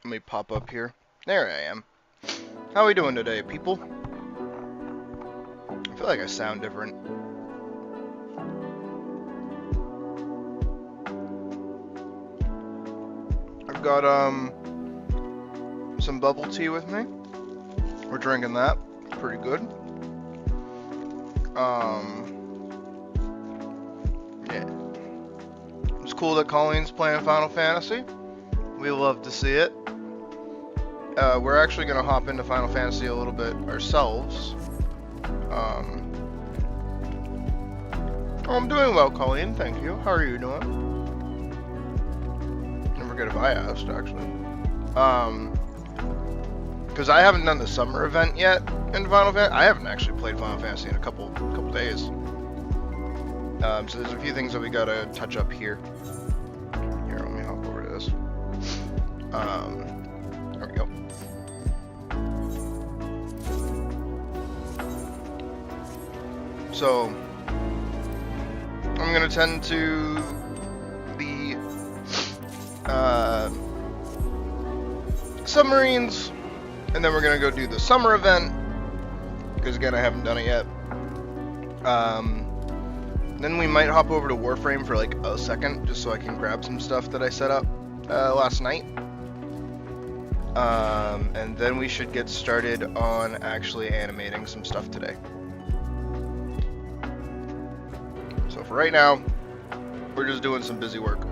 Let me pop up here. There I am. How are we doing today, people? I feel like I sound different. I've got some bubble tea with me. We're drinking that. Pretty good. Yeah. It's cool that Colleen's playing Final Fantasy. We love to see it. We're actually gonna hop into Final Fantasy a little bit ourselves. I'm doing well, Colleen. Thank you. How are you doing? Don't forget if I asked, actually. Because I haven't done the summer event yet in Final Fantasy. I haven't actually played Final Fantasy in a couple days. So there's a few things that we gotta touch up here. Here, let me hop over to this. There we go. So I'm gonna tend to the submarines, and then we're gonna go do the summer event, because again I haven't done it yet. Then we might hop over to Warframe for like a second, just so I can grab some stuff that I set up last night. And then we should get started on actually animating some stuff today. So for right now, we're just doing some busy work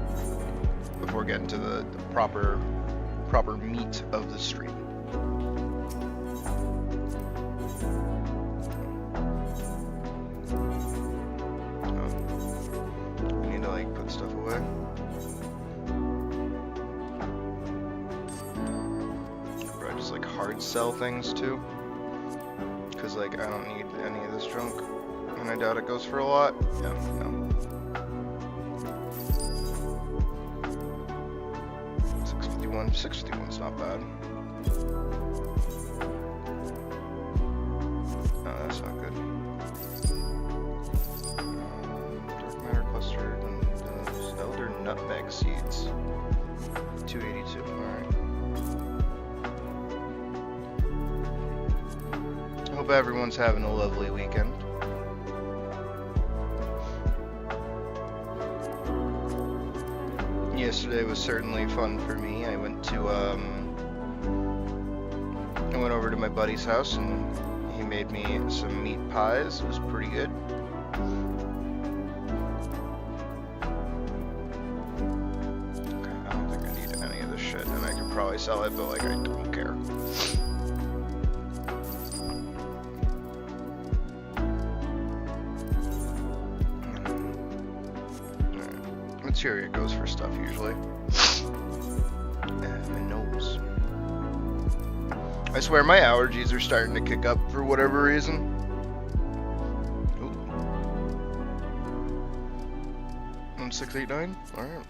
before getting to the proper meat of the stream. I need to like put stuff away. Probably just like hard sell things too, because like I don't need any of this junk, and I doubt it goes for a lot. Yeah, no. 651's not bad. No, that's not good. Dark matter cluster and those elder nutmeg seeds. 282. Alright. I hope everyone's having a lovely weekend. Yesterday was certainly fun for me. I went over to my buddy's house and he made me some meat pies. It was pretty good. Okay, I don't think I need any of this shit, and I can probably sell it, but like I don't care. Materia goes for stuff usually. My nose. I swear my allergies are starting to kick up for whatever reason. Ooh. 1689? Alright.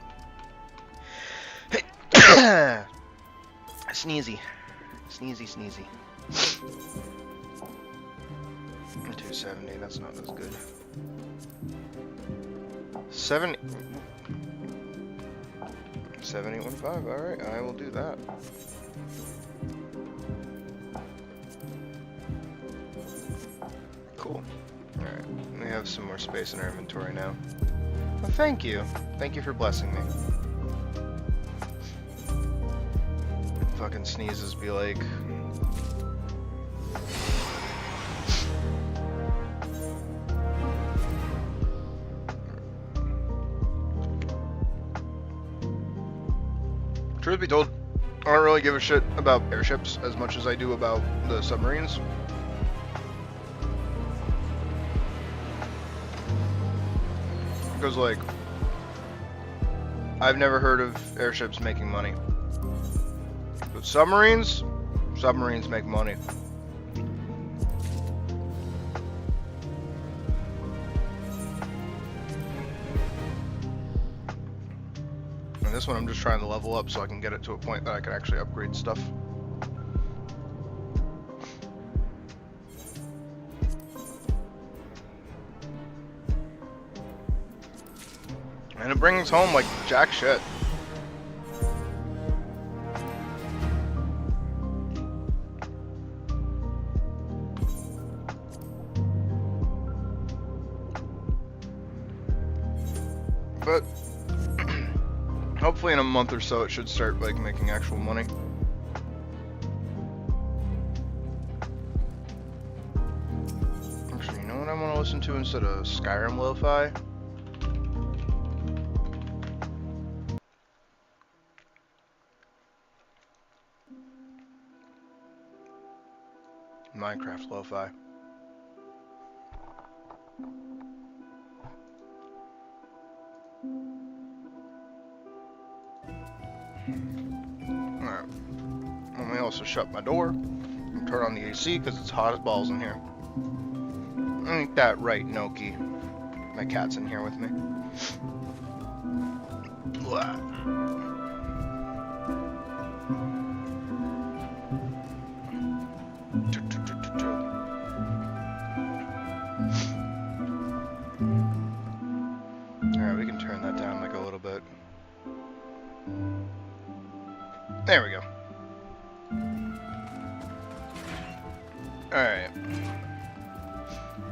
Sneezy. Sneezy. 270, that's not as good. 7815, alright, I will do that. Cool. Alright, we have some more space in our inventory now. Well, thank you. Thank you for blessing me. Fucking sneezes be like... Truth be told, I don't really give a shit about airships as much as I do about the submarines. Because, like, I've never heard of airships making money. But submarines make money. And this one I'm just trying to level up so I can get it to a point that I can actually upgrade stuff. And it brings home like jack shit. But hopefully in a month or so it should start like making actual money. Actually, you know what I want to listen to instead of Skyrim lo-fi? Minecraft lo-fi. Alright. Let me also shut my door and turn on the AC because it's hot as balls in here. Ain't that right, Noki? My cat's in here with me. Blah. Alright, we can turn that down like a little bit. There we go. Alright.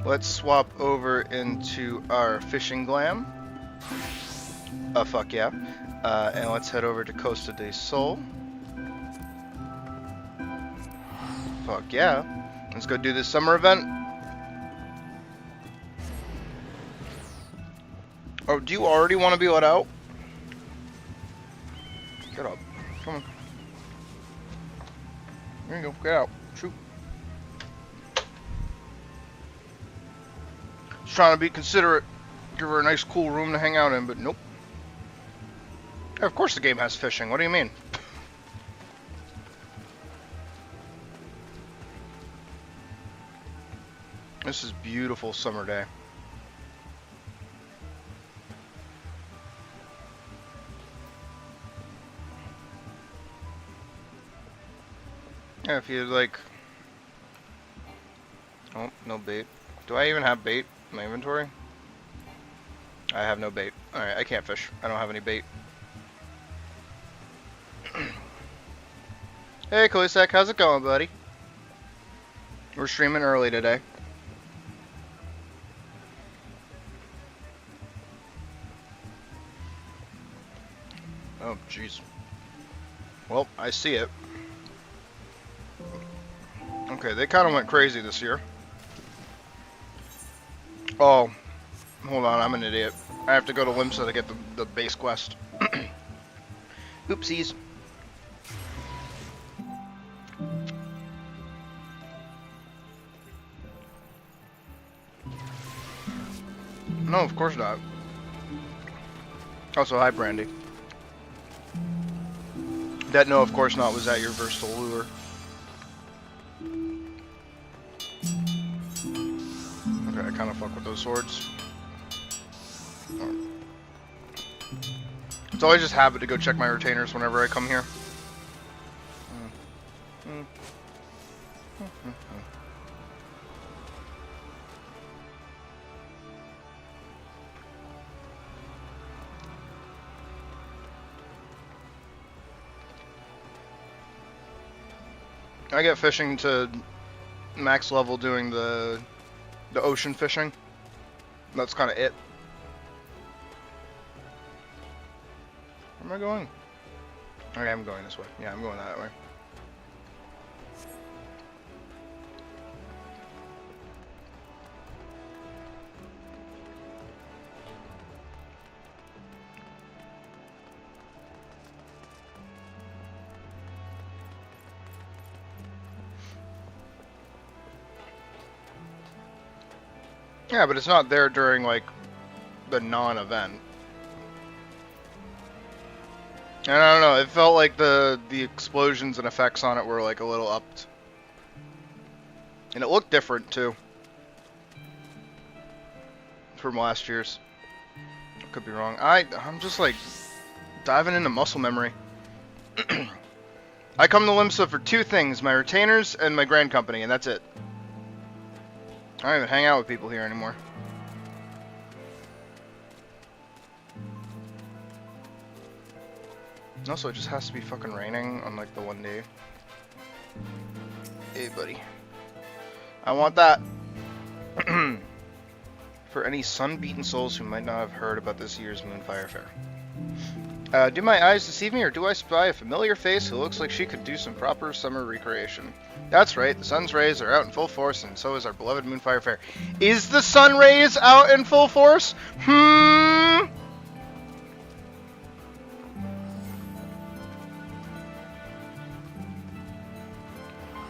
Let's swap over into our fishing glam. Fuck yeah. And let's head over to Costa del Sol. Fuck yeah. Let's go do this summer event. Oh, do you already want to be let out? Get up. Come on. There you go. Get out. Shoot. Just trying to be considerate. Give her a nice cool room to hang out in, but nope. Yeah, of course the game has fishing. What do you mean? This is a beautiful summer day. Yeah, if you like... Oh, no bait. Do I even have bait in my inventory? I have no bait. Alright, I can't fish. I don't have any bait. Hey, Koisak, how's it going, buddy? We're streaming early today. Oh, jeez. Well, I see it. Okay, they kind of went crazy this year. Oh, hold on, I'm an idiot. I have to go to Limsa to get the base quest. Oopsies. No, of course not. Also, hi, Brandy. That no, of course not was at your versatile lure. Okay, I kind of fuck with those swords. It's always just habit to go check my retainers whenever I come here. I get fishing to max level doing the ocean fishing. That's kind of it. Where am I going? Okay, I'm going this way. Yeah, I'm going that way. Yeah, but it's not there during, like, the non-event. And I don't know, it felt like the explosions and effects on it were, like, a little upped. And it looked different, too. From last year's. I could be wrong. I'm just, like, diving into muscle memory. I come to Limsa for two things, my retainers and my grand company, and that's it. I don't even hang out with people here anymore. Also, it just has to be fucking raining on like the one day. Hey, buddy. I want that. for any sun-beaten souls who might not have heard about this year's Moonfire Fair. Do my eyes deceive me, or do I spy a familiar face who looks like she could do some proper summer recreation? That's right, the sun's rays are out in full force, and so is our beloved Moonfire Fair. Is the sun rays out in full force?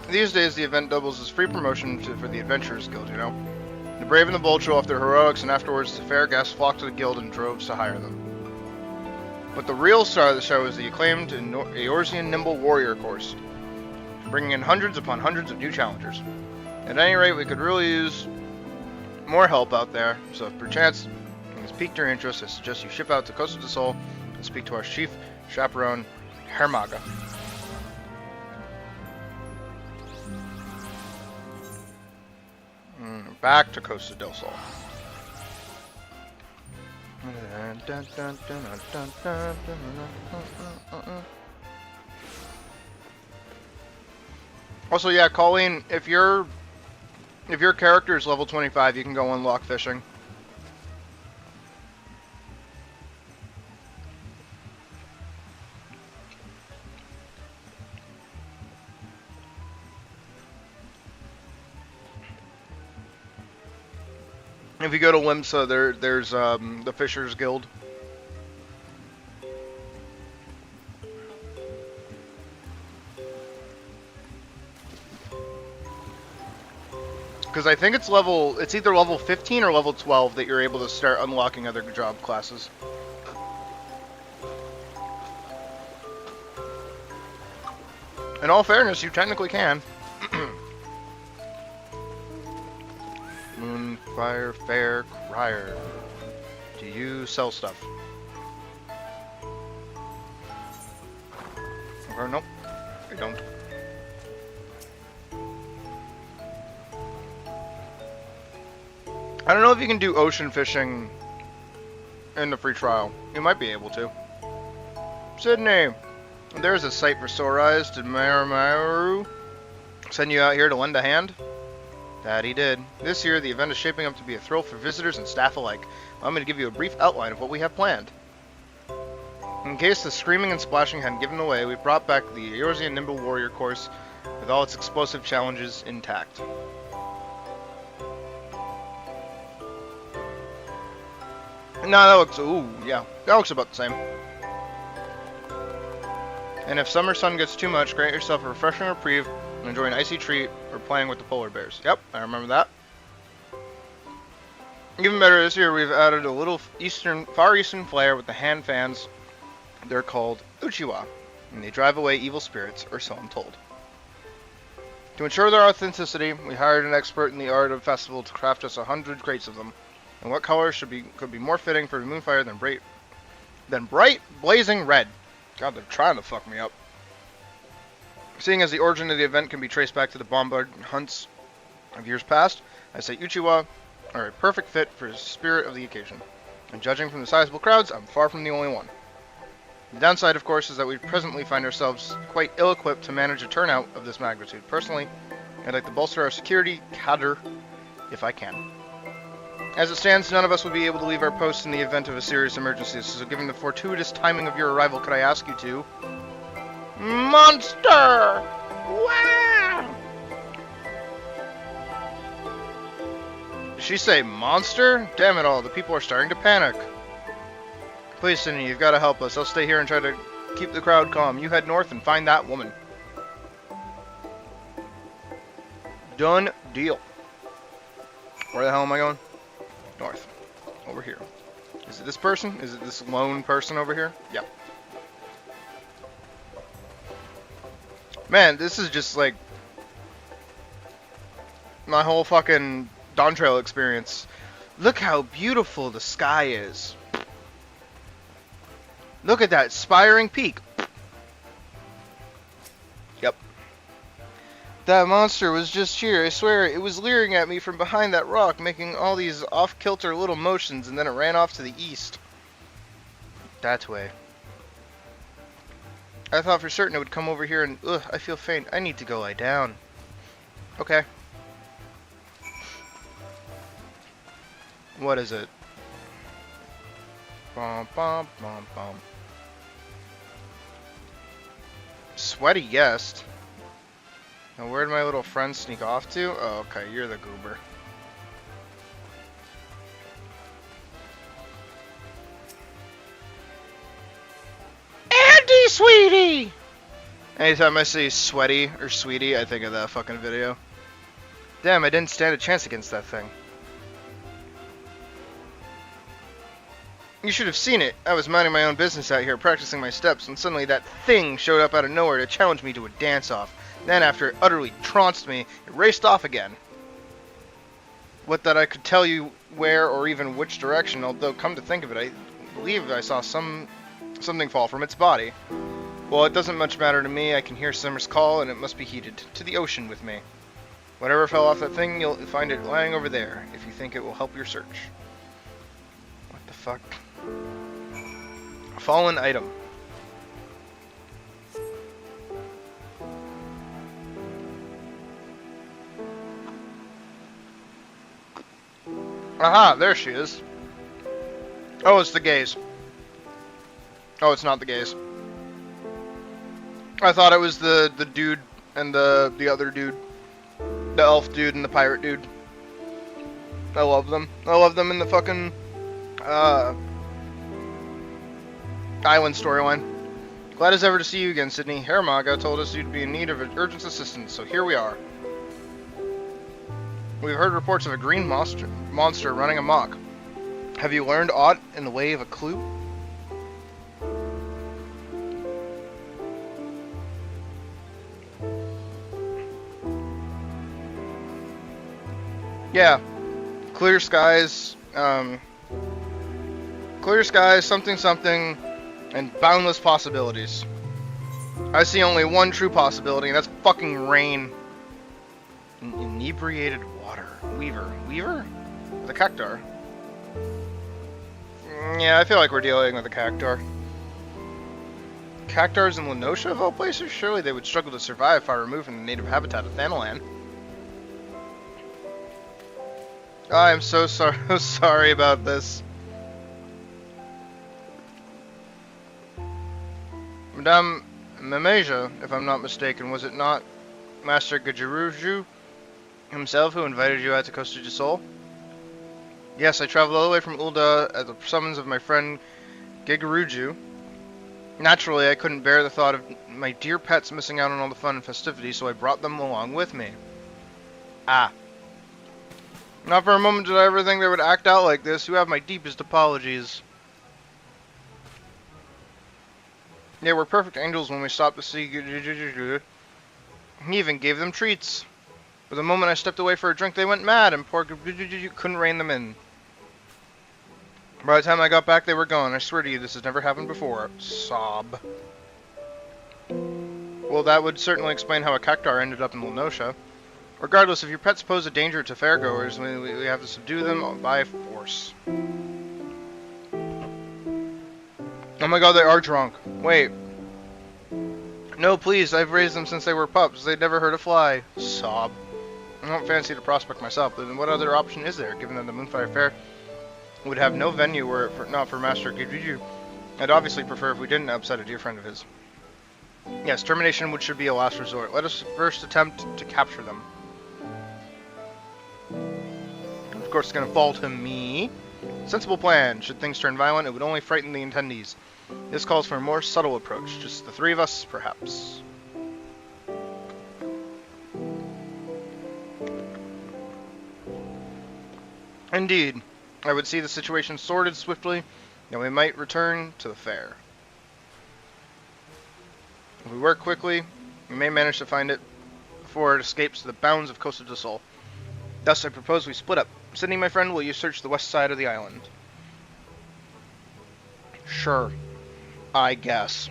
These days, the event doubles as free promotion for the Adventurers Guild, you know? The brave and the bold show off their heroics, and afterwards the fair guests flock to the guild in droves to hire them. But the real star of the show is the acclaimed Eorzean Nimble Warrior course, bringing in hundreds upon hundreds of new challengers. At any rate, we could really use more help out there, so if perchance it has piqued your interest, I suggest you ship out to Costa del Sol and speak to our chief chaperone, Hermaga. Back to Costa del Sol. Also, yeah, Colleen, if your character is level 25, you can go unlock fishing. If you go to Limsa, there's the Fishers Guild. Because I think it's either level 15 or level 12 that you're able to start unlocking other job classes. In all fairness, you technically can. Moonfire Fair Crier. Do you sell stuff? Or nope, I don't. I don't know if you can do ocean fishing in the free trial. You might be able to. Sydney, there's a sight for sore eyes. Did Maramaru send you out here to lend a hand? That he did. This year, the event is shaping up to be a thrill for visitors and staff alike. I'm going to give you a brief outline of what we have planned. In case the screaming and splashing hadn't given away, we brought back the Eorzean Nimble Warrior course with all its explosive challenges intact. No, that looks, yeah, that looks about the same. And if summer sun gets too much, grant yourself a refreshing reprieve and enjoy an icy treat or playing with the polar bears. Yep, I remember that. Even better, this year we've added a little far eastern flair with the hand fans. They're called Uchiwa, and they drive away evil spirits, or so I'm told. To ensure their authenticity, we hired an expert in the art of festival to craft us 100 crates of them. And what color could be more fitting for a Moonfire than bright blazing red? God, they're trying to fuck me up. Seeing as the origin of the event can be traced back to the bombard hunts of years past, I say Uchiwa are a perfect fit for the spirit of the occasion. And judging from the sizable crowds, I'm far from the only one. The downside, of course, is that we presently find ourselves quite ill-equipped to manage a turnout of this magnitude. Personally, I'd like to bolster our security cadre if I can. As it stands, none of us would be able to leave our posts in the event of a serious emergency, so given the fortuitous timing of your arrival, could I ask you to... Monster! Wow! Did she say monster? Damn it all, the people are starting to panic. Please, Sydney, you've got to help us. I'll stay here and try to keep the crowd calm. You head north and find that woman. Done deal. Where the hell am I going? North. Over here. Is it this person? Is it this lone person over here? Yep. Man, this is just like my whole fucking Dawn Trail experience. Look how beautiful the sky is. Look at that spiring peak. Yep. That monster was just here. I swear, it was leering at me from behind that rock, making all these off-kilter little motions, and then it ran off to the east. That way. I thought for certain it would come over here and... Ugh, I feel faint. I need to go lie down. Okay. What is it? Bum, bum, bum, bum. Sweaty guest. Now where'd my little friend sneak off to? Oh, okay, you're the goober. Andy, sweetie! Anytime I see sweaty or sweetie, I think of that fucking video. Damn, I didn't stand a chance against that thing. You should have seen it. I was minding my own business out here, practicing my steps, and suddenly that thing showed up out of nowhere to challenge me to a dance-off. Then, after it utterly trounced me, it raced off again. What that I could tell you where or even which direction, although come to think of it, I believe I saw something fall from its body. Well, it doesn't much matter to me. I can hear Summer's call, and it must be heeded. To the ocean with me. Whatever fell off that thing, you'll find it lying over there, if you think it will help your search. What the fuck? A fallen item. Aha, there she is. Oh, it's the gaze. Oh, it's not the gaze. I thought it was the dude and the other dude. The elf dude and the pirate dude. I love them. I love them in the fucking island storyline. Glad as ever to see you again, Sydney. Haramaga told us you'd be in need of urgent assistance, so here we are. We've heard reports of a green monster running amok. Have you learned aught in the way of a clue? Yeah. Clear skies, something, and boundless possibilities. I see only one true possibility, and that's fucking rain. Inebriated water. Weaver? The cactar. Yeah, I feel like we're dealing with a cactar. Cactars in Lenosha, of all places? Surely they would struggle to survive far removed from the native habitat of Thanalan. I am so sorry about this. Madame Mamasia, if I'm not mistaken, was it not Master Gajaruju himself who invited you out to Costa del Sol? Yes, I traveled all the way from Ulda at the summons of my friend Gigaruju. Naturally, I couldn't bear the thought of my dear pets missing out on all the fun and festivities, so I brought them along with me. Ah. Not for a moment did I ever think they would act out like this. You have my deepest apologies. They were perfect angels when we stopped to see. He even gave them treats. But the moment I stepped away for a drink, they went mad, and poor couldn't rein them in. By the time I got back, they were gone. I swear to you, this has never happened before. Sob. Well, that would certainly explain how a cactar ended up in Lenosha. Regardless, if your pets pose a danger to fairgoers, we have to subdue them by force. Oh my god, they are drunk. Wait. No, please, I've raised them since they were pups. They'd never hurt a fly. Sob. I don't fancy the prospect myself, but then what other option is there, given that the Moonfire Fair would have no venue were it not for Master Gijuju? I'd obviously prefer if we didn't upset a dear friend of his. Yes, termination should be a last resort. Let us first attempt to capture them. Of course, it's going to fall to me. Sensible plan. Should things turn violent, it would only frighten the attendees. This calls for a more subtle approach. Just the three of us, perhaps. Indeed. I would see the situation sorted swiftly, and we might return to the fair. If we work quickly, we may manage to find it before it escapes the bounds of Costa del Sol. Thus, I propose we split up. Sydney, my friend, will you search the west side of the island? Sure. I guess.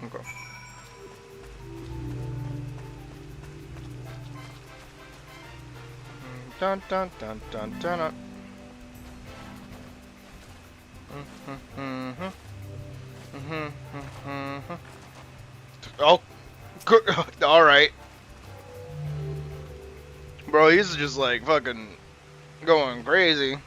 Okay. Dun dun dun dun dun dun. Oh, good. All right, bro. He's just like fucking going crazy.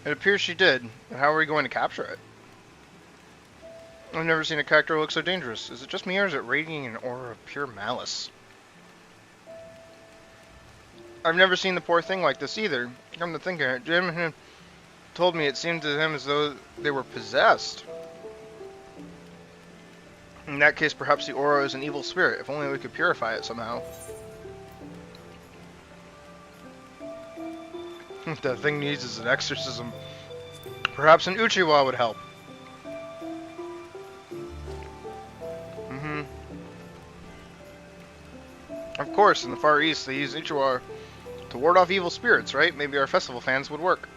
It appears she did. How are we going to capture it? I've never seen a character look so dangerous. Is it just me, or is it radiating an aura of pure malice? I've never seen the poor thing like this either. Come to think of it, Jim told me it seemed to him as though they were possessed. In that case, perhaps the aura is an evil spirit. If only we could purify it somehow. That thing needs is an exorcism. Perhaps an Uchiwa would help. Of course, in the Far East, they use Uchiwa to ward off evil spirits, right? Maybe our festival fans would work.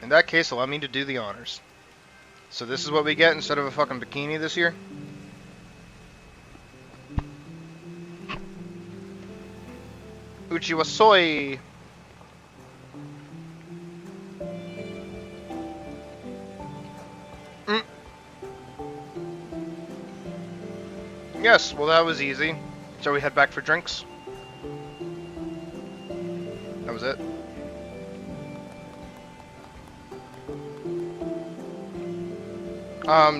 In that case, allow me to do the honors. So this is what we get instead of a fucking bikini this year? Uchiwa soy! Yes, well that was easy. Shall we head back for drinks? That was it.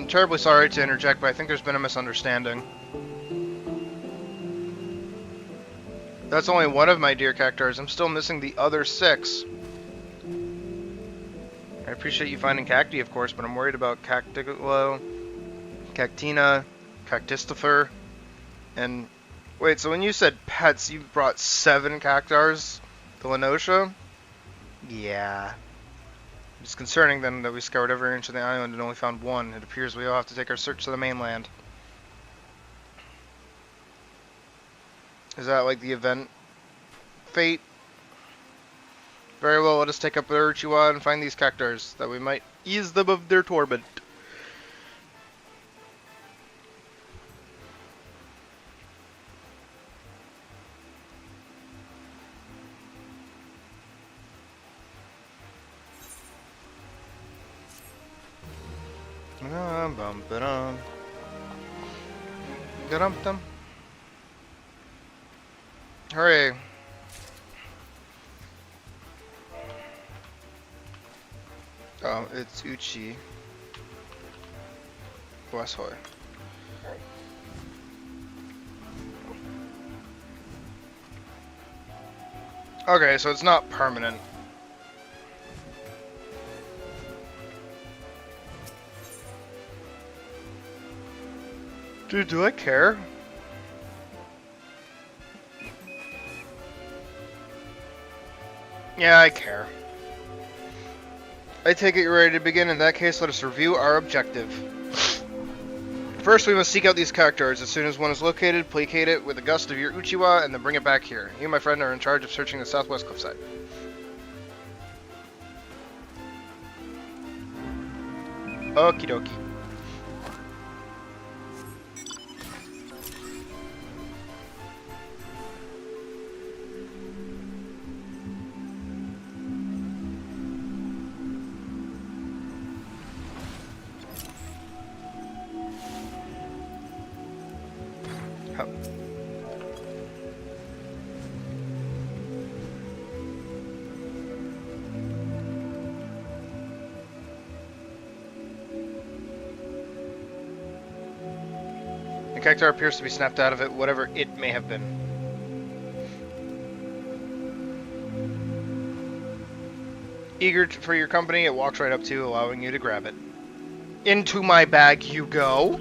Terribly sorry to interject, but I think there's been a misunderstanding. That's only one of my deer cactars. I'm still missing the other 6. I appreciate you finding cacti, of course, but I'm worried about Cacticolo, Cactina, Cactistifer, and... Wait, so when you said pets, you brought 7 cactars to Lenosha? Yeah. It's concerning then that we scoured every inch of the island and only found 1. It appears we all have to take our search to the mainland. Is that like the event fate? Very well, let us take up the Uchiwa and find these cactars, that we might ease them of their torment. Hooray. Oh, it's Uchi. Guashoy. Okay, so it's not permanent. Dude, do I care? Yeah, I care. I take it you're ready to begin. In that case, let us review our objective. First, we must seek out these cactars. As soon as one is located, placate it with a gust of your Uchiwa, and then bring it back here. You, my friend, are in charge of searching the southwest cliffside. Okie dokie. The cactar appears to be snapped out of it, whatever it may have been. Eager for your company, it walks right up to you, allowing you to grab it. Into my bag you go.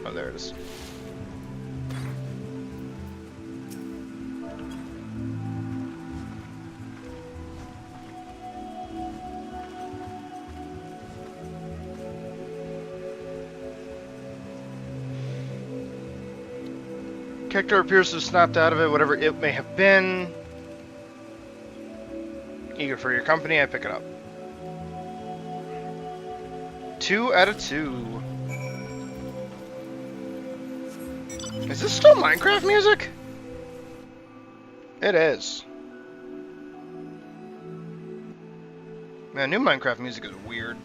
Oh, there it is. Character appears to have snapped out of it, whatever it may have been. Eager for your company, I pick it up. 2 out of 2. Is this still Minecraft music? It is. Man, new Minecraft music is weird.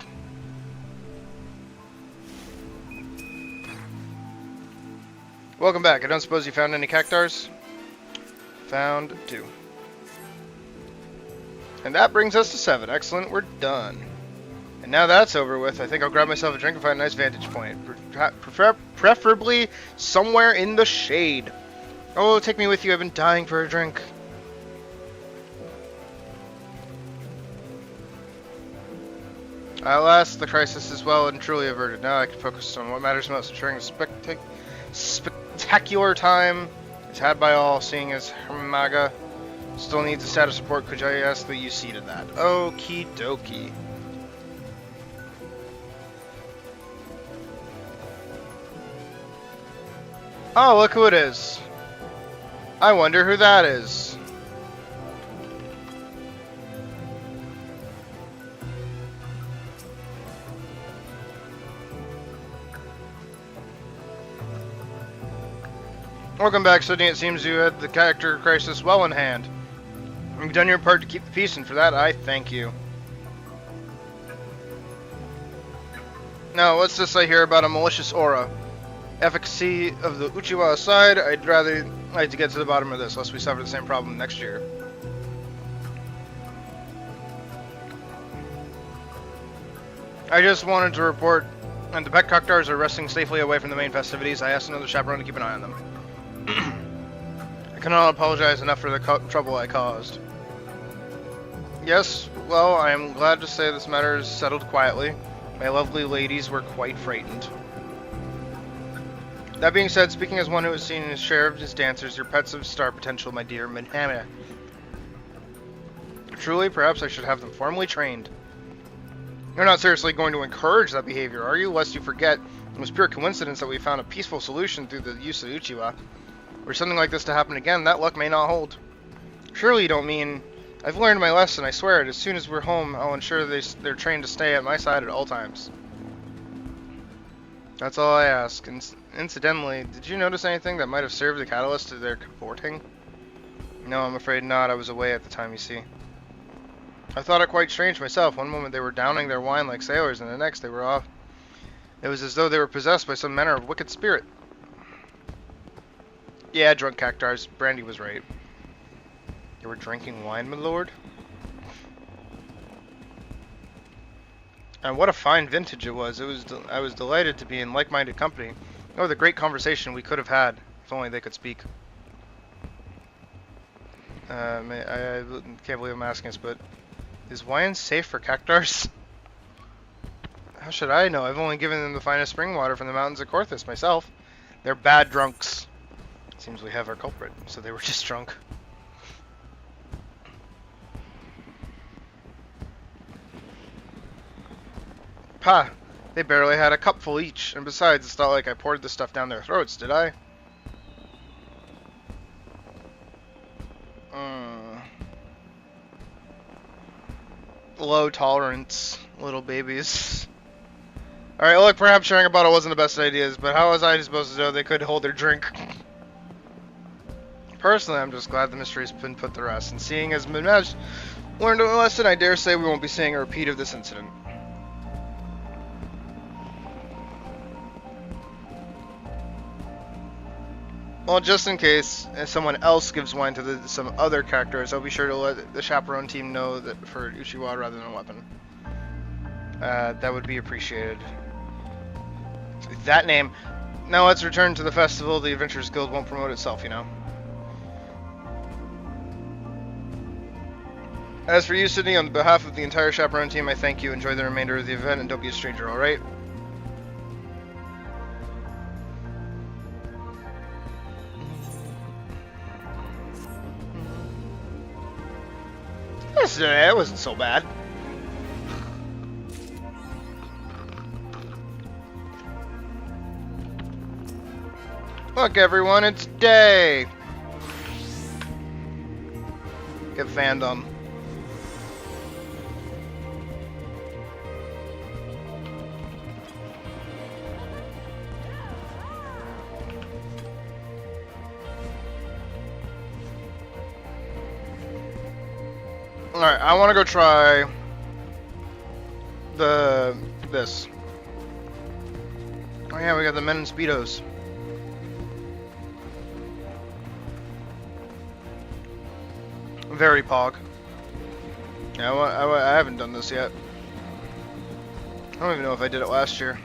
Welcome back. I don't suppose you found any cactars? Found 2. And that brings us to 7. Excellent, we're done. And now that's over with, I think I'll grab myself a drink and find a nice vantage point. Preferably somewhere in the shade. Oh, take me with you, I've been dying for a drink. At last, the crisis is well and truly averted. Now I can focus on what matters most, ensuring a spectacular time is had by all, seeing as Hermaga still needs a status report. Could I ask that you see to that? Okie dokie. Oh, look who it is. I wonder who that is. Welcome back, Sydney. It seems you had the character crisis well in hand. You've done your part to keep the peace, and for that, I thank you. Now, what's this I hear about a malicious aura? Efficacy of the Uchiwa aside, I'd rather like to get to the bottom of this, lest we suffer the same problem next year. I just wanted to report, and the pet cactars are resting safely away from the main festivities. I asked another chaperone to keep an eye on them. I cannot apologize enough for the trouble I caused. Yes, well, I am glad to say this matter is settled quietly. My lovely ladies were quite frightened. That being said, speaking as one who has seen his share of his dancers, your pets have star potential, my dear Minhama. Truly, perhaps I should have them formally trained. You're not seriously going to encourage that behavior, are you? Lest you forget, it was pure coincidence that we found a peaceful solution through the use of Uchiwa. Were something like this to happen again, that luck may not hold. Surely you don't mean... I've learned my lesson, I swear it. As soon as we're home, I'll ensure they're trained to stay at my side at all times. That's all I ask. Incidentally, did you notice anything that might have served the catalyst to their cavorting? No, I'm afraid not. I was away at the time, you see. I thought it quite strange myself. One moment they were downing their wine like sailors, and the next they were off. It was as though they were possessed by some manner of wicked spirit. Yeah, drunk cactars. Brandy was right. They were drinking wine, my lord? And what a fine vintage it was. I was delighted to be in like-minded company. Oh, the great conversation we could have had, if only they could speak. I can't believe I'm asking this, but is wine safe for cactars? How should I know? I've only given them the finest spring water from the mountains of Corthus myself. They're bad drunks. Seems we have our culprit, so they were just drunk. Pah! They barely had a cupful each, and besides, it's not like I poured the stuff down their throats, did I? Low tolerance, little babies. Alright, look, perhaps sharing a bottle wasn't the best idea, but how was I supposed to know they could hold their drink? Personally, I'm just glad the mystery's been put to rest, and seeing as Minaj learned a lesson, I dare say we won't be seeing a repeat of this incident. Well, just in case someone else gives wine to some other characters, I'll be sure to let the chaperone team know that for Uchiwa rather than a weapon. That would be appreciated. That name. Now let's return to the festival. The Adventurers Guild won't promote itself, you know. As for you, Sydney, on behalf of the entire chaperone team, I thank you. Enjoy the remainder of the event and don't be a stranger, alright? That wasn't so bad. Look, everyone, it's day! Get fandom. Alright, I want to go try this. Oh yeah, we got the men in Speedos. Very pog. Yeah, I haven't done this yet. I don't even know if I did it last year.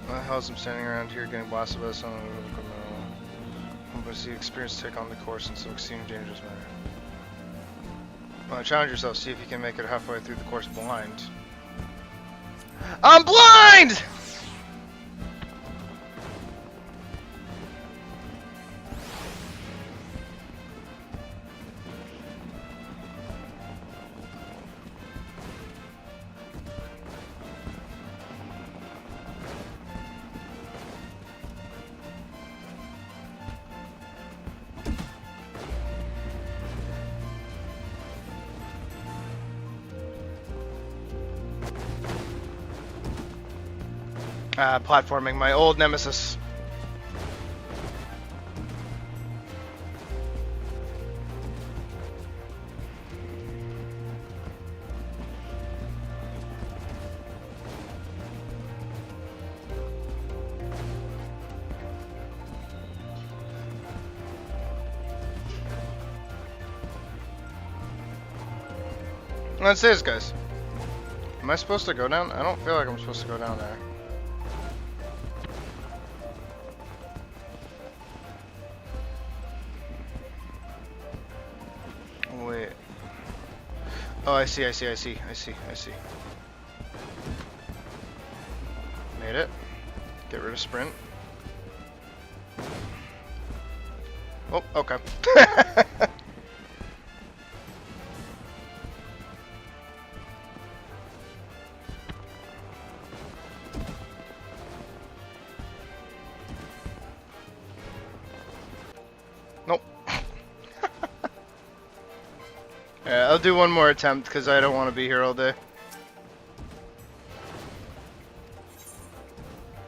What the hell is I'm standing around here getting blasted by the sun? I'm going to see experience take on the course in some extreme dangerous manner. Well, challenge yourself, see if you can make it halfway through the course blind. I'm blind! Platforming, my old nemesis. Let's see this, guys. Am I supposed to go down? I don't feel like I'm supposed to go down there. Wait. Oh, I see. Made it. Get rid of sprint. Oh, okay. Nope. Yeah, I'll do one more attempt because I don't want to be here all day.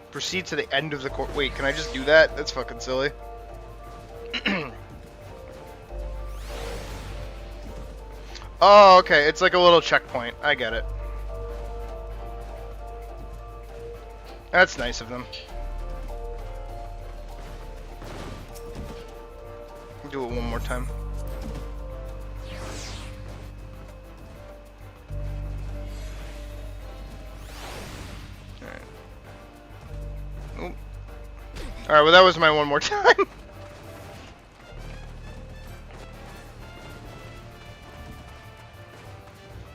Proceed to the end of the course. Wait, can I just do that? That's fucking silly. Oh, okay. It's like a little checkpoint. I get it. That's nice of them. Do it one more time. Alright. Alright, well that was my one more time.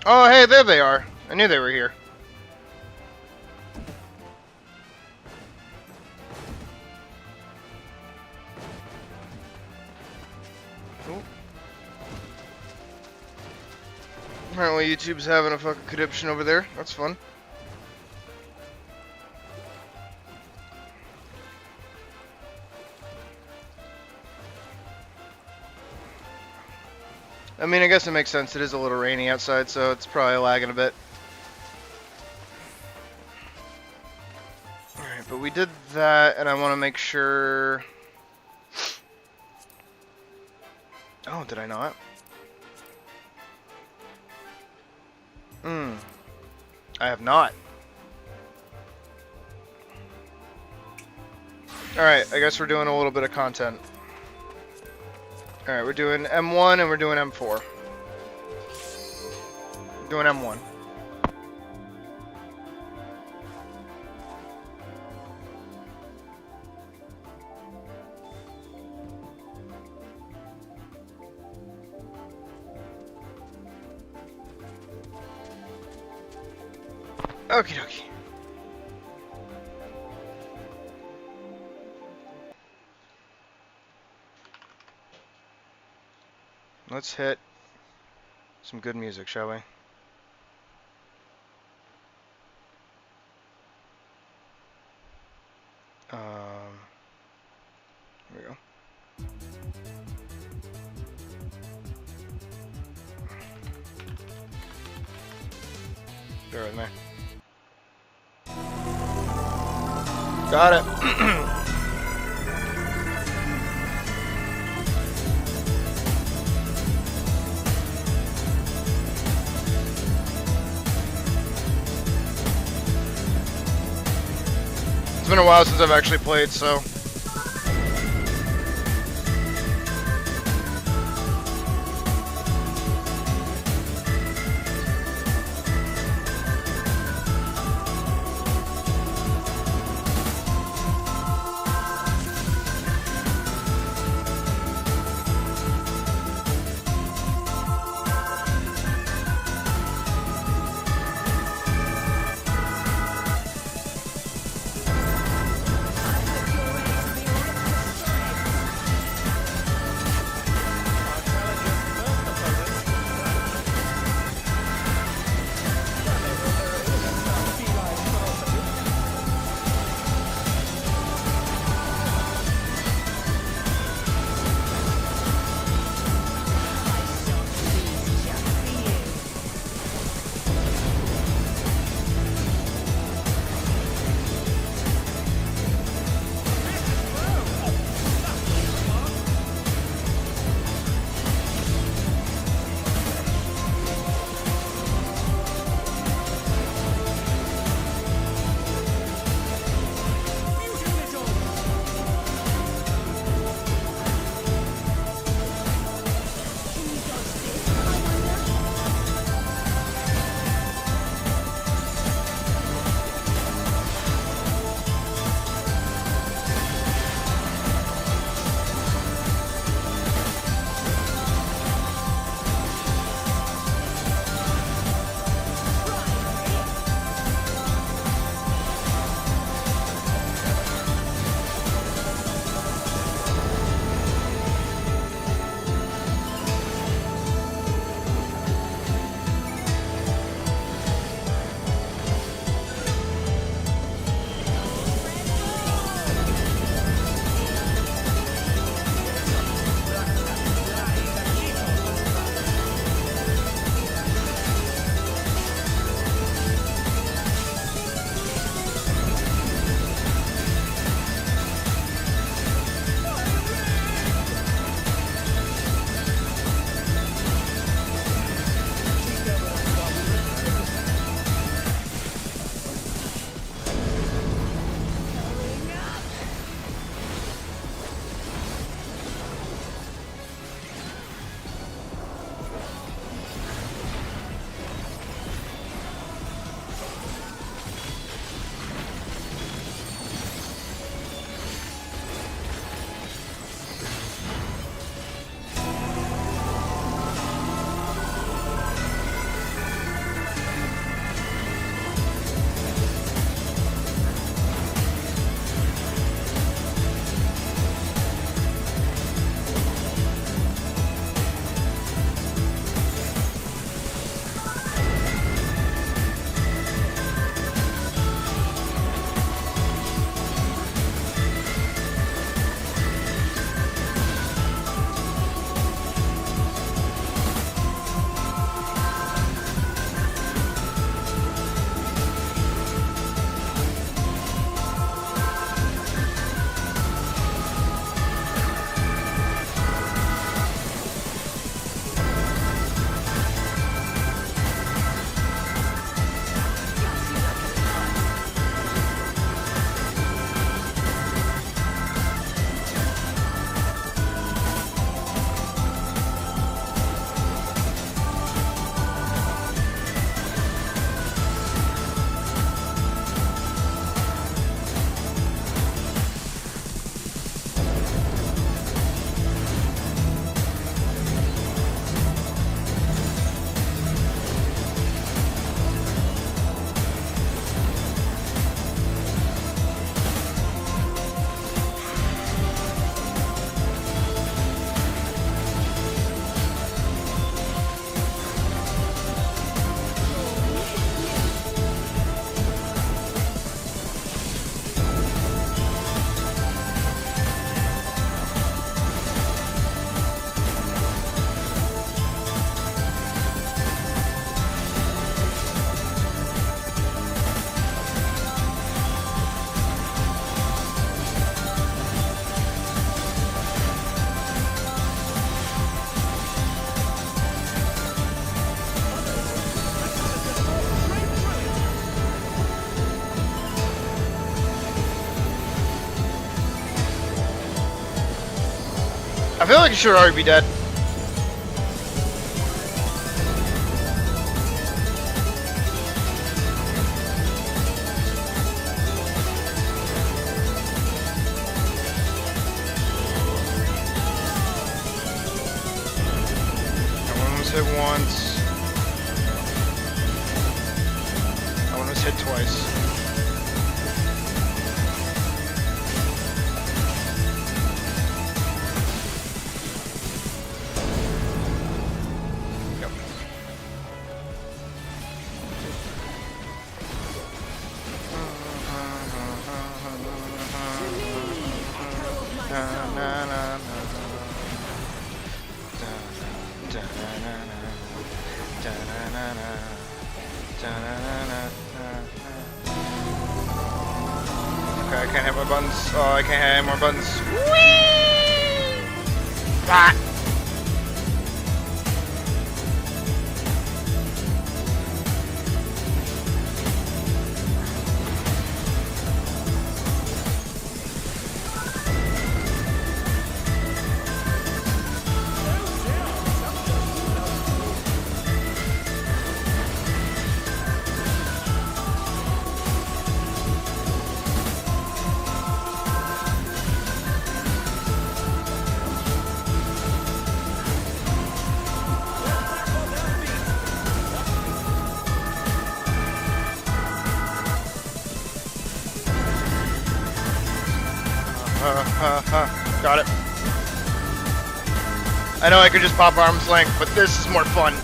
Oh, hey, there they are. I knew they were here. Apparently YouTube's having a fucking conniption over there. That's fun. I mean, I guess it makes sense. It is a little rainy outside, so it's probably lagging a bit. Alright, but we did that, and I want to make sure... Oh, did I not? I have not. Alright, I guess we're doing a little bit of content. Alright, we're doing M1 and we're doing M4. We're doing M1. Okie dokie. Let's hit some good music, shall we? Bear with me. Got it. It's been a while since I've actually played, so. like you should already be dead. Hit once. I want to hit twice. Yep. Okay, I can't hit my buttons. Oh, I can't hit any more buttons. Whee! Ah! Got it. I know I could just pop arm's length, but this is more fun.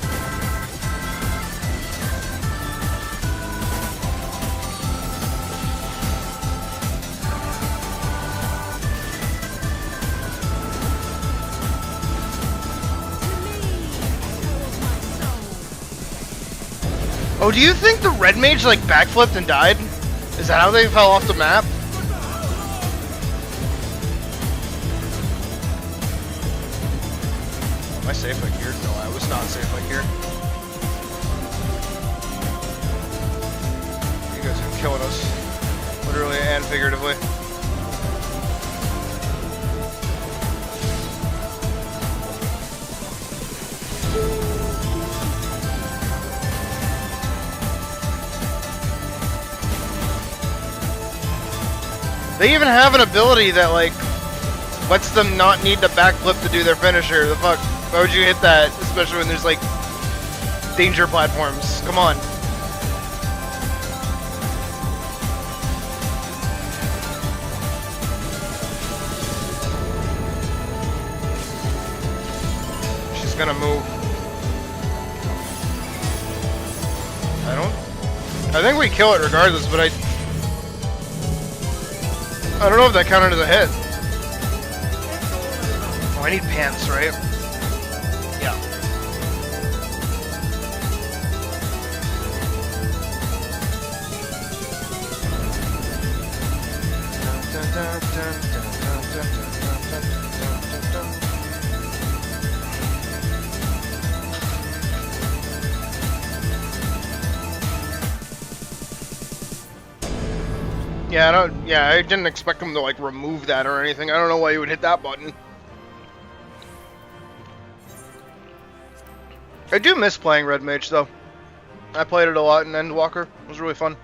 Oh, do you think the red mage like backflipped and died? Is that how they fell off the map? Am I safe like here? No, I was not safe like here. You guys are killing us. Literally and figuratively. They even have an ability that like lets them not need to backflip to do their finisher. The fuck? Why would you hit that? Especially when there's like danger platforms. Come on. She's gonna move. I think we kill it regardless, but I don't know if that counted as a hit. Oh, I need pants, right? Yeah. Yeah, I didn't expect him to like remove that or anything. I don't know why you would hit that button. I do miss playing Red Mage though. I played it a lot in Endwalker. It was really fun.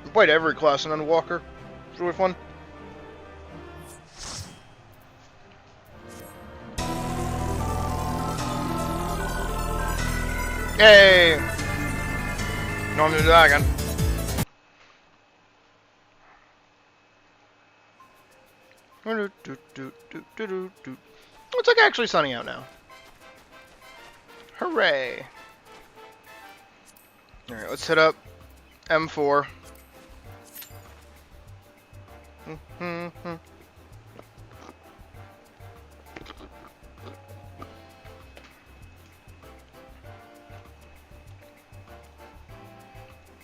I played every class in Endwalker. It was really fun. Yay! No, I'm gonna do that again. It's like actually sunny out now. Hooray! Alright, let's hit up M4.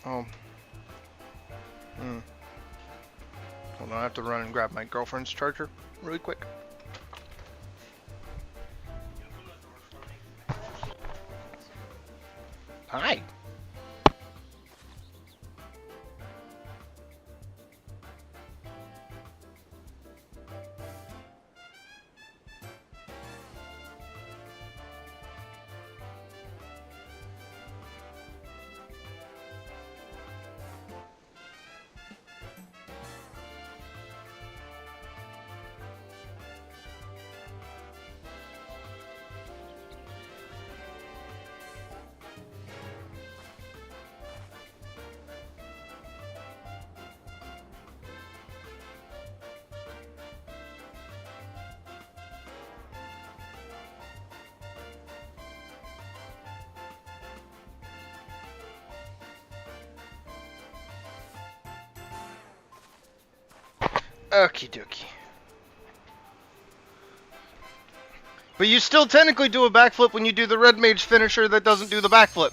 Oh. Hold on, I have to run and grab my girlfriend's charger really quick. Hi. Okie dokie. But you still technically do a backflip when you do the red mage finisher that doesn't do the backflip.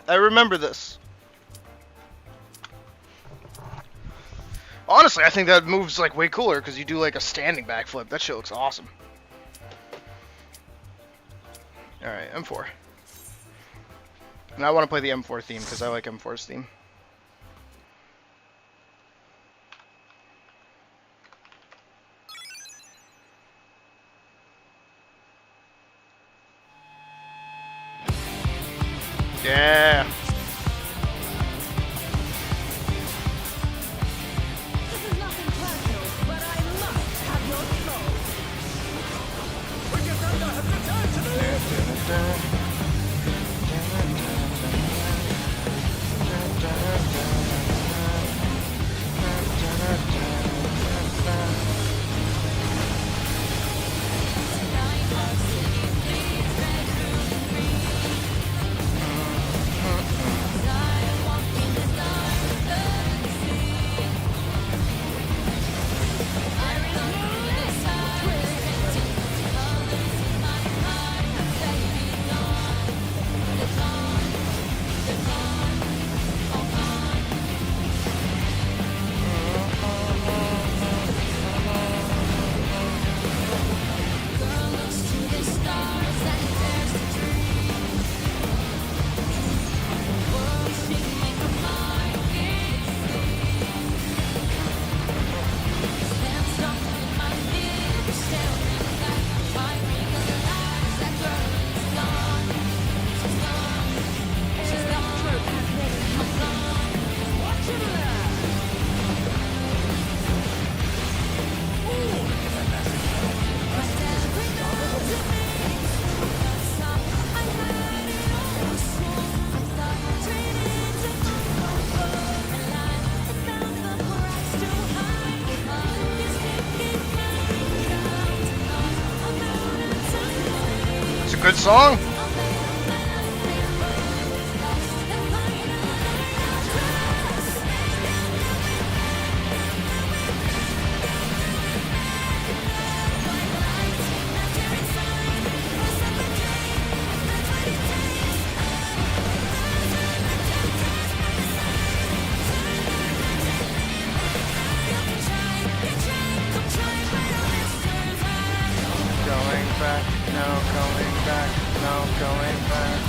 I remember this. Honestly, I think that move's like way cooler because you do like a standing backflip. That shit looks awesome. Alright, M4. And I want to play the M4 theme because I like M4's theme. Yeah. This is nothing personal, but I must have your soul. We just have to return to the It's a good song. Going back, no going back, no going back.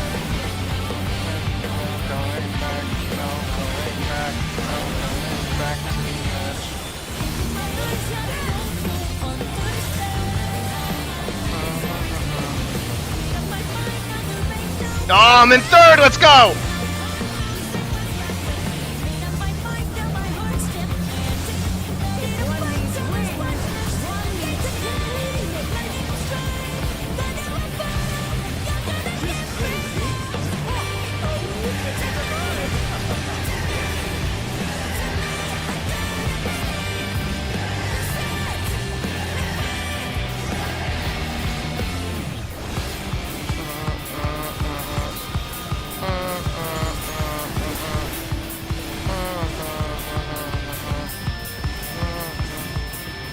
Going back, no going back, no going back to the edge. Oh, I'm in third, let's go!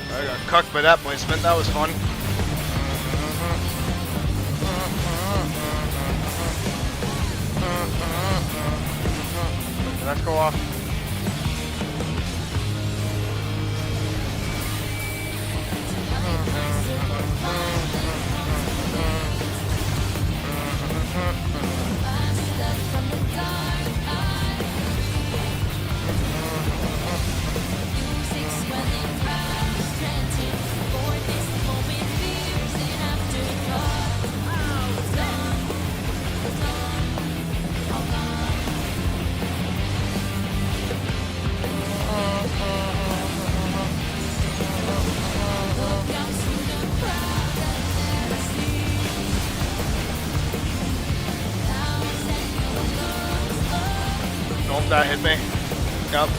I got cucked by that placement, that was fun. Let's go off. Nope, that hit me. Yep.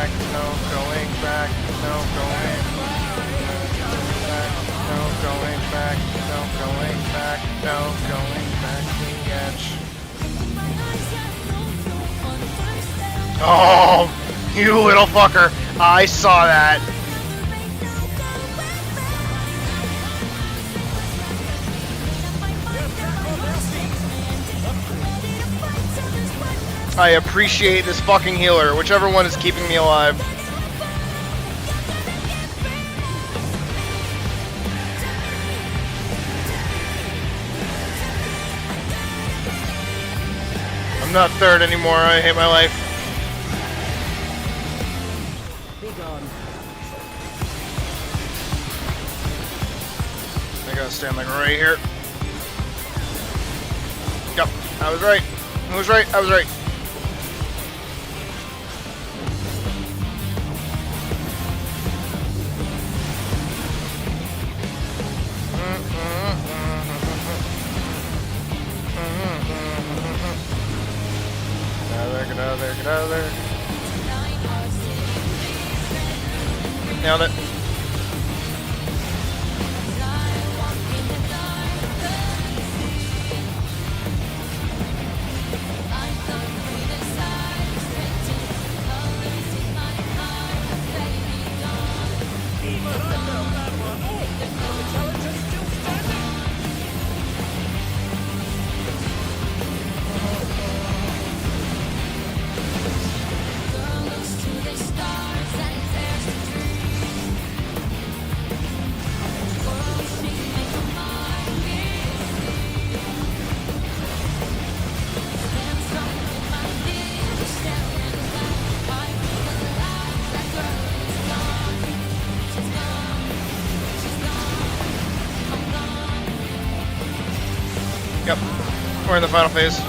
back, no going back, no going back, no going back, no going back, no going back to the edge. Oh, you little fucker! I saw that. I appreciate this fucking healer, whichever one is keeping me alive. I'm not third anymore, I hate my life. Be gone. I gotta stand like right here. Yep, I was right. I was right, I was right. Get out of there, get out of there. Nailed it. Yep, we're in the final phase.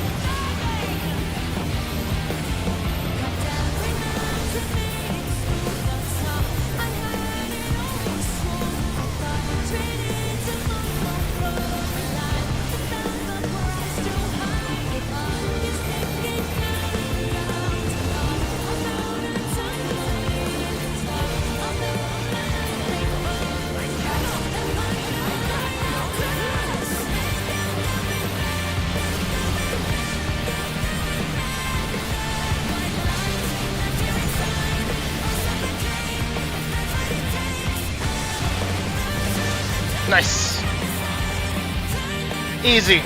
Nice. Easy.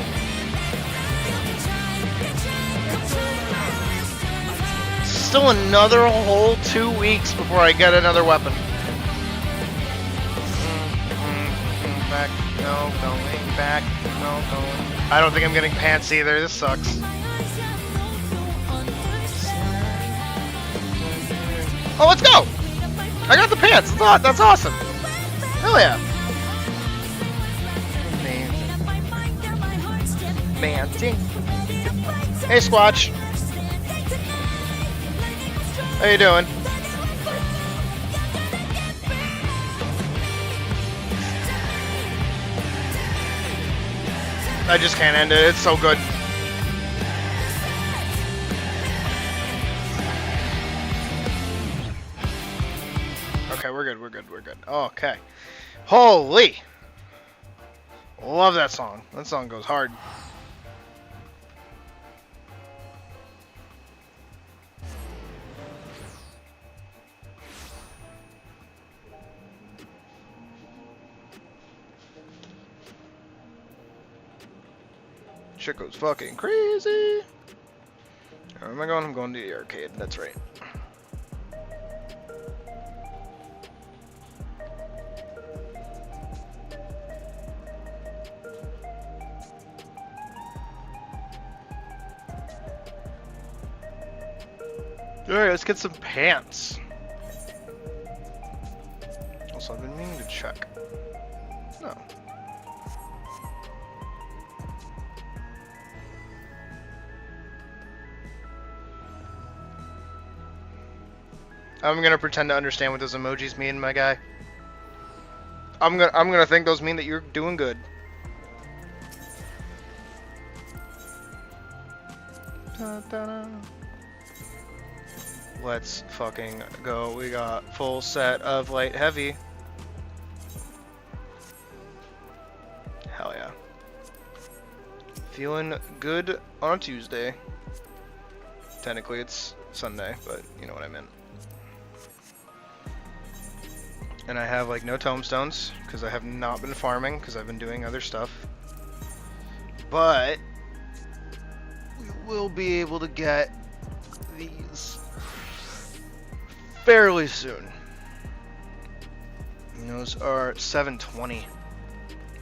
Still another whole 2 weeks before I get another weapon. Back, no, going back, no, going. I don't think I'm getting pants either. This sucks. Oh, let's go! I got the pants. That's awesome. Hell yeah. Manting. Hey, Squatch. How you doing? I just can't end it. It's so good. Okay, we're good. We're good. We're good. Okay. Holy. Love that song. That song goes hard. Shit goes fucking crazy. Where am I going? I'm going to the arcade. That's right. Alright, let's get some pants. Also, I've been meaning to check. No. I'm gonna pretend to understand what those emojis mean, my guy. I'm gonna think those mean that you're doing good. Da, da, da. Let's fucking go. We got full set of light heavy. Hell yeah. Feeling good on a Tuesday. Technically it's Sunday, but you know what I meant. And I have like no tomestones because I have not been farming because I've been doing other stuff. But we will be able to get these fairly soon. And those are 720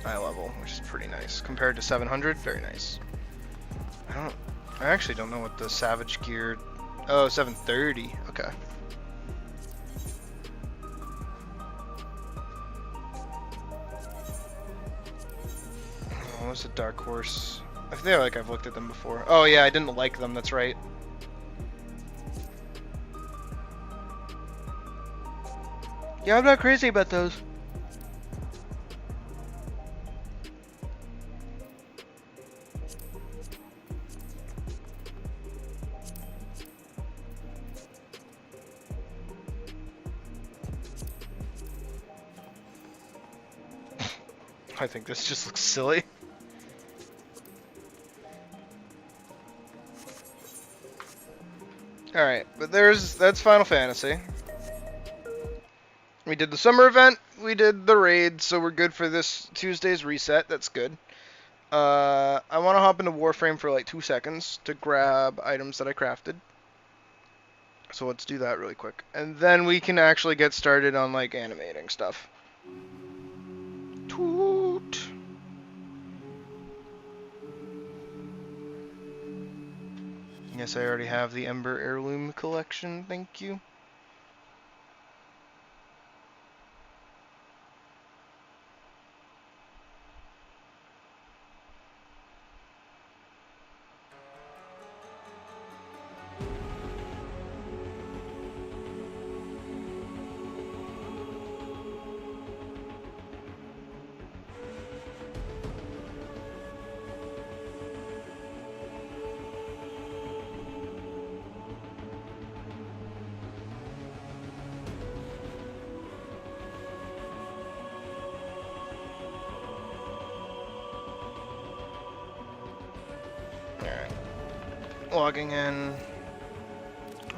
eye level, which is pretty nice compared to 700. Very nice. I actually don't know what the Savage gear. Oh, 730. Okay. Oh, what's a Dark Horse? I feel like I've looked at them before. Oh yeah, I didn't like them. That's right. Yeah, I'm not crazy about those. I think this just looks silly. Alright, but that's Final Fantasy. We did the summer event, we did the raid, so we're good for this Tuesday's reset. That's good. I want to hop into Warframe for like 2 seconds to grab items that I crafted. So let's do that really quick. And then we can actually get started on like animating stuff. Toot. Yes, I already have the Ember Heirloom collection, thank you. Logging in.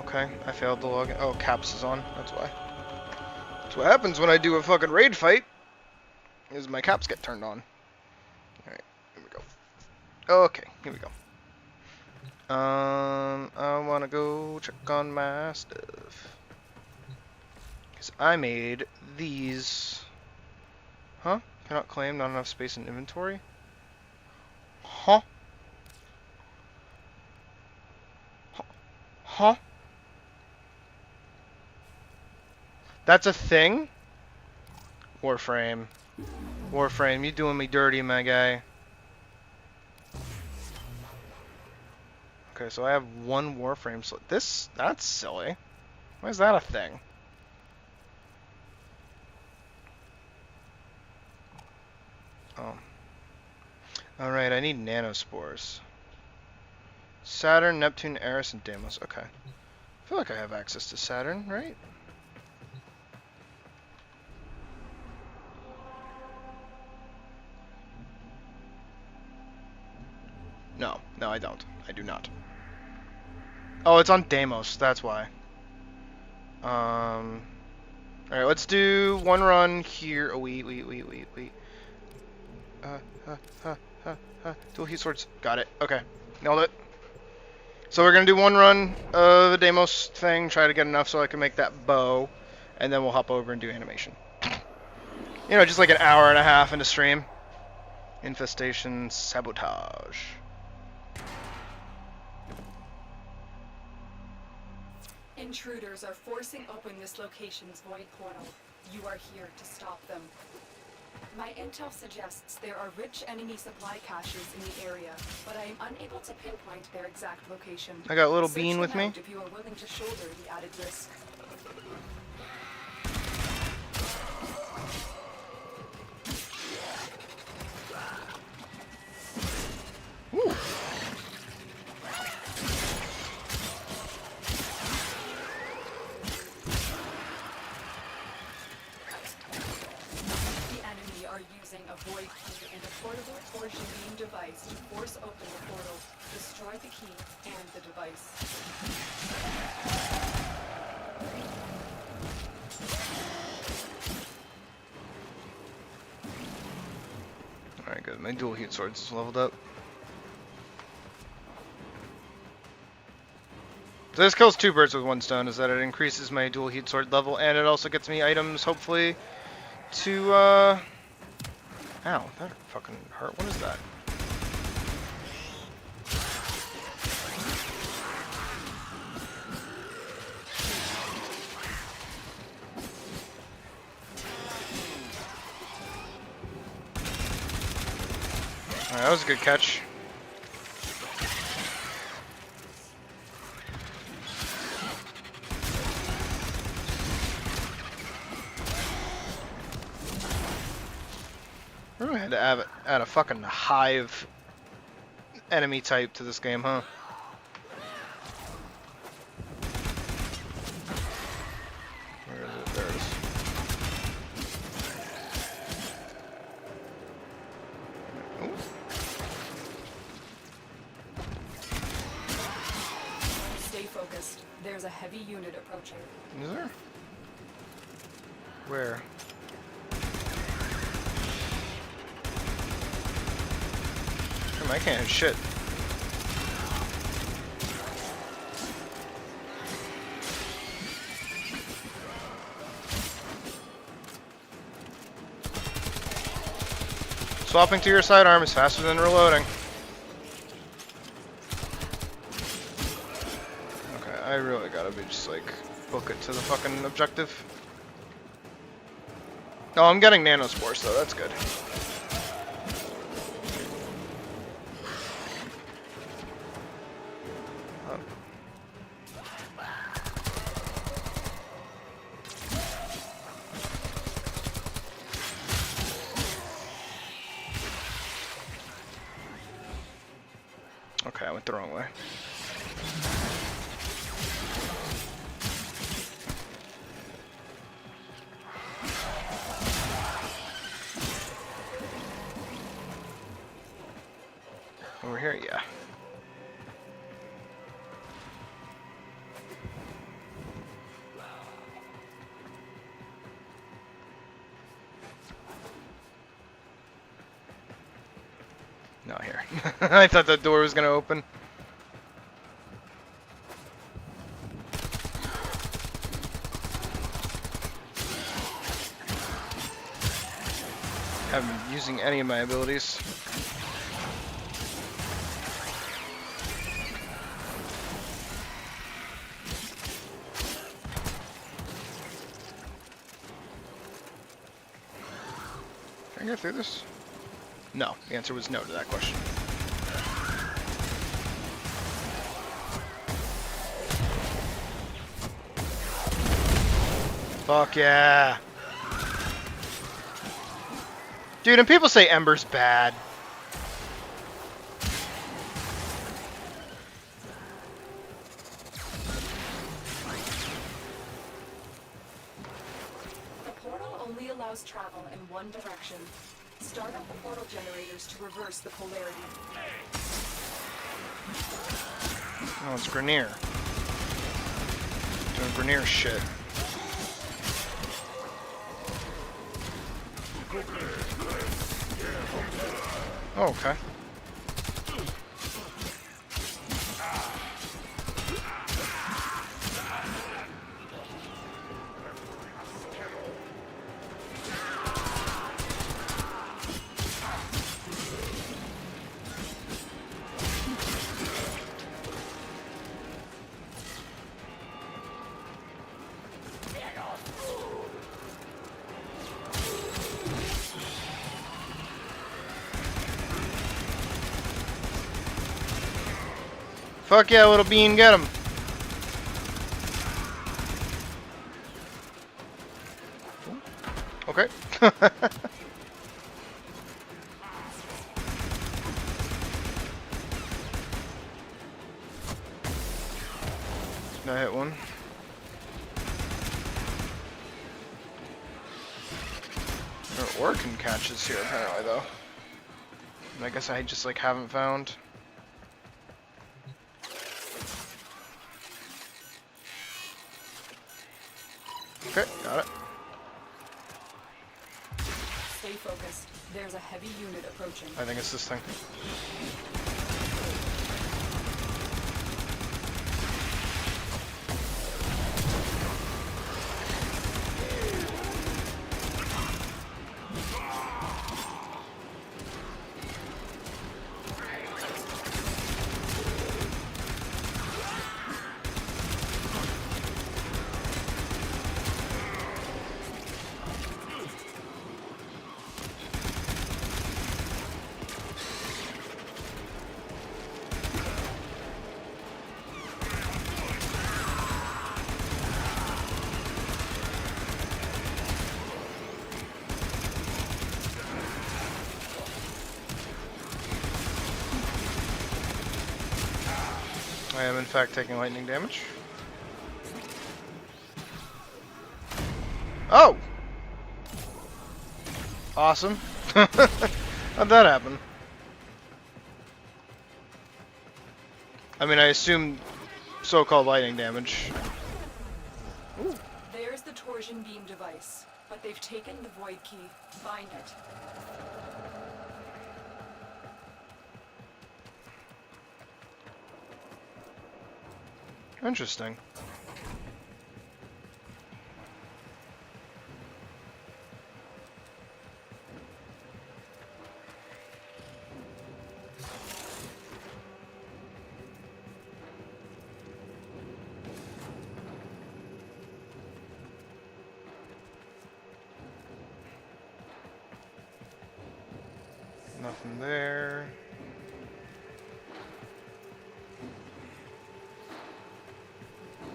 Okay, I failed the login. Oh, caps is on. That's why. That's what happens when I do a fucking raid fight. Is my caps get turned on. Alright, here we go. Okay, here we go. I wanna go check on my stuff. Because I made these. Huh? Cannot claim, not enough space in inventory? Huh? Huh? That's a thing? Warframe. Warframe, you doing me dirty, my guy. Okay, so I have one Warframe slot. That's silly. Why is that a thing? Oh. Alright, I need nanospores. Saturn, Neptune, Eris, and Deimos. Okay. I feel like I have access to Saturn, right? No, I don't. I do not. Oh, it's on Deimos. That's why. Alright, let's do one run here. Oh, wait. Dual heat swords. Got it. Okay. Nailed it. So we're going to do one run of the Deimos thing, try to get enough so I can make that bow, and then we'll hop over and do animation. You know, just like an hour and a half into stream. Infestation sabotage. Intruders are forcing open this location's void portal. You are here to stop them. My intel suggests there are rich enemy supply caches in the area, but I am unable to pinpoint their exact location. I got a little Search bean with them me. out if you are willing to shoulder the added risk. void key and a portable torsion beam device to force open the portal. Destroy the key and the device. Alright, good. My dual heat sword's leveled up. So this kills two birds with one stone, is that it increases my dual heat sword level, and it also gets me items, hopefully, to, ow, that fucking hurt. What is that? Alright, that was a good catch. We really had to add a fucking hive enemy type to this game, huh? Where is it? There it is. Ooh. Stay focused. There's a heavy unit approaching. Is there? Where? I can't hit shit. Swapping to your sidearm is faster than reloading. Okay, I really gotta be just like book it to the fucking objective. Oh, I'm getting nanospores though, that's good. Okay, I went the wrong way. Over here, yeah. Not here. I thought that door was gonna open. Haven't been using any of my abilities. Can I get through this? No, the answer was no to that question. Fuck yeah. Dude, and people say Ember's bad. The portal only allows travel in one direction. Start up the portal generators to reverse the polarity. Oh, it's Grenier. Doing Grenier shit. Oh, okay. Fuck yeah, little bean, get him. Okay. I hit one. There are orkin catches here apparently though. And I guess I just like haven't found. Okay, got it. Stay focused. There's a heavy unit approaching. I think it's this thing. I am in fact taking lightning damage. Oh! Awesome. How'd that happen? I mean, I assume so-called lightning damage. Ooh. There's the torsion beam device, but they've taken the void key. Find it. Interesting. Nothing there.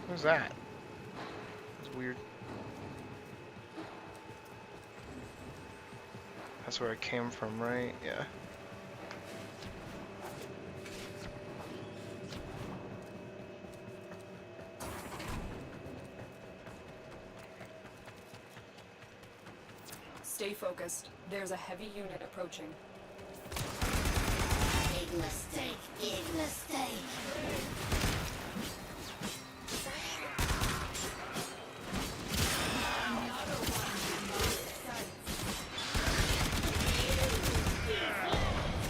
What's that? That's weird. That's where I came from, right? Yeah. Stay focused. There's a heavy unit approaching. Big mistake, big mistake.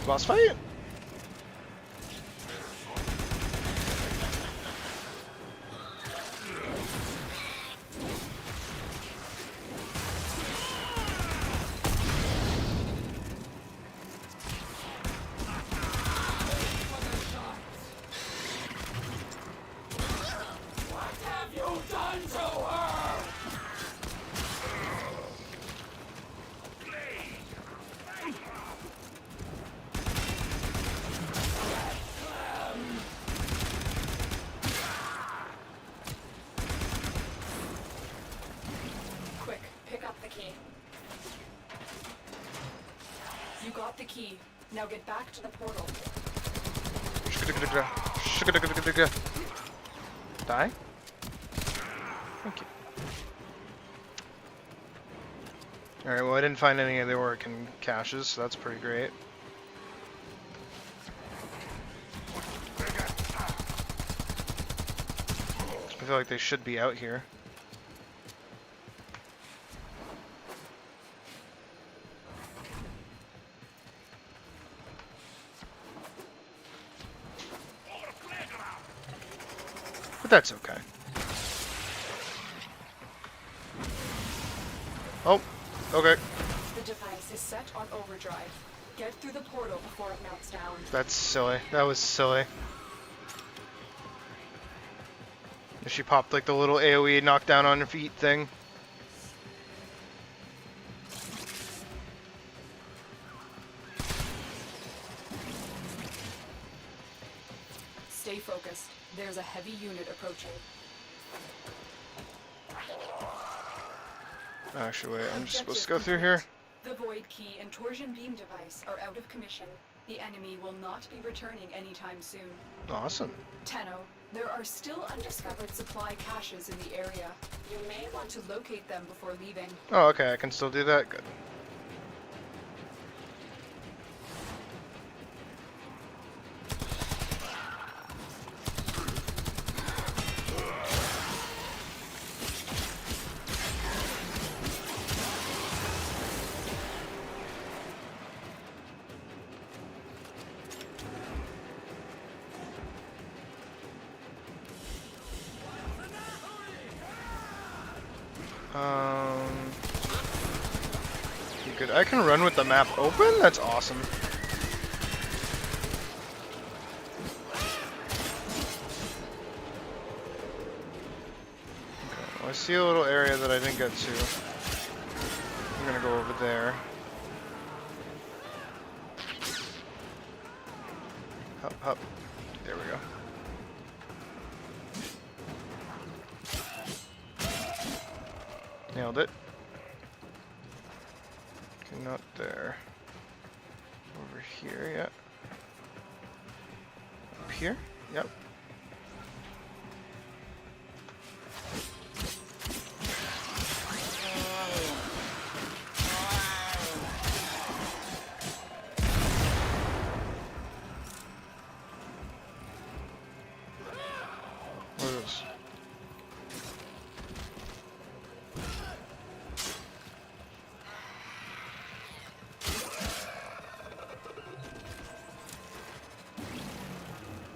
Boss fight? Quick, pick up the key. You got the key. Now get back to the portal. Die? Thank you. Alright, well I didn't find any of the orkin caches, so that's pretty great. I feel like they should be out here. But that's okay. Oh, okay. The device is set on overdrive. Get through the portal before it melts down. That's silly. That was silly. She popped like the little AoE knockdown on her feet thing. Stay focused. There's a heavy unit approaching. Actually, wait, I'm just supposed to go through here. The void key and torsion beam device are out of commission. The enemy will not be returning anytime soon. Awesome. Tenno, there are still undiscovered supply caches in the area. You may want to locate them before leaving. Oh, okay, I can still do that. Good. You good? I can run with the map open? That's awesome. Okay, well, I see a little area that I didn't get to. I'm gonna go over there. Hop, hop. There we go. Nailed it. Okay, not there. Over here, yeah. Up here? Yep. What is this?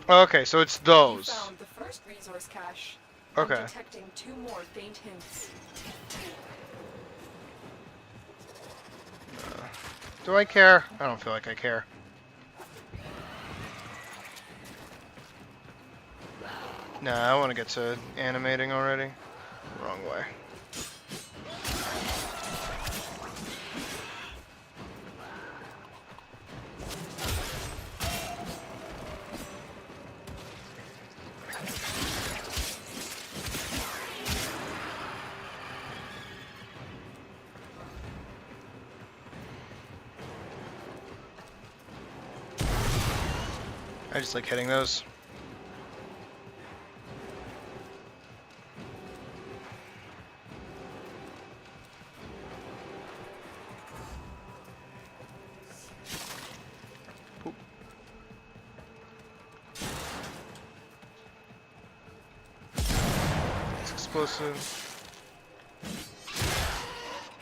Okay, so it's You those. found the first resource cache. Okay. I'm detecting 2 more faint hints. Do I care? I don't feel like I care. Nah, I want to get to animating already. Wrong way. I just like hitting those. Oop. It's explosive.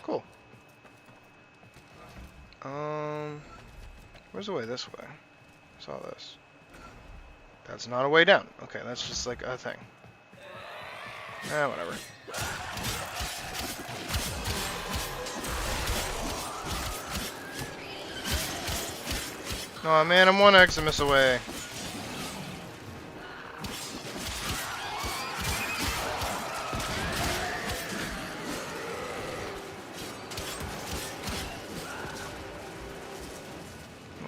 Cool. Where's the way this way? I saw this. That's not a way down. Okay, that's just like a thing. Whatever. Oh man, I'm 1 Eximus away.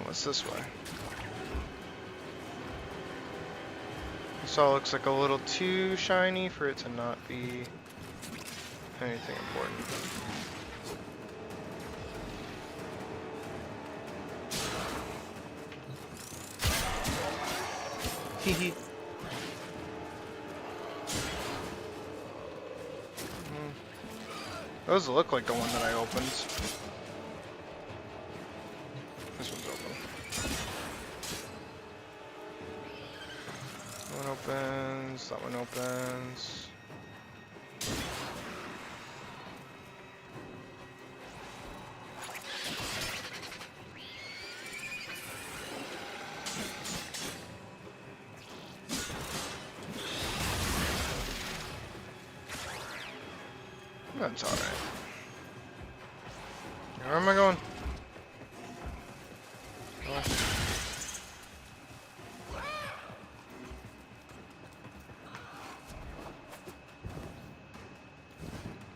What's this way? This all looks like a little too shiny for it to not be anything important. Hehe. Those look like the one that I opened. This one's open. That one opens, that one opens. That's alright. Where am I going?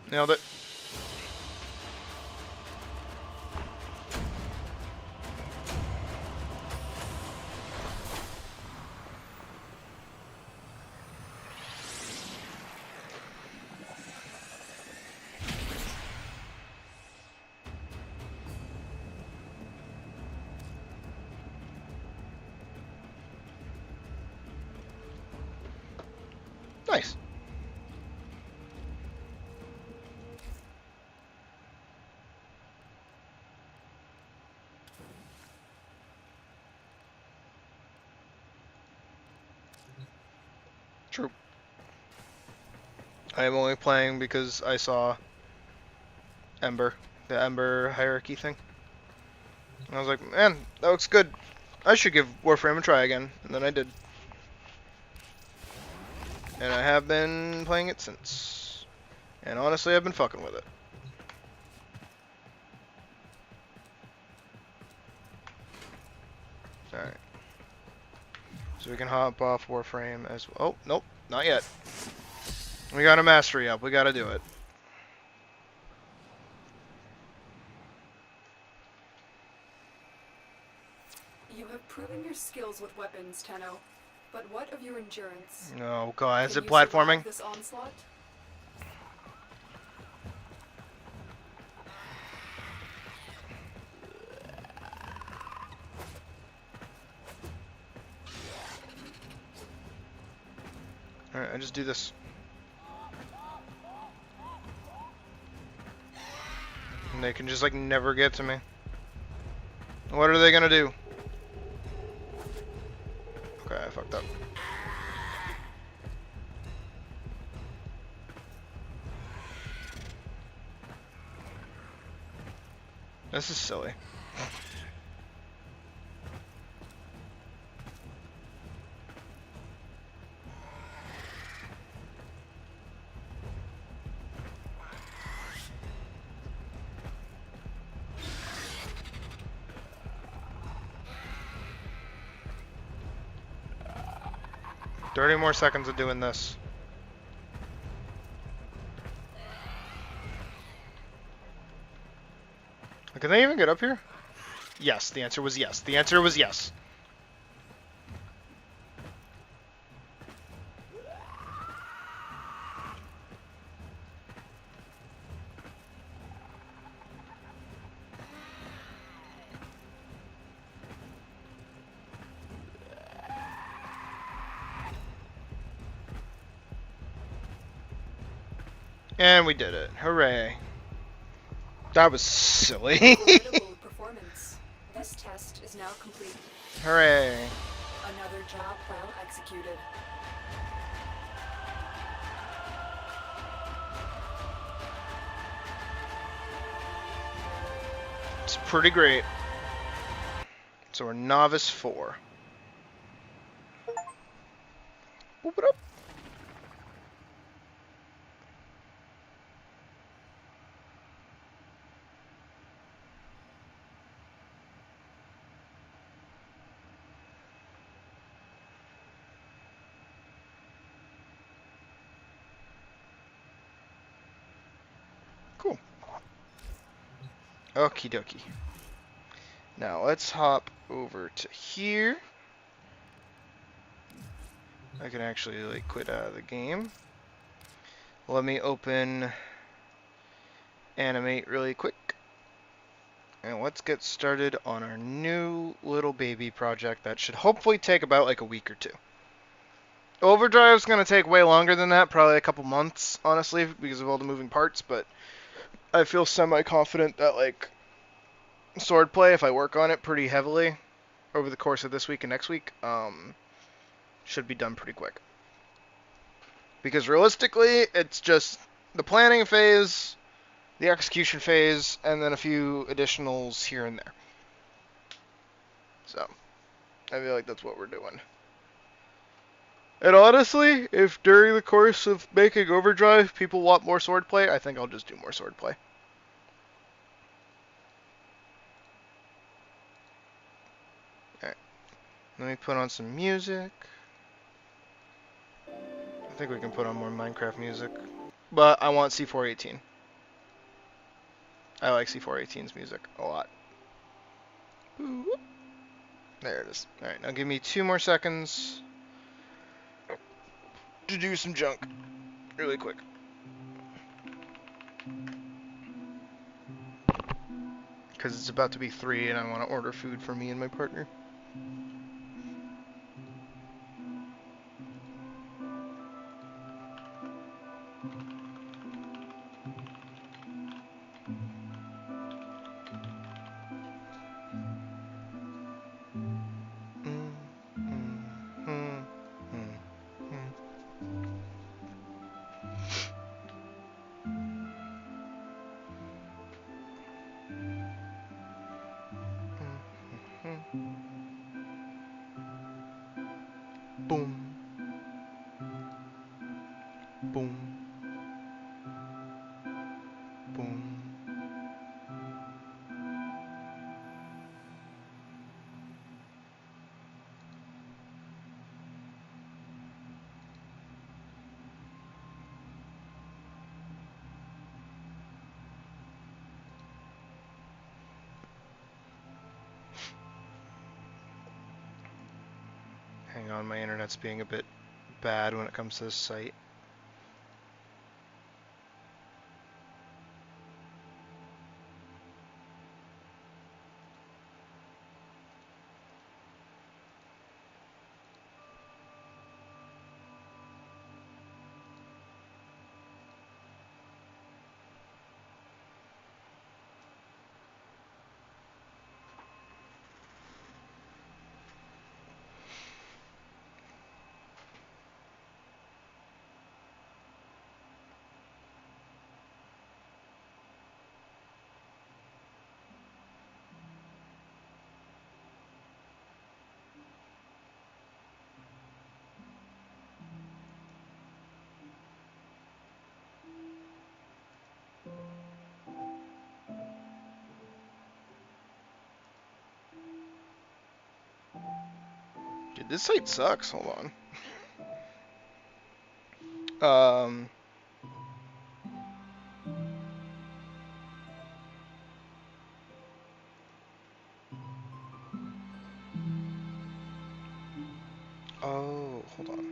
Nailed it. Nice. True. I am only playing because I saw Ember, the Ember hierarchy thing. And I was like, man, that looks good. I should give Warframe a try again. And then I did. And I have been playing it since. And honestly, I've been fucking with it. Alright. So we can hop off Warframe as well. Oh, nope, not yet. We got a mastery up. We gotta do it. You have proven your skills with weapons, Tenno. But what of your endurance? Oh god, is Can it you survive platforming? this onslaught? Alright, I just do this. And they can just like never get to me. What are they gonna do? Okay, I fucked up. This is silly. Thirty more seconds of doing this. Can they even get up here? Yes, the answer was yes. The answer was yes. And we did it. Hooray. That was silly. Incredible performance. This test is now complete. Hooray. Another job well executed. It's pretty great. So we're novice 4. Boop it up. Cool. Okie dokie. Now let's hop over to here. I can actually like quit out of the game. Let me open animate really quick. And let's get started on our new little baby project that should hopefully take about like a week or 2. Overdrive's going to take way longer than that, probably a couple months, honestly, because of all the moving parts, but I feel semi-confident that like Swordplay, if I work on it pretty heavily over the course of this week and next week, should be done pretty quick. Because realistically, it's just the planning phase, the execution phase, and then a few additionals here and there. So, I feel like that's what we're doing. And honestly, if during the course of making Overdrive people want more Swordplay, I think I'll just do more Swordplay. Alright, let me put on some music. I think we can put on more Minecraft music. But I want C418. I like C418's music a lot. There it is. Alright, now give me 2 more seconds to do some junk really quick. Because it's about to be 3 and I want to order food for me and my partner. Boom. Boom. Boom. Hang on, my internet's being a bit bad when it comes to this site. Dude, this site sucks. Hold on. Oh, hold on.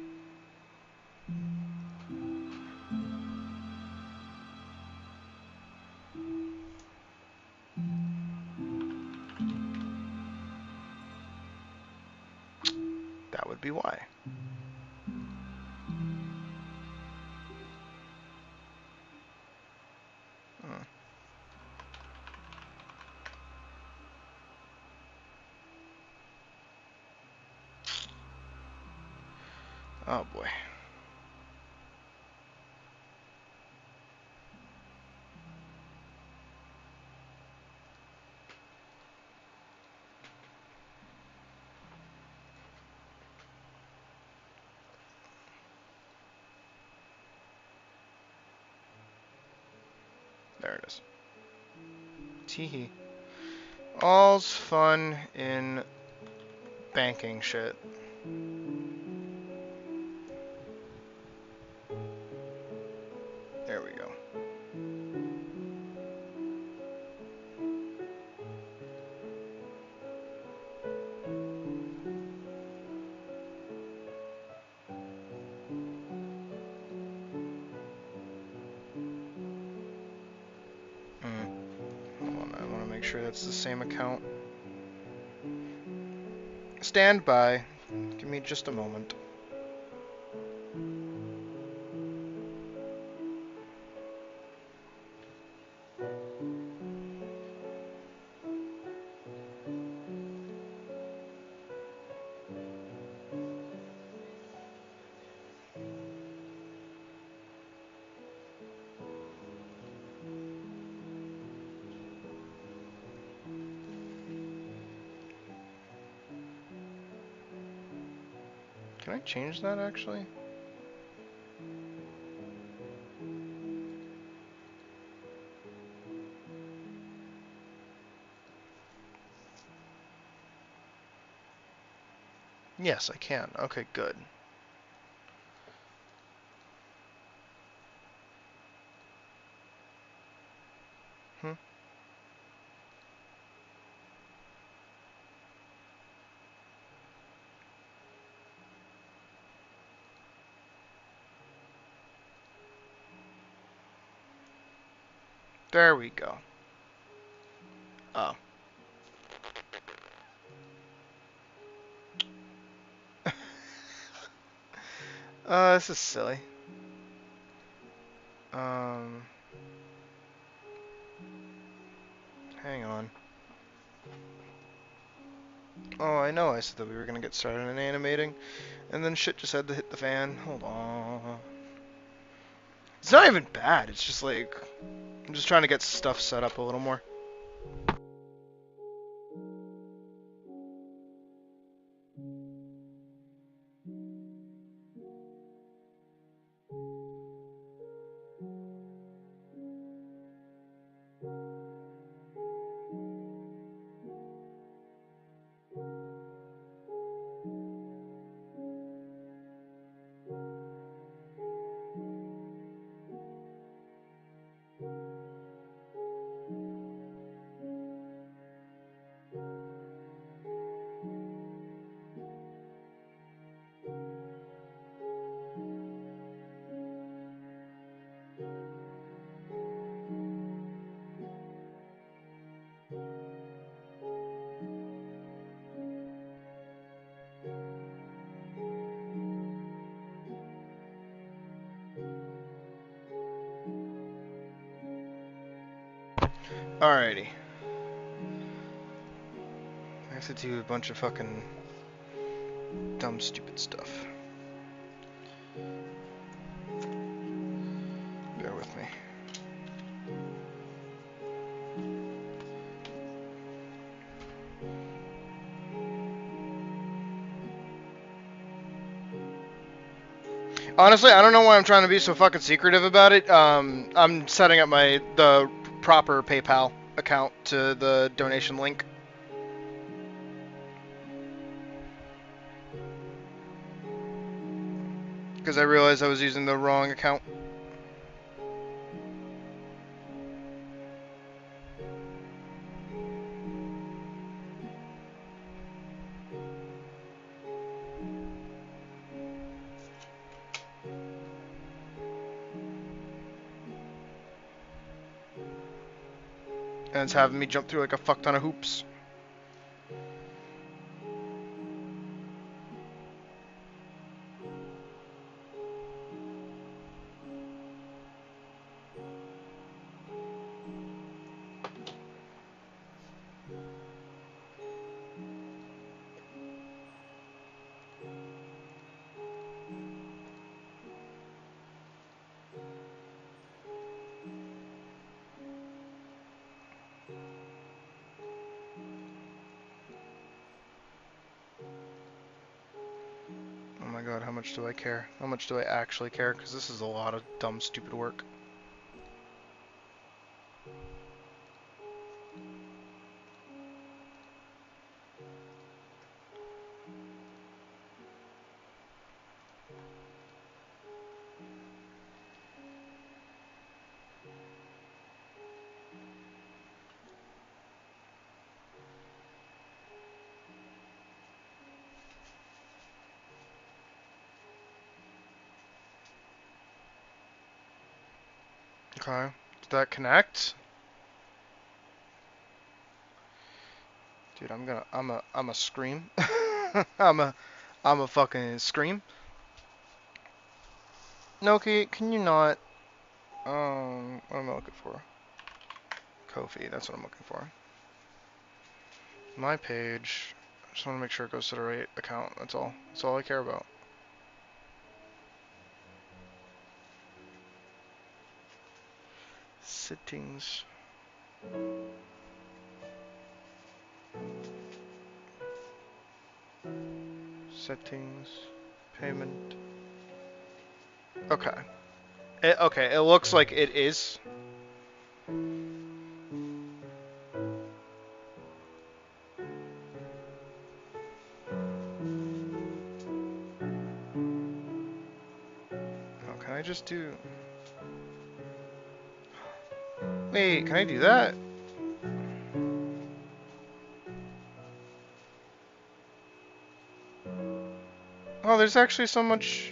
That would be why. Hmm. Oh boy. There it is. Teehee. All's fun in banking shit. There we go. Hold on, I want to make sure that's the same account. Stand by. Give me just a moment. Can I change that actually? Yes, I can. Okay, good. Hmm. There we go. Oh. This is silly. Hang on. Oh, I know I said that we were gonna get started in animating, and then shit just had to hit the fan. Hold on. It's not even bad, it's just like, I'm just trying to get stuff set up a little more. Alrighty. I have to do a bunch of fucking dumb, stupid stuff. Bear with me. Honestly, I don't know why I'm trying to be so fucking secretive about it. I'm setting up the proper PayPal account to the donation link. Because I realized I was using the wrong account. And it's having me jump through like a fuck ton of hoops. Oh my god, how much do I care? How much do I actually care? Because this is a lot of dumb, stupid work. Okay, did that connect? Dude, I'm a scream. I'm a fucking scream. Noki, can you not, what am I looking for? Ko-fi, that's what I'm looking for. My page, I just want to make sure it goes to the right account, that's all. That's all I care about. Settings. Settings. Payment. Okay. Okay, it looks like it is. Oh, can I just do... Wait, can I do that? Oh, there's actually so much...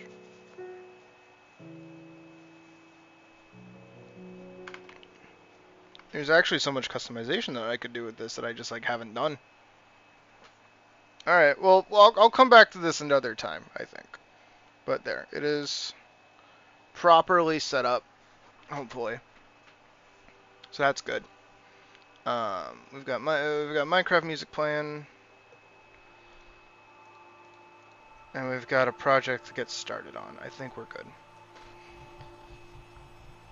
There's actually so much customization that I could do with this that I just, like, haven't done. Alright, well, I'll come back to this another time, I think. But there, it is properly set up, hopefully. So that's good. We've got Minecraft music playing. And we've got a project to get started on. I think we're good.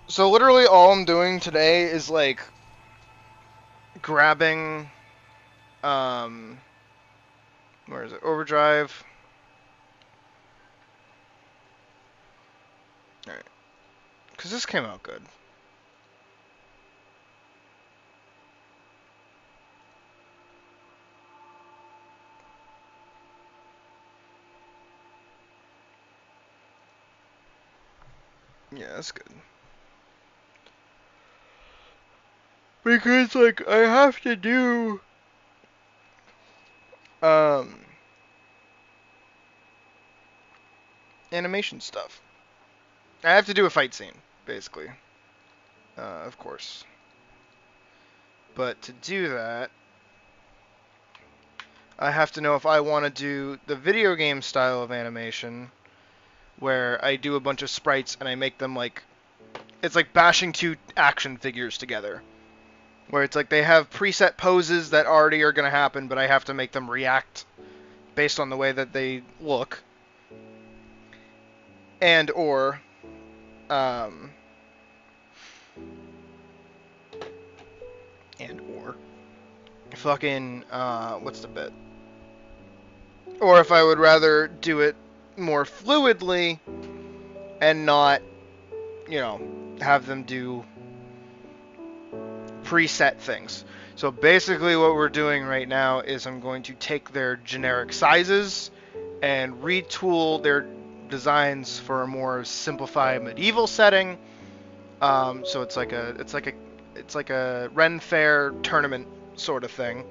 So literally all I'm doing today is like grabbing where is it? Overdrive. Alright. Cause this came out good. Yeah, that's good. Because like I have to do animation stuff. I have to do a fight scene, basically. Of course. But to do that, I have to know if I want to do the video game style of animation, where I do a bunch of sprites and I make them like, it's like bashing two action figures together. where it's like they have preset poses that already are going to happen, but I have to make them react based on the way that they look. And or fucking what's the bit? Or if I would rather do it more fluidly and not, you know, have them do preset things. So basically what we're doing right now is I'm going to take their generic sizes and retool their designs for a more simplified medieval setting. So it's like a Ren Fair tournament sort of thing.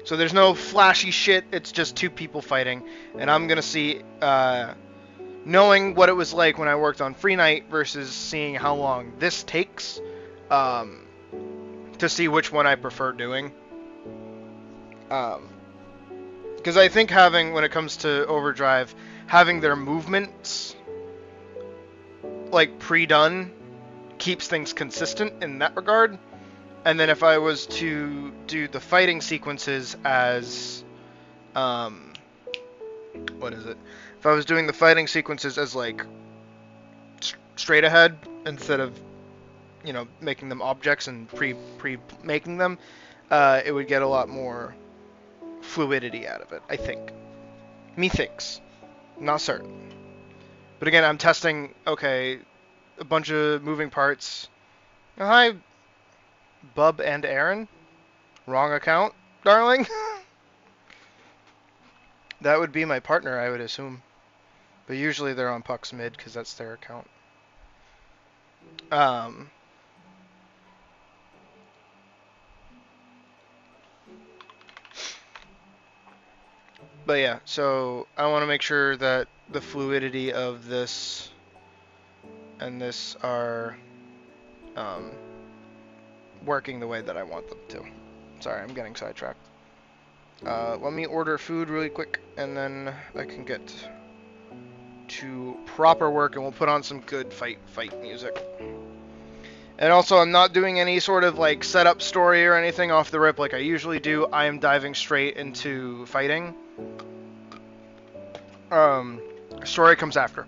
So there's no flashy shit. It's just two people fighting, and I'm gonna see, knowing what it was like when I worked on Free Night versus seeing how long this takes, to see which one I prefer doing. Because I think when it comes to Overdrive, having their movements like pre-done keeps things consistent in that regard. And then if I was to do the fighting sequences as, what is it? If I was doing the fighting sequences as like straight ahead instead of, you know, making them objects and making them, it would get a lot more fluidity out of it, I think. Methinks. Not certain. But again, I'm testing, okay, a bunch of moving parts. Oh, hi, Bub and Aaron. Wrong account, darling. That would be my partner, I would assume. But usually they're on Puck's Mid because that's their account. But yeah, so I want to make sure that the fluidity of this and this are working the way that I want them to. Sorry, I'm getting sidetracked. Let me order food really quick, and then I can get to proper work, and we'll put on some good fight music. And also, I'm not doing any sort of like setup story or anything off the rip like I usually do. I am diving straight into fighting. Story comes after.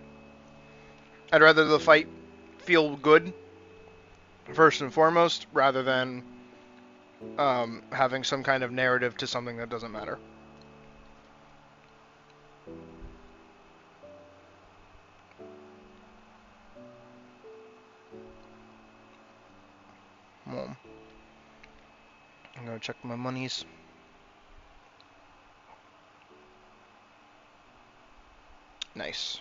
I'd rather the fight feel good first and foremost, rather than having some kind of narrative to something that doesn't matter. Well, I'm gonna check my monies. Nice.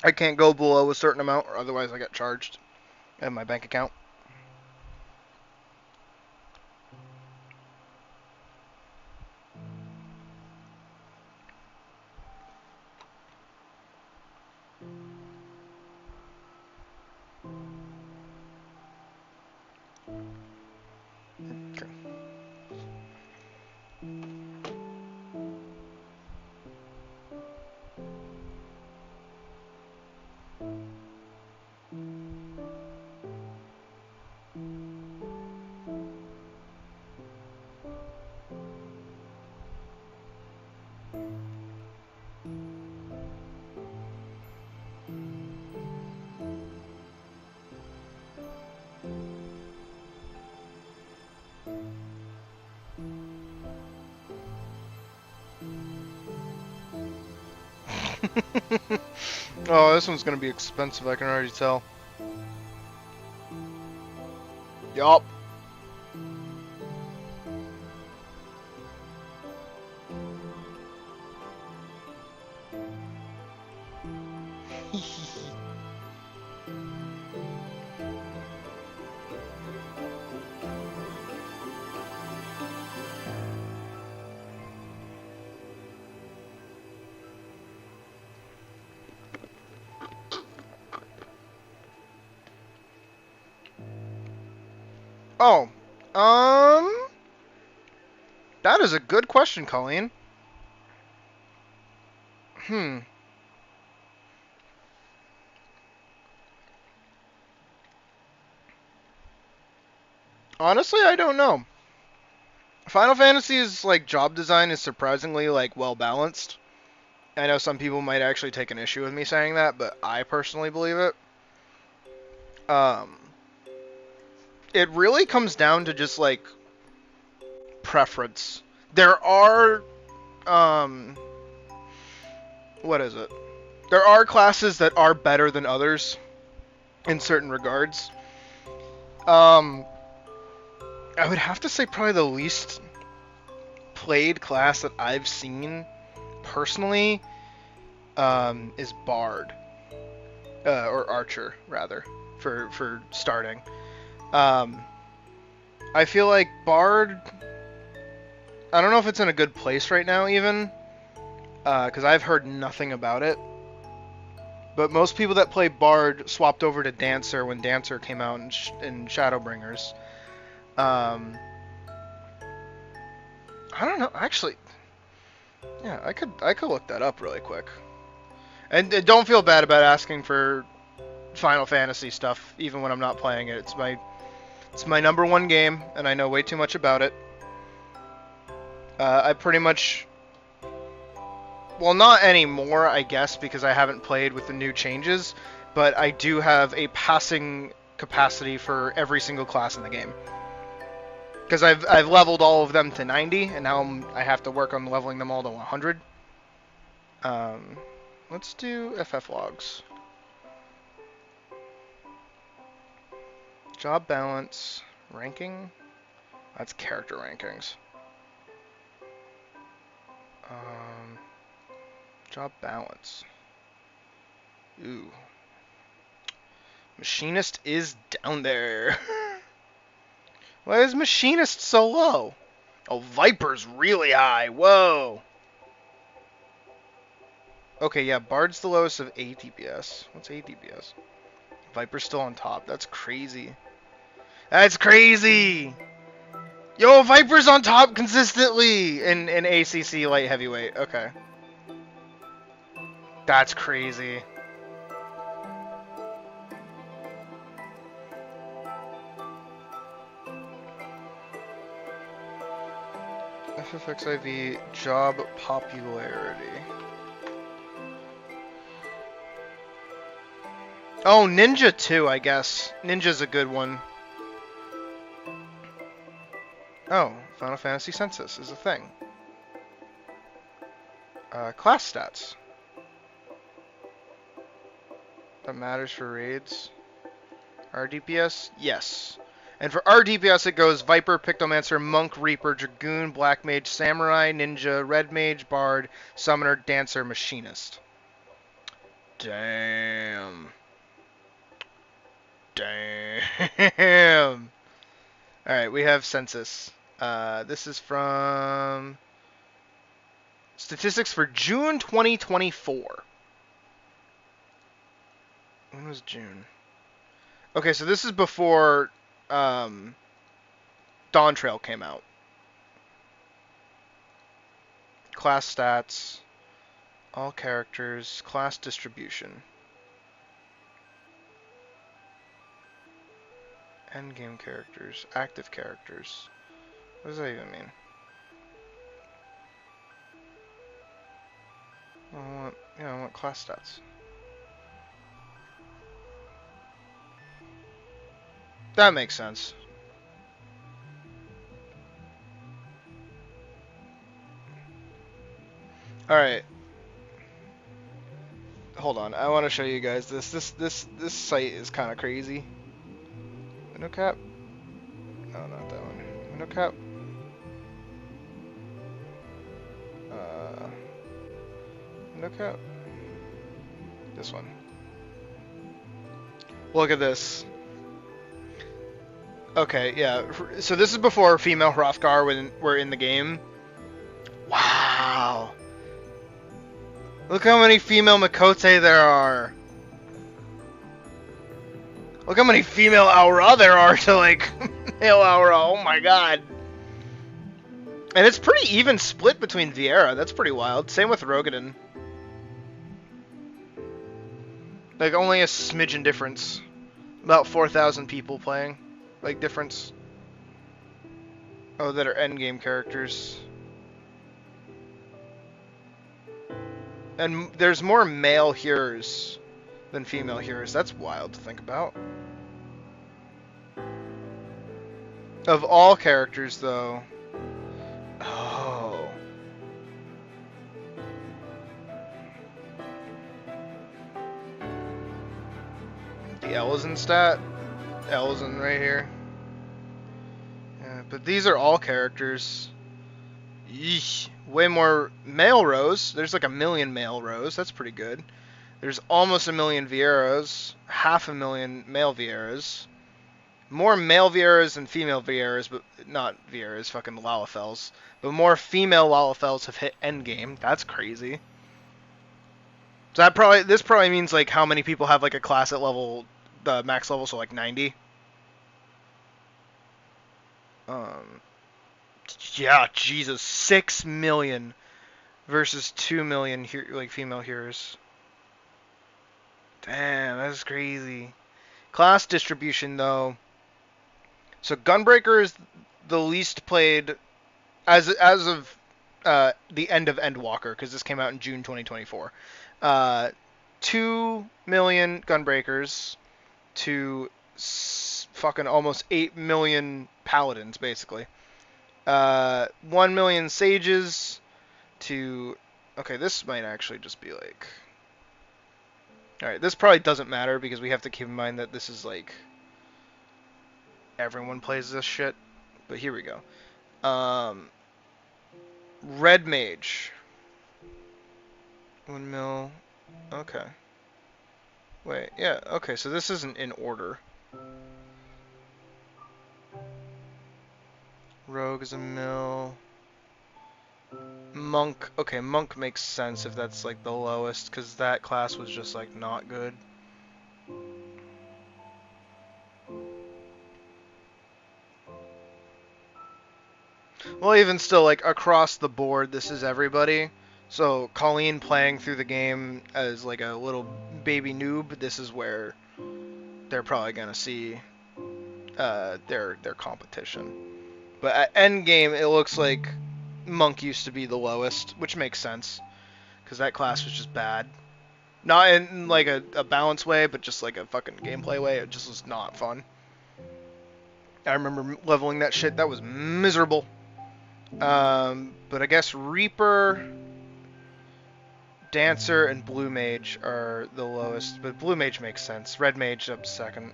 I can't go below a certain amount, or otherwise I get charged in my bank account. Okay. Oh, this one's gonna be expensive, I can already tell. Yup. Oh, that is a good question, Colleen. Honestly, I don't know. Final Fantasy's like job design is surprisingly like well balanced. I know some people might actually take an issue with me saying that, but I personally believe it. Um, it really comes down to just like preference. There are what is it? There are classes that are better than others in certain regards. I would have to say probably the least played class that I've seen personally is Bard or Archer rather for starting. I feel like Bard. I don't know if it's in a good place right now even because I've heard nothing about it. But most people that play Bard swapped over to Dancer when Dancer came out in Shadowbringers. I don't know. Actually, yeah, I could look that up really quick. And don't feel bad about asking for Final Fantasy stuff, even when I'm not playing it. It's my number one game, and I know way too much about it. I pretty much, well, not anymore, I guess, because I haven't played with the new changes. But I do have a passing capacity for every single class in the game. Because I've leveled all of them to 90, and now I have to work on leveling them all to 100. Let's do FF logs. Job balance, ranking. That's character rankings. Job balance. Ooh. Machinist is down there. Why is Machinist so low? Oh, Viper's really high. Whoa. Okay, yeah, Bard's the lowest of 8 DPS. What's 8 DPS? Viper's still on top. That's crazy. That's crazy! Yo, Viper's on top consistently in ACC light heavyweight. Okay. That's crazy. FFXIV job popularity. Oh, Ninja too, I guess. Ninja's a good one. Oh, Final Fantasy Census is a thing. Class stats. That matters for raids. RDPS? Yes. And for RDPS it goes Viper, Pictomancer, Monk, Reaper, Dragoon, Black Mage, Samurai, Ninja, Red Mage, Bard, Summoner, Dancer, Machinist. Damn. Damn. Alright, we have Census. This is from statistics for June 2024. When was June? Okay, so this is before Dawn Trail came out. Class stats, all characters, class distribution. Endgame characters, active characters. What does that even mean? I want class stats. That makes sense. Alright. Hold on, I want to show you guys this. This site is kind of crazy. Window cap? No, not that one. Window cap? Window cap? This one. Look at this. Okay, yeah. So this is before female Hrothgar were in the game. Wow. Look how many female Makote there are. Look how many female Aura there are to, like, male Aura. Oh my god. And it's pretty even split between Viera. That's pretty wild. Same with Rogadin. Like, only a smidgen difference. About 4,000 people playing. Like, difference. Oh, that are endgame characters. And there's more male hearers than female hearers. That's wild to think about. Of all characters, though. Oh. The Ellison stat. Ellison right here. Yeah, but these are all characters. Yeesh. Way more male rows. There's like 1 million male rows. That's pretty good. There's almost 1 million Vieras. 500,000 male Vieras. More male Vieras than female Vieras, but not Vieras, fucking Lalafels. But more female Lalafels have hit endgame. That's crazy. So this probably means like how many people have like a class at level, the max level, so like 90. Yeah, Jesus, 6 million versus 2 million like female heroes. Damn, that's crazy. Class distribution though. So Gunbreaker is the least played as of the end of Endwalker, because this came out in June 2024. 2 million Gunbreakers to fucking almost 8 million Paladins, basically. 1 million Sages to... Okay, this might actually just be like... Alright, this probably doesn't matter, because we have to keep in mind that this is like... Everyone plays this shit. But here we go. Red Mage. 1 mil. Okay. Wait, yeah, okay, so this isn't in order. Rogue is 1 mil. Monk. Okay, Monk makes sense if that's like the lowest, because that class was just like not good. Well, even still, like, across the board, this is everybody. So, Colleen playing through the game as, like, a little baby noob, this is where they're probably going to see their competition. But at endgame, it looks like Monk used to be the lowest, which makes sense. Because that class was just bad. Not in, like, a balanced way, but just, like, a fucking gameplay way. It just was not fun. I remember leveling that shit. That was miserable. But I guess Reaper, Dancer, and Blue Mage are the lowest. But Blue Mage makes sense. Red Mage up second.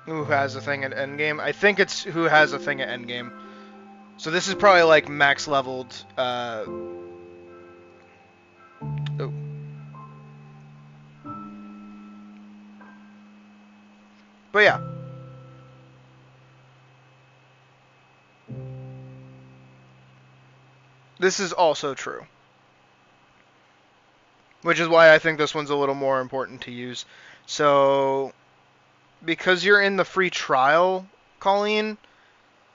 Who has a thing at endgame? I think it's who has a thing at endgame. So this is probably like max leveled. Oh. But yeah. This is also true. Which is why I think this one's a little more important to use. So, because you're in the free trial, Colleen,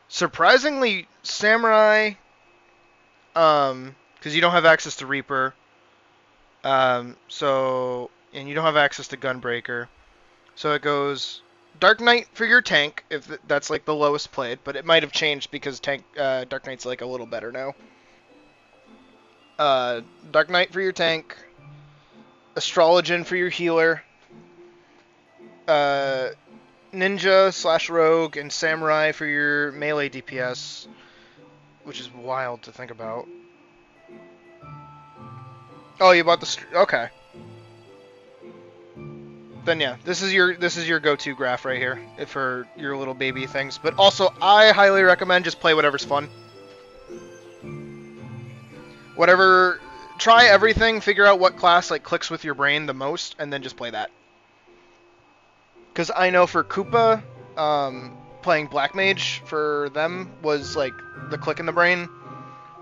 surprisingly, Samurai, because you don't have access to Reaper, and you don't have access to Gunbreaker, so it goes Dark Knight for your tank, if that's like the lowest played, but it might have changed because Dark Knight's like a little better now. Dark Knight for your tank, Astrologian for your healer, Ninja / Rogue, and Samurai for your melee DPS, which is wild to think about. Oh, you bought the okay. Then yeah, this is your go-to graph right here for your little baby things. But also, I highly recommend just play whatever's fun. Try everything, figure out what class like clicks with your brain the most, and then just play that. Because I know for Koopa, playing Black Mage for them was like the click in the brain.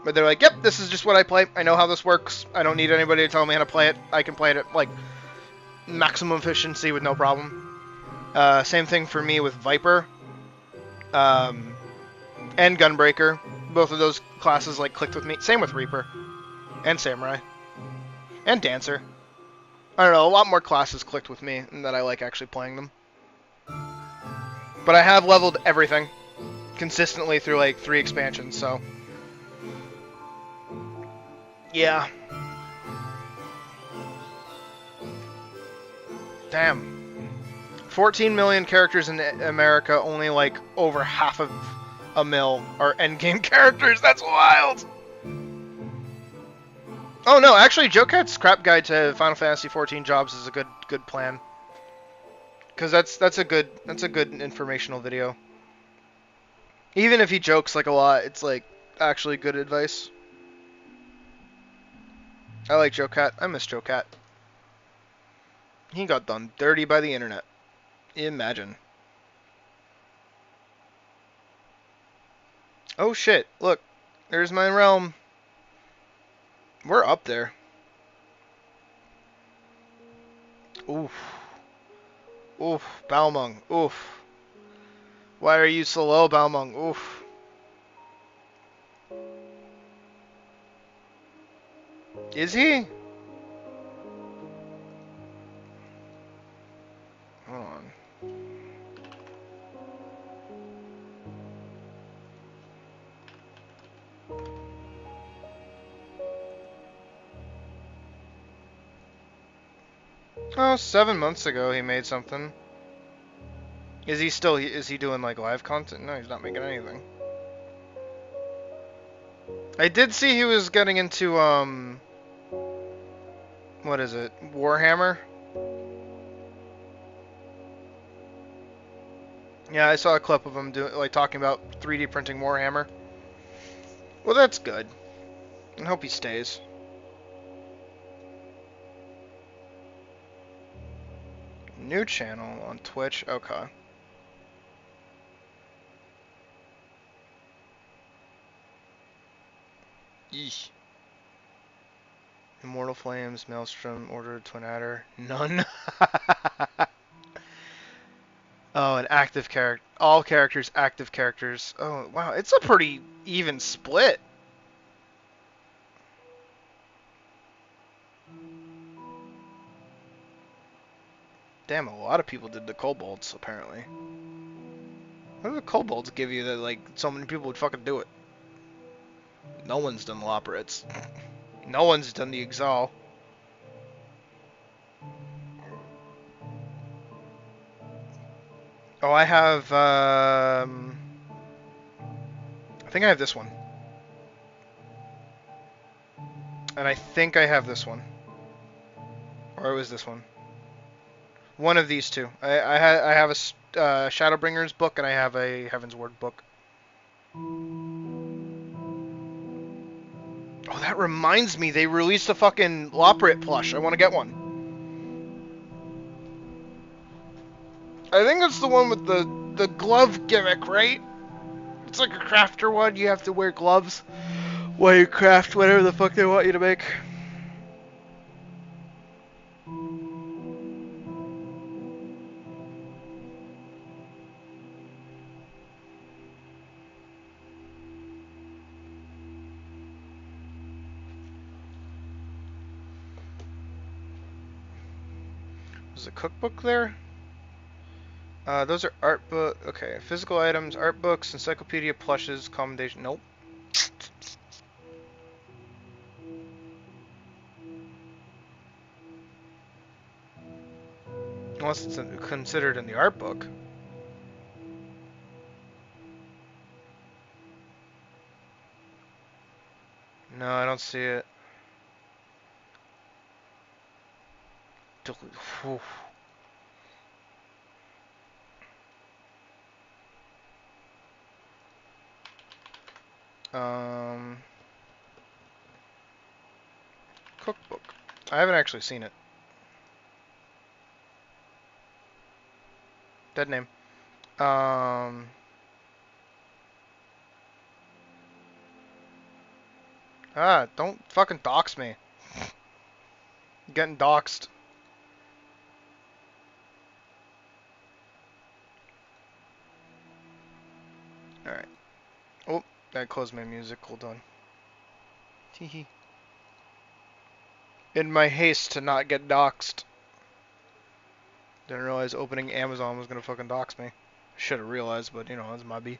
But they're like, yep, this is just what I play. I know how this works. I don't need anybody to tell me how to play it. I can play it at like maximum efficiency with no problem. Same thing for me with Viper and Gunbreaker. Both of those classes like clicked with me. Same with Reaper and Samurai and Dancer. I don't know, a lot more classes clicked with me and that I like actually playing them. But I have leveled everything consistently through like 3 expansions, so yeah. Damn. 14 million characters in America, only like over half of a mil are endgame characters. That's wild. Oh no, actually, Joe Cat's scrap guide to Final Fantasy 14 jobs is a good plan. Cause that's a good informational video. Even if he jokes like a lot, it's like actually good advice. I like Joe Cat. I miss Joe Cat. He got done dirty by the internet. Imagine. Oh shit! Look, there's my realm. We're up there. Oof. Oof. Balmung. Oof. Why are you so low, Balmung? Oof. Is he? Hold on. Oh, 7 months ago he made something. Is he doing like live content? No, he's not making anything. I did see he was getting into what is it? Warhammer? Yeah, I saw a clip of him doing like talking about 3D printing Warhammer. Well, that's good. I hope he stays. New channel on Twitch. Okay. Yeesh. Immortal Flames, Maelstrom, Order of Twin Adder. None. Oh, an active character. All characters, active characters. Oh, wow. It's a pretty even split. Damn, a lot of people did the kobolds, apparently. What do the kobolds give you that, like, so many people would fucking do it? No one's done the Loporrits. No one's done the Exal. Oh, I have, I think I have this one. And I think I have this one. Or it was this one. One of these two. I have a Shadowbringers book and I have a Heaven's Word book. Oh, that reminds me, they released a fucking Loporrit plush. I want to get one. I think it's the one with the glove gimmick, right? It's like a crafter one. You have to wear gloves while you craft whatever the fuck they want you to make. Was a cookbook there? Those are art book. Okay, physical items, art books, encyclopedia, plushes, commendation. Nope. Unless it's considered in the art book. No, I don't see it. Whew. Cookbook. I haven't actually seen it. Dead name. Don't fucking dox me. I'm getting doxed. Alright. Oh, that closed my music. Hold on. Teehee. In my haste to not get doxxed. Didn't realize opening Amazon was gonna fucking dox me. Should have realized, but you know, that's my B.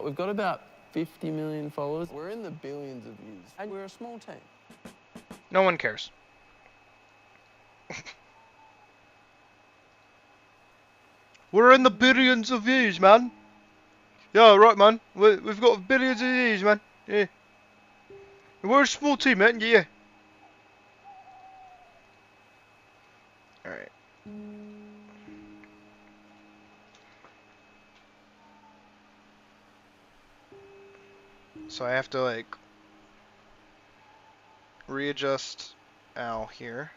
We've got about 50 million followers. We're in the billions of views, and we're a small team. No one cares. We're in the billions of views, man. Yeah, right, man. We've got billions of views, man. Yeah. We're a small team, man. Yeah. Alright. So I have to, like, readjust Al here.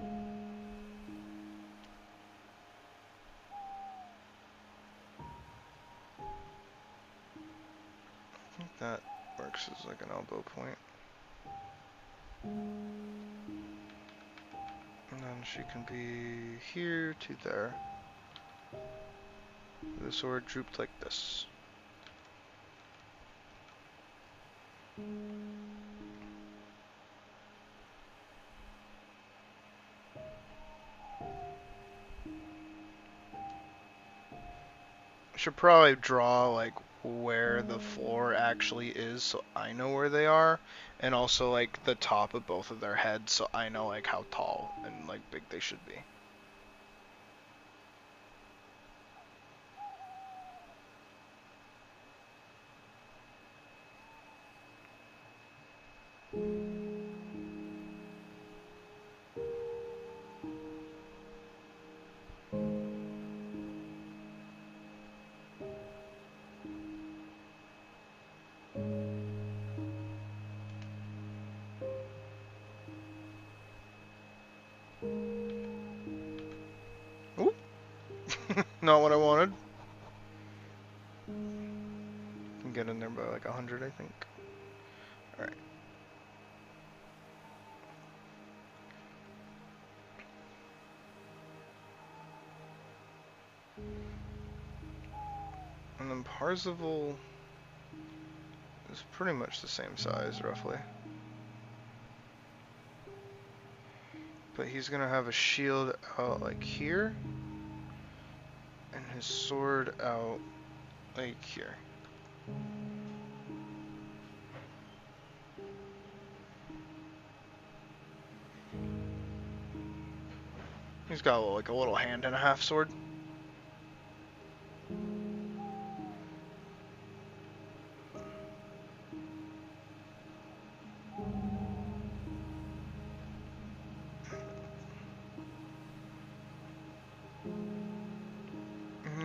I think that works as like an elbow point. And then she can be here to there. The sword drooped like this. Should probably draw like where the floor actually is so I know where they are, and also like the top of both of their heads so I know like how tall and like big they should be. Ooh. Not what I wanted. Can get in there by like 100, I think. Alright. And then Parzival is pretty much the same size, roughly. But he's gonna have a shield out like here, and his sword out like here. He's got like a little hand and a half sword.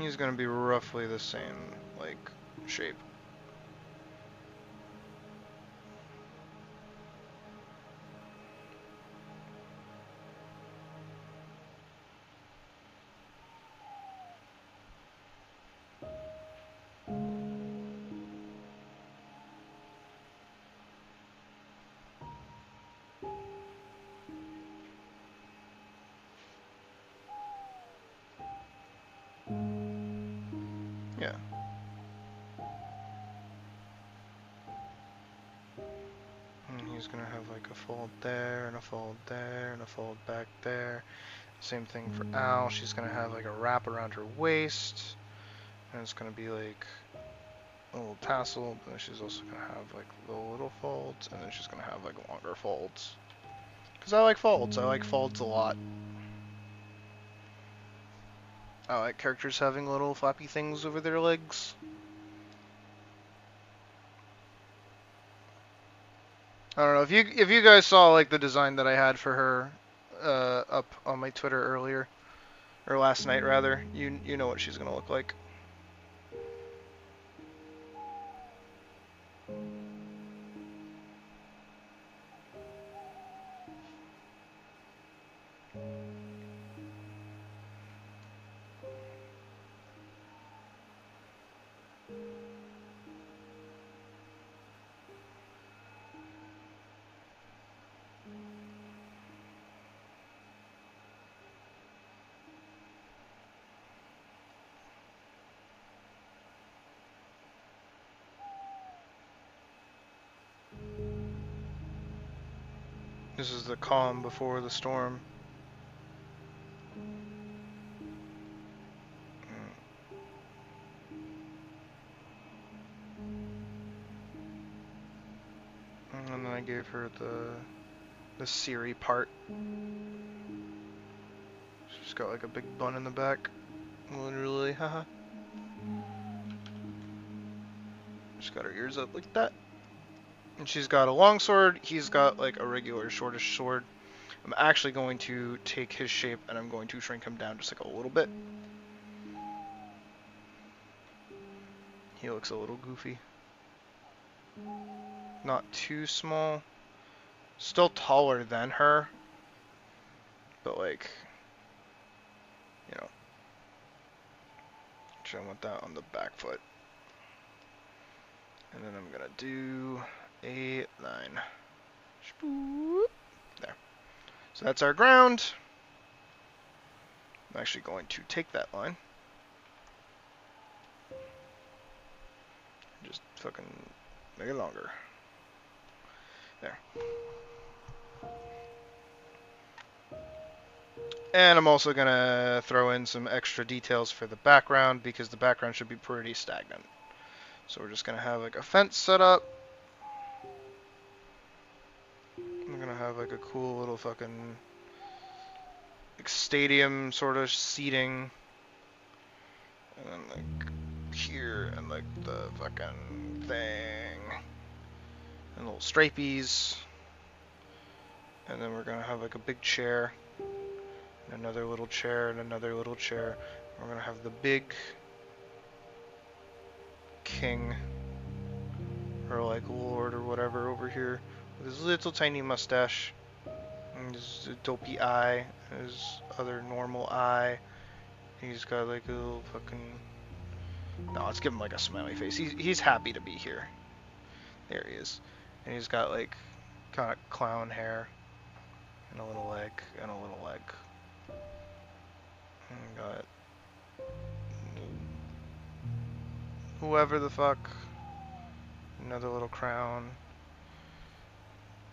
He's gonna be roughly the same, like, shape. Yeah. And he's gonna have like a fold there, and a fold there, and a fold back there. Same thing for Al. She's gonna have like a wrap around her waist, and it's gonna be like a little tassel, but then she's also gonna have like little folds, and then she's gonna have like longer folds. Because I like folds. I like folds a lot. I like characters having little flappy things over their legs. I don't know if you guys saw like the design that I had for her up on my Twitter earlier, or last night rather. You know what she's gonna look like. This is the calm before the storm. And then I gave her the Siri part. She's got like a big bun in the back. Literally, haha. She's got her ears up like that. And she's got a long sword. He's got like a regular shortish sword. I'm actually going to take his shape and I'm going to shrink him down just like a little bit. He looks a little goofy. Not too small. Still taller than her. But like, you know. Actually, I want that on the back foot. And then I'm gonna do a line. There. So that's our ground. I'm actually going to take that line. Just fucking make it longer. There. And I'm also gonna throw in some extra details for the background because the background should be pretty stagnant. So we're just gonna have like a fence set up. I'm gonna have like a cool little fucking like stadium sort of seating. And then like here and like the fucking thing. And little stripies. And then we're gonna have like a big chair. And another little chair and another little chair. We're gonna have the big king. Or like lord or whatever over here. With his little tiny mustache. And his dopey eye. And his other normal eye. He's got like a little fucking... No, let's give him like a smiley face. He's happy to be here. There he is. And he's got like kind of clown hair. And a little leg. And a little leg. And got... whoever the fuck. Another little crown.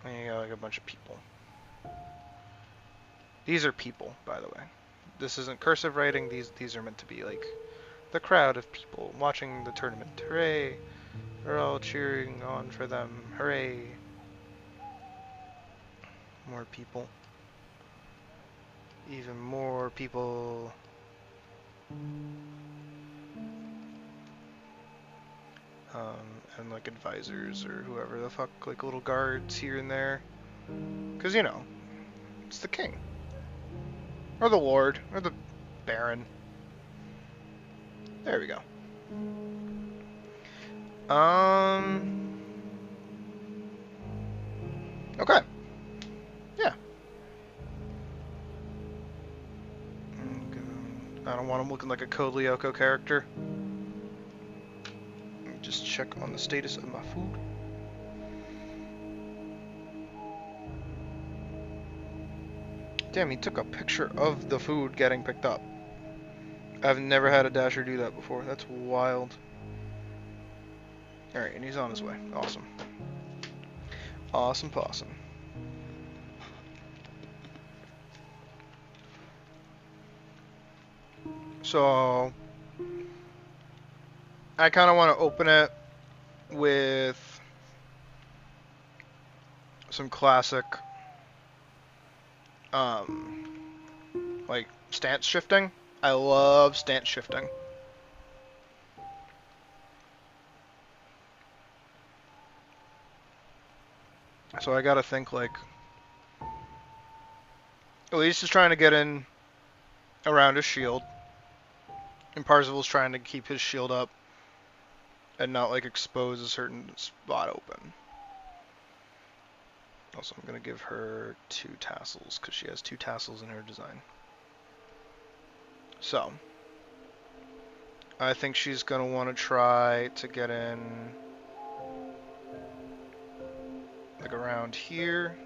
And you got like a bunch of people. These are people, by the way. This isn't cursive writing. These are meant to be like the crowd of people watching the tournament. Hooray! We're all cheering on for them. Hooray! More people. Even more people. And like advisors or whoever the fuck, like little guards here and there. Cause you know, it's the king. Or the lord, or the baron. There we go. Okay. Yeah. I don't want him looking like a Code Lyoko character. Let me just check on the status of my food. Damn, he took a picture of the food getting picked up. I've never had a Dasher do that before. That's wild. Alright, and he's on his way. Awesome. Awesome possum. So, I kind of want to open it with some classic, like stance shifting. I love stance shifting. So I gotta think like, Elise is trying to get in around his shield, and Parzival's trying to keep his shield up and not like expose a certain spot open. Also, I'm gonna give her 2 tassels because she has 2 tassels in her design. So, I think she's gonna want to try to get in like around here.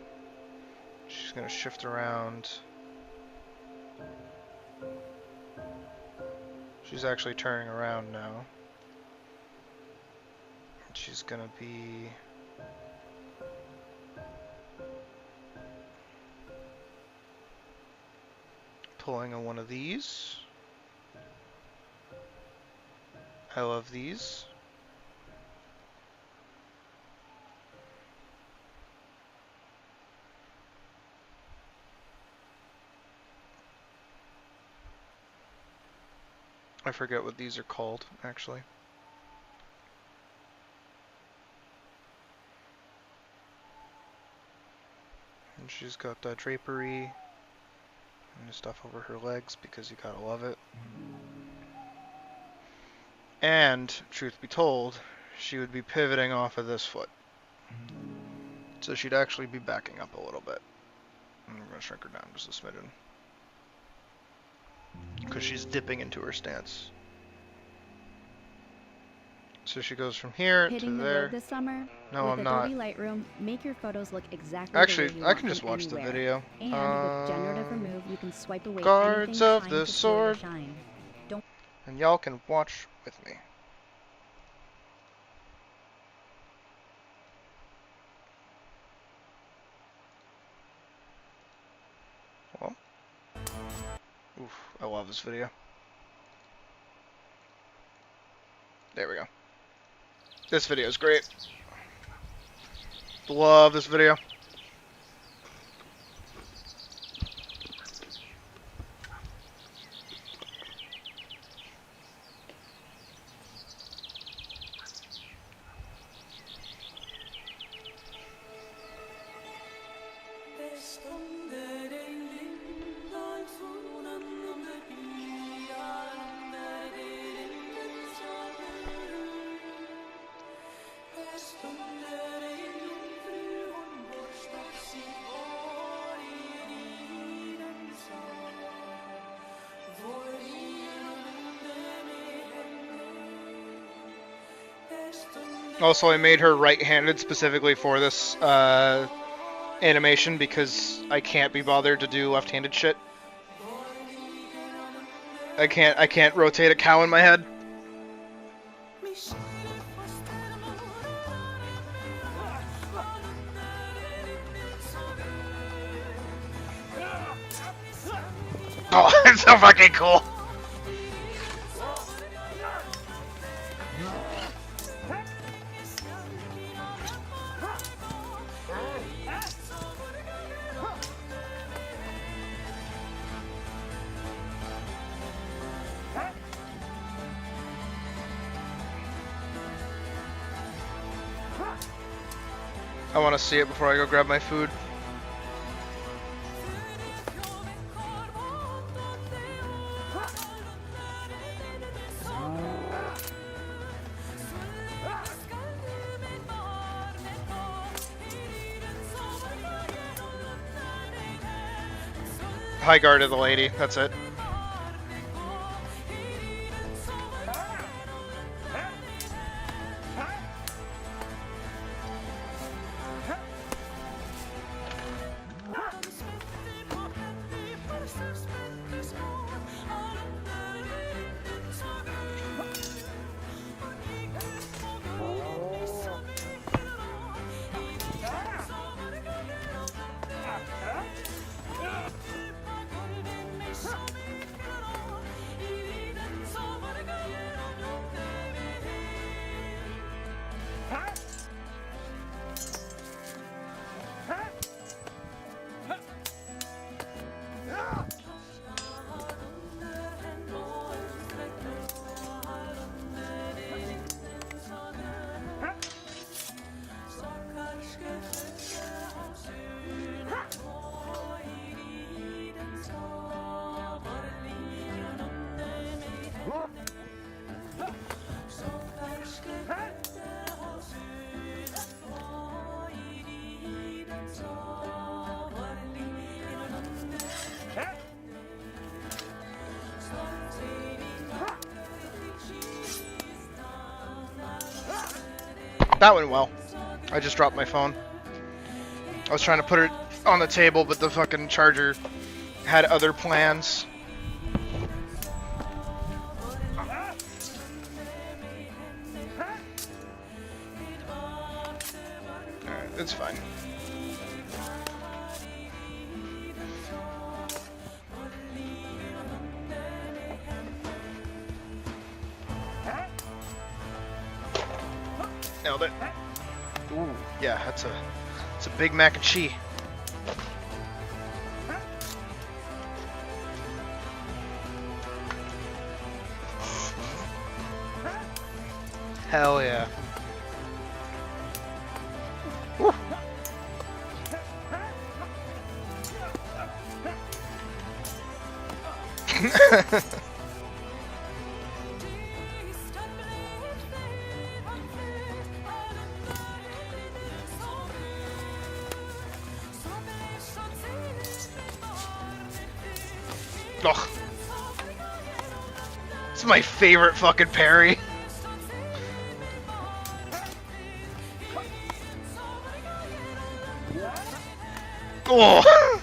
She's gonna shift around. She's actually turning around now. She's gonna be pulling on one of these. I love these. I forget what these are called, actually. And she's got drapery and stuff over her legs because you gotta love it. And, truth be told, she would be pivoting off of this foot. So she'd actually be backing up a little bit. I'm gonna shrink her down just a smidgen. Because she's dipping into her stance. So she goes from here Hitting to the there. road this summer? No, with I'm Adobe not. Lightroom, make your photos look exactly Actually, the way you I want can just them watch the anywhere. video. And with generative remove, you can swipe away Guards anything of trying the to steal your sword. shine. Don't And y'all can watch with me. Well. Oof, I love this video. There we go. This video is great. Love this video. Also, I made her right-handed specifically for this animation because I can't be bothered to do left-handed shit. I can't rotate a cow in my head. Oh, it's so fucking cool. I want to see it before I go grab my food. High guard of the lady, that's it. That went well. I just dropped my phone. I was trying to put it on the table, but the fucking charger had other plans. Alright, it's fine. Nailed it. Ooh. Yeah, it's a big mac and cheese. Hell yeah. Woo. Ugh. It's my favorite fucking parry. Oh.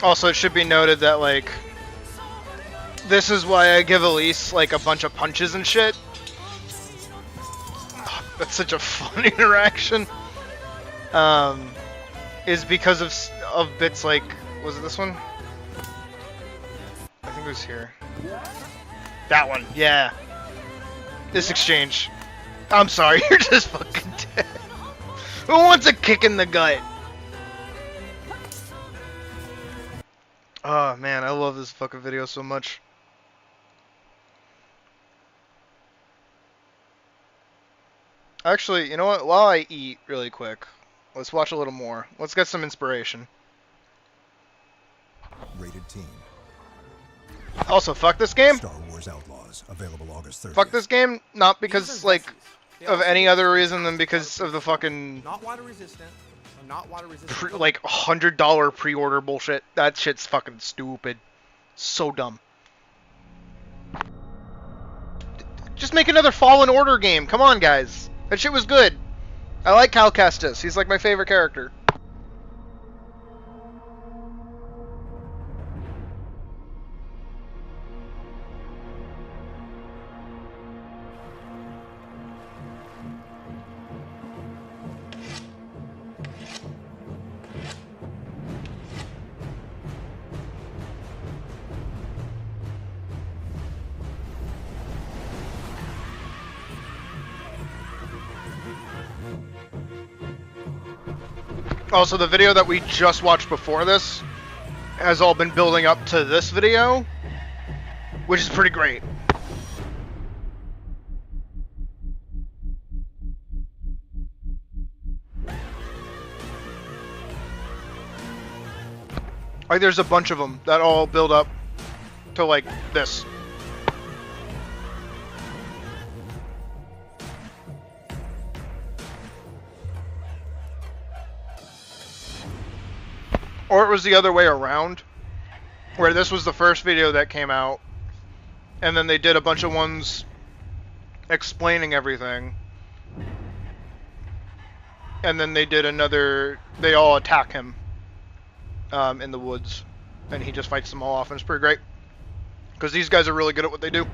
Also, it should be noted that, like, this is why I give Elise, like, a bunch of punches and shit. Oh, that's such a fun interaction. Is because of bits like, was it this one? I think it was here. That one, yeah. This exchange. I'm sorry, you're just fucking dead. Who wants a kick in the gut? Oh man, I love this fucking video so much. Actually, you know what? While I eat really quick, let's watch a little more. Let's get some inspiration. Rated teen. Also, fuck this game. Star Wars Outlaws, available August 30th. Fuck this game, not because, These are like, Zessies. of any other reason than because of the fucking, Not water resistant. Not water resistant. like, $100 pre-order bullshit. That shit's fucking stupid. So dumb. Just make another Fallen Order game. Come on, guys. That shit was good. I like Cal Kestis. He's, like, my favorite character. Also, the video that we just watched before this has all been building up to this video, which is pretty great. Like, there's a bunch of them that all build up to, like, this. Or it was the other way around, where this was the first video that came out, and then they did a bunch of ones explaining everything, and then they did another, they all attack him in the woods, and he just fights them all off, and it's pretty great, because these guys are really good at what they do.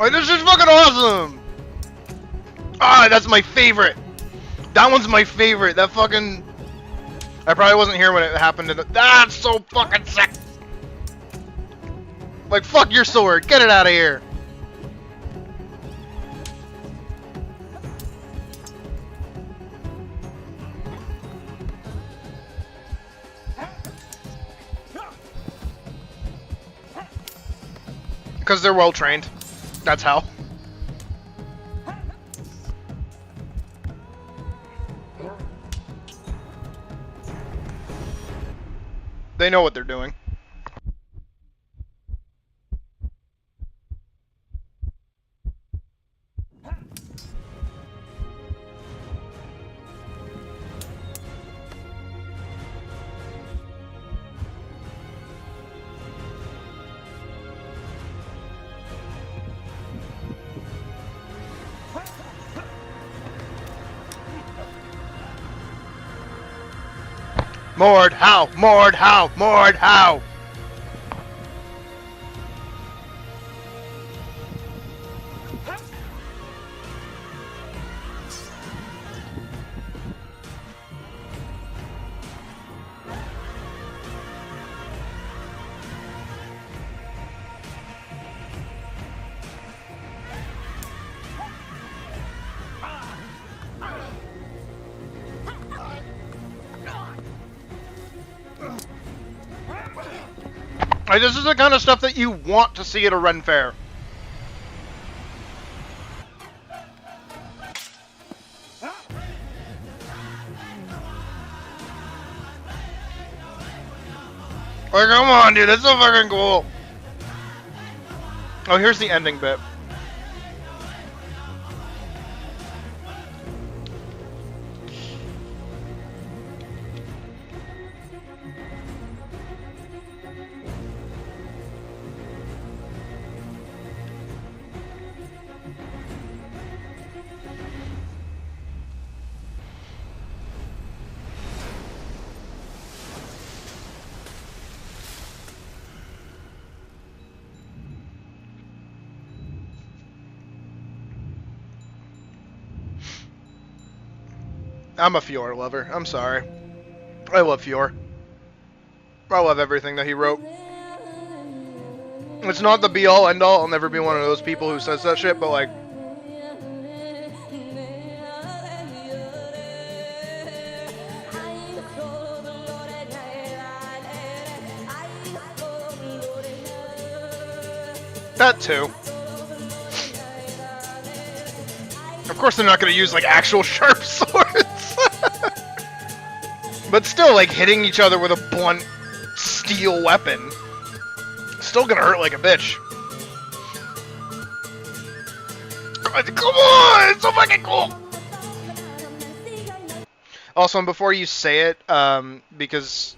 Like, this is fucking awesome! Ah, that's my favorite! That one's my favorite, that fucking... I probably wasn't here when it happened to the... That's so fucking sick! Like, fuck your sword, get it out of here! Because they're well trained. That's how. They know what they're doing. Mord, how? Mord, how? Mord, how? Like, this is the kind of stuff that you want to see at a Ren Fair. Like, come on, dude, that's so fucking cool. Oh, here's the ending bit. I'm a Fior lover. I'm sorry. I love Fior. I love everything that he wrote. It's not the be-all, end-all. I'll never be one of those people who says that shit, but like... that too. Of course they're not going to use like actual sharp swords. But still, like, hitting each other with a blunt steel weapon. Still gonna hurt like a bitch. God, come on! It's so fucking cool! Also, and before you say it, because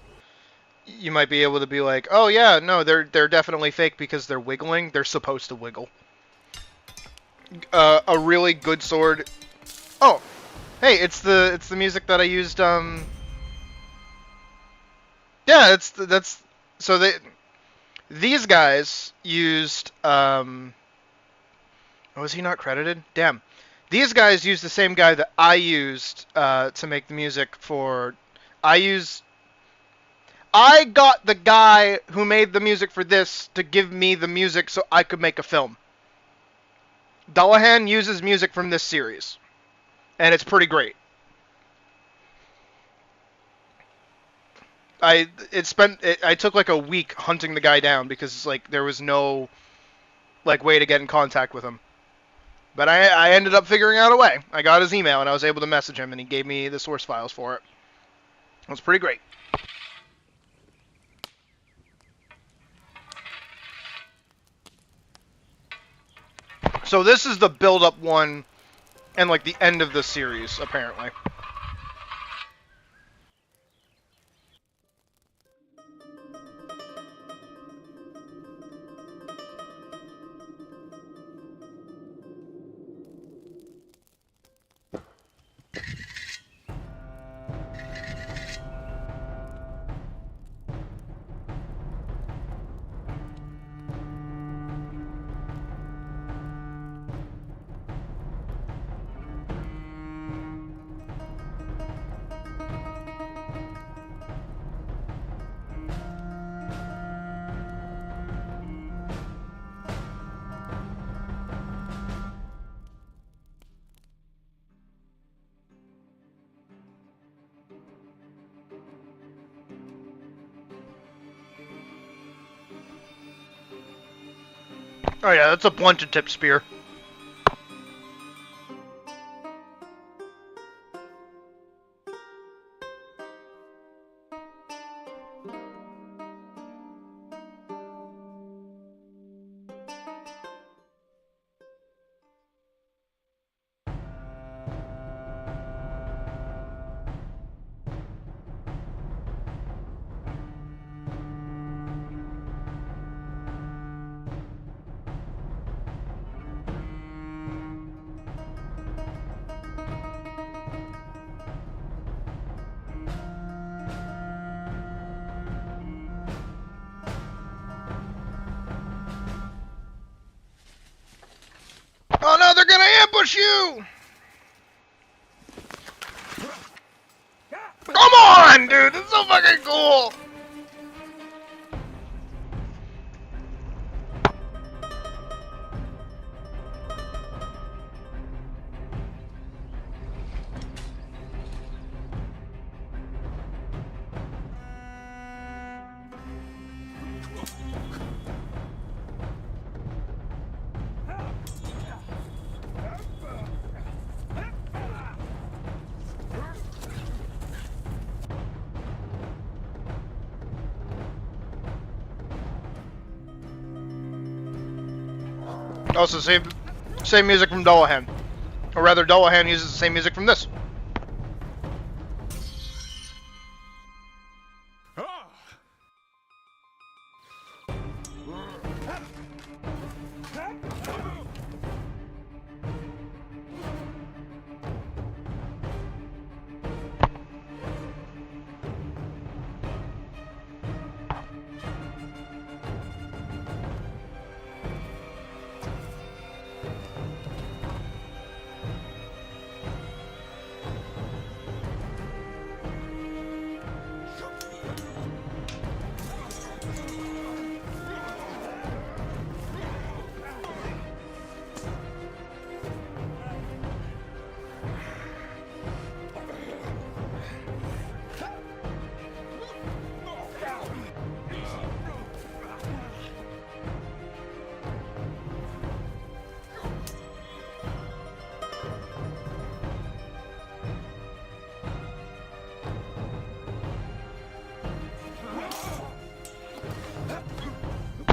you might be able to be like, oh yeah, no, they're definitely fake because they're wiggling. They're supposed to wiggle. A really good sword. Oh, hey, it's the music that I used. Yeah, that's so these guys used. Was he not credited? Damn. These guys used the same guy that I used to make the music for. I got the guy who made the music for this to give me the music so I could make a film. Dullahan uses music from this series, and it's pretty great. I took like a week hunting the guy down because like there was no like way to get in contact with him. But I ended up figuring out a way. I got his email and I was able to message him and he gave me the source files for it. It was pretty great. So this is the build-up one and like the end of the series, apparently. Oh yeah, that's a blunted tip spear. Oh no, they're gonna ambush you! Come on, dude, this is so fucking cool! Also, same music from Dullahan. Or rather, Dullahan uses the same music from this.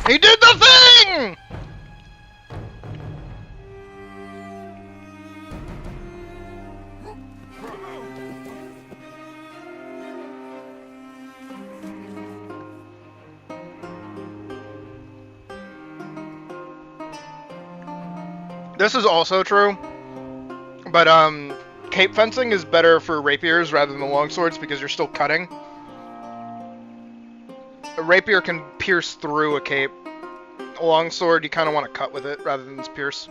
He did the thing! This is also true, but cape fencing is better for rapiers rather than the longswords because you're still cutting. A rapier can pierce through a cape. A longsword, you kind of want to cut with it rather than just pierce.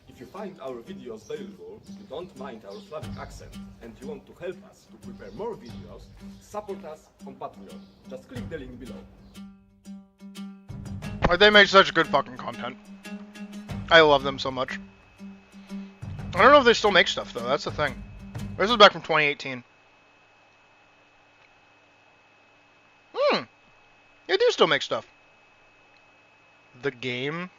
If you find our videos valuable, you don't mind our Slavic accent, and you want to help us to prepare more videos, support us on Patreon. Just click the link below. They make such good fucking content. I love them so much. I don't know if they still make stuff, though. That's the thing. This is back from 2018. They do still make stuff. The game?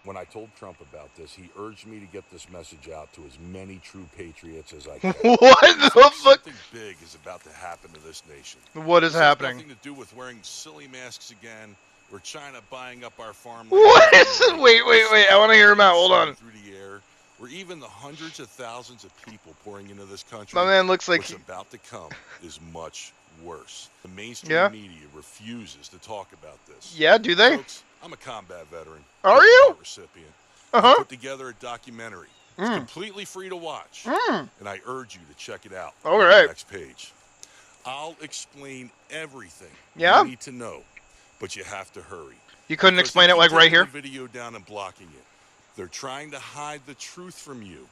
When I told Trump about this, he urged me to get this message out to as many true patriots as I can. What the fuck? Something big is about to happen to this nation. What is happening? Nothing to do with wearing silly masks again, or China buying up our farmland. What is it? Wait. I want to hear him out. Hold on. Through the air, or even the hundreds of thousands of people pouring into this country. My man looks like what's about to come is much worse. The mainstream media refuses to talk about this. Yeah, do they? Folks, I'm a combat veteran. Are you? Recipient. Uh-huh. Put together a documentary. It's completely free to watch. And I urge you to check it out. All on right. the next page. I'll explain everything Yeah? you need to know, but you have to hurry. You couldn't Because explain they it keep like right taking here? the video down and blocking it. They're trying to hide the truth from you.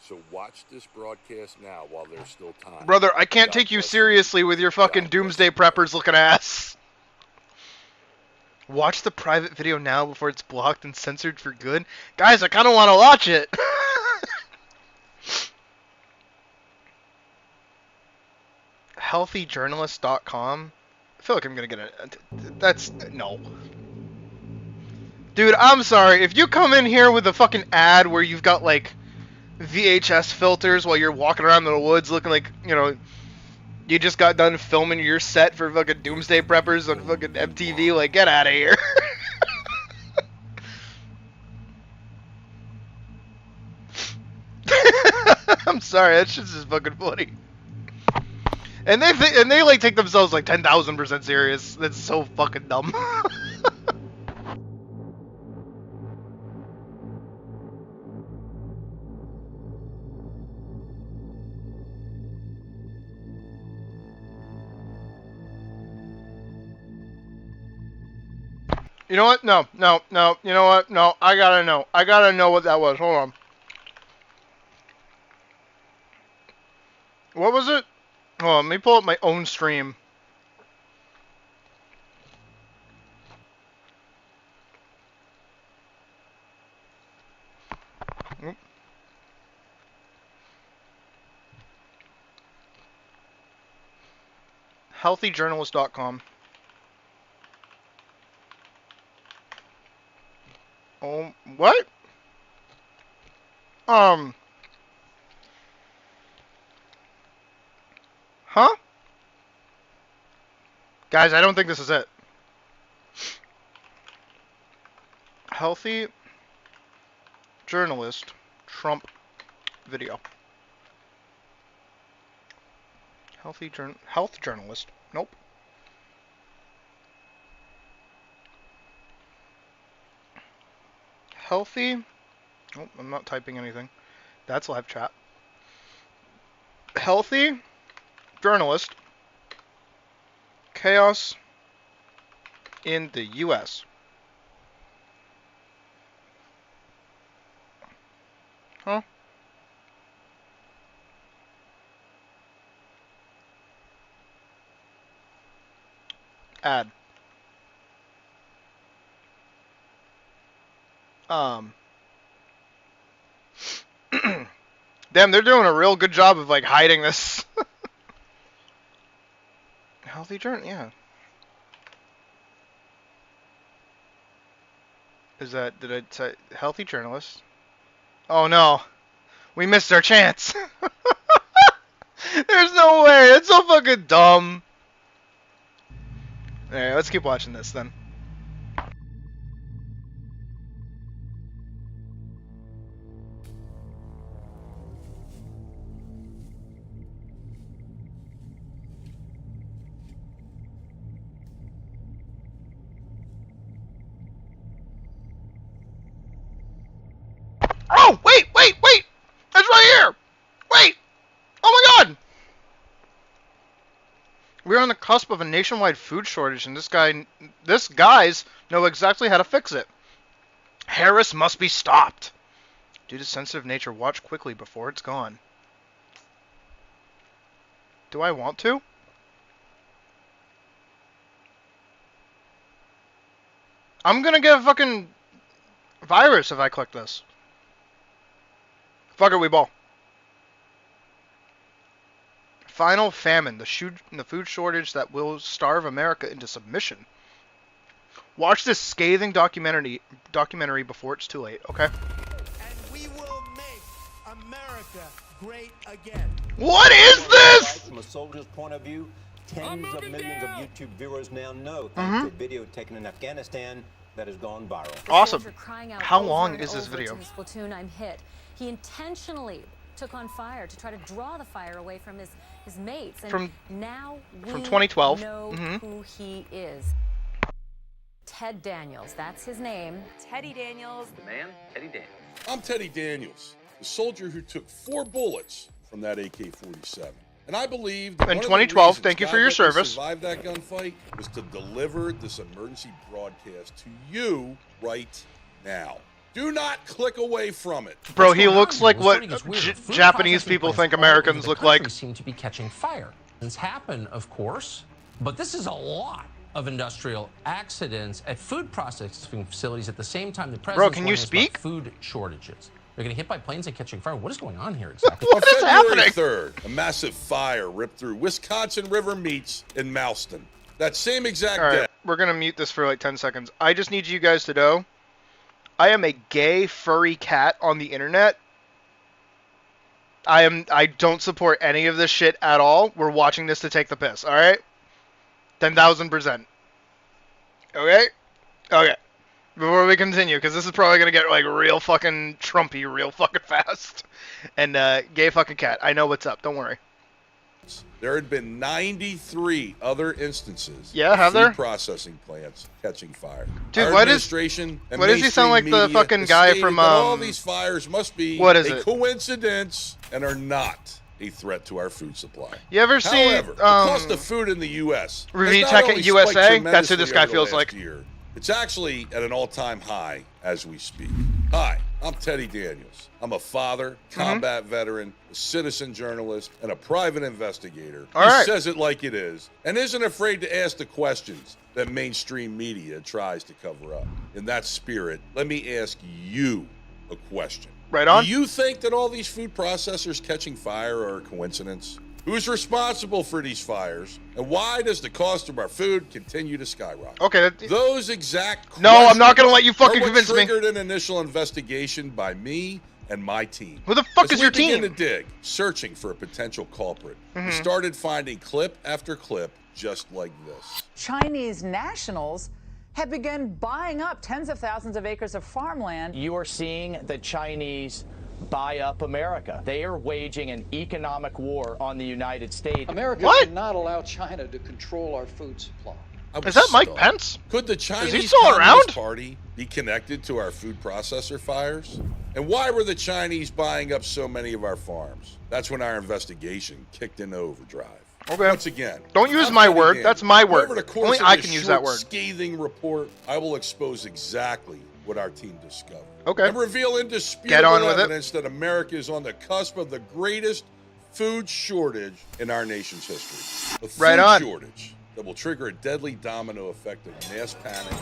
So watch this broadcast now while there's still time. Brother, I can't God take you bless seriously with your fucking God bless doomsday preppers looking ass. Watch the private video now before it's blocked and censored for good. Guys, I kind of want to watch it. Healthyjournalist.com. I feel like I'm gonna get a. That's no. Dude, I'm sorry. If you come in here with a fucking ad where you've got like VHS filters while you're walking around in the woods looking like, you know, you just got done filming your set for fucking Doomsday Preppers on fucking MTV, like, get out of here. I'm sorry, that shit's just fucking funny. And they like take themselves like 10,000% serious. That's so fucking dumb. You know what? No. You know what? No, I gotta know. I gotta know what that was. Hold on. What was it? Hold on, let me pull up my own stream. Oop. Healthyjournalist.com. Oh, what? Huh? Guys, I don't think this is it. Healthy journalist Trump video. Health journalist. Nope. Healthy. Oh, I'm not typing anything. That's live chat. Healthy journalist. Chaos in the U.S. Huh? Ad. Damn, they're doing a real good job of like hiding this. Healthy journal, yeah. Is that, did I say healthy journalist? Oh no. We missed our chance. There's no way. That's so fucking dumb. Alright, let's keep watching this then. Oh, wait! That's right here! Wait! Oh my god! We're on the cusp of a nationwide food shortage, and this guys know exactly how to fix it. Harris must be stopped. Due to sensitive nature, watch quickly before it's gone. Do I want to? I'm gonna get a fucking virus if I click this. Fuck it, we ball. Final famine, the food shortage that will starve America into submission. Watch this scathing documentary before it's too late, okay? And we will make America great again. What is this? From a soldier's point of view, tens of millions of YouTube viewers now know thanks to a video taken in Afghanistan that has gone viral. Awesome. How long is this video? Platoon, I'm hit. He intentionally took on fire to try to draw the fire away from his mates. And now we from 2012. know who he is. Ted Daniels, that's his name. Teddy Daniels. The man, Teddy Daniels. I'm Teddy Daniels, the soldier who took 4 bullets from that AK-47. And I believe that in 2012, thank you for your service. Survived that gunfight was to deliver this emergency broadcast to you right now. Do not click away from it. Bro, he looks like what Japanese people think Americans look like. Seem to be catching fire. This happen, of course, but this is a lot. of industrial accidents at food processing facilities at the same time the Bro, president's can you warning us about speak? food shortages. They're getting hit by planes and catching fire. What is going on here exactly? What is happening? On February 3rd, a massive fire ripped through Wisconsin River Meats in Mouston. That same exact day. We're going to mute this for like 10 seconds. I just need you guys to know, I am a gay, furry cat on the internet. I don't support any of this shit at all. We're watching this to take the piss, alright? 10,000%. Okay? Okay. Before we continue, because this is probably going to get like real fucking Trumpy real fucking fast. And gay fucking cat, I know what's up. Don't worry. There had been 93 other instances Yeah, of have food there? processing plants catching fire. Dude, Our why does administration and he sound like mainstream the media fucking has guy stated from that all these fires must be what is a it? coincidence and are not a threat to our food supply. You ever see However, the cost of food in the U.S. Review has not Tech only USA? spiked That's who this guy tremendously over feels the like. last year, it's actually at an all-time high as we speak. Hi, I'm Teddy Daniels. I'm a father, combat veteran, a citizen journalist, and a private investigator All who right. says it like it is and isn't afraid to ask the questions that mainstream media tries to cover up. In that spirit, let me ask you a question. Right on. Do you think that all these food processors catching fire are a coincidence? Who's responsible for these fires? And why does the cost of our food continue to skyrocket? Okay. Those exact questions. No, I'm not gonna let you fucking are what convince me. triggered an initial investigation by me and my team. Who the fuck As is your we began team? to dig, searching for a potential culprit, we Mhm. started finding clip after clip just like this. Chinese nationals have begun buying up tens of thousands of acres of farmland. You are seeing the Chinese buy up America. They are waging an economic war on the United States. America cannot allow China to control our food supply. Is that Mike Pence? Could the Chinese Is he still Communist around? Party be connected to our food processor fires? And why were the Chinese buying up so many of our farms? That's when our investigation kicked into overdrive. Okay. Once again, Don't use I'm my Teddy word. Daniels. That's my word. Over the course Only of I this can use short, that word. scathing report, I will expose exactly what our team discovered. Okay. And reveal Get indisputable on with it. evidence that America is on the cusp of the greatest food shortage in our nation's history. A food Right on. shortage that will trigger a deadly domino effect of mass panic,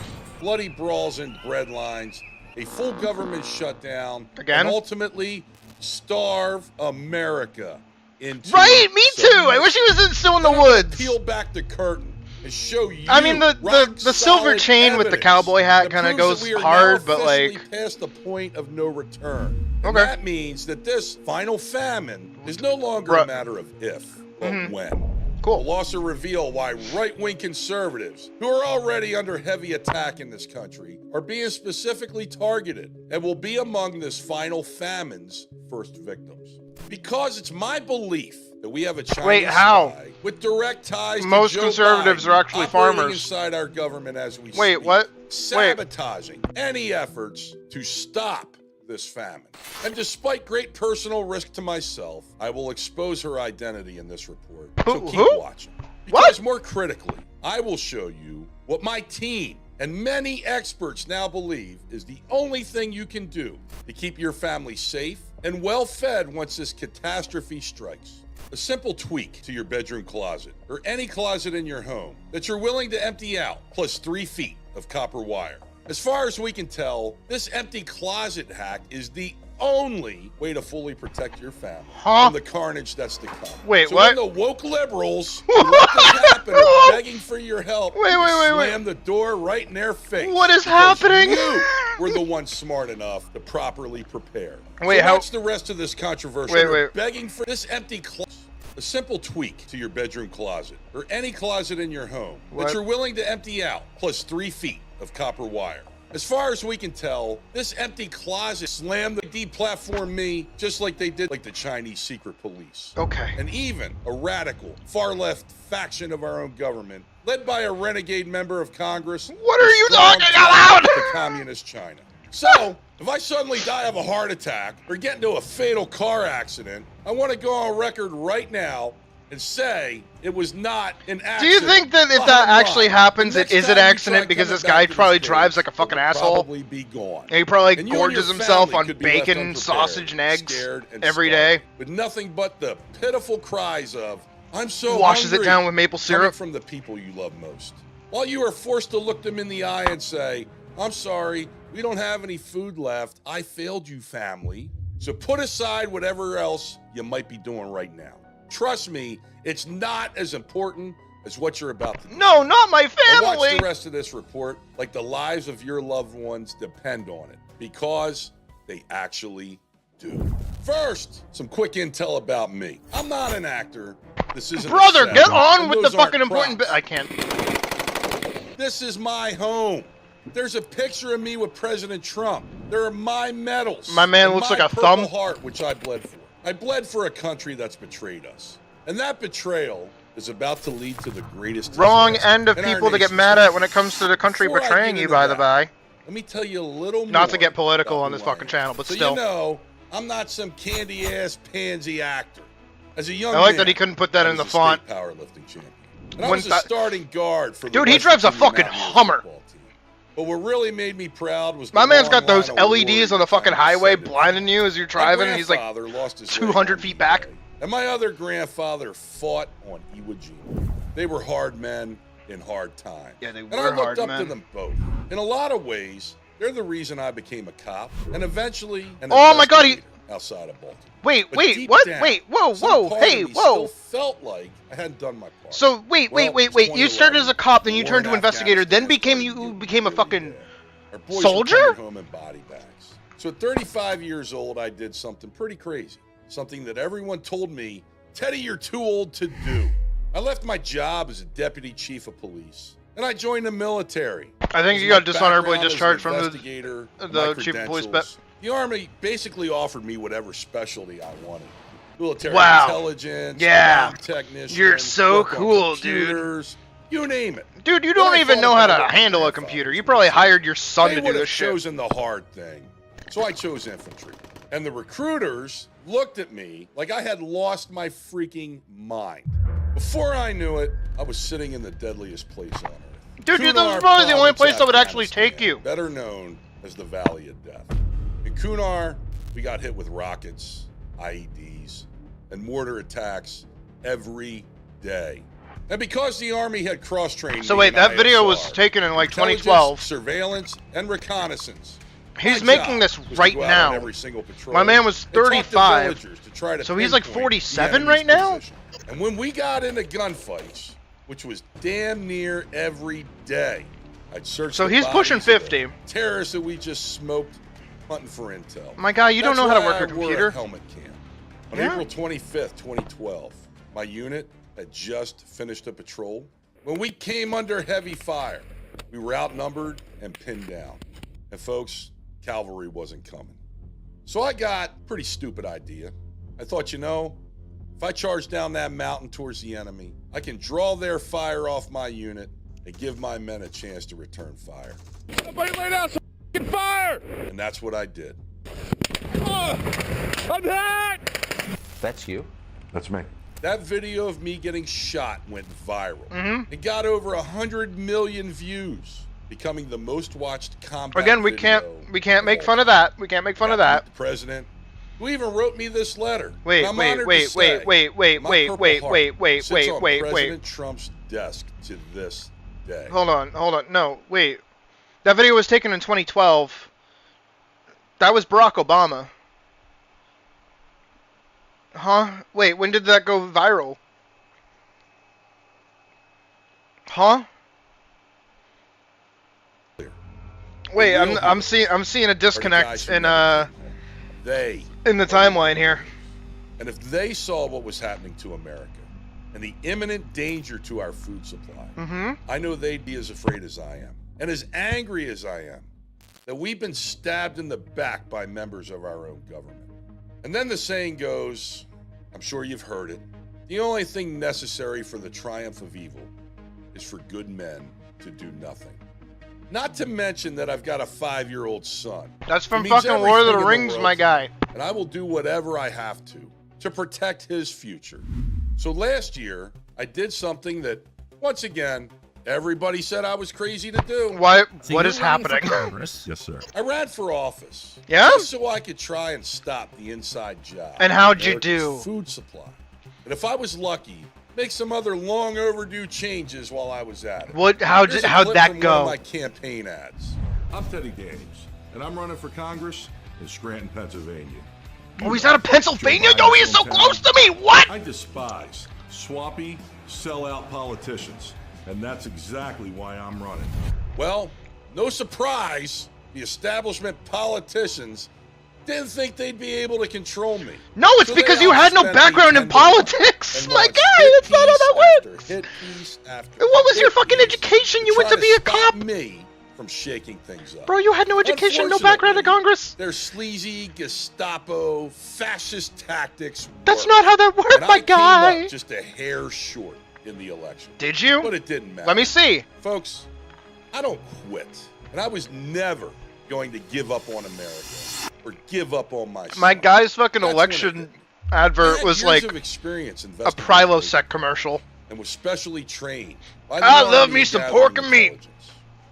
bloody brawls in bread lines, a full government shutdown, Again? and ultimately starve America into Right, me too. I wish he was still in the woods. Peel back the curtain and show you. I mean, the silver chain with the cowboy hat kind of goes hard, but like. Past the point of no return. And Okay. that means that this final famine is no longer a matter of if, but when. Cool. We'll also reveal why right-wing conservatives, who are already under heavy attack in this country, are being specifically targeted and will be among this final famine's first victims. Because it's my belief that we have a Chinese Wait, how? spy with direct ties Most to Joe conservatives Biden are actually operating farmers. inside our government as we Wait, speak, what? sabotaging any efforts to stop this famine. And despite great personal risk to myself, I will expose her identity in this report. So keep watching. Because more critically, I will show you what my team and many experts now believe is the only thing you can do to keep your family safe and well-fed once this catastrophe strikes. A simple tweak to your bedroom closet or any closet in your home that you're willing to empty out, plus 3 feet of copper wire. As far as we can tell, this empty closet hack is the only way to fully protect your family from the carnage that's to come. Wait, so what? when the woke liberals who let this happen are begging for your help, Wait, slam the door right in their face. What is because happening? You were the ones smart enough to properly prepare. Wait, so how- watch the rest of this controversial. Wait. Begging for this empty closet. A simple tweak to your bedroom closet or any closet in your home What? that you're willing to empty out, plus 3 feet of copper wire. As far as we can tell, this empty closet slammed the deplatformed me just like they did like the Chinese secret police. Okay. And even a radical, far-left faction of our own government, led by a renegade member of Congress. What are you strong talking about? to communist China. So, if I suddenly die of a heart attack or get into a fatal car accident, I want to go on record right now and say it was not an Do accident. you think that if that Bottom actually line, happens, the it next is an time you accident try because coming this back guy to this probably page, drives like a fucking it'll asshole? Probably be gone. And he probably And you and gorges your himself family on could be left bacon, unprepared, sausage, and eggs scared and every starved, day. with nothing but the pitiful cries of "I'm so Washes it hungry," down with maple coming syrup. from the people you love most. while you are forced to look them in the eye and say, I'm sorry, we don't have any food left. I failed you, family. So put aside whatever else you might be doing right now. Trust me, it's not as important as what you're about to do. No, not my And family! watch the rest of this report like the lives of your loved ones depend on it, because they actually do. First, some quick intel about me. I'm not an actor. This isn't Brother, a set. get on And with the those aren't fucking important bit. props. I can't. This is my home. There's a picture of me with President Trump. There are my medals. My man and looks my like a Purple thumb. Heart, which I bled for. I bled for a country that's betrayed us. And that betrayal is about to lead to the greatest Wrong disaster end of in our people to get nation's mad at history. when it comes to the country Before I betraying get you, into by the that, by. Let me tell you a little more. Not to get political about on this who I fucking am. channel, but so still. you know, I'm not some candy-ass pansy actor. As a young I like man, that he couldn't put that I in was the a font. state powerlifting champion. And I When was a that- starting guard for the Dude, he West drives a Virginia fucking Mountaineers Hummer. football team. But what really made me proud was My the man's long got those line of LEDs warriors on the fucking I highway descended blinding you as you're driving, and My he's like grandfather lost his leg 200 on feet back. D-Day, and my other grandfather fought on Iwo Jima. They were hard men in hard times. Yeah, they And I were looked hard up men. to them both. In a lot of ways, they're the reason I became a cop, and eventually an Oh my God, he- investigator outside of Baltimore. Wait, But wait, deep what? down, Wait, whoa, some whoa, part of hey, me whoa. still felt like I hadn't done my part. So wait, Well, wait. it's You started as a cop, then you war turned in to investigator, then Afghanistan you started became a really fucking bad. Our boys were soldier? coming home in body bags. So at 35 years old, I did something pretty crazy. Something that everyone told me, Teddy, you're too old to do. I left my job as a deputy chief of police, and I joined the military. I think As you my got dishonorably background as an discharged from investigator, the my chief of police. credentials, the Army basically offered me whatever specialty I wanted. Military Wow. intelligence, Yeah. bomb technician, You're so work on cool, dude. computers, you name it. Dude, you But don't I even thought know how about to what my handle a grandfather computer. was You gonna probably say. hired your son They to do would this have shit. chosen the hard thing. So I chose infantry. And the recruiters looked at me like I had lost my freaking mind. Before I knew it, I was sitting in the deadliest place on earth. Dude, this Kunar is probably the only Province, place that would actually Afghanistan, take you. Better known as the Valley of Death. In Kunar, we got hit with rockets, IEDs, and mortar attacks every day. And because the Army had cross-trained So me wait, in that video was ISR, taken in like intelligence, 2012. surveillance, and reconnaissance. He's My making job this was to right go out now. on every single patrol My man was and talk to 35. villagers to try to So he's like pinpoint 47 the right enemy's now? position. And when we got into gunfights, which was damn near every day, I'd search. So the he's pushing bodies of 50. the terrorists that we just smoked, hunting for intel. My guy, you don't That's know how to why work a I wore computer. helmet cam. On Yeah. April 25th, 2012, my unit had just finished a patrol. When we came under heavy fire, we were outnumbered and pinned down. And folks, cavalry wasn't coming. So I got a pretty stupid idea. I thought, you know, if I charge down that mountain towards the enemy, I can draw their fire off my unit and give my men a chance to return fire. Somebody lay down some fire! And that's what I did. I'm hit! That's you? That's me. That video of me getting shot went viral. It got over 100 million views, becoming the most watched combat Again, we video can't make fun of that. We can't make fun of that. The president, who even wrote me this letter. Wait, And I'm wait, honored to wait, say wait, wait, my wait, Purple wait, Heart wait, wait, sits wait, on wait, President wait. Trump's desk to this day. Hold on. No, wait. That video was taken in 2012. That was Barack Obama. Huh? Wait, when did that go viral? Huh? Wait, I'm seeing a disconnect in the timeline here. And if they saw what was happening to America and the imminent danger to our food supply, I know they'd be as afraid as I am and as angry as I am that we've been stabbed in the back by members of our own government. And then the saying goes, I'm sure you've heard it, the only thing necessary for the triumph of evil is for good men to do nothing. Not to mention that I've got a 5-year-old son. That's from He means fucking Lord of the everything in Rings, world my to me, guy. And I will do whatever I have to protect his future. So last year, I did something that, once again, everybody said I was crazy to do. What is happening? Yes, sir. I ran for office. Yeah? Just so I could try and stop the inside job. And how'd you America's do? Food supply. And if I was lucky, make some other long overdue changes while I was at it. How'd Here's a that clip from one of go? my campaign ads. I'm Teddy Daniels, and I'm running for Congress in Scranton, Pennsylvania. Oh, he's out of Pennsylvania? Joe Yo, he is so Biden's close to hometown. me. What? I despise swappy, sellout politicians, and that's exactly why I'm running. Well, no surprise, the establishment politicians didn't think they'd be able to control me. No, it's So because they you had no outspent me background in 10 to 1 politics. and My launched guy, hit that's not how piece that after works. hit piece after What was hit your fucking piece education? You went to try be a stop cop? me from shaking things up. Bro, you had no education, no background in Congress. Their sleazy Gestapo fascist tactics. That's worked. not how that worked, And my I came guy. up just a hair short in the election. Did you? But it didn't matter. Let me see. Folks, I don't quit. And I was never going to give up on America or give up on myself. My guy's fucking That's election I advert had was years like of experience a investigating Prilosec commercial. and was specially trained. by the I Army love me of some Gathering pork and meat. Intelligence.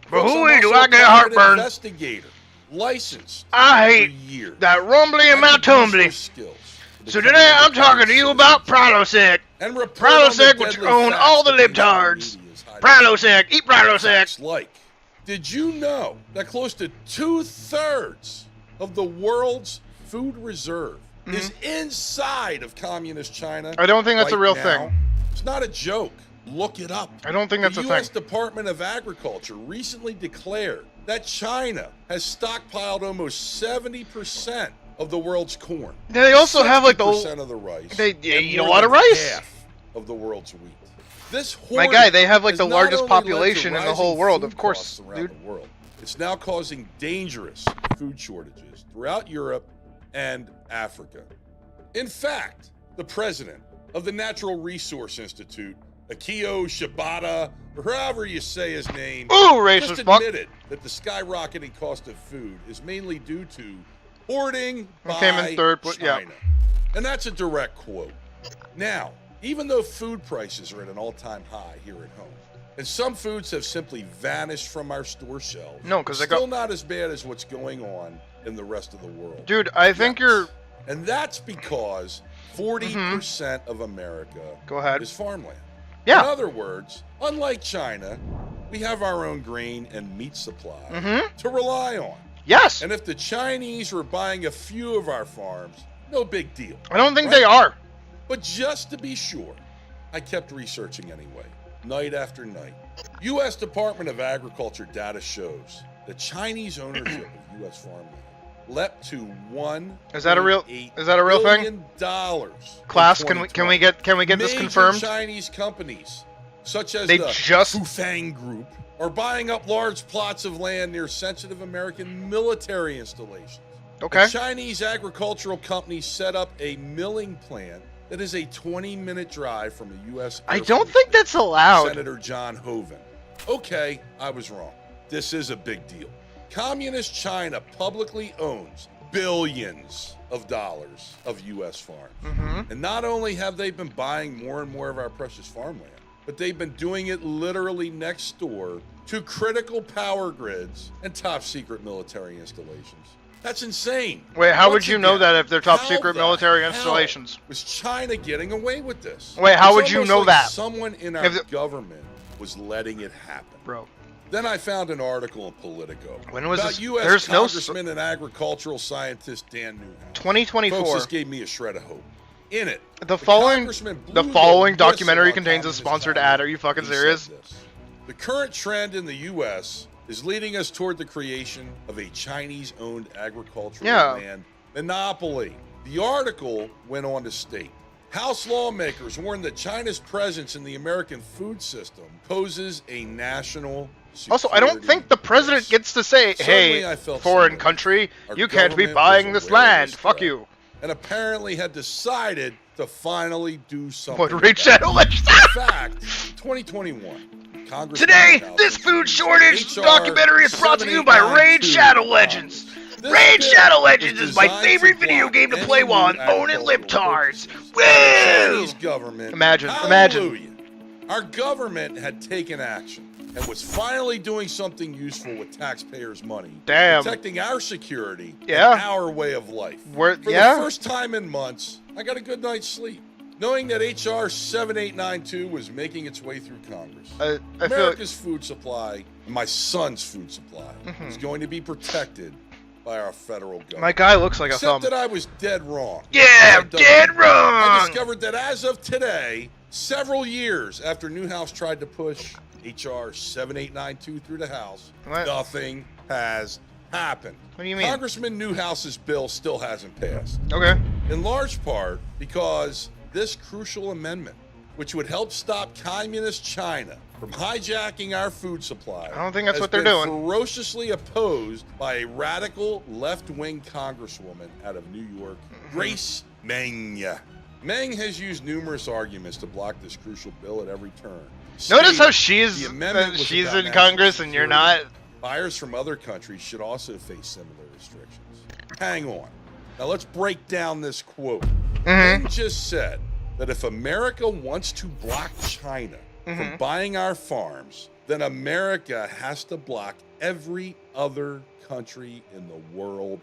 But Folks, who I'm do also I a get private heartburn? Investigator, licensed I for hate years. that rumbly and I my could use tumbly. those skills to So become today a I'm talking to you about Prilosec. and report on the Prilosec, which deadly own facts all the that mainstream libtards. media is hiding. Prilosec, eat Prilosec. Facts like, did you know that close to 2/3 of the world's food reserve is inside of communist China? I don't think that's a right real now? thing. It's not a joke. Look it up. I don't think that's the a U.S. thing. Department of Agriculture recently declared that China has stockpiled almost 70% of the world's corn. They also have like 60% of the rice. They and eat a more lot of than rice. half of the world's wheat. This My guy, they have like the largest population in the whole world, of course, dude. The world. It's now causing dangerous food shortages throughout Europe and Africa. In fact, the president of the Natural Resource Institute, Akio Shibata, or however you say his name, Ooh, racist just fuck. admitted that the skyrocketing cost of food is mainly due to hoarding by Came in third, but yeah. China. And that's a direct quote. Now, even though food prices are at an all-time high here at home, and some foods have simply vanished from our store shelves, No, 'cause it's they got- still not as bad as what's going on in the rest of the world. Dude, I think you're... And that's because 40% of America Go ahead. is farmland. Yeah. In other words, unlike China, we have our own grain and meat supply to rely on. Yes. And if the Chinese were buying a few of our farms, no big deal. I don't think right? they are. But just to be sure, I kept researching anyway, night after night. U.S. Department of Agriculture data shows that Chinese ownership of U.S. farmland leapt to Is that a real thing? Class, can we get this confirmed? Chinese companies such as They the just- Fufang Group are buying up large plots of land near sensitive American military installations. Okay. The Chinese agricultural company set up a milling plant that is a 20-minute drive from a U.S. I don't think that's allowed. Senator John Hoeven. Okay, I was wrong. This is a big deal. Communist China publicly owns billions of dollars of U.S. farms. And not only have they been buying more and more of our precious farmland, but they've been doing it literally next door to critical power grids and top secret military installations. That's insane. Wait, how would Once you know again, that if they're top how secret the military hell installations? was China getting away with this? Wait, how It's would you almost know like that? Someone in our government was letting it happen. Bro. Then I found an article in Politico When was about this? U.S. There's no Congressman and agricultural scientist Dan Newhouse. 2024. Folks, this gave me a shred of hope. In it, The following congressman blew the following whistle documentary on contains a communist sponsored China. ad. Are you fucking He said serious? this: the current trend in the U.S. is leading us toward the creation of a Chinese-owned agricultural land monopoly. The article went on to state, House lawmakers warn that China's presence in the American food system poses a national security. Also, I don't think the president gets to say, Certainly hey, I felt foreign similar. country, Our you can't be government buying was this aware of land. this Fuck threat, you. And apparently had decided to finally do something. What, Raid Shadow Legends? In fact, 2021, Congress. Today, this food shortage documentary is brought to you by Raid Shadow Legends. Raid Shadow Legends is my favorite video game to play while I'm owning libtards. Woo! Chinese government. Imagine. Hallelujah. Our government had taken action and was finally doing something useful with taxpayers' money. Damn. Protecting our security Yeah. and our way of life. For yeah. the first time in months, I got a good night's sleep. knowing that H.R. 7892 was making its way through Congress. I feel America's food supply, and my son's food supply, is going to be protected by our federal government. My guy looks like a thumb. Except that I was dead wrong. Yeah, dead wrong! I discovered that as of today, several years after Newhouse tried to push H.R. 7892 through the House, nothing has happened. What do you mean? Congressman Newhouse's bill still hasn't passed. Okay. In large part because this crucial amendment, which would help stop communist China from hijacking our food supply, I don't think that's has what they're been doing. ferociously opposed by a radical left-wing congresswoman out of New York, Grace Meng. Meng has used numerous arguments to block this crucial bill at every turn. Notice how Stating she's the amendment was she's about in national Congress and you're not. security. Buyers from other countries should also face similar restrictions. Hang on. Now let's break down this quote. Meng just said that if America wants to block China from buying our farms, then America has to block every other country in the world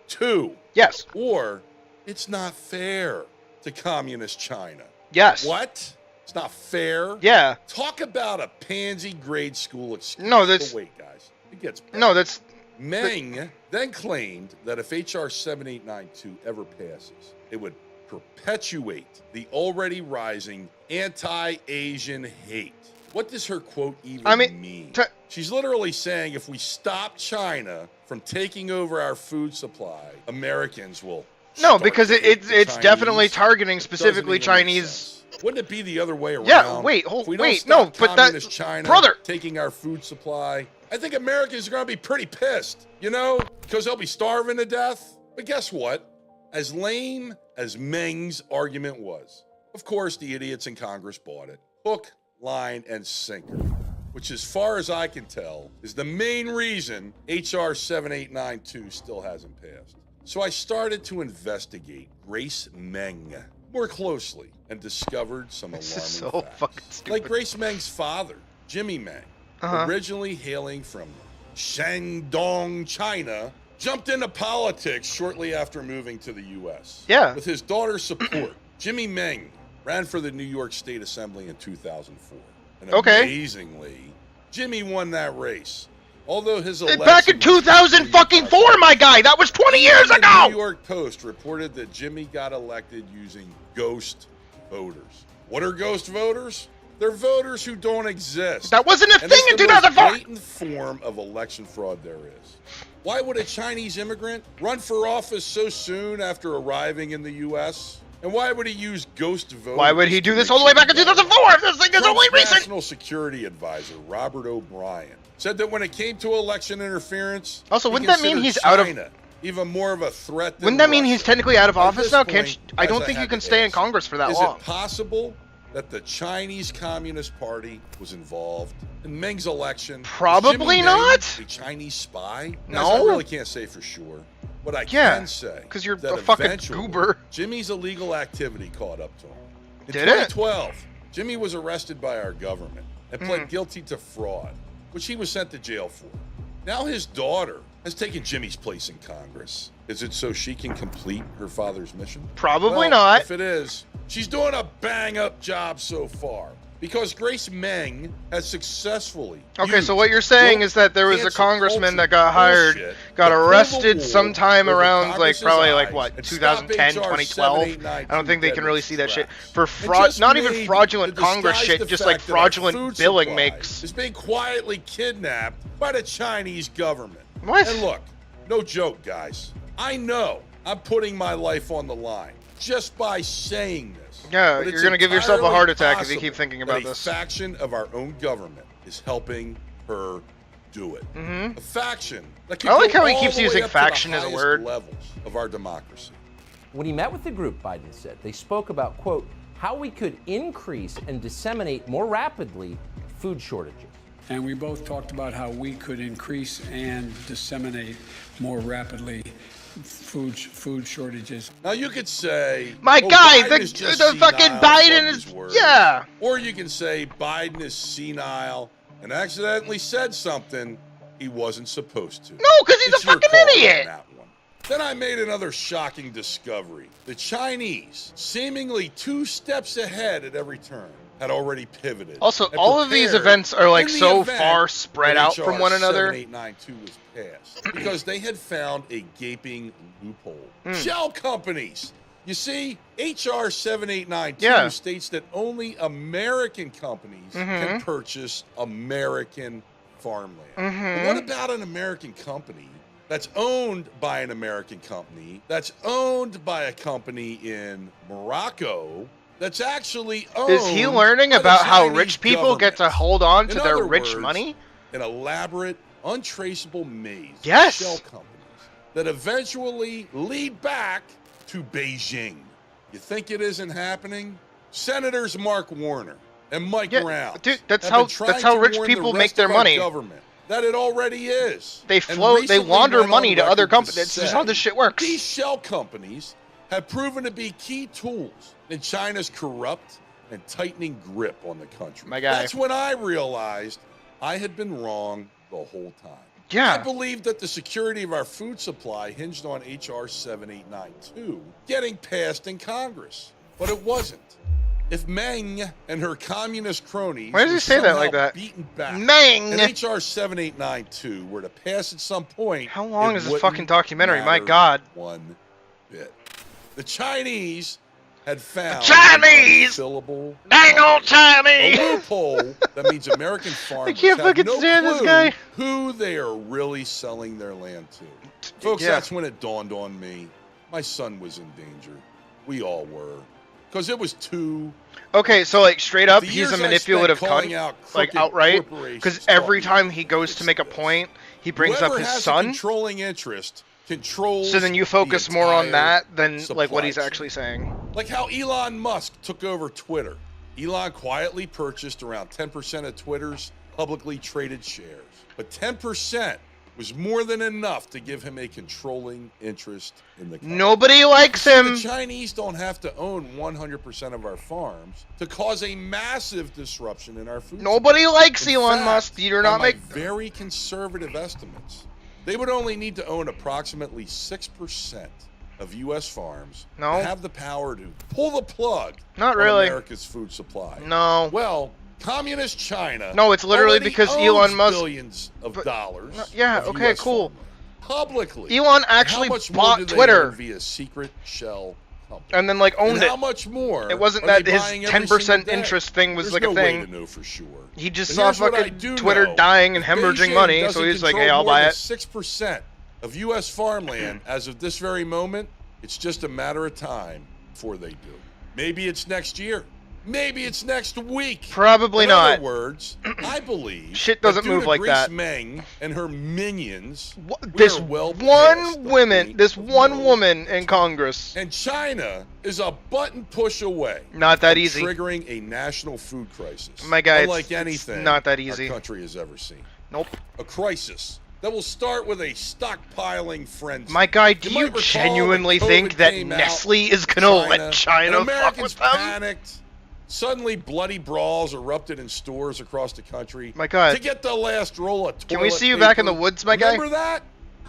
too. Yes. Or it's not fair to communist China. Yes. What? It's not fair? Yeah. Talk about a pansy grade school excuse. No, that's... But wait, guys. It gets better. No, that's... Meng then claimed that if H.R. 7892 ever passes, it would perpetuate the already rising anti-Asian hate. What does her quote even mean? She's literally saying if we stop China from taking over our food supply, Americans will... No, because it's definitely targeting specifically Chinese... Wouldn't it be the other way around? Yeah, wait, no, but that... China brother! Taking our food supply... I think Americans are going to be pretty pissed, you know, because they'll be starving to death. But guess what? As lame as Meng's argument was, of course, the idiots in Congress bought it. Hook, line, and sinker, which as far as I can tell, is the main reason H.R. 7892 still hasn't passed. So I started to investigate Grace Meng more closely and discovered some alarming facts. Fucking stupid. Like Grace Meng's father, Jimmy Meng, originally hailing from Shandong, China, jumped into politics shortly after moving to the U.S. Yeah. With his daughter's support, Jimmy Meng ran for the New York State Assembly in 2004. And amazingly, Jimmy won that race. Although his election back in 2004, my guy, that was 20 years ago. The New York Post reported that Jimmy got elected using ghost voters. What are ghost voters? They're voters who don't exist. That wasn't a thing in 2004. Most blatant form of election fraud there is. Why would a Chinese immigrant run for office so soon after arriving in the U.S.? And why would he use ghost voters? Why would he do this all the way back in 2004 if this thing is only recent? National Security Advisor Robert O'Brien said that when it came to election interference, also, wouldn't that mean he's out of even more of a threat than Wouldn't that mean he's technically out of office now? I don't as think I you can had to stay in ask, Congress for that is long. it possible that the Chinese Communist Party was involved in Meng's election? Probably Jimmy not. Meng a Chinese spy? No. Guys, I really can't say for sure. What I can say, because you're that a fucking eventually goober. Jimmy's illegal activity caught up to him. In Did it? 2012, Jimmy was arrested by our government and pled guilty to fraud, which he was sent to jail for. Now his daughter has taken Jimmy's place in Congress. Is it so she can complete her father's mission? Probably Well, not. If it is, she's doing a bang-up job so far. Because Grace Meng has successfully... Okay, so what you're saying is that there was a congressman that got hired, got arrested sometime around, like, probably, like, what, 2010, 2012? I don't think they can really see that shit. For fraud, not even fraudulent Congress shit, just, like, fraudulent billing makes. Is being quietly kidnapped by the Chinese government. What? And look, no joke, guys. I know I'm putting my life on the line just by saying this. Yeah, But you're it's going to give yourself a heart entirely attack if you keep possible thinking that about a this. faction of our own government is helping her do it. A faction that can I like go how he all keeps the way using up to the faction as a highest word. levels of our democracy. When he met with the group, Biden said, they spoke about, quote, how we could increase and disseminate more rapidly food shortages. And we both talked about how we could increase and disseminate more rapidly food shortages. Now you could say, My oh, guy, Biden the is just fucking senile, Biden fuck is, his words. yeah. Or you can say Biden is senile and accidentally said something he wasn't supposed to. No, because he's It's a your fucking call on idiot. that one. Then I made another shocking discovery. The Chinese, seemingly 2 steps ahead at every turn, had already pivoted. Also, and all of these prepared events are like in the so event far spread that out from one another. 7892 was passed because they had found a gaping loophole. Hmm. Shell companies. You see, HR 7892 states that only American companies can purchase American farmland. But what about an American company that's owned by an American company, that's owned by a company in Morocco, that's actually owned Is he learning by the about how Chinese rich people government? get to hold on to In their other rich words, money? An elaborate, untraceable maze Yes. of shell companies that eventually lead back to Beijing. You think it isn't happening? Senators Mark Warner and Mike Brown. Dude, that's have how been trying to rich warn people the make rest their of our money. government that it already is. They And float, they recently launder went on money to other record companies. to That's just how say this shit works. These shell companies have proven to be key tools in China's corrupt and tightening grip on the country. My guy. That's when I realized I had been wrong the whole time. Yeah. I believed that the security of our food supply hinged on HR 7892 getting passed in Congress, but it wasn't. If Meng and her communist cronies Why does he were say that somehow like that? beaten back, Meng! and HR 7892 were to pass at some point, How long it is this wouldn't fucking documentary? My matter God. one bit. The Chinese had found Chinese! syllable, Dang old Chinese! a loophole that means American farmers can't have fucking no stand this clue guy. who they are really selling their land to. Folks, Yeah. that's when it dawned on me. My son was in danger. We all were. Because it was too... Okay, so like straight up, The he's a years I manipulative spent calling cunt, out like crooked outright, corporations because every taught me time he goes to make a point, he brings Whoever up his has a son. controlling interest controls So then you the focus more on entire that than like what supply he's chain. actually saying. Like how Elon Musk took over Twitter. Elon quietly purchased around 10% of Twitter's publicly traded shares. But 10% was more than enough to give him a controlling interest in the company. Nobody likes You see, him. The Chinese don't have to own 100% of our farms to cause a massive disruption in our food Nobody supply. likes In Elon fact, Musk. You do by not my make. very conservative estimates, they would only need to own approximately 6% of U.S. farms No. to have the power to pull the plug Not on really. America's food supply. No. Well, communist China. No, it's literally already because owns Elon Musk- billions of dollars. Yeah. of Okay. US Cool. farmland. Publicly. Elon And actually how much more bought do they Twitter. own via secret shell company? And then like owned And it. how much more? It wasn't are that they his buying every 10% single day? interest thing was There's like no a way thing. to know for sure. He just But saw here's what I fucking do Twitter know. dying and hemorrhaging Beijing money, so doesn't he's like, control hey, I'll more buy than it. 6% of U.S. farmland as of this very moment. It's just a matter of time before they do. Maybe it's next year. Maybe it's next week. Probably In not. other words, I believe Shit doesn't that due move to like Grace that. Meng and her minions, we This are well past one the woman, point this of one no woman in Congress. And China is a button push away. Not that from easy. Triggering a national food crisis. My guy, unlike it's anything not that easy. our country has ever seen. Nope. A crisis that will start with a stockpiling frenzy. My guy, do you might recall genuinely when think COVID that came out, Nestle is gonna let and China fuck Americans with them? panicked. Suddenly, bloody brawls erupted in stores across the country. My God. To get the last roll of toilet Can we see you back in the paper. woods, my guy? Remember that?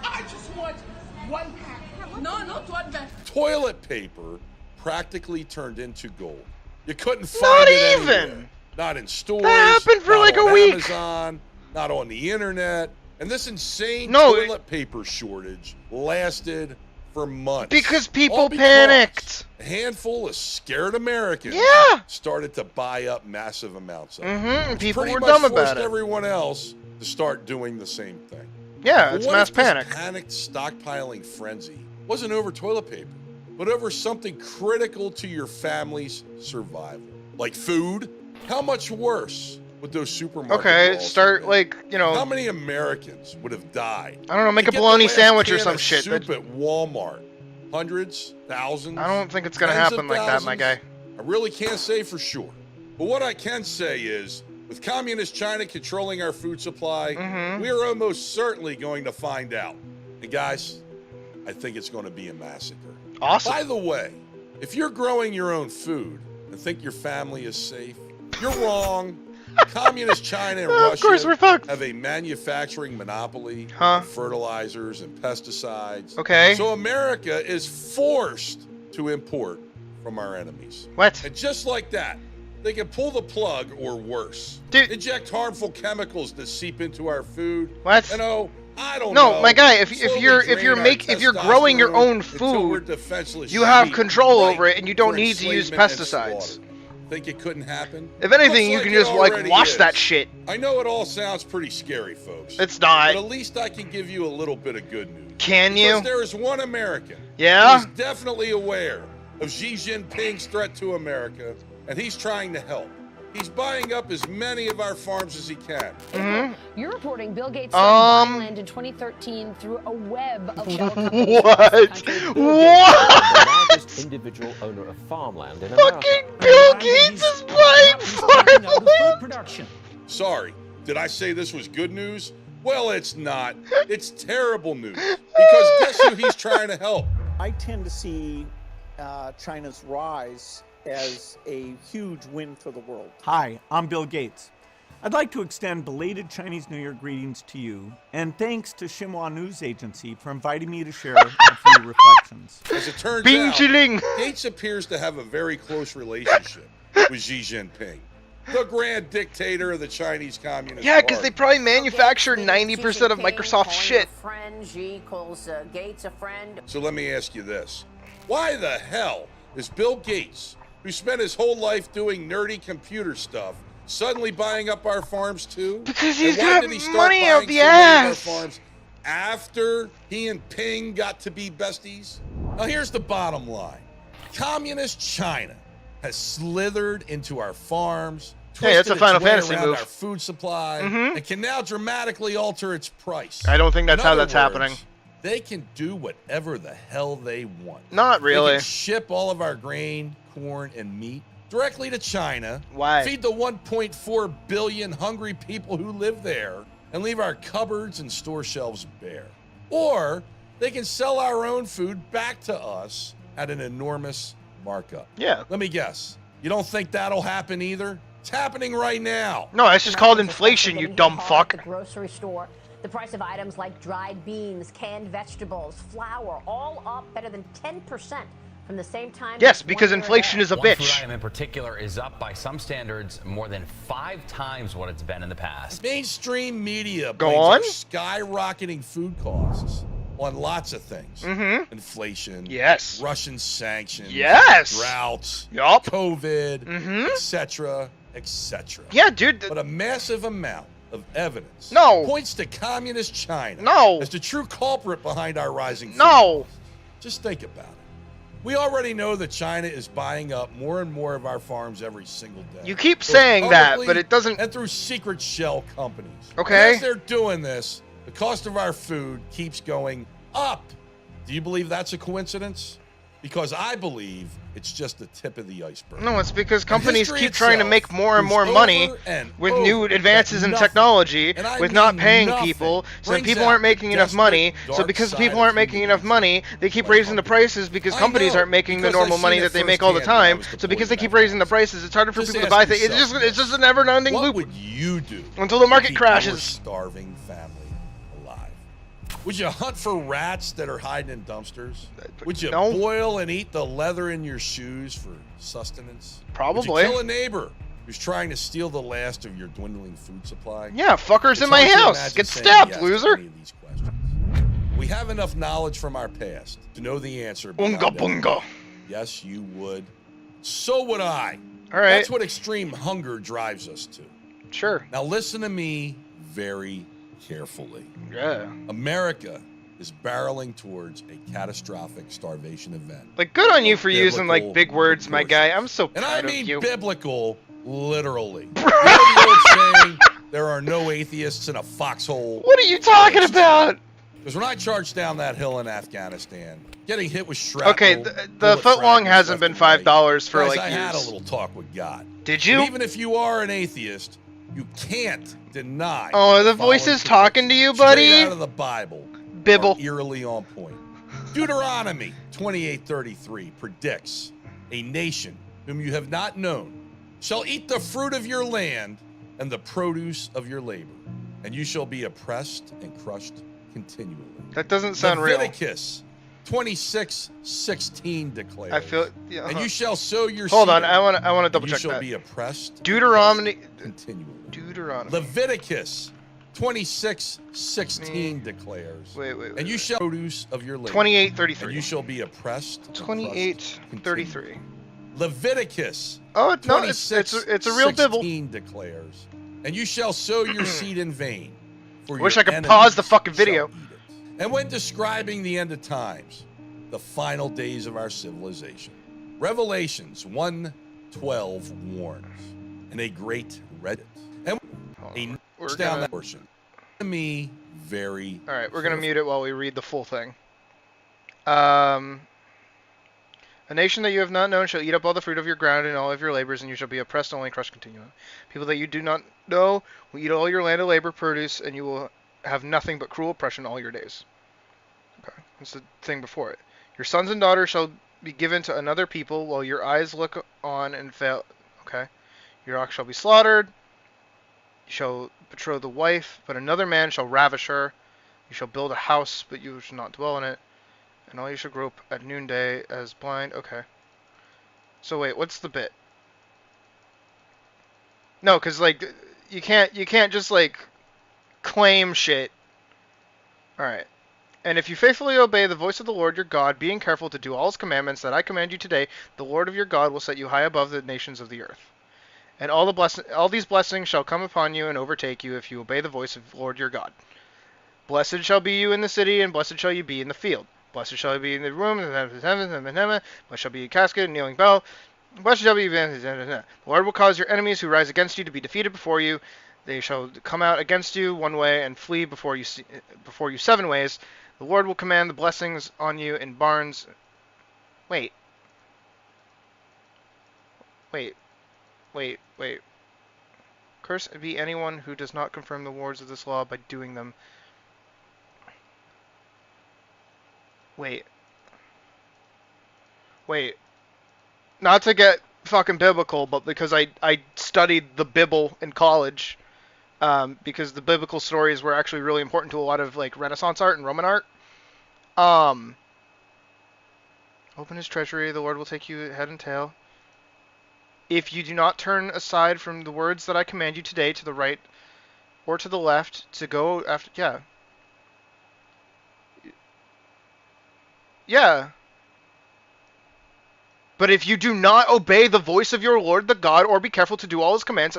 I just want one pack. No, not one pack. Toilet paper practically turned into gold. You couldn't find Not it even. anywhere. Not in stores. That happened for not like on a week. Amazon, not on the internet. And this insane No, toilet paper shortage lasted for months. Because people All because panicked. A handful of scared Americans Yeah. started to buy up massive amounts of it. Mm-hmm. Which People pretty were much dumb forced about it. everyone else to start doing the same thing. Yeah, But it's what mass if this panic. panicked stockpiling frenzy wasn't over toilet paper, but over something critical to your family's survival, like food? How much worse would those supermarket Okay, brawls start have been? like, you know. How many Americans would have died? I don't know, make to a get bologna the last sandwich or can some of shit. Soup at Walmart. Hundreds, thousands. I don't think it's gonna tens of happen like that, my guy. thousands? I really can't say for sure. But what I can say is, with communist China controlling our food supply, Mm-hmm. we are almost certainly going to find out. And guys, I think it's going to be a massacre. Awesome. By the way, if you're growing your own food and think your family is safe, you're wrong. Communist China and Of Russia course we're fucked. have a manufacturing monopoly Huh? on fertilizers and pesticides. Okay. So America is forced to import from our enemies. What? And just like that, they can pull the plug or worse. Dude. Inject harmful chemicals that seep into our food. What? You know, I don't know. No, my guy, if Slowly you're drain our growing your own testosterone until we're food, defenseless you have sheep, control ripe over it, and you don't for need to use enslavement and pesticides. slaughter. Think it couldn't happen? If anything, Looks you can it just like already wash is. that shit. I know it all sounds pretty scary, folks. It's not. But at least I can give you a little bit of good news. Can you? Because there is one American Yeah? who is definitely aware of Xi Jinping's threat to America, and he's trying to help. He's buying up as many of our farms as he can. Mm-hmm. You're reporting Bill Gates bought land in 2013 through a web of shell companies. What? The largest individual owner of farmland in America. Fucking Bill Gates is buying farmland! Production. Sorry, did I say this was good news? Well, it's not. It's terrible news. Because guess who he's trying to help? I tend to see China's rise as a huge win for the world. Hi, I'm Bill Gates. I'd like to extend belated Chinese New Year greetings to you, and thanks to Xinhua News Agency for inviting me to share a few reflections. As it turns Bing out, chilling. Gates appears to have a very close relationship with Xi Jinping, the grand dictator of the Chinese Communist Yeah, because Party. they probably manufacture 90% of Microsoft's shit. Friend, Xi calls Gates a friend. So let me ask you this. Why the hell is Bill Gates, who spent his whole life doing nerdy computer stuff, suddenly buying up our farms too? Because he's and why got did he start money buying out the so many of our ass. farms after he and Ping got to be besties? Now here's the bottom line. Communist China has slithered into our farms, Hey, that's a twisted Final its way Fantasy around move. our food supply, Mhm. and can now dramatically alter its price. I don't think that's In how other that's happening. words, They can do whatever the hell they want. Not really. They can ship all of our grain, corn, and meat directly to China. Why? Feed the 1.4 billion hungry people who live there and leave our cupboards and store shelves bare. Or they can sell our own food back to us at an enormous markup. Yeah. Let me guess. You don't think that'll happen either? It's happening right now. No, that's just called inflation, you dumb fuck. At the grocery store, the price of items like dried beans, canned vegetables, flour, all up better than 10% from the same time. Yes, because inflation is a One food bitch. item in particular is up by some standards more than 5 times what it's been in the past. Mainstream media Go blames on. our skyrocketing food costs on lots of things. Mhm. Inflation. Yes. Russian sanctions. Yes. Droughts. Yup. COVID. Mhm. Etc. Etc. Yeah, dude. But a massive amount of evidence points to communist China as the true culprit behind our rising food costs. Just think about it. We already know that China is buying up more and more of our farms every single day. You keep Both saying that, publicly but it doesn't. And through secret shell companies. Okay. And as they're doing this, the cost of our food keeps going up. Do you believe that's a coincidence? Because I believe it's just the tip of the iceberg. No, it's because And companies history keep trying to itself make more and more proves money over and with over new advances that in nothing, technology, and I with not mean paying nothing, people, so brings people out aren't making the enough money. desperate, So dark because side people of aren't making enough money, they keep raising the prices because I companies know, aren't making the because I've normal money seen it that they make all the firsthand when I time. was So because deployed they in keep raising the prices, it's harder for Just people to ask buy things. yourself It's just a never-ending What loop would you do until the to market keep your crashes. starving family alive? Would you hunt for rats that are hiding in dumpsters? Would you No. boil and eat the leather in your shoes for sustenance? Probably. Would you kill a neighbor who's trying to steal the last of your dwindling food supply? Yeah, fuckers It's in my hard to house. imagine Get saying stabbed, yes to loser. any of these questions. We have enough knowledge from our past to know the answer. beyond Oonga everything. boonga. Yes, you would. So would I. All right. That's what extreme hunger drives us to. Sure. Now listen to me very carefully. Yeah. America is barreling towards a catastrophic starvation event. Like, good on you for Biblical using like big words, my guy. I'm so And proud I mean of you. biblical, literally. You know the old saying, there are no atheists in a foxhole. What are you talking about? Because when I charged down that hill in Afghanistan, getting hit with shrapnel. Okay, the bullet footlong fragments hasn't left been and right. $5 for Guys, like I had a years. little talk with God. Did you? And even if you are an atheist, you can't deny. Oh, the following voice is talking to you, buddy. Straight out of the Bible. Bibble. Are eerily on point. Deuteronomy 28:33 predicts a nation whom you have not known shall eat the fruit of your land and the produce of your labor, and you shall be oppressed and crushed continually. That doesn't sound real. Leviticus 26:16 declares. I feel. Yeah, and you shall sow your Hold seed. on, I want to double check You shall that. be oppressed. Deuteronomy. Continually. Deuteronomy. Leviticus 26:16 declares. Wait. And you shall produce of your labor. 28:33. And you shall be oppressed. 28:33. Leviticus. Oh no, it's a real Bible. Declares. And you shall sow your seed in vain. For Wish your I could enemies pause the fucking video. shall eat it. And when describing the end of times, the final days of our civilization, Revelations 1:12 warns, and a great red, and We're down gonna- that portion. To me, very. All right, we're gonna careful. mute it while we read the full thing. A nation that you have not known shall eat up all the fruit of your ground and all of your labors, and you shall be oppressed only, crushed continually. People that you do not know will eat all your land and labor produce, and you will have nothing but cruel oppression all your days. Okay, that's the thing before it. Your sons and daughters shall be given to another people, while your eyes look on and fail. Okay, your ox shall be slaughtered. You shall betroth the wife, but another man shall ravish her. You shall build a house, but you shall not dwell in it. And all you shall grope at noonday as blind. Okay. So wait, what's the bit? No, cause like you can't just like claim shit. All right. And if you faithfully obey the voice of the Lord your God, being careful to do all His commandments that I command you today, the Lord of your God will set you high above the nations of the earth. And all these blessings shall come upon you and overtake you if you obey the voice of the Lord your God. Blessed shall be you in the city, and blessed shall you be in the field. Blessed shall you be in the room, blessed shall be a casket and kneeling bow. Blessed shall be the Lord will cause your enemies who rise against you to be defeated before you. They shall come out against you one way and flee before you 7 ways. The Lord will command the blessings on you in barns. Wait. Cursed be anyone who does not confirm the words of this law by doing them. Wait. Not to get fucking biblical, but because I studied the Bible in college, because the biblical stories were actually really important to a lot of like Renaissance art and Roman art. Open His treasury, the Lord will take you head and tail. If you do not turn aside from the words that I command you today to the right or to the left to go after, yeah. But if you do not obey the voice of your Lord the God, or be careful to do all His commands,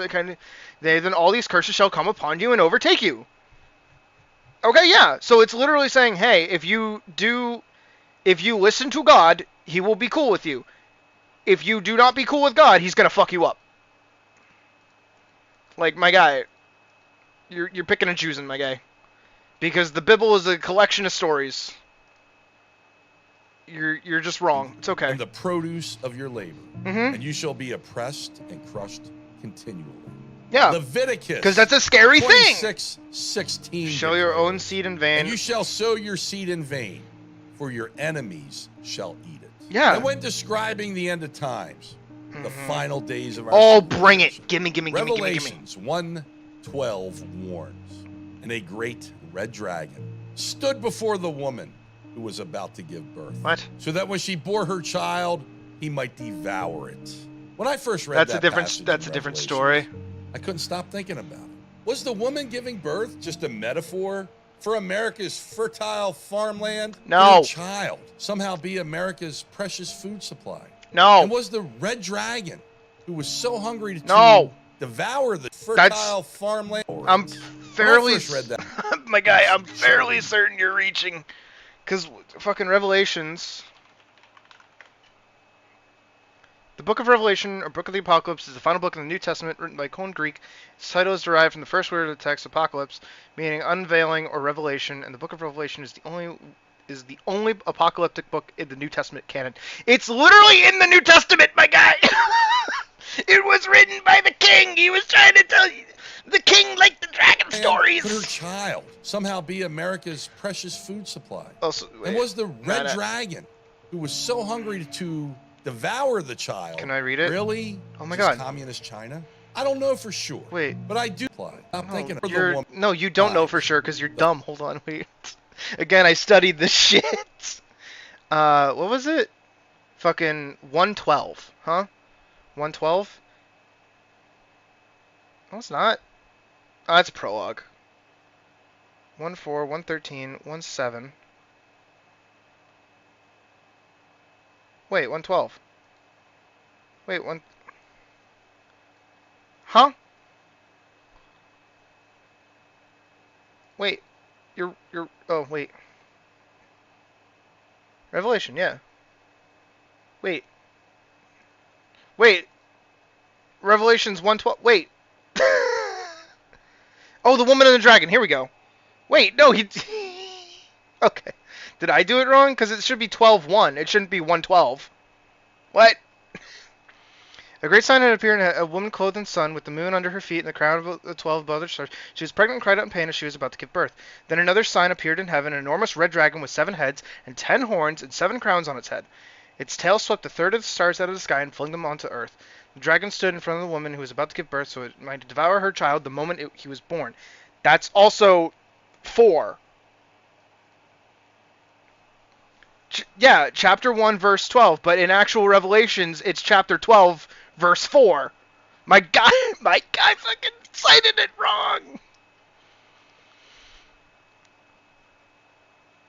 then all these curses shall come upon you and overtake you. Okay, yeah. So it's literally saying, hey, if you listen to God, He will be cool with you. If you do not be cool with God, He's gonna fuck you up. Like, my guy, you're picking and choosing, my guy, because the Bible is a collection of stories. You're just wrong. It's okay. And the produce of your labor, and you shall be oppressed and crushed continually. Yeah. Leviticus. Because that's a scary thing. 26:16. Sow your own seed in vain. And you shall sow your seed in vain, for your enemies shall eat it. Yeah. And when describing the end of times, the final days of our oh, bring it. Gimme. Revelations 1:12 warns, and a great red dragon stood before the woman who was about to give birth. What? So that when she bore her child, he might devour it. When I first read that's a different story. I couldn't stop thinking about it. Was the woman giving birth just a metaphor for America's fertile farmland? No. Would a child somehow be America's precious food supply? No. And was the red dragon, who was so hungry to devour the fertile farmland? I'm fairly when I first read that. my guy, I'm fairly certain you're reaching, because fucking Revelations. The Book of Revelation, or Book of the Apocalypse, is the final book in the New Testament written by Cohen Greek. Its title is derived from the first word of the text, apocalypse, meaning unveiling or revelation, and the Book of Revelation is the only apocalyptic book in the New Testament canon. It's literally in the New Testament, my guy! It was written by the king! He was trying to tell you... The king liked the dragon stories! Could her child somehow be America's precious food supply? Also, and was the red dragon, who was so hungry to devour the child. Can I read it? Really? Oh my Is this God. Communist China? I don't know for sure. Wait. But I do apply. I'm thinking of the woman. No, you don't know for sure because you're dumb. Hold on, wait. Again, I studied this shit. What was it? Fucking 112, huh? 112? No, it's not. Oh, that's prologue. 1-4, 113, 1-7. Wait, 112. Wait, one. Huh? Wait, you're. Oh, wait. Revelation, yeah. Wait. Revelation's 112. Wait. Oh, the woman and the dragon. Here we go. Wait, no, he. Okay. Did I do it wrong? Because it should be 12-1. It shouldn't be 112. What? A great sign had appeared, a woman clothed in sun, with the moon under her feet and the crown of the 12 above her stars. She was pregnant and cried out in pain as she was about to give birth. Then another sign appeared in heaven, an enormous red dragon with 7 heads and 10 horns and 7 crowns on its head. Its tail swept a third of the stars out of the sky and flung them onto earth. The dragon stood in front of the woman who was about to give birth so it might devour her child the moment he was born. That's also 4. Yeah, chapter 1, verse 12, but in actual Revelations, it's chapter 12, verse 4. My guy fucking cited it wrong.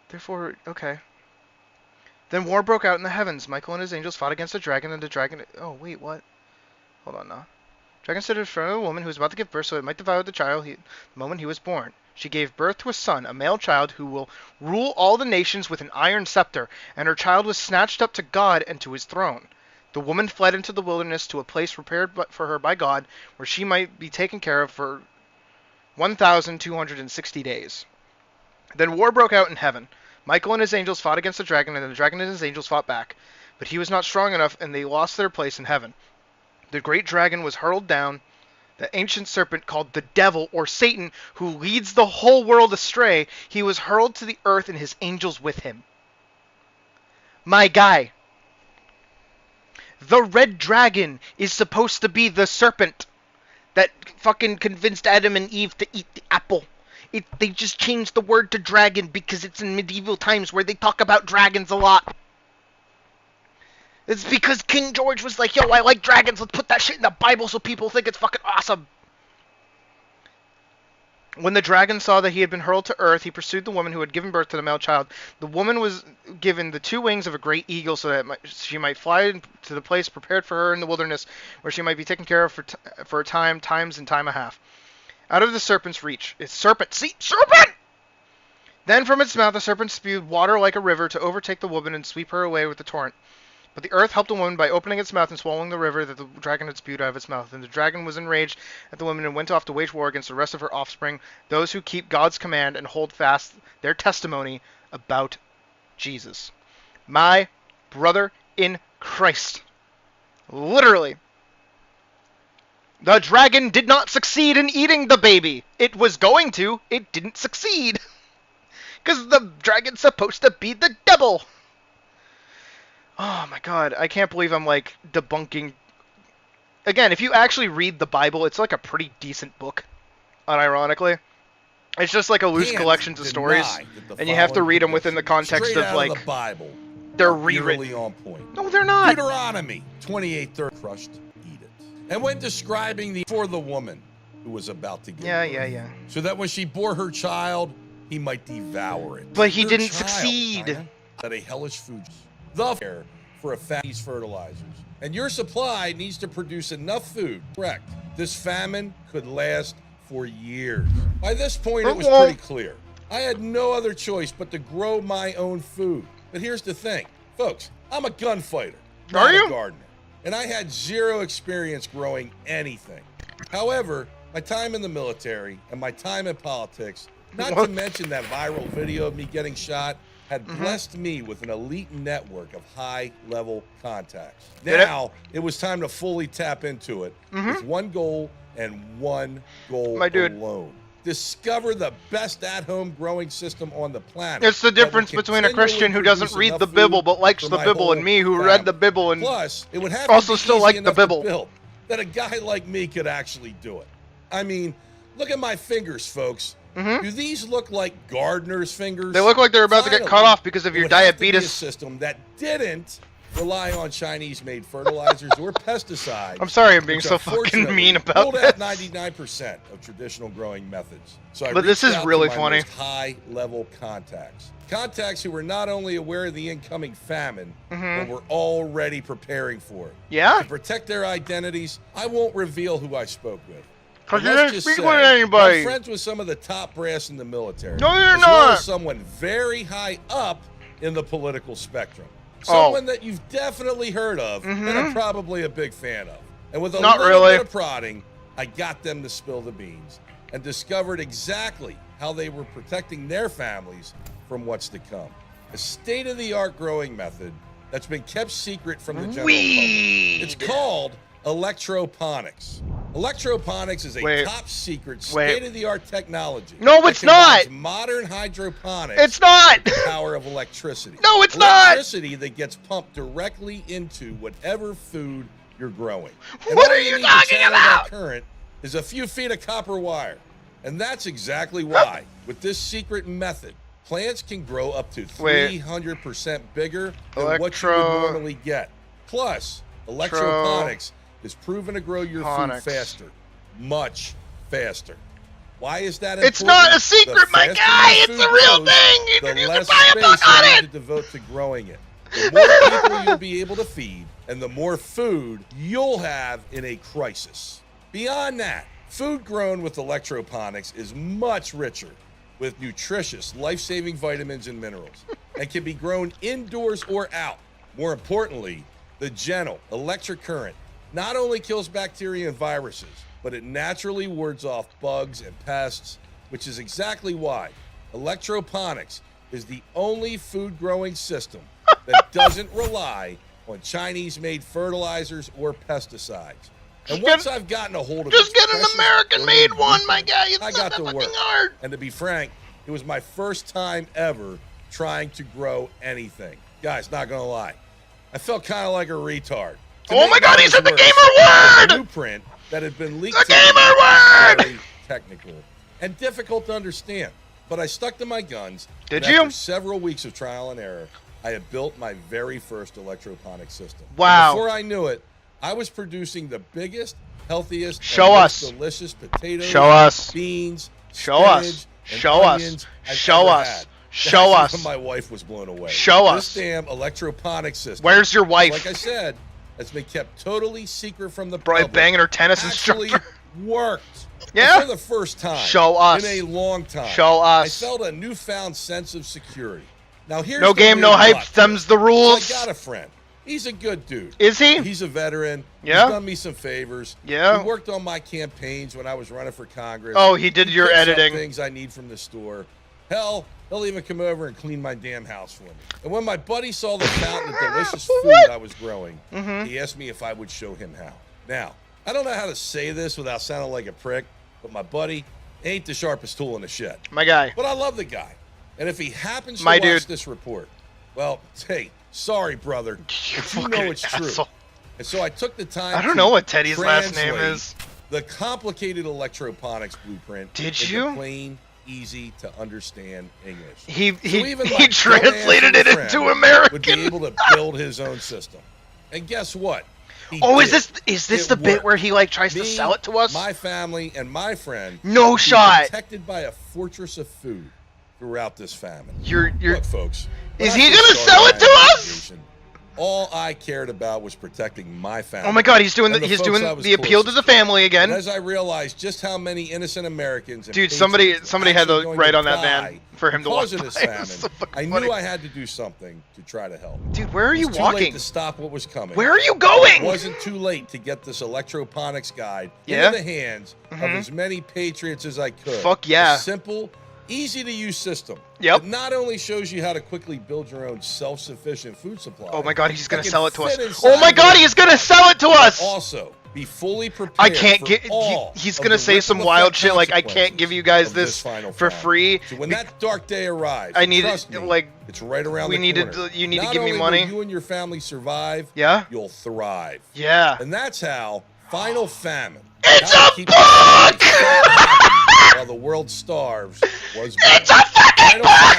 Therefore, okay. Then war broke out in the heavens. Michael and his angels fought against the dragon, and the dragon... Oh, wait, what? Hold on now. Dragon stood in front of a woman who was about to give birth so it might devour the child the moment he was born. She gave birth to a son, a male child, who will rule all the nations with an iron scepter, and her child was snatched up to God and to his throne. The woman fled into the wilderness to a place prepared for her by God, where she might be taken care of for 1,260 days. Then war broke out in heaven. Michael and his angels fought against the dragon, and the dragon and his angels fought back. But he was not strong enough, and they lost their place in heaven. The great dragon was hurled down, the ancient serpent called the devil, or Satan, who leads the whole world astray. He was hurled to the earth and his angels with him. My guy. The red dragon is supposed to be the serpent that fucking convinced Adam and Eve to eat the apple. They just changed the word to dragon because it's in medieval times where they talk about dragons a lot. It's because King George was like, yo, I like dragons, let's put that shit in the Bible so people think it's fucking awesome. When the dragon saw that he had been hurled to earth, he pursued the woman who had given birth to the male child. The woman was given the 2 wings of a great eagle so that she might fly to the place prepared for her in the wilderness, where she might be taken care of for a time, times and time a half. Out of the serpent's reach. It's serpent. See? Serpent! Then from its mouth the serpent spewed water like a river to overtake the woman and sweep her away with the torrent. But the earth helped the woman by opening its mouth and swallowing the river that the dragon had spewed out of its mouth. And the dragon was enraged at the woman and went off to wage war against the rest of her offspring, those who keep God's command and hold fast their testimony about Jesus. My brother in Christ. Literally. The dragon did not succeed in eating the baby. It was going to. It didn't succeed. Because the dragon's supposed to be the devil. Oh my god, I can't believe I'm like debunking. Again, if you actually read the Bible, it's like a pretty decent book, unironically. It's just like a loose collections of stories, and you have to read them within the context of like the Bible. They're rewritten. On point. No, they're not. Deuteronomy 28:30 crushed, eat it. And when describing for the woman who was about to give birth, yeah. So that when she bore her child, he might devour it. But he didn't succeed. That a hellish food. The fair for a fatty's fertilizers. And your supply needs to produce enough food. Correct. This famine could last for years. By this point, it was pretty clear. I had no other choice but to grow my own food. But here's the thing, folks, I'm a gunfighter, not a gardener. And I had 0 experience growing anything. However, my time in the military and my time in politics, not to mention that viral video of me getting shot, had blessed me with an elite network of high-level contacts. Now, it was time to fully tap into it with one goal and one goal alone. Discover the best at-home growing system on the planet. It's the difference between a Christian who doesn't read the Bible but likes the Bible and me who read the Bible and plus, it would have also still like the Bible. that a guy like me could actually do it. I mean, look at my fingers, folks. Do these look like gardener's fingers? They look like they're about to get cut off because of your diabetes. A system that didn't rely on Chinese-made fertilizers or pesticides. I'm sorry I'm being so fucking mean about this. 99% of traditional growing methods. So But this is really funny. High-level contacts who were not only aware of the incoming famine, but were already preparing for it. Yeah? To protect their identities, I won't reveal who I spoke with. Because you Let's didn't just speak say, with anybody. I'm friends with some of the top brass in the military. No, you're as well not. as someone very high up in the political spectrum. Someone that you've definitely heard of and are probably a big fan of. And with a little bit of prodding, I got them to spill the beans and discovered exactly how they were protecting their families from what's to come. A state-of-the-art growing method that's been kept secret from the general public. It's called electroponics. Electroponics is a top-secret, state-of-the-art technology. No, it's not. Modern hydroponics. It's not. The power of electricity. No, it's not. Electricity that gets pumped directly into whatever food you're growing. And What all are you need to talking channel about? that current is a few feet of copper wire. And that's exactly why, with this secret method, plants can grow up to 300% bigger than what you would normally get. Plus, electroponics is proven to grow your food faster, much faster. Why is that important? It's not a secret, my guy. It's a real thing. You can buy a book on it. To devote to growing it. The more people you'll be able to feed, and the more food you'll have in a crisis. Beyond that, food grown with electroponics is much richer with nutritious, life-saving vitamins and minerals, and can be grown indoors or out. More importantly, the gentle electric current not only kills bacteria and viruses, but it naturally wards off bugs and pests, which is exactly why electroponics is the only food growing system that doesn't rely on Chinese-made fertilizers or pesticides. And once I've gotten a hold of just get an American-made one, my guy. It's I got to work. Hard. And to be frank, it was my first time ever trying to grow anything. Guys, not gonna lie, I felt kind of like a retard. Oh my God, he said the gamer word! Blueprint that had been leaked. The gamer word! Very technical and difficult to understand, but I stuck to my guns. Did and you? After several weeks of trial and error, I had built my very first electroponic system. Wow! And before I knew it, I was producing the biggest, healthiest, and most delicious potatoes, beans, show us, show us, show us. Show us. My wife was blown away. Show us. This damn electroponic system. Where's your wife? Like I said, has been kept totally secret from the Probably public. banging her tennis Actually instructor. Worked. Yeah? And for the first time. Show us. In a long time. Show us. I felt a newfound sense of security. Now here's no the game, no weird hype. part. Them's the rules. So I got a friend. He's a good dude. Is he? He's a veteran. Yeah. He's done me some favors. Yeah. He worked on my campaigns when I was running for Congress. Oh, he did your picks up editing. Things I need from the store. Hell, he'll even come over and clean my damn house for me. And when my buddy saw the fountain of delicious food I was growing, he asked me if I would show him how. Now, I don't know how to say this without sounding like a prick, but my buddy ain't the sharpest tool in the shed. My guy. But I love the guy. And if he happens to My watch dude. this report, well, hey, sorry, brother, but you know it's true. asshole. And so I took the time I don't to know what Teddy's last name translate is. the complicated electroponics blueprint Did into you? plain, easy to understand English. He even my translated dumbass it friend into American. would be able to build his own system. And guess what? He Oh, did. is this It the bit worked. where he like tries Me, to sell it to us? My family and my friend. No would be shot. Protected by a fortress of food throughout this famine. You're Look, folks. when Is I he first gonna started sell it my to us? investigation, all I cared about was protecting my family. Oh my God, he's doing and the, he's folks doing I was the appeal to closest the family again. And as I realized just how many innocent Americans and Dude, patriots somebody were had to actually going write to on that die van for him to walk because of this by. famine, It's so I funny. knew I had to do something to try to help. Dude, where are It you was too late walking? to stop what was coming. Where are you going? It wasn't too late to get this electroponics guide Yeah? into the hands of as many patriots as I could. Fuck yeah. A simple, easy-to-use system. Yep. That not only shows you how to quickly build your own self-sufficient food supply. Oh my God, he's gonna that can sell it to us. fit inside Oh my God, your he's gonna sell it to us. Also, be fully prepared. I can't for get. all He's of gonna the say some ripple wild effect shit like I can't consequences give you guys of this final for famine. free. So when that dark day arrives, I need trust it. me, Like it's right around we the needed. corner. You need Not to give me only money. will you and your family survive. Yeah? You'll thrive. Yeah. And that's how Final Famine. It's How a to keep happy while the world starves was It's a fucking book!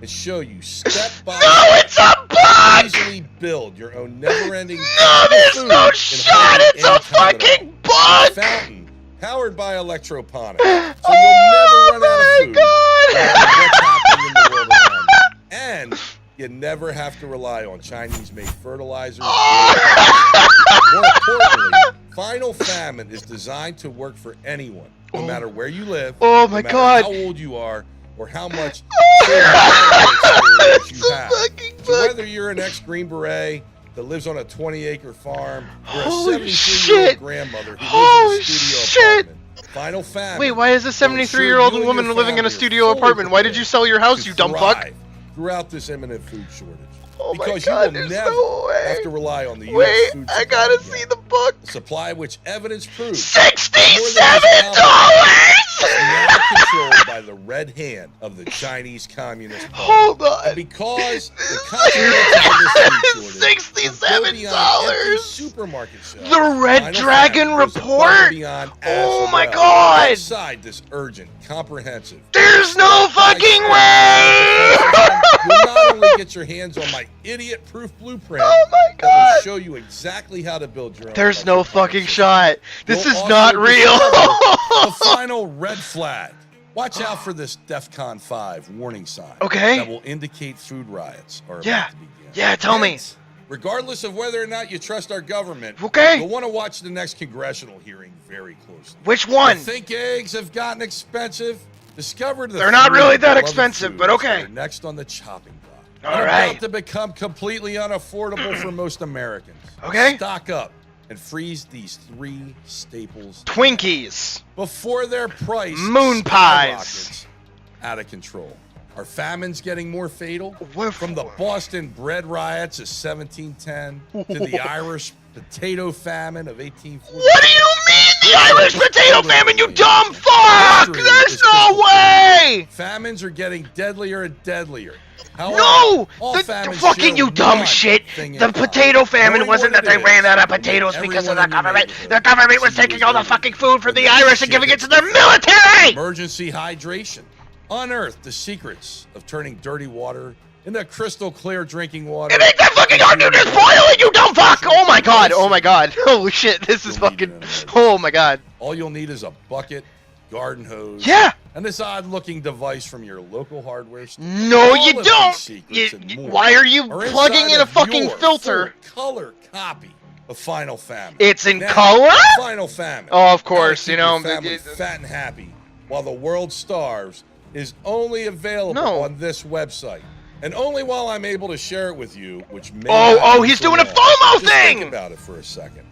And show you step by No, it's a book! Easily build your own never-ending No, there's no shot! It's a fucking book! Fountain powered by electroponics, so you'll never run out of food. No matter what's happening in the world around you. And you never have to rely on Chinese-made fertilizers. More importantly, Final Famine is designed to work for anyone, no matter where you live, oh my no matter God, how old you are, or how much experience you have. So whether you're an ex-Green Beret that lives on a 20-acre farm, or a 73-year-old grandmother who lives in a studio apartment, Final Famine. Wait, why is a 73-year-old woman living in a studio apartment? Why did you sell your house, you dumb fuck? Throughout this imminent food shortage. Oh my because God, you will there's never no way. have to rely on the U.S. Wait, food I supply gotta again. see the book. A supply which evidence proves $67! now controlled by the red hand of the Chinese Communist Party. Hold on. And because the consequences of this food shortage $67. supermarket shelves, The Red Final Dragon Famine goes above and report? beyond Oh as my well. God. Outside this urgent, comprehensive. There's no fucking way! You'll not only get your hands on my idiot-proof blueprint Oh my that will God. show you exactly how to build your own. There's no fucking shot. This You'll is also not real. discover the final red flag. Watch out for this DEFCON 5 warning sign. Okay. That will indicate food riots are Yeah. about to begin. Yeah, tell me. Hence, regardless of whether or not you trust our government, Okay. you'll want to watch the next congressional hearing very closely. Which one? You think eggs have gotten expensive? Discover the They're not three really that beloved expensive, but foods okay. that are next on the chopping block. All and right. about to become completely unaffordable for most Americans. Okay. Stock up and freeze these three staples Twinkies. before their price Moon pies. skyrockets out of control. Are famines getting more fatal? What From the Boston bread riots of 1710 to the Irish potato famine of 1840. What do you mean the Irish potato famine, you dumb fuck? There's no way! Famines are getting deadlier and deadlier. However, No! all The famines fucking share you dumb one shit! thing in The common. potato famine Knowing wasn't what that they it ran is, out of potatoes because of the everyone in your government. neighborhood The government was sees taking all the what fucking it food from is. the Irish and giving it to the military! Emergency hydration. Unearth the secrets of turning dirty water into crystal clear drinking water. It ain't that fucking hard to just boil it, you dumb fuck! Oh my God, oh my God. Holy shit, this is fucking... Oh my God. All you'll need is a bucket, garden hose, Yeah! and this odd-looking device from your local hardware store. No, All you of these don't! secrets and more Why are you are plugging inside in a of fucking your filter? full color copy of Final Famine. It's in Now, color? Final Famine. Oh, of How to course, keep you know, your family fat and happy while the world starves is only available on this website. And only while I'm able to share it with you, which may Oh, he's doing a FOMO Just thing! Think about it for a second.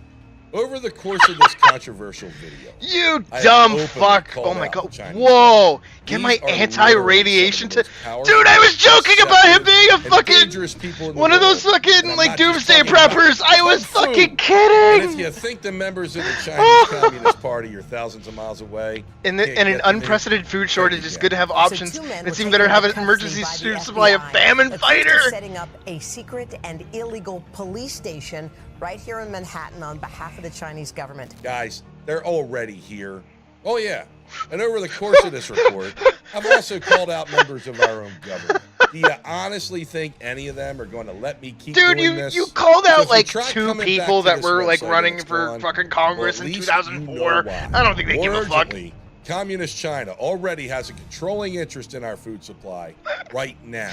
Over the course of this controversial video, You I have dumb openly fuck. called Oh my out God. the Chinese Whoa. Get These my are anti-radiation literally to... some of the most Dude, I was powerful, joking about him being a and fucking... dangerous people in the One of those world. fucking, And I'm like, not just doomsday talking about preppers. I was kung fu. fucking And kidding. if you think the members of the Chinese Communist Party are thousands of miles away, In can't an get to me, unprecedented food shortage, it's good to have options. So two men It were seems taken better to have into an emergency custody by the supply of FBI, famine accused of fighter. setting up a secret and illegal police station right here in Manhattan on behalf of the Chinese government. Guys, they're already here. Oh, yeah. And over the course of this report, I've also called out members of our own government. Do you honestly think any of them are going to let me keep Dude, doing this? you called So out if you like try 2 coming people back to that this were like website and running it's for gone, fucking Congress well, in at least 2004. you know why. I don't think they give a fuck. Urgently, Communist China already has a controlling interest in our food supply right now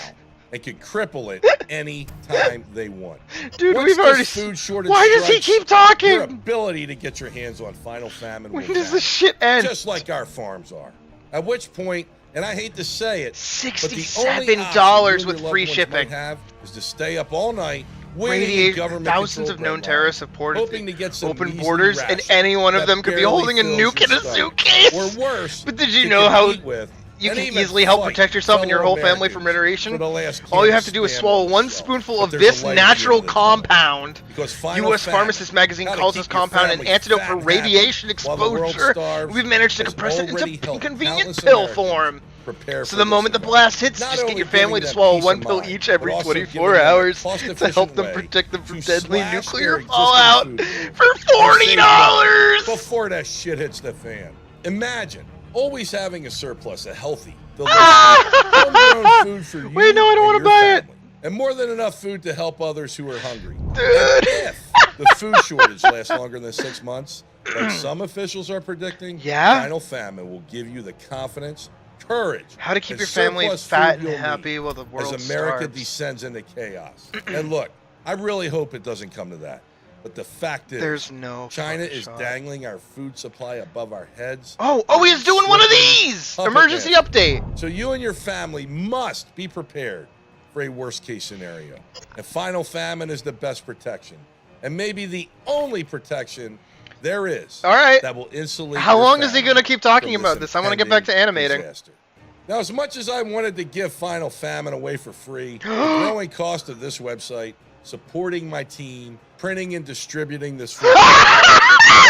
and could cripple it any time they want. Dude, Once we've this already... food shortage Why does he strikes, keep talking? Your ability to get your hands on Final Famine When will does vanish, this shit end? just like our farms are. At which point, and I hate to say it, but the $67 only option with you and your free loved ones shipping. might have is to stay up all night waiting in Radiation. government Thousands of known terrorists have poured into open borders, and any one of them could be holding a nuke in a suitcase. Or worse, but did you know how you and can even easily help fight protect yourself and your fellow whole family Americans from radiation? for the last All you can have to do is spam swallow on one yourself. spoonful But of there's a this light at the natural end of the tunnel. compound. Because Final U.S. Famine, Pharmacist Magazine how to calls keep this your compound an family antidote fat for and happy radiation while the world exposure. starves We've managed to has compress it into already helped convenient countless pill Americans form. prepare So for the this moment the event. blast hits, Not just get only your family giving to them swallow peace one of pill mind, each every but also 24 giving them a hours to cost-efficient help them way protect them from to deadly slash nuclear their existing fallout food for $40. before that shit hits the fan. Imagine always having a surplus of healthy, delicious, homegrown food for you. Wait, no, I don't want to buy it. And more than enough food to help others who are hungry. Dude. And if the food shortage lasts longer than 6 months, like some officials are predicting, final famine will give you the confidence, courage, How to keep and your family surplus fat food and you'll happy need while the world as America starves. descends into chaos. And look, I really hope it doesn't come to that. But the fact is, There's no China fucking is shot. dangling our food supply above our heads. Oh, he's doing one of these! Puppet Emergency master. update. So you and your family must be prepared for a worst case scenario. And final famine is the best protection. And maybe the only protection there is. All right. That will insulate How your long is he family going to keep talking from about this? I want to get back to impending animating. disaster. Now, as much as I wanted to give Final Famine away for free, the growing cost of this website, supporting my team, printing and distributing this food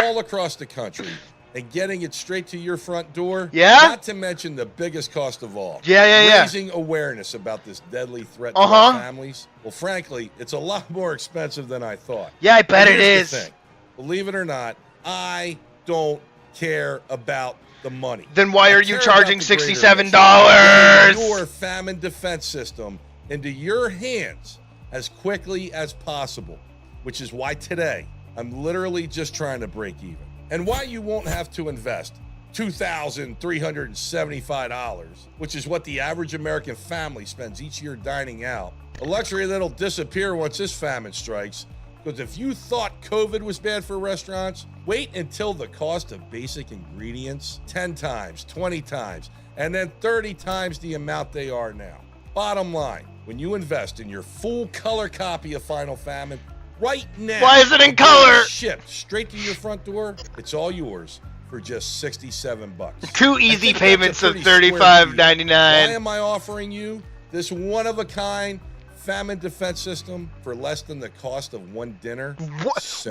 all across the country, and getting it straight to your front door, not to mention the biggest cost of all, raising awareness about this deadly threat to our families. Well, frankly, it's a lot more expensive than I thought. Yeah, I bet And it here's the is. thing. Believe it or not, I don't care about the money. Then why I are you care charging about the greater $67? mission. Getting your famine defense system into your hands as quickly as possible, which is why today I'm literally just trying to break even. And why you won't have to invest $2,375, which is what the average American family spends each year dining out, a luxury that'll disappear once this famine strikes. Because if you thought COVID was bad for restaurants, wait until the cost of basic ingredients 10 times, 20 times, and then 30 times the amount they are now. Bottom line, when you invest in your full color copy of Final Famine right now, Why is it in the bill color? is shipped straight to your front door. It's all yours for just $67. Two I easy think that's a payments of pretty square deal. $35.99. Why am I offering you this one-of-a-kind famine defense system for less than the cost of one dinner?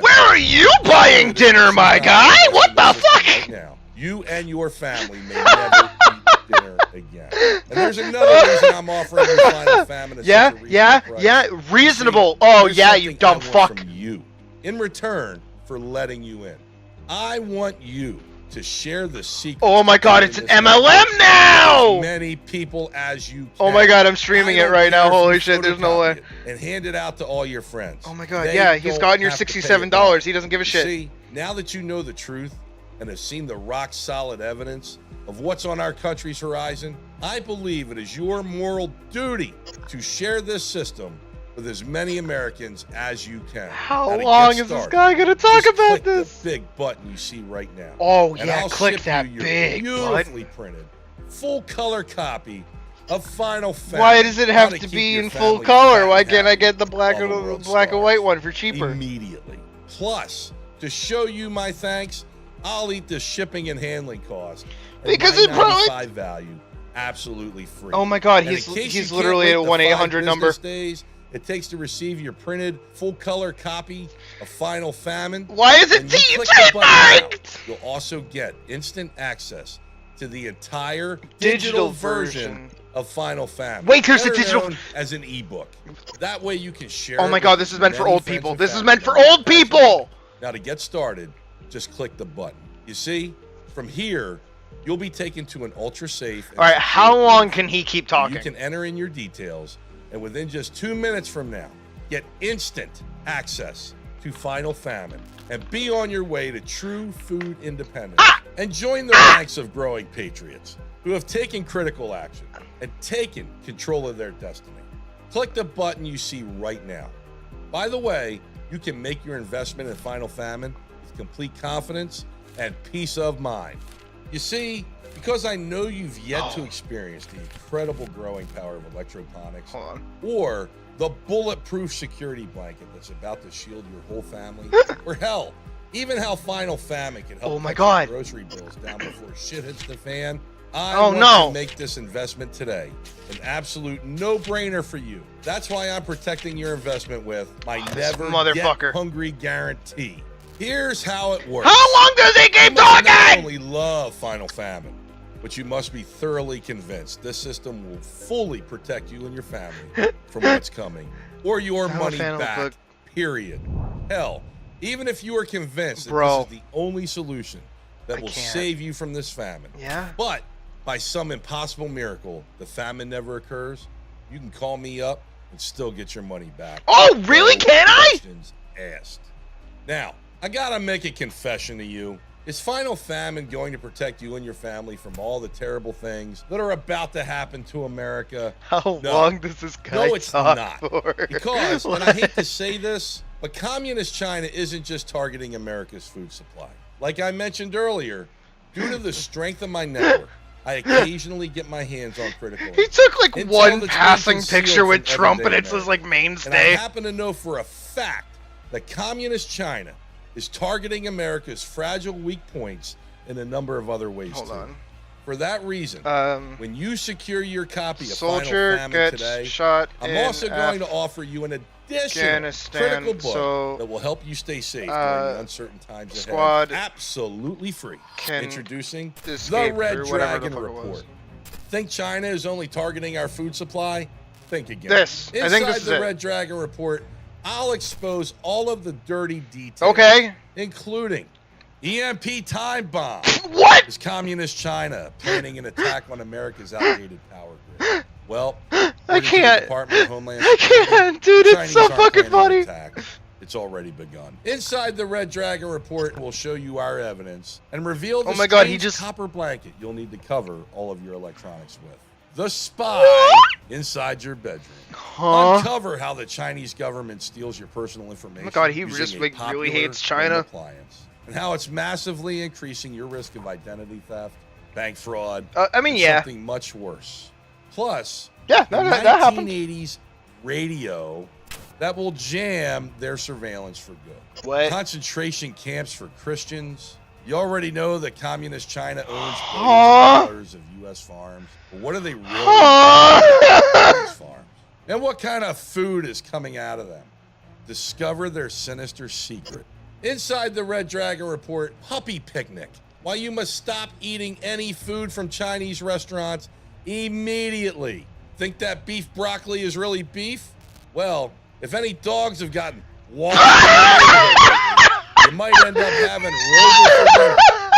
Where are you buying dinner, my guy? What the fuck? Right now, you and your family may never eat dinner again. And there's another reason I'm offering you Final Famine at such a reasonable price. Reasonable. See, Oh, here's yeah, you something dumb I want fuck. from you in return for letting you in. I want you to share the secret. Oh my god, it's an MLM now! As many people as you can. Oh my god, I'm streaming it right now. Holy shit, there's no way. And hand it out to all your friends. Oh my god, They yeah, he's don't gotten your have to pay it $67. back. He doesn't give a You shit. See, now that you know the truth and have seen the rock solid evidence of what's on our country's horizon, I believe it is your moral duty to share this system with as many Americans as you can. How Now, to long get is this started, guy gonna talk just about click this? The big button you see right now. Oh, And yeah, I'll click ship that you your big beautifully printed, full color copy of Final Famine. Why does it How have to keep be your in full family color? fat Why and can't I happy get the black while the and world black and starves? white one for cheaper? Immediately. Plus, to show you my thanks, I'll eat the shipping and handling cost. and Because my it probably- $95 value absolutely free. Oh my god, And he's in case you he's can't literally wait at a the 1-800 5 number. business days it takes to receive your printed full color copy of Final Famine. Why is it when you click the button now, you'll also get instant access to the entire digital version of Final Famine. Wait, there's a better digital- known as an ebook. That way you can share. Oh my it god, with this is meant for many old friends people. and This is family meant for members. old people! Now to get started, just click the button. You see, from here, you'll be taken to an ultra safe. Alright, how long can he keep talking? You can enter in your details, and within just 2 minutes from now, get instant access to Final Famine and be on your way to true food independence. And join the ranks of growing patriots who have taken critical action and taken control of their destiny. Click the button you see right now. By the way, you can make your investment in Final Famine with complete confidence and peace of mind. You see, because I know you've yet to experience the incredible growing power of electroponics or the bulletproof security blanket that's about to shield your whole family, or hell, even how Final Famine can help Oh my cut God. your grocery bills down before shit hits the fan, I Oh want no. to make this investment today an absolute no-brainer for you. That's why I'm protecting your investment with my never motherfucker. get hungry guarantee. Here's how it works. How long does he keep You must not talking? only love Final Famine, But you must be thoroughly convinced this system will fully protect you and your family from what's coming, or your money back, period. Hell, even if you are convinced that this is the only solution that will save you from this famine, but by some impossible miracle, the famine never occurs, you can call me up and still get your money back. Oh, really? Can I? Questions asked. Now, I gotta make a confession to you. Is final famine going to protect you and your family from all the terrible things that are about to happen to America? How long does this guy talk for? Because, and I hate to say this, but communist China isn't just targeting America's food supply. Like I mentioned earlier, due to the strength of my network, I occasionally get my hands on critical. He took like one passing picture with Trump and it's his like mainstay. And I happen to know for a fact that communist China is targeting America's fragile weak points in a number of other ways too. For that reason, when you secure your copy of Final Famine today, I'm also going to offer you an additional critical book that will help you stay safe during the uncertain times ahead. Absolutely free. Introducing the Red Dragon Report. Think China is only targeting our food supply? Think again. I think this Inside is the it. Red Dragon Report, I'll expose all of the dirty details. Including EMP time bomb. What? Is communist China planning an attack on America's outdated power grid? Well, I can't. Department of Homeland I can't, dude. It's so fucking funny. It's already begun. Inside the Red Dragon Report, we'll show you our evidence and reveal the Oh my God, he just copper blanket you'll need to cover all of your electronics with. The spy inside your bedroom. Uncover how the Chinese government steals your personal information. Oh my God, he using just a like really popular hates China. appliance, and how it's massively increasing your risk of identity theft, bank fraud. I mean, and yeah. something much worse. Plus, yeah, the that happened. 1980s radio that will jam their surveillance for good. What? Concentration camps for Christians. You already know that communist China owns billions of dollars of U.S. farms. But what are they really doing these farms? And what kind of food is coming out of them? Discover their sinister secret. Inside the Red Dragon Report, puppy picnic. Why you must stop eating any food from Chinese restaurants immediately. Think that beef broccoli is really beef? Well, if any dogs have gotten washed you might end up having rodents for dinner.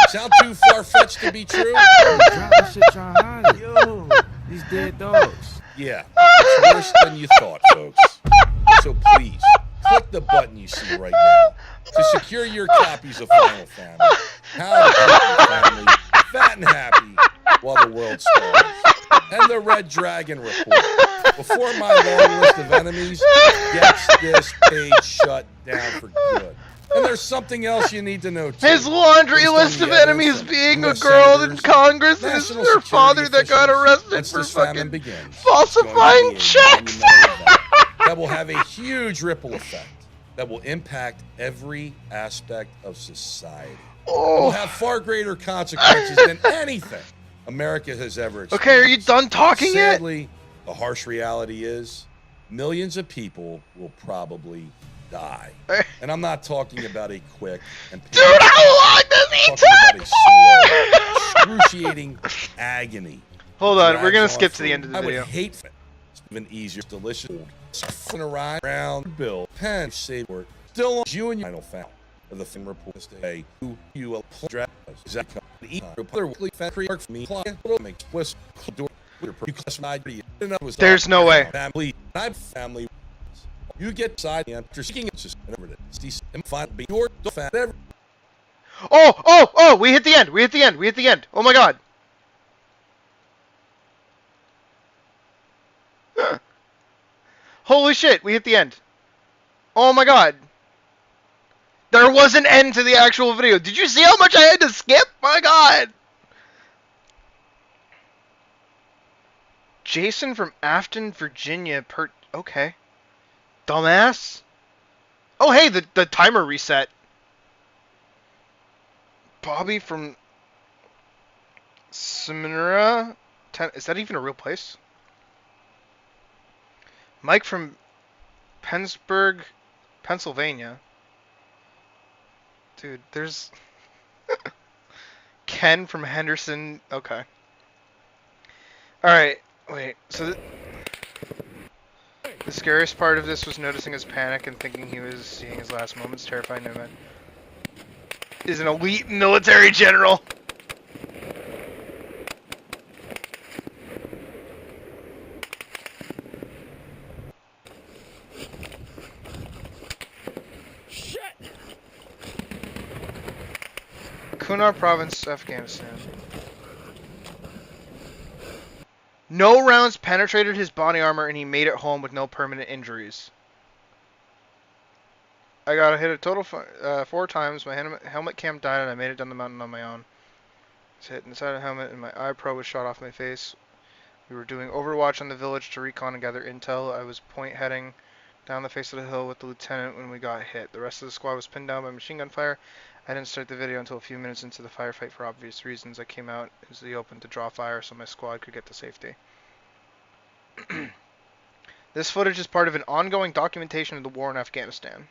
Sound too far-fetched to be true? Yo, these dead dogs. Yeah, it's worse than you thought, folks. So please, click the button you see right now to secure your copies of Final Famine. How to keep your family fat and happy while the world starves. And the Red Dragon Report. Before my long list of enemies gets this page shut down for good. And there's something else you need to know, too. His laundry list of enemies being a girl in Congress and his her father that got arrested for fucking falsifying checks. That will have a huge ripple effect that will impact every aspect of society. It will have far greater consequences than anything America has ever experienced. Okay, are you done talking yet? Sadly, the harsh reality is millions of people will probably die. And I'm not talking about a quick and dude, how long does he take? About a slow, excruciating agony. Hold on, we're gonna skip to the end of the video. I would hate it. It's even easier, delicious, stuffing around bill, pen, save word. Still on you and your final family of the film report today. You will dress exactly eat other weekly factory work for me. Make twist door. There's no way. Family, family. You get side after speaking it's just over it. Find be your fan. Oh, we hit the end. We hit the end. Oh my God. Holy shit, we hit the end. Oh my God. There was an end to the actual video. Did you see how much I had to skip? My God. Jason from Afton, Virginia. Okay. Dumbass. Oh, hey, the timer reset. Bobby from Smyrna. Is that even a real place? Mike from Pennsburg, Pennsylvania. Dude, there's Ken from Henderson. Okay. Alright, wait, so the scariest part of this was noticing his panic and thinking he was seeing his last moments. Terrifying no man is an elite military general. Kunar Province, Afghanistan. No rounds penetrated his body armor and he made it home with no permanent injuries. I got hit a total 4 times. My helmet cam died and I made it down the mountain on my own. I was hit inside the helmet and my eye pro was shot off my face. We were doing overwatch on the village to recon and gather intel. I was point heading down the face of the hill with the lieutenant when we got hit. The rest of the squad was pinned down by machine gun fire. I didn't start the video until a few minutes into the firefight for obvious reasons. I came out into the open to draw fire so my squad could get to safety. This footage is part of an ongoing documentation of the war in Afghanistan.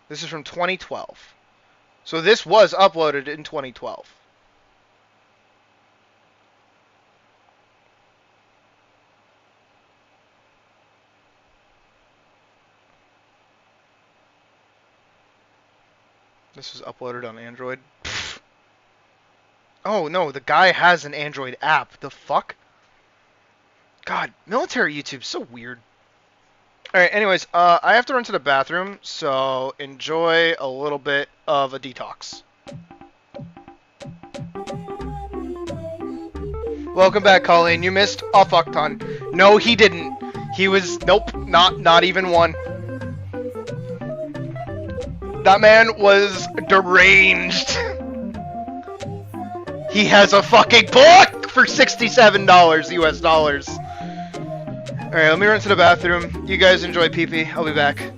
This is from 2012. So this was uploaded in 2012. This was uploaded on Android. Pfft. Oh no, the guy has an Android app. The fuck? God, military YouTube's so weird. Alright, anyways, I have to run to the bathroom, so enjoy a little bit of a detox. Welcome back, Colleen. You missed a fuck ton. No, he didn't. He was, nope, not even one. That man was deranged. He has a fucking book for $67 US dollars. Alright, let me run to the bathroom. You guys enjoy pee-pee. I'll be back.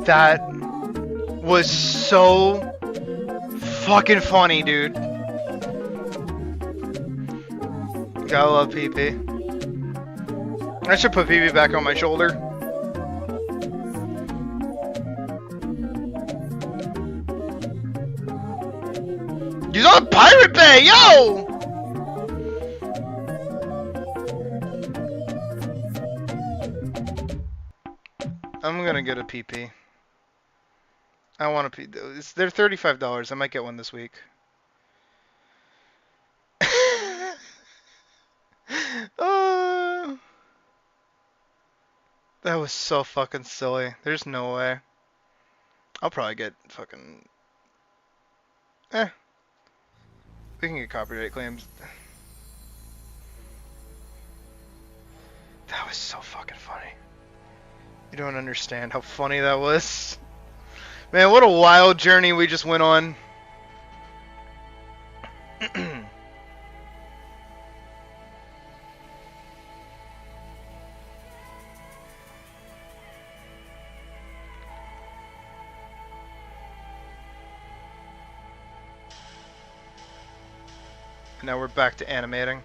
That was so fucking funny, dude. Gotta love PP. I should put PP back on my shoulder. He's on Pirate Bay, yo! I'm gonna get a PP. I want to. They're $35. I might get one this week. That was so fucking silly. There's no way. I'll probably get fucking. We can get copyright claims. That was so fucking funny. You don't understand how funny that was. Man, what a wild journey we just went on. Now we're back to animating.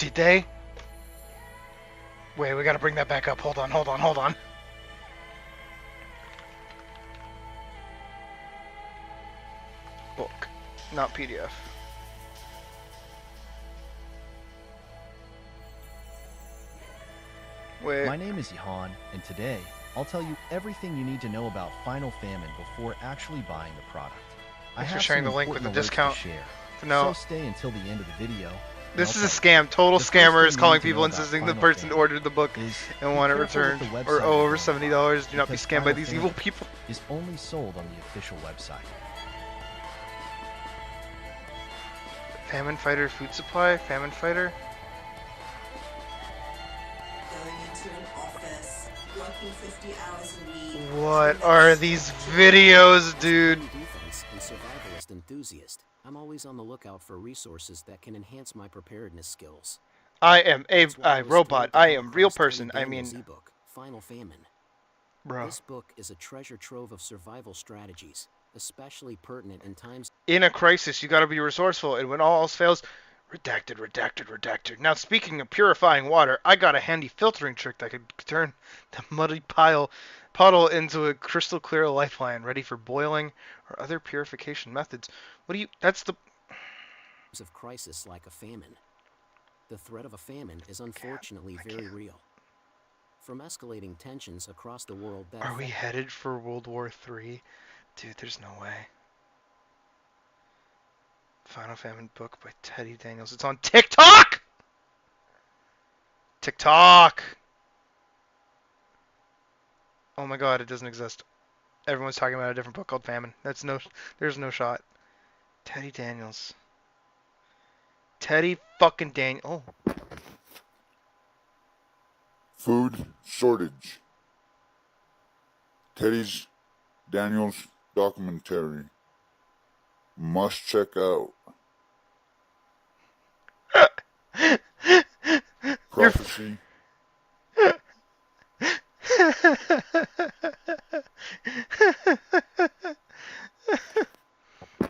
Did they? Wait, we gotta bring that back up. Hold on. Book, not PDF. Wait. My name is Johan, and today I'll tell you everything you need to know about Final Famine before actually buying the product. Thanks for sharing the link with the discount. Share. No. So stay until the end of the video. This is a scam. Total scammer is calling people insisting the person ordered the book and want it returned or owe over $70. Do not be scammed by these evil people. Is only sold on the official website. Famine Fighter food supply? Famine Fighter? Going into an office, working 50 hours a week. What are these videos, dude? Defense and survivalist enthusiast. I'm always on the lookout for resources that can enhance my preparedness skills. I am a robot. I am real person. I mean, ebook, Final Famine. Bro. This book is a treasure trove of survival strategies, especially pertinent in times. In a crisis, you gotta be resourceful, and when all else fails, redacted. Now, speaking of purifying water, I got a handy filtering trick that could turn the muddy puddle into a crystal clear lifeline, ready for boiling or other purification methods. What do you? That's the. Of crisis like a famine. The threat of a famine is unfortunately very real. From escalating tensions across the world that Are we headed for World War III? Dude, there's no way. Final Famine book by Teddy Daniels. It's on TikTok! Oh my god, it doesn't exist. Everyone's talking about a different book called Famine. There's no shot. Teddy Daniels. Teddy fucking Daniels. Oh. Food shortage. Teddy's Daniels documentary. Must check out. Prophecy.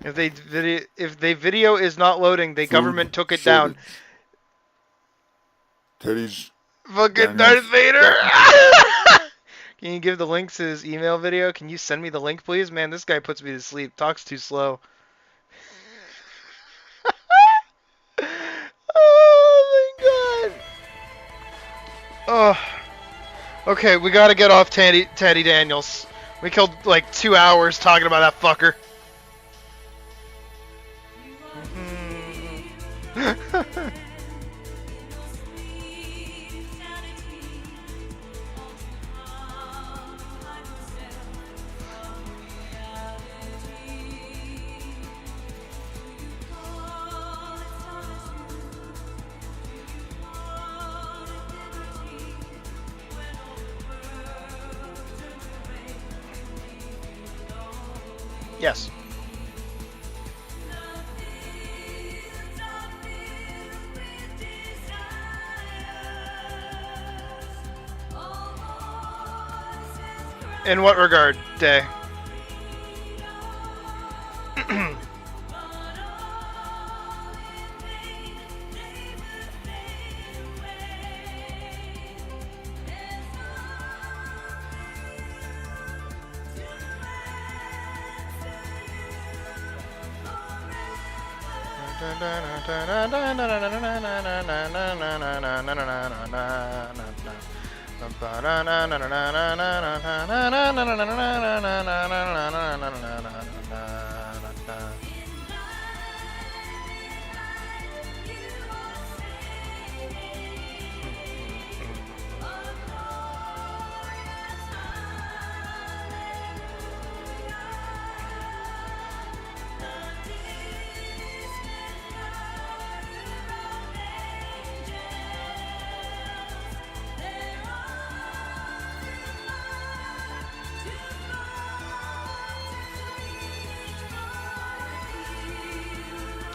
If the video is not loading, the government took it down. Teddy's fucking Darth Vader. Can you give the link to his email video? Can you send me the link, please? Man, this guy puts me to sleep. Talks too slow. Oh my god. Oh. Okay, we gotta get off Teddy Daniels. We killed like 2 hours talking about that fucker. Yes. In what regard, Day?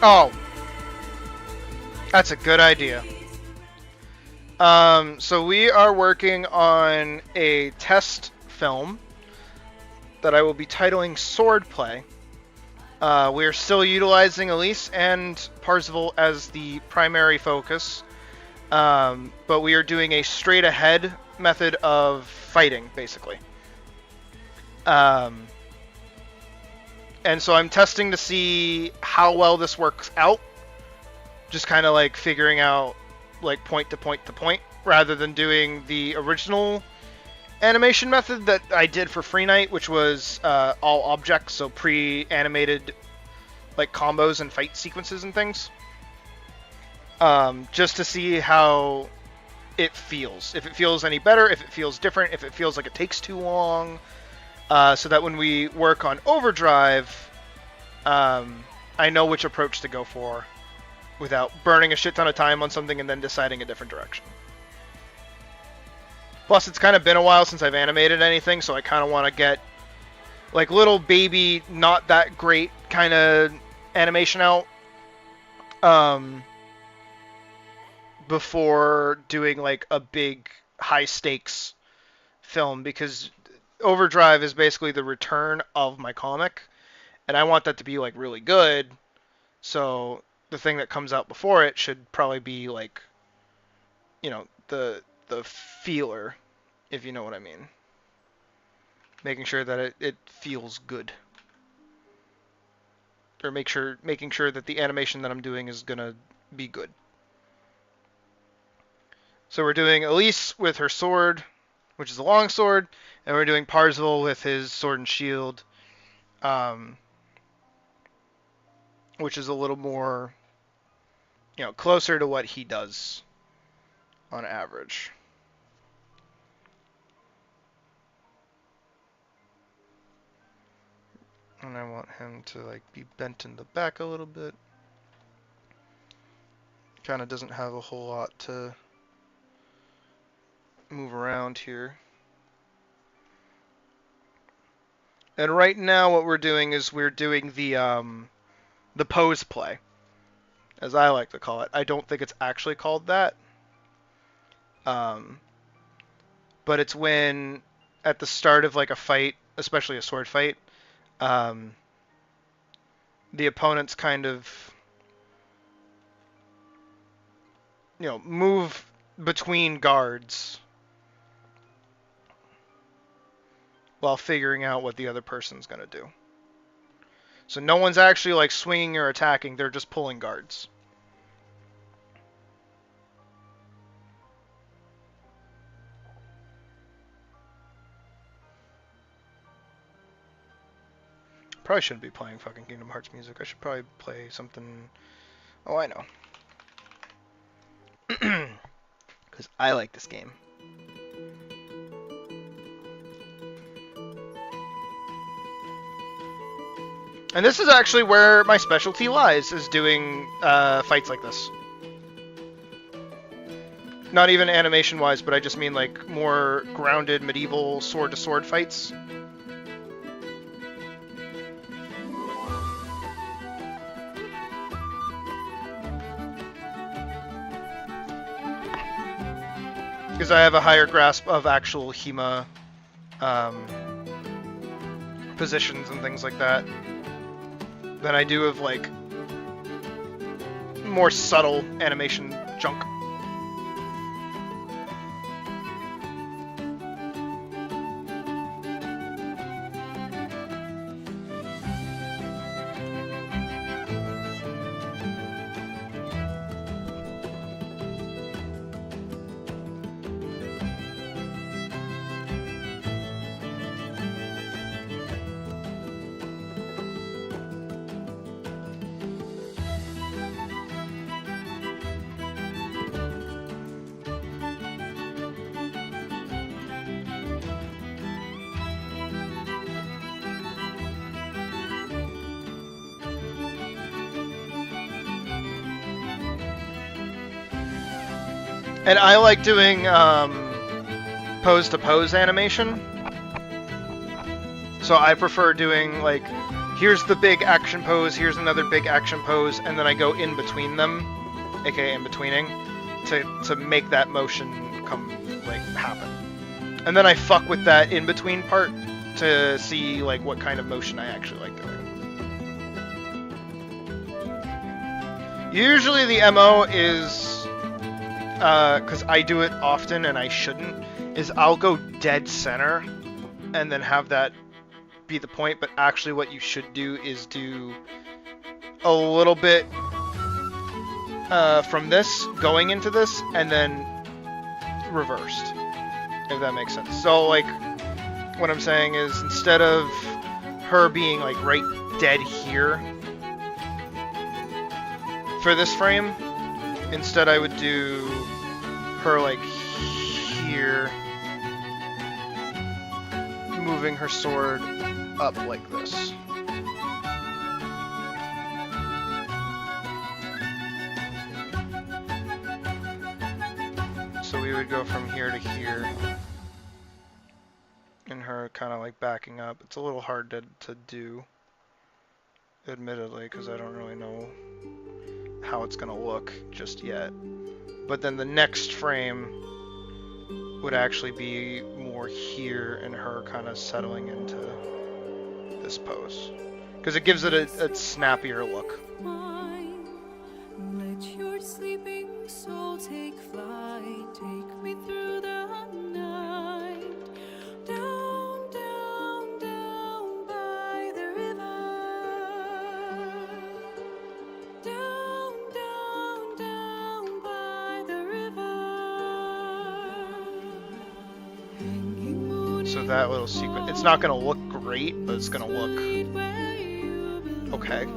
Oh, that's a good idea. So we are working on a test film that I will be titling Swordplay. We are still utilizing Elise and Parzival as the primary focus. but we are doing a straight ahead method of fighting, basically. And so I'm testing to see how well this works out. Just kind of like figuring out like point to point to point, rather than doing the original animation method that I did for Free Night, which was all objects, so pre-animated like combos and fight sequences and things. Just to see how it feels. If it feels any better, if it feels different, if it feels like it takes too long. So that when we work on Overdrive, I know which approach to go for without burning a shit ton of time on something and then deciding a different direction. Plus, it's kind of been a while since I've animated anything, so I kind of want to get like little baby, not that great kind of animation out before doing like a big high stakes film, because Overdrive is basically the return of my comic, and I want that to be like really good. So the thing that comes out before it should probably be like, you know, the feeler, if you know what I mean. Making sure that it feels good. Or making sure that the animation that I'm doing is gonna be good. So we're doing Elise with her sword, which is a long sword, and we're doing Parzival with his sword and shield, which is a little more, you know, closer to what he does on average. And I want him to like be bent in the back a little bit. Kind of doesn't have a whole lot to move around here. And right now what we're doing is we're doing the pose play, as I like to call it. I don't think it's actually called that. But it's when at the start of like a fight, especially a sword fight, the opponents kind of, you know, move between guards while figuring out what the other person's going to do. So no one's actually like swinging or attacking, they're just pulling guards. Probably shouldn't be playing fucking Kingdom Hearts music. I should probably play something... Oh, I know. Because I like this game. And this is actually where my specialty lies, is doing fights like this. Not even animation-wise, but I just mean like more grounded medieval sword-to-sword fights. Because I have a higher grasp of actual HEMA positions and things like that than I do of like more subtle animation junk. And I like doing pose-to-pose animation. So I prefer doing, like, here's the big action pose, here's another big action pose, and then I go in between them, aka in-betweening, to make that motion come, like, happen. And then I fuck with that in-between part to see, like, what kind of motion I actually like doing. Usually the MO is because I do it often and I shouldn't, is I'll go dead center and then have that be the point, but actually what you should do is do a little bit from this going into this and then reversed, if that makes sense. So like what I'm saying is, instead of her being like right dead here for this frame, instead I would do her like here, moving her sword up like this. So we would go from here to here, and her kind of like backing up. It's a little hard to do, admittedly, because I don't really know how it's gonna look just yet. But then the next frame would actually be more here, and her kind of settling into this pose, because it gives it a snappier look. Let your sleeping soul take flight, take me through the night, down, down, down by the river, down, down, down by the river. So that little sequence, it's not gonna look great, but it's gonna look okay.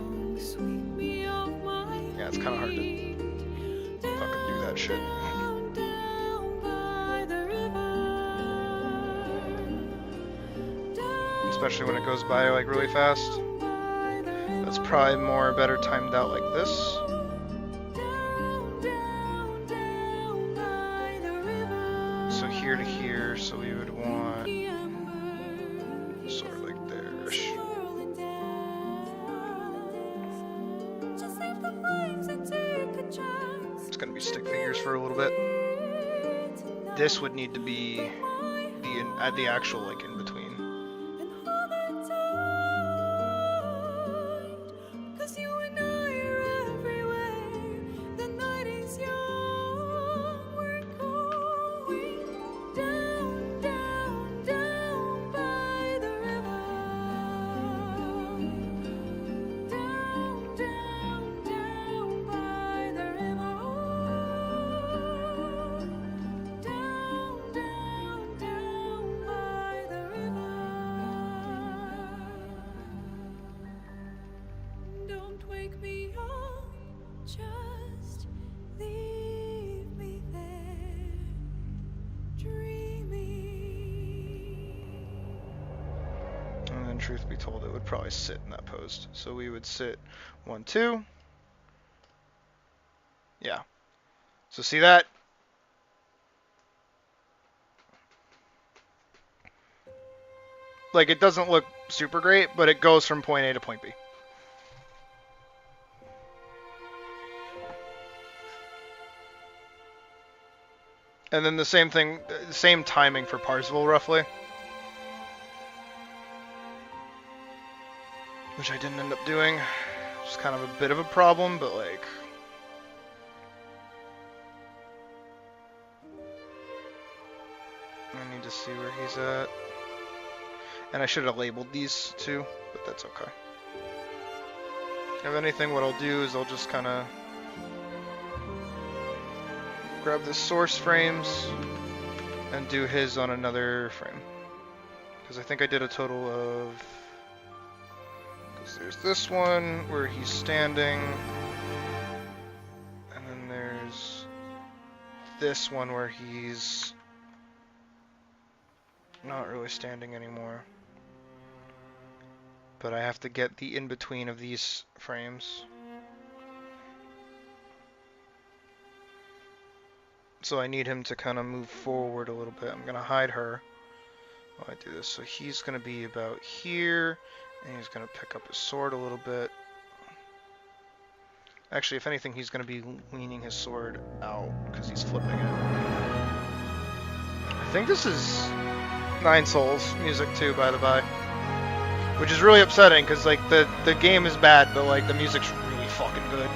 Yeah, it's kind of hard to fucking do that shit. Especially when it goes by like really fast. That's probably more better timed out like this. So here to here, so we would want sort of like there-ish. It's gonna be stick figures for a little bit. This would need to be the actual like in between. Truth be told, it would probably sit in that pose. So we would sit 1, 2. Yeah. So see that? Like, it doesn't look super great, but it goes from point A to point B. And then the same thing, same timing for Parzival, roughly. Which I didn't end up doing. It's kind of a bit of a problem, but like... I need to see where he's at. And I should have labeled these too, but that's okay. If anything, what I'll do is I'll just kind of grab the source frames and do his on another frame. Because I think I did a total of... There's this one where he's standing, and then there's this one where he's not really standing anymore. But I have to get the in-between of these frames. So I need him to kind of move forward a little bit. I'm going to hide her while I do this. So he's going to be about here. And he's going to pick up his sword a little bit. Actually, if anything, he's going to be leaning his sword out because he's flipping it. I think this is Nine Souls music too, by the by. Which is really upsetting because like the game is bad, but like the music's really fucking good.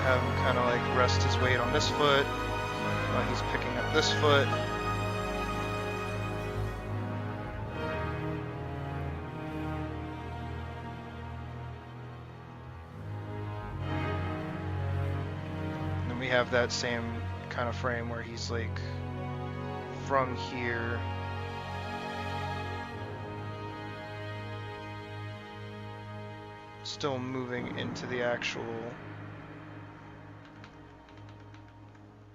have him kind of like rest his weight on this foot while he's picking up this foot. And then we have that same kind of frame where he's like from here still moving into the actual,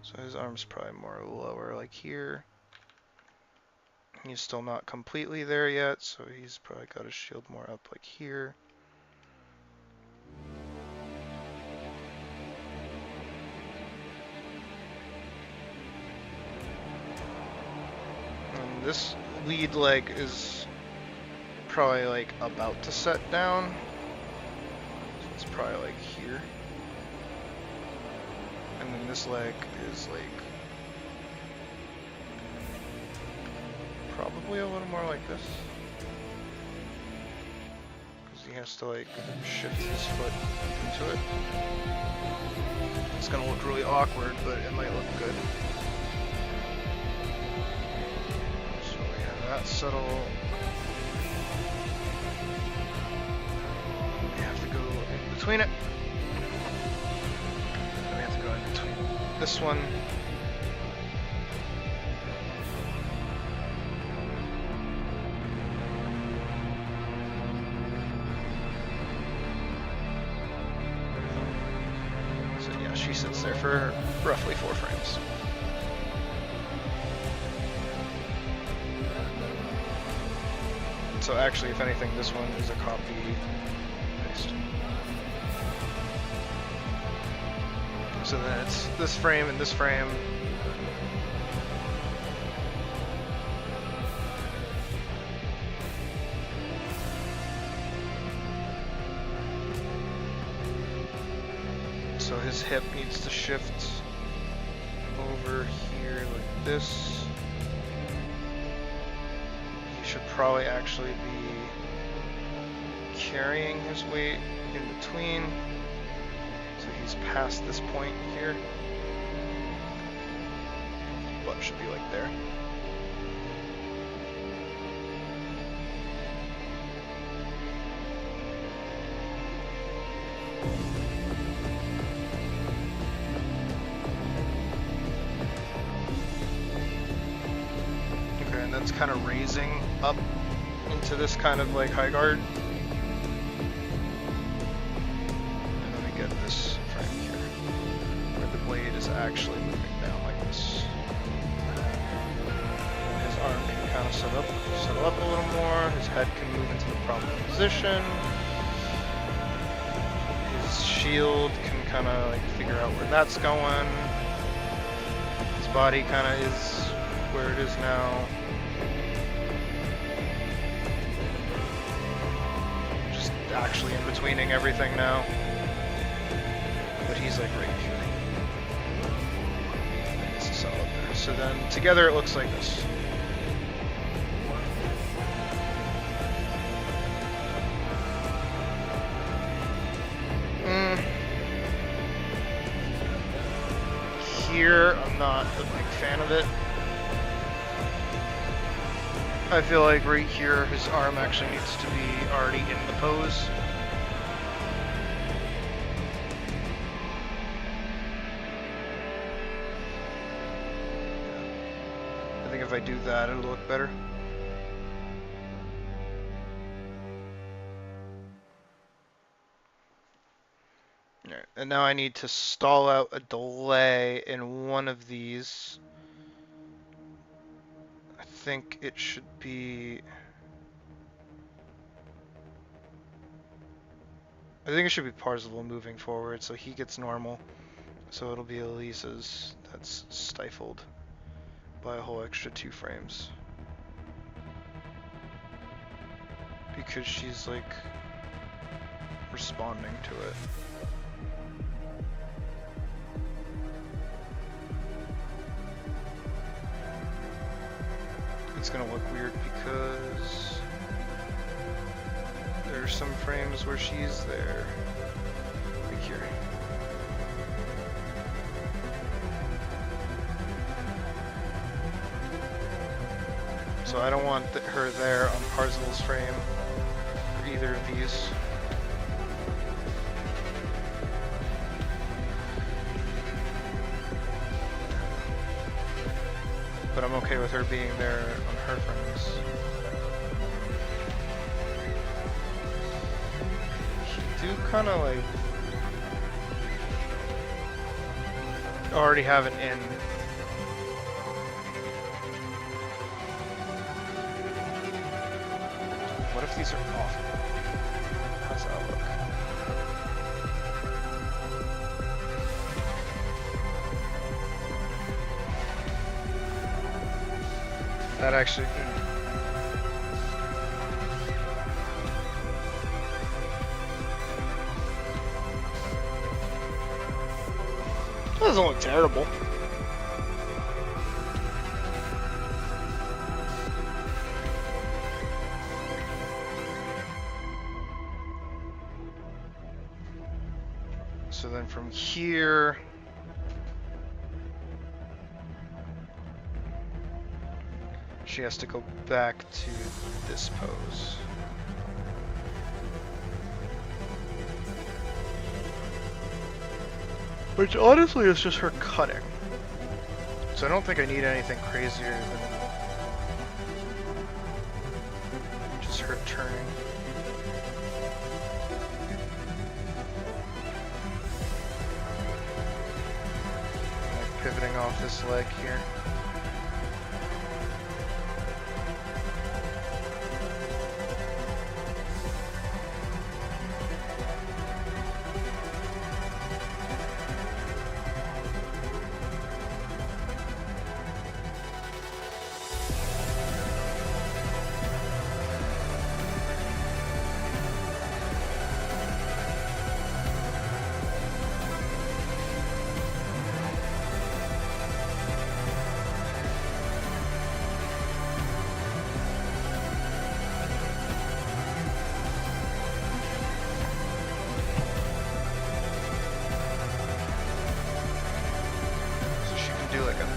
so his arm's probably more lower like here. He's still not completely there yet, so he's probably got his shield more up like here. And this lead leg is probably like about to set down. So it's probably like here. And then this leg is like probably a little more like this. Because he has to like shift his foot into it. It's gonna look really awkward, but it might look good. So we have that settle. We have to go in between it. Then we have to go in between this one. So yeah, she sits there for roughly 4 frames. So actually, if anything, this one is a copy paste. So then it's this frame and this frame. So his hip needs to shift over here like this. He should probably actually be carrying his weight in between. So he's past this point here. Butt should be like there. Okay, and that's kind of raising up into this kind of like high guard. And then we get this frame here, where the blade is actually moving down like this. And his arm can kind of settle up a little more. His head can move into the proper position. His shield can kind of like figure out where that's going. His body kind of is where it is now. Just actually in betweening everything now. But he's like right here. And this is all up there. So then together it looks like this. Here, I'm not a big fan of it. I feel like right here, his arm actually needs to be already in the pose. I think if I do that, it'll look better. Alright, and now I need to stall out a delay in one of these. I think it should be... I think it should be Parzival moving forward, so he gets normal. So it'll be Elisa's that's stifled by a whole extra 2 frames. Because she's like responding to it. It's gonna look weird because there are some frames where she's there. Like here. So I don't want her there on Parzel's frame for either of these. But I'm okay with her being there on her frames. You do kind of like already have an in. What if these are off? How's that look? That actually... That doesn't look terrible. So then from here... she has to go back to this pose. Which honestly is just her cutting. So I don't think I need anything crazier than just her turning. Like pivoting off this leg here.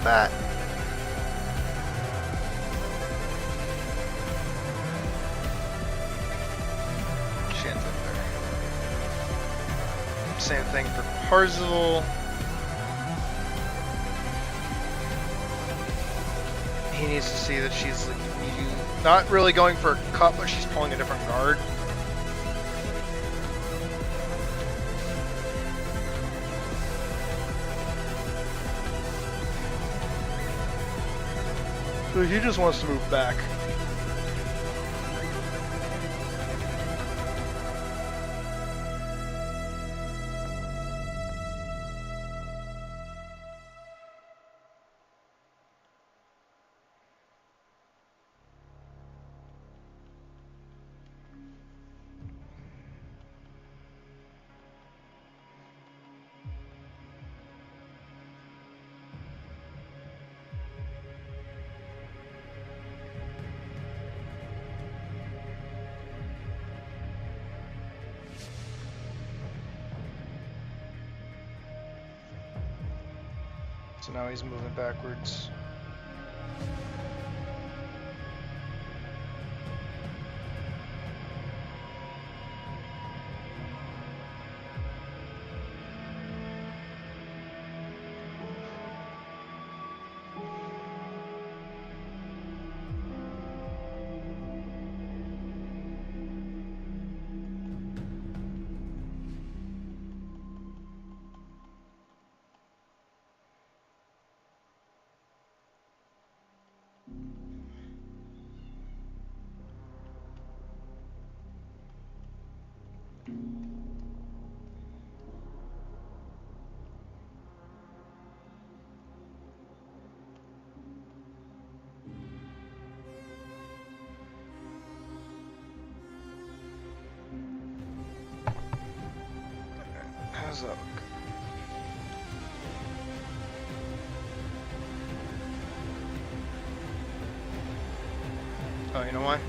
That. She ends up there. Same thing for Parzel. He needs to see that she's like, not really going for a cut, but she's pulling a different guard. So he just wants to move back. So now he's moving backwards. How's that look? Oh, you know why?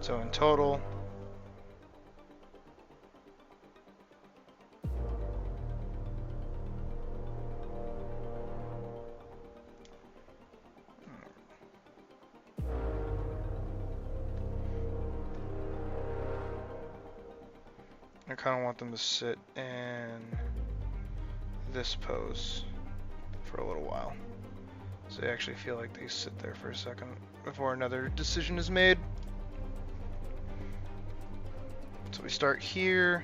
So in total, I kind of want them to sit in this pose for a little while. So they actually feel like they sit there for a second before another decision is made. So we start here.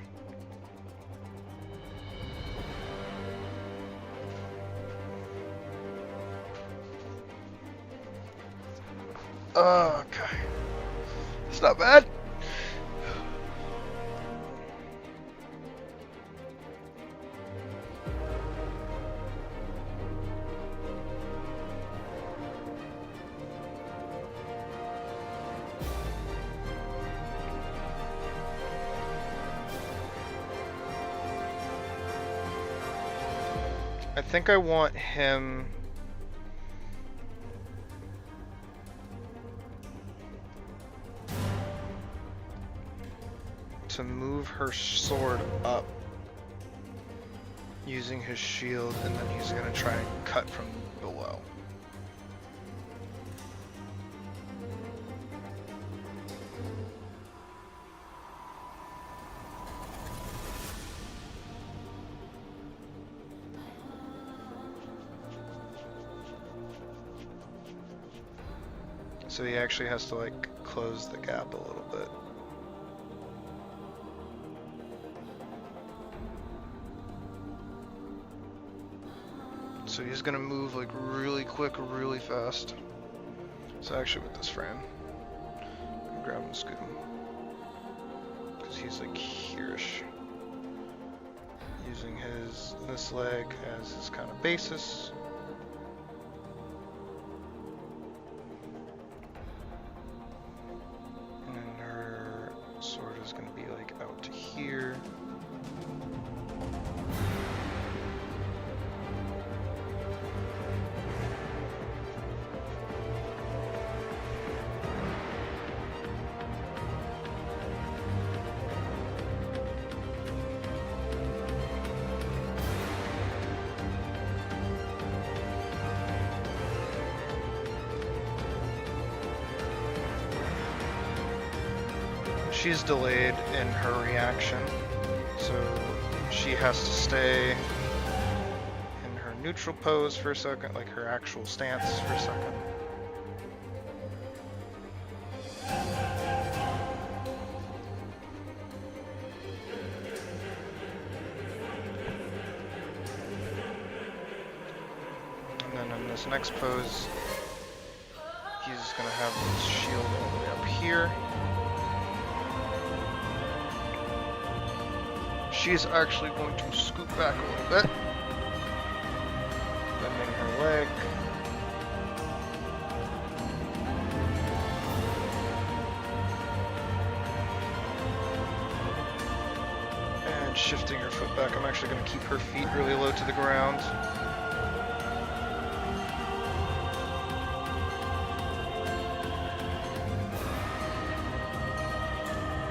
Okay. It's not bad. I think I want him to move her sword up using his shield, and then he's gonna try and cut from below. So he actually has to like close the gap a little bit. So he's gonna move like really quick, really fast. So actually with this frame, I'm grab him and scoot him. Because he's like here-ish. Using this leg as his kind of basis. Sword is going to be like out to here. She's delayed in her reaction, so she has to stay in her neutral pose for a second, like her actual stance for a second. And then in this next pose, he's gonna have his shield all the way up here. She's actually going to scoot back a little bit, bending her leg. And shifting her foot back. I'm actually going to keep her feet really low to the ground.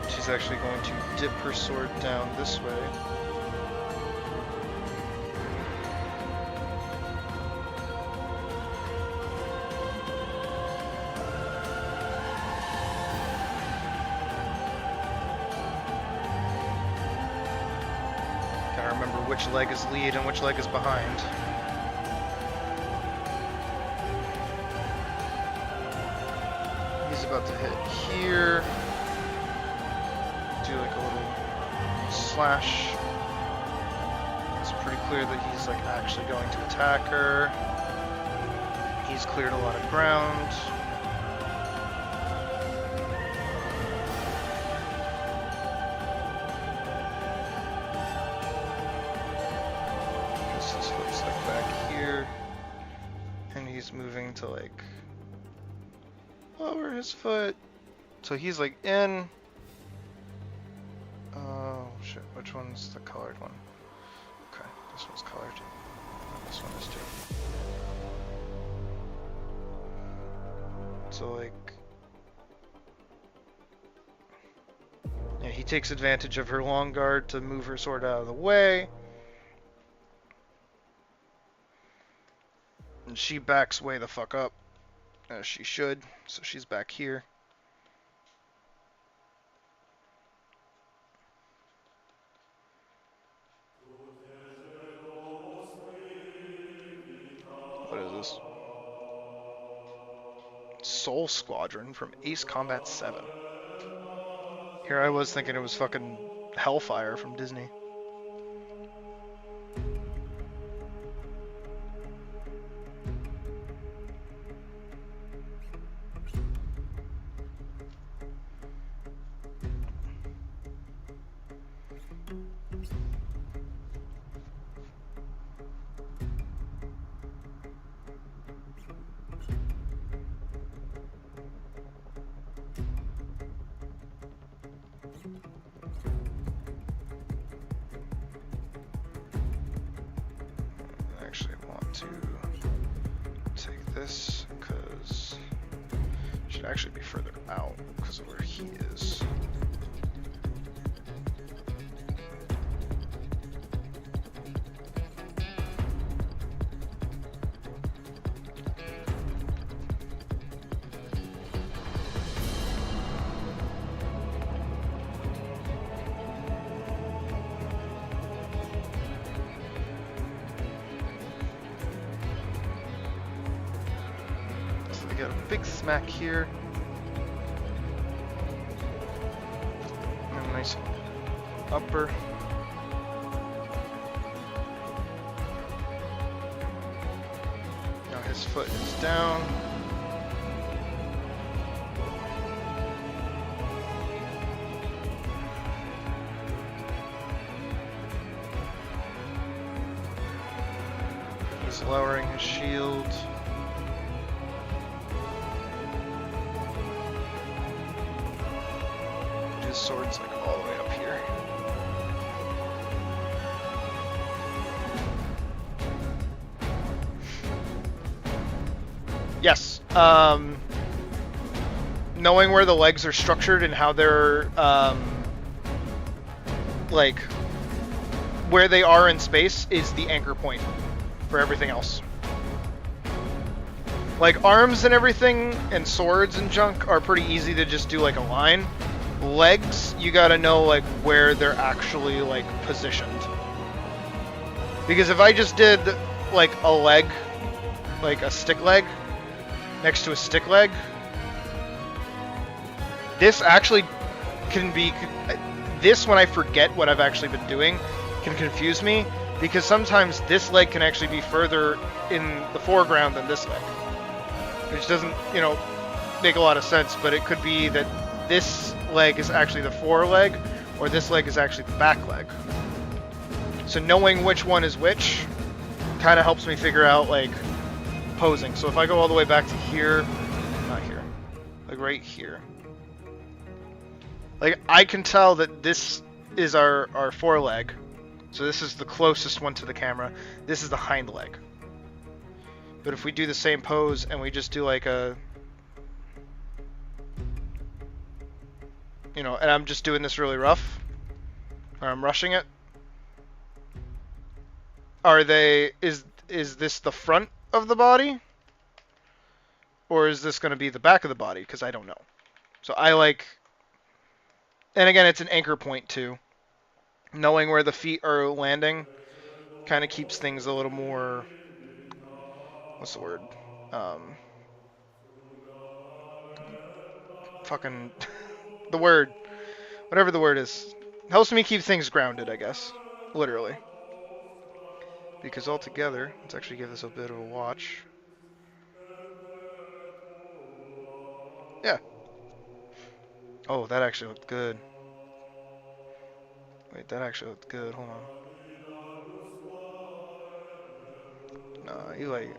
She's actually going to dip her sword down this way. Gotta remember which leg is lead and which leg is behind. He's about to hit here. Do like a little slash. It's pretty clear that he's like actually going to attack her. He's cleared a lot of ground. This foot's like back here, and he's moving to like lower his foot. So he's like in. Oh shit, which one's the colored one? Okay, this one's colored. And this one is too. So like, takes advantage of her long guard to move her sword out of the way. And she backs way the fuck up, as she should, so she's back here. What is this? Soul Squadron from Ace Combat 7. Here I was thinking it was fucking Hellfire from Disney. I actually want to take this because it should actually be further out because of where he is. We got a big smack here. And a nice upper. Now his foot is down. He's lowering his shield. His sword's like all the way up here. Yes. Knowing where the legs are structured and how they're like where they are in space is the anchor point for everything else. Like arms and everything and swords and junk are pretty easy to just do like a line. Legs, you gotta know like where they're actually like positioned. Because if I just did like a leg, like a stick leg, next to a stick leg, this actually can be, this when I forget what I've actually been doing, can confuse me, because sometimes this leg can actually be further in the foreground than this leg. Which doesn't, you know, make a lot of sense, but it could be that this leg is actually the foreleg, or this leg is actually the back leg. So knowing which one is which kind of helps me figure out like posing. So if I go all the way back to here, not here, like right here, like I can tell that this is our foreleg. So this is the closest one to the camera. This is the hind leg. But if we do the same pose and we just do like a, you know, and I'm just doing this really rough, or I'm rushing it, is this the front of the body? Or is this going to be the back of the body? Because I don't know. So I like, and again, it's an anchor point too. Knowing where the feet are landing kind of keeps things a little more, what's the word? Fucking, the word. Whatever the word is. Helps me keep things grounded, I guess. Literally. Because altogether, let's actually give this a bit of a watch. Yeah. Oh, that actually looked good. Wait, that actually looked good. Hold on. Nah, you like...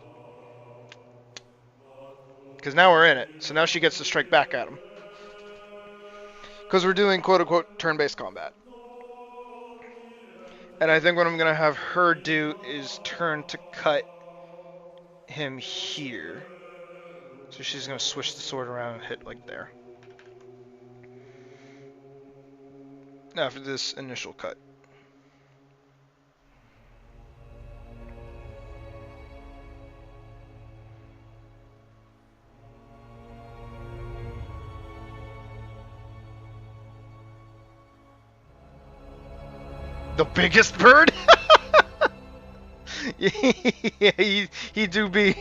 Because now we're in it. So now she gets to strike back at him. Because we're doing quote-unquote turn-based combat. And I think what I'm going to have her do is turn to cut him here. So she's going to switch the sword around and hit like there. after this initial cut. The biggest bird? Yeah, he do be.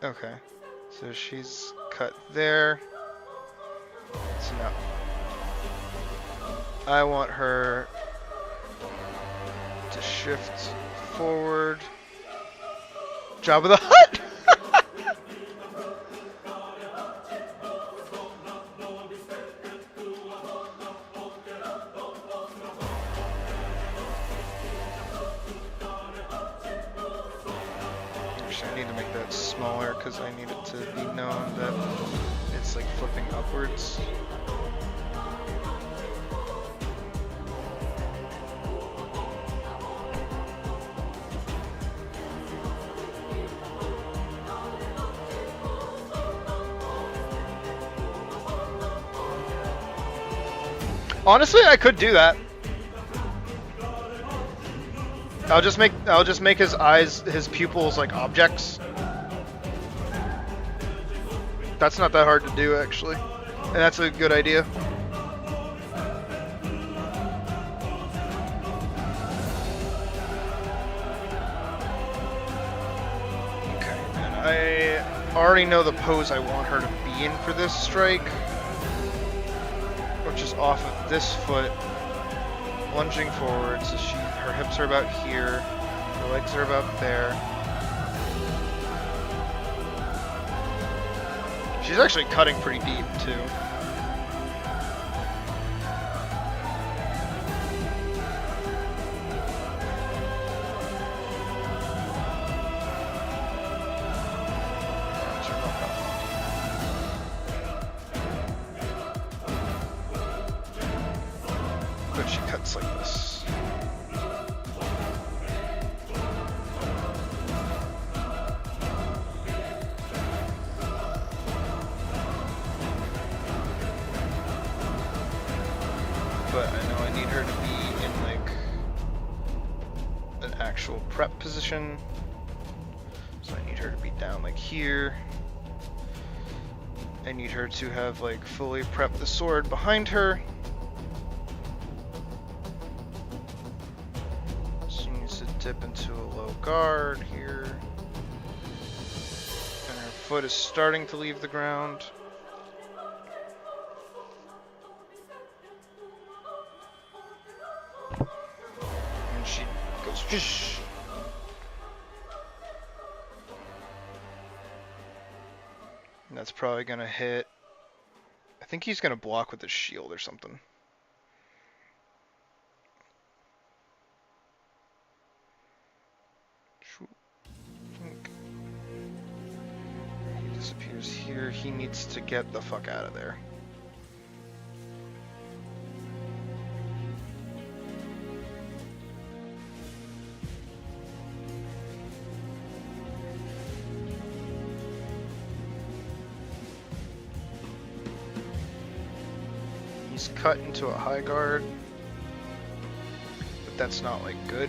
Okay, so she's cut there. So now I want her to shift forward. Jabba the Hutt! Actually, I need to make that smaller because I need it to be known that it's like flipping upwards. Honestly, I could do that. I'll just make his eyes, his pupils like objects. That's not that hard to do actually. And that's a good idea. Okay, and I already know the pose I want her to be in for this strike. Which is off of this foot, lunging forward, so her hips are about here, her legs are about there. She's actually cutting pretty deep too. But she cuts like this. But I know I need her to be in like an actual prep position. So I need her to be down like here. I need her to have like fully prepped the sword behind her. She needs to dip into a low guard here. And her foot is starting to leave the ground. And she goes fish. And that's probably gonna hit. I think he's gonna block with his shield or something. He disappears here. He needs to get the fuck out of there. He's cut into a high guard, but that's not like good.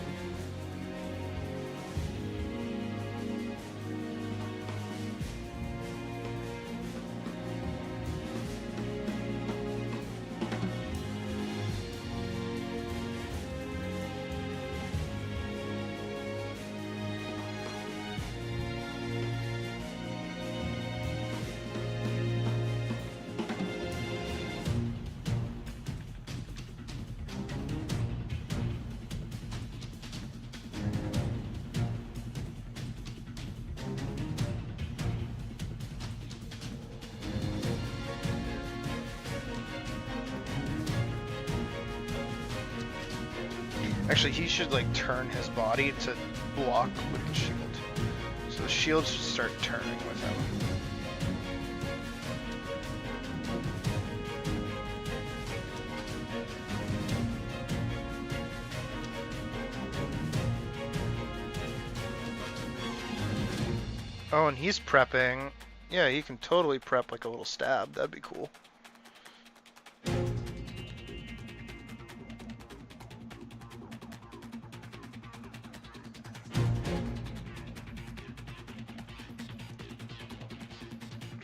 Actually, he should like turn his body to block with the shield. So the shield should start turning with him. Oh, and he's prepping. Yeah, he can totally prep like a little stab. That'd be cool.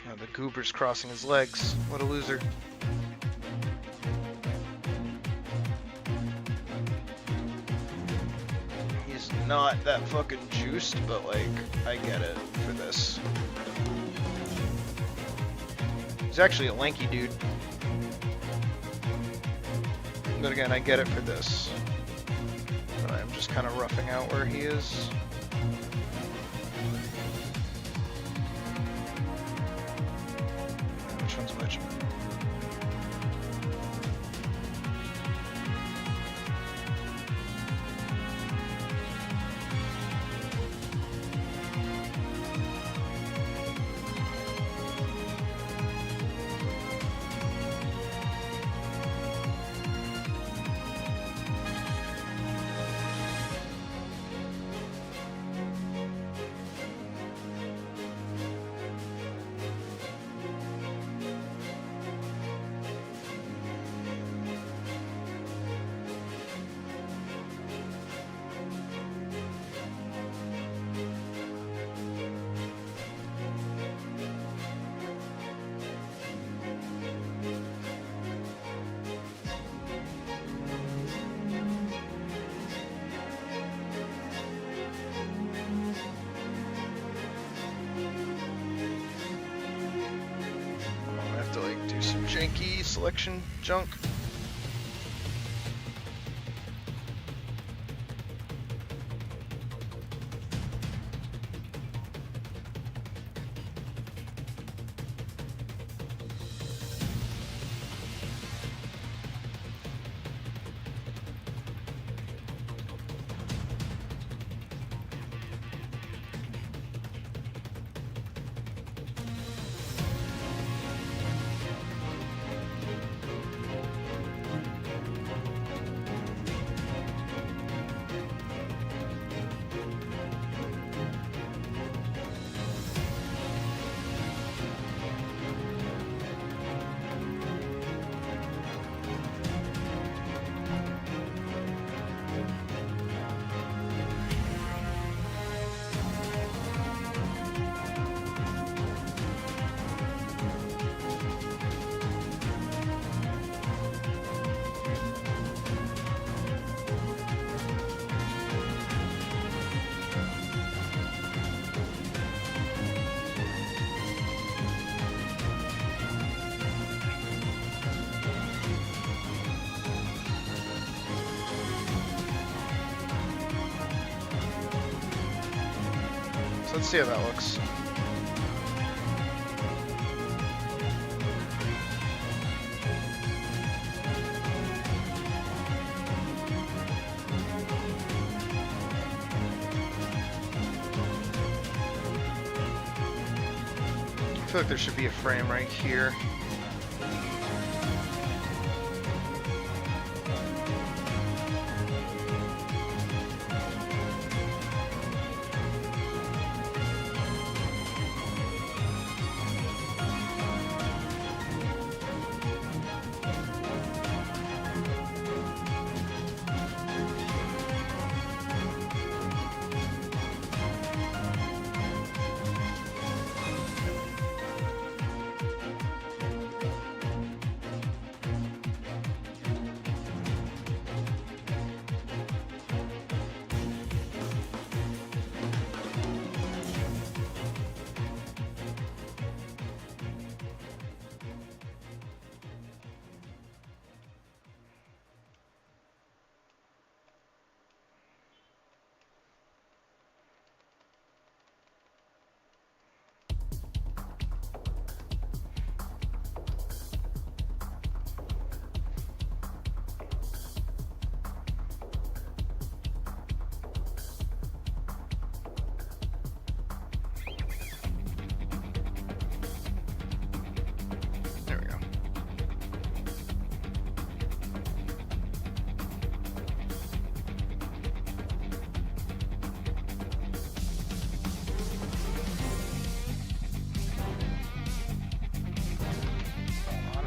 Oh, the goober's crossing his legs. What a loser. He's not that fucking juiced, but like, I get it for this. He's actually a lanky dude. But again, I get it for this. But I'm just kind of roughing out where he is. Which one's which? To like do some janky selection junk. Let's see how that looks. I feel like there should be a frame right here.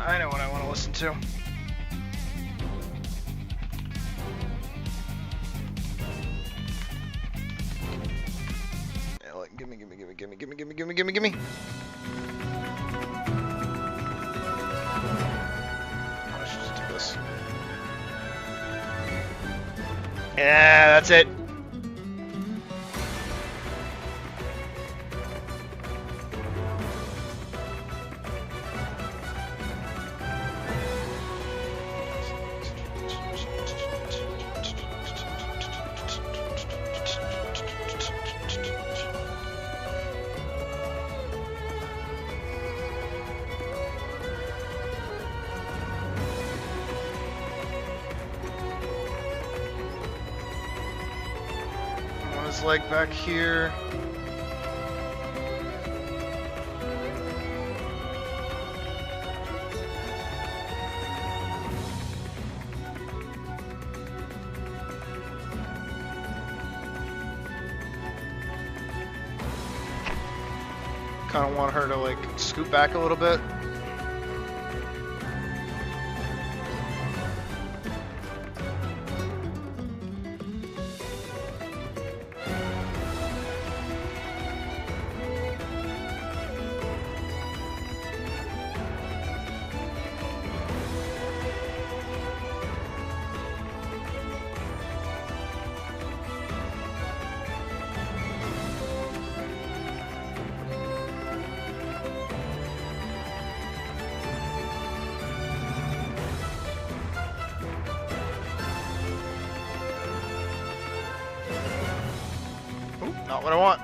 I know what I want to listen to. Yeah, like, gimme. I should just do this. Yeah, that's it. His leg back here. Kind of want her to like scoot back a little bit. Not what I want.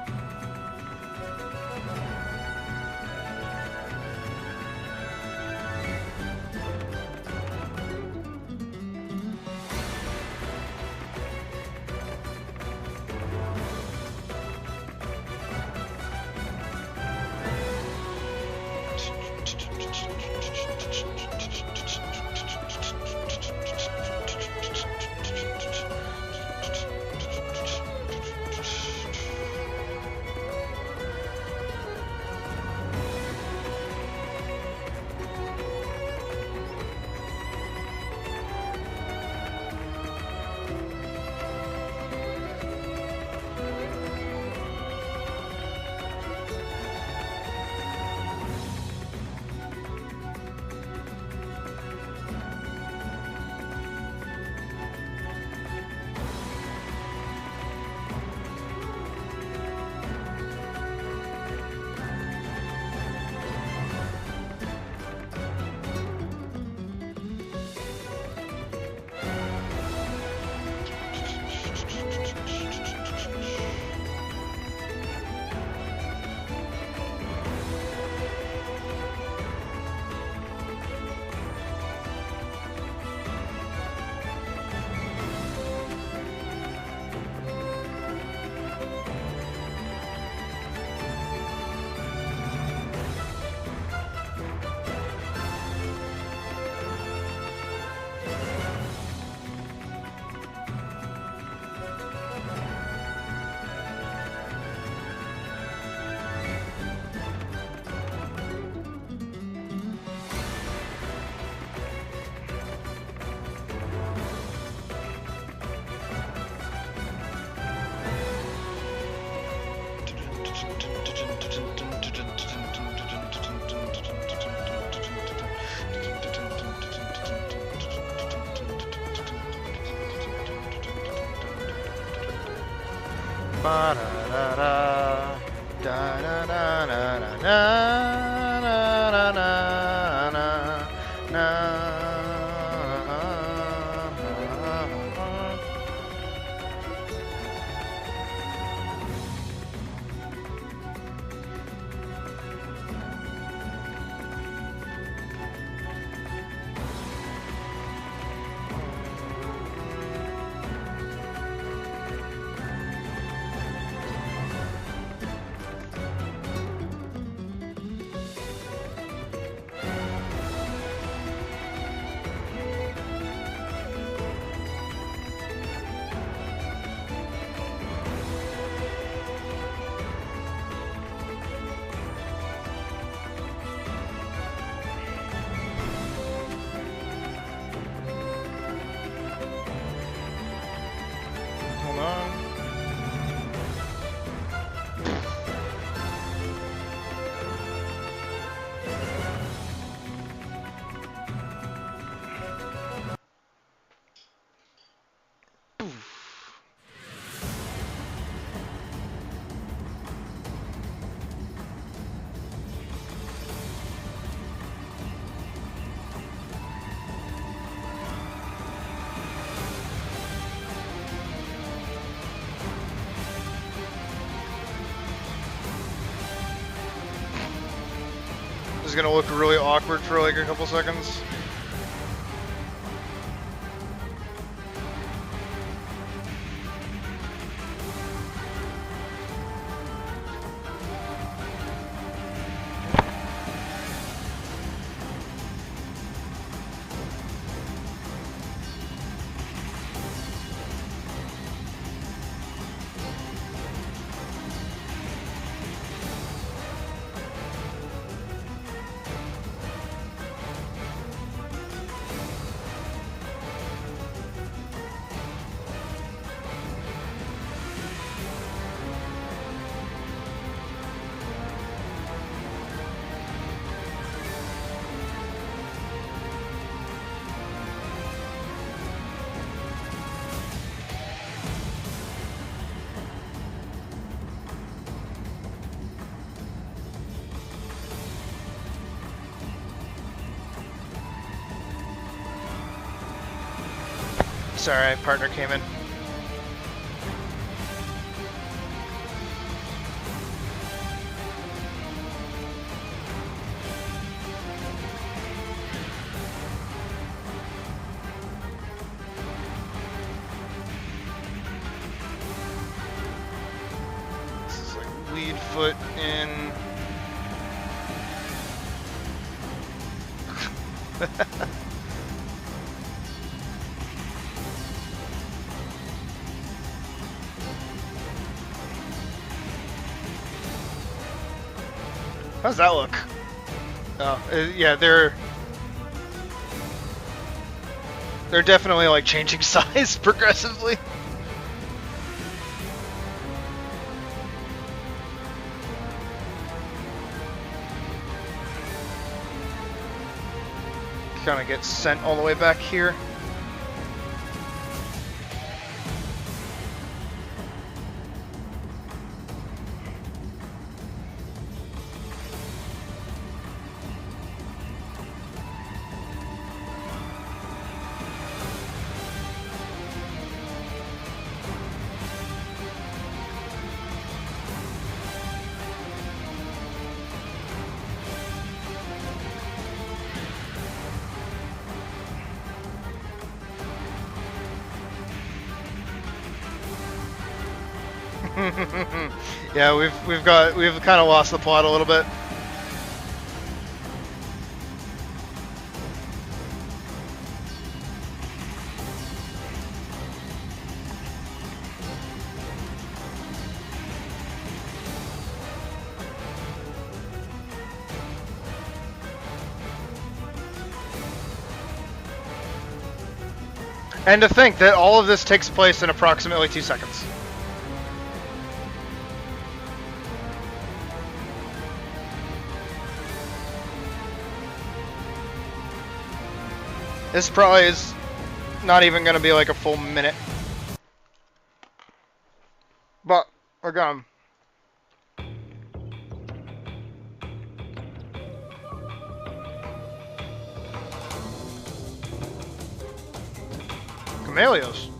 Ba-da-da-da, da-da-da-da-da-da-da-da-da-da-da-da. is gonna look really awkward for like a couple seconds. Sorry, partner came in. This is like lead foot in. How's that look? Oh, yeah, they're definitely like changing size progressively. Kind of get sent all the way back here. Yeah, we've kind of lost the plot a little bit. And to think that all of this takes place in approximately 2 seconds. This probably is not even going to be like a full minute. But we're gone. Camellios.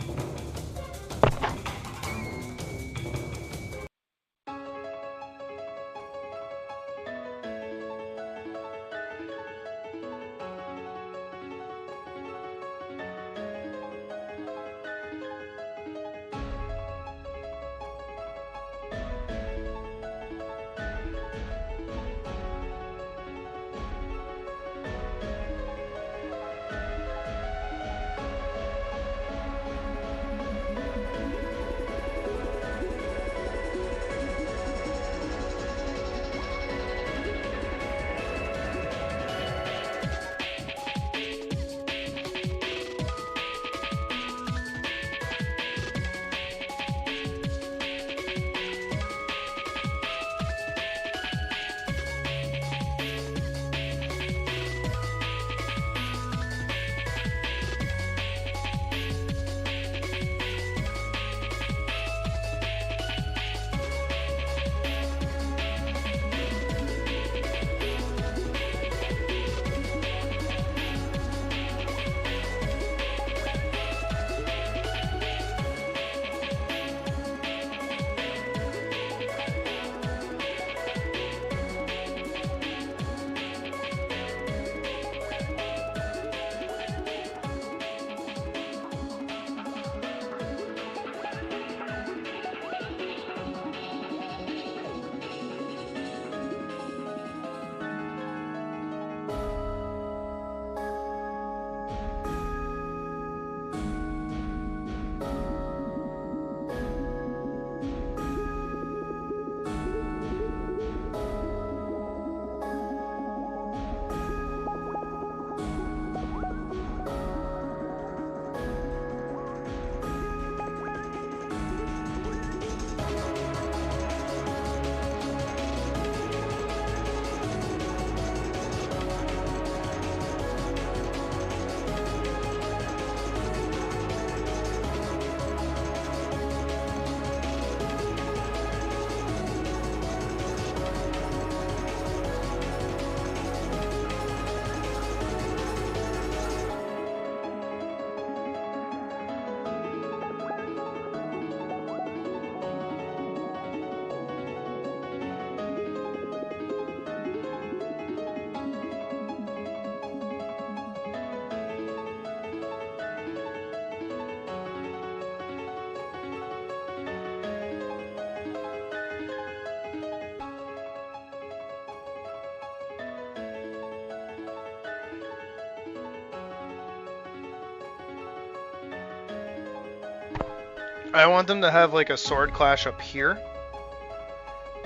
I want them to have like a sword clash up here.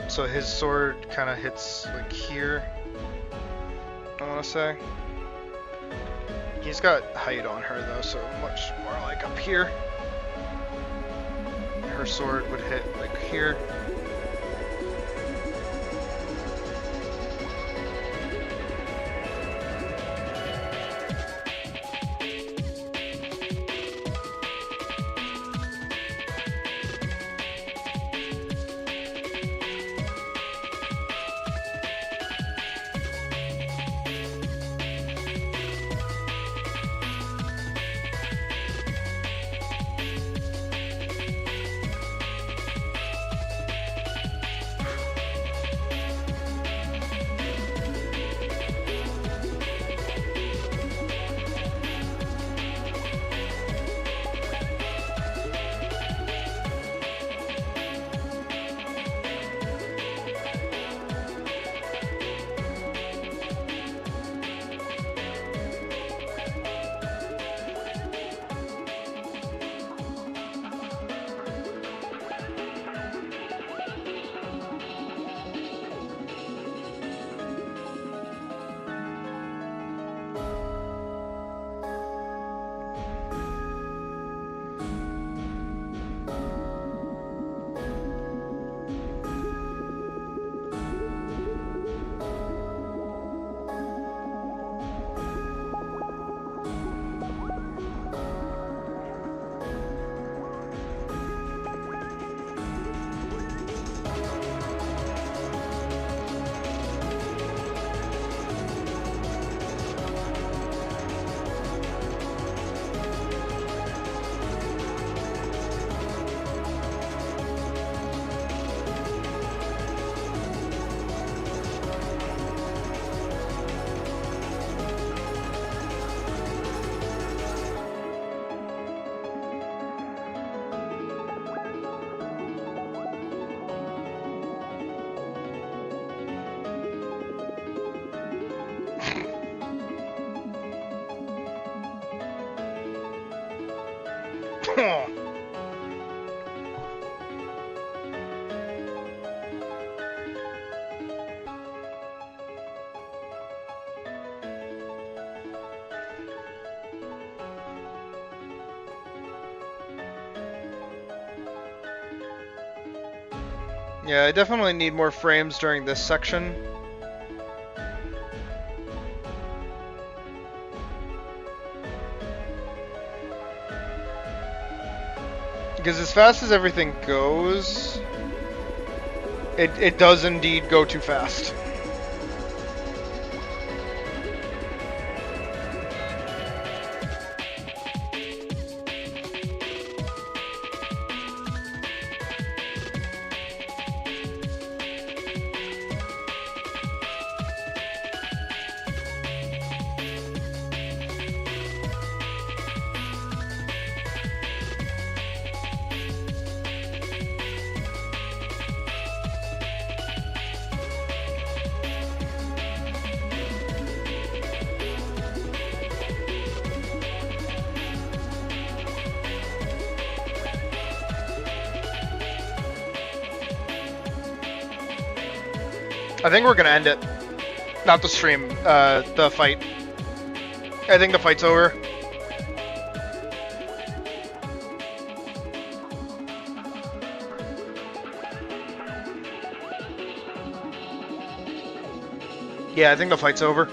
So his sword kind of hits like here. I want to say. He's got height on her though, so much more like up here. Her sword would hit like here. Yeah, I definitely need more frames during this section. Because as fast as everything goes, it does indeed go too fast. I think we're gonna end it. Not the stream, the fight. I think the fight's over. Yeah, I think the fight's over.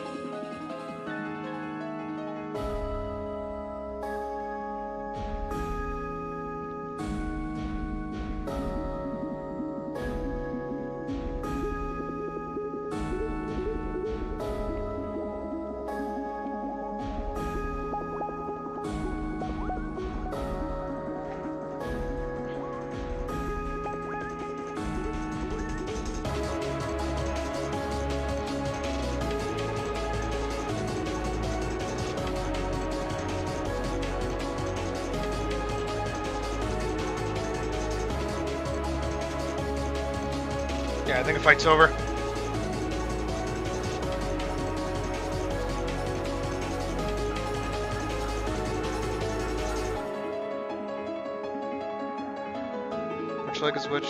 Yeah, I think the fight's over. like a switch.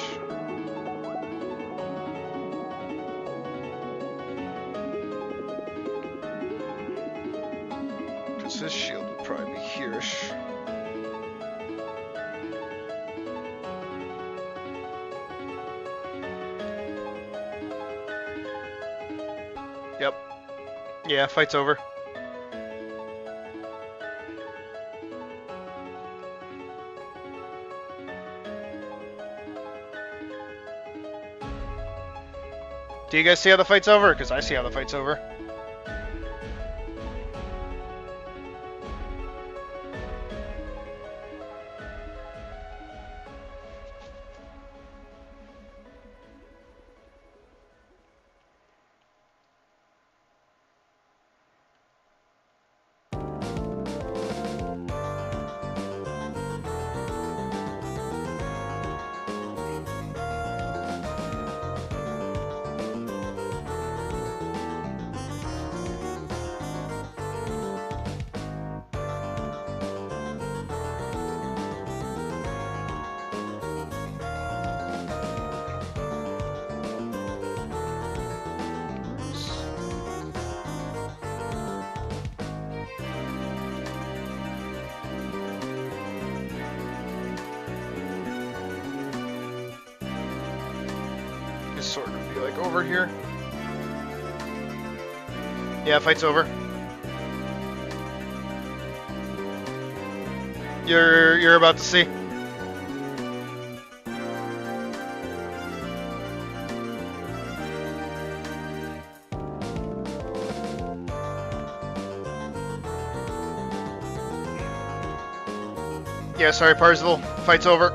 Because his shield would probably be here-ish. Yep. Yeah, fight's over. Do you guys see how the fight's over? Because I see how the fight's over. His sword would be like over here. Yeah, fight's over. You're about to see. Yeah, sorry, Parzival. Fight's over.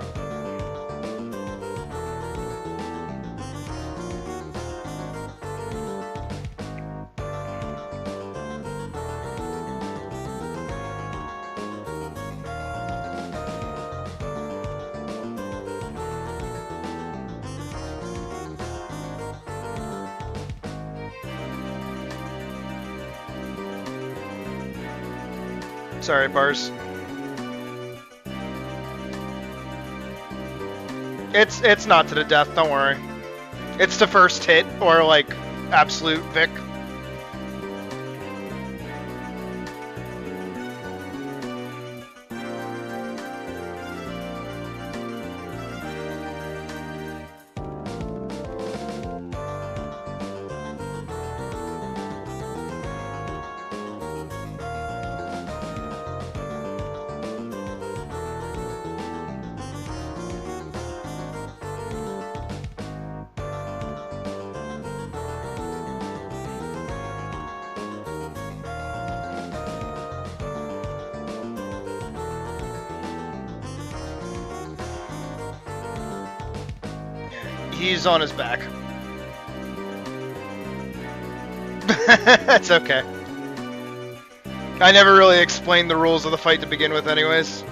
Sorry, Bars. It's not to the death, don't worry. It's the first hit, or like, absolute Vic. He's on his back. That's okay. I never really explained the rules of the fight to begin with anyways.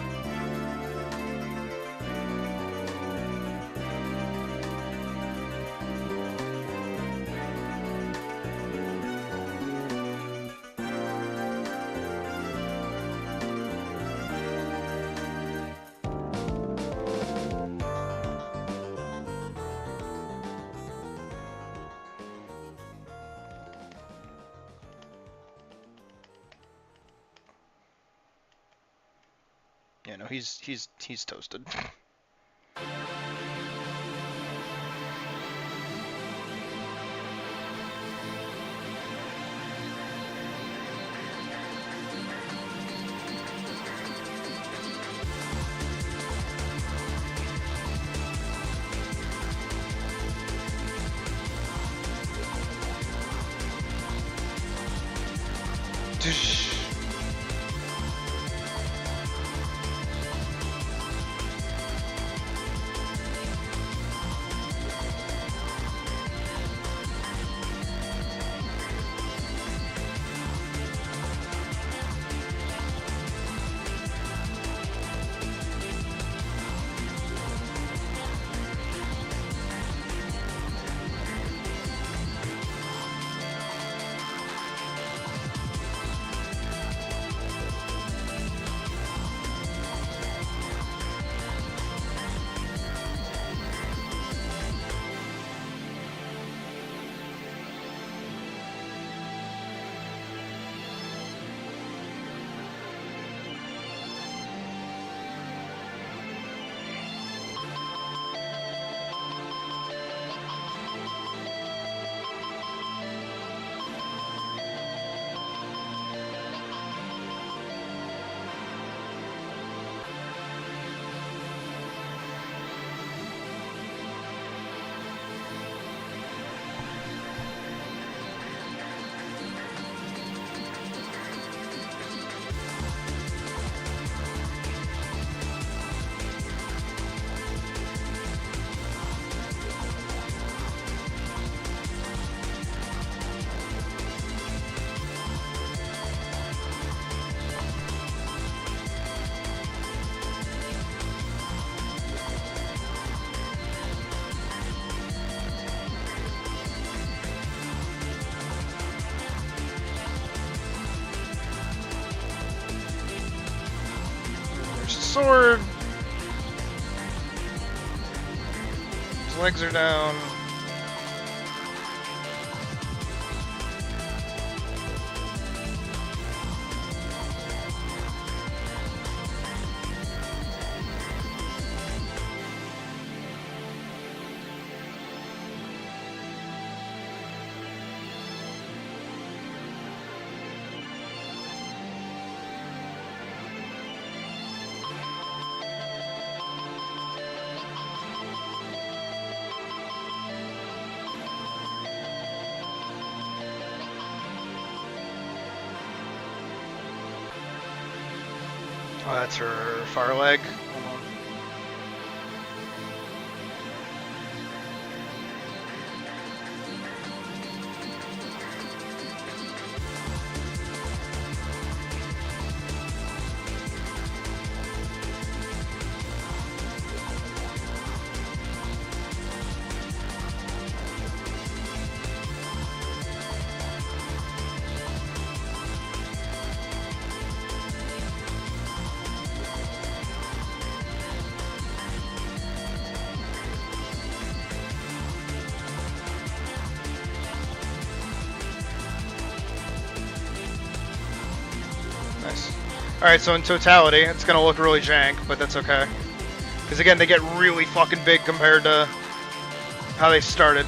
Yeah, no, he's toasted. sword. His legs are down. Oh, that's her far leg. Hold on. Nice. Alright, so in totality, it's gonna look really jank, but that's okay. Because again, they get really fucking big compared to how they started.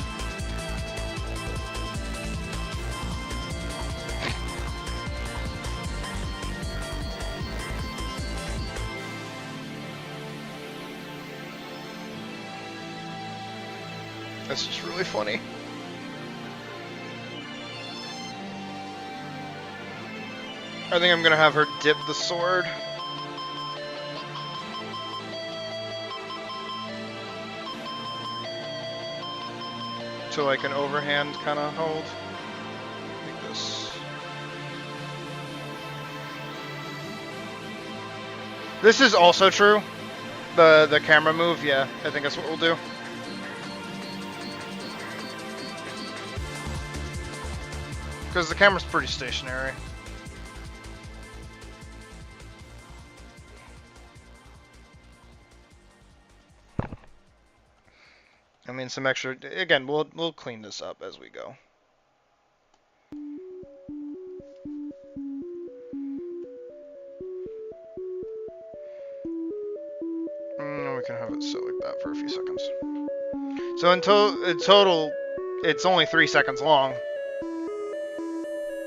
That's just really funny. I think I'm gonna have her dip the sword. To like an overhand kind of hold. Like this. This is also true. The camera move, yeah, I think that's what we'll do. Because the camera's pretty stationary. I mean, some extra. Again, we'll clean this up as we go. We can have it sit like that for a few seconds. So in total, it's only 3 seconds long.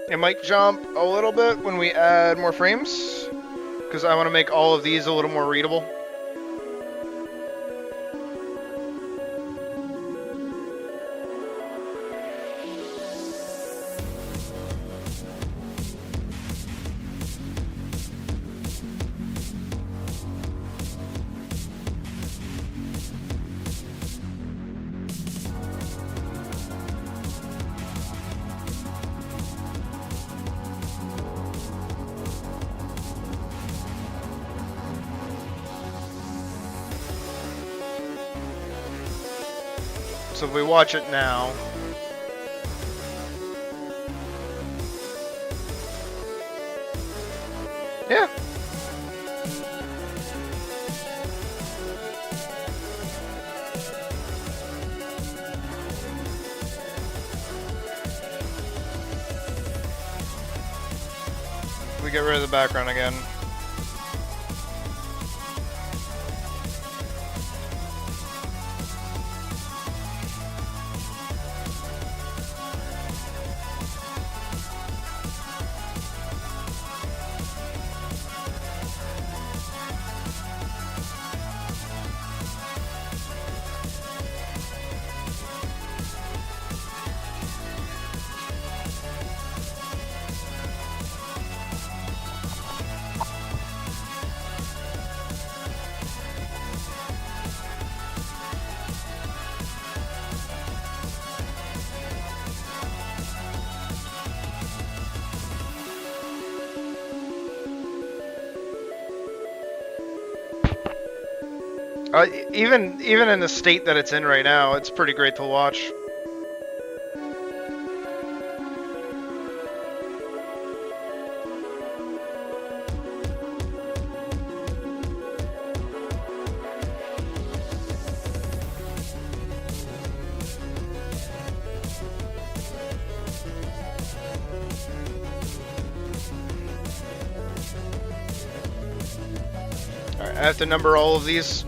It might jump a little bit when we add more frames, because I want to make all of these a little more readable. So if we watch it now, yeah. We get rid of the background again. Even in the state that it's in right now, it's pretty great to watch. I have to number all of these.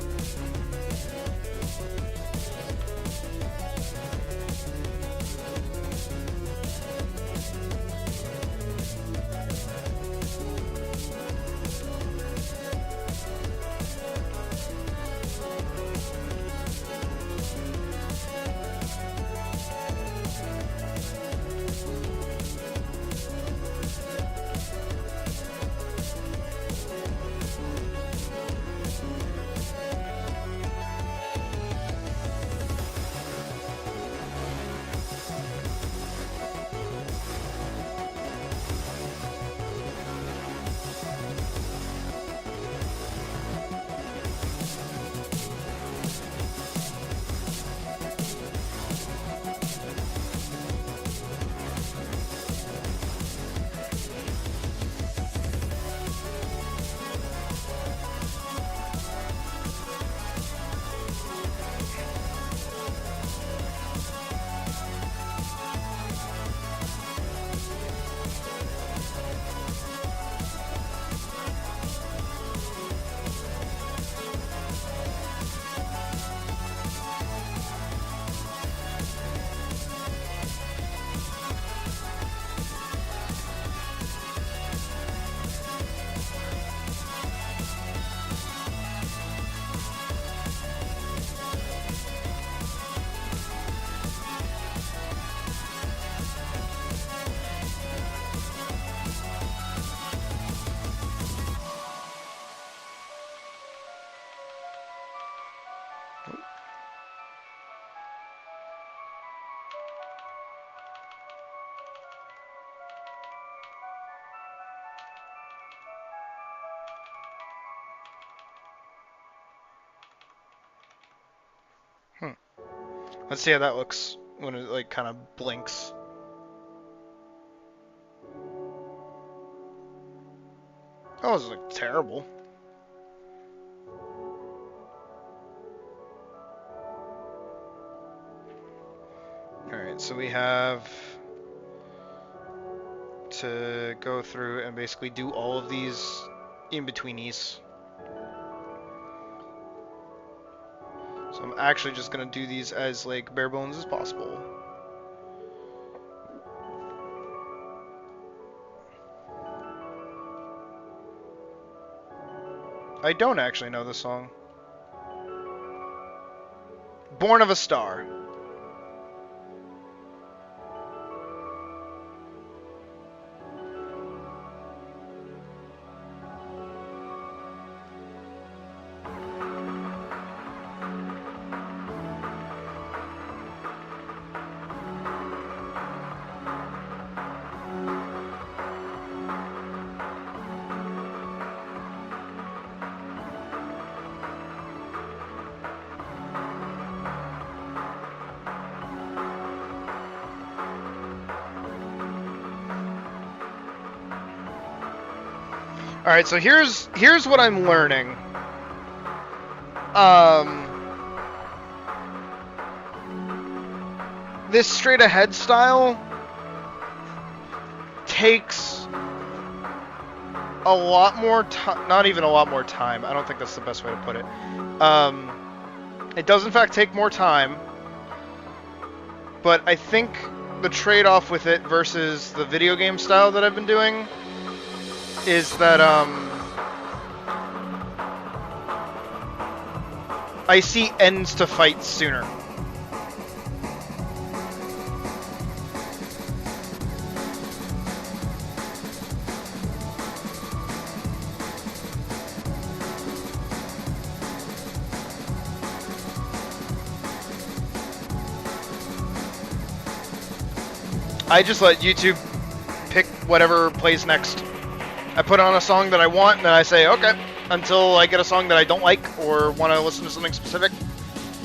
Let's see how that looks when it like kind of blinks. Oh, it's like terrible. Alright, so we have to go through and basically do all of these in-betweenies. So I'm actually just gonna do these as like bare bones as possible. I don't actually know this song. Born of a Star. Alright, so here's what I'm learning. This straight ahead style takes a lot more time, not even a lot more time, I don't think that's the best way to put it. It does in fact take more time, but I think the trade-off with it versus the video game style that I've been doing is that I see ends to fights sooner. I just let YouTube pick whatever plays next. I put on a song that I want, and then I say, okay, until I get a song that I don't like or want to listen to something specific,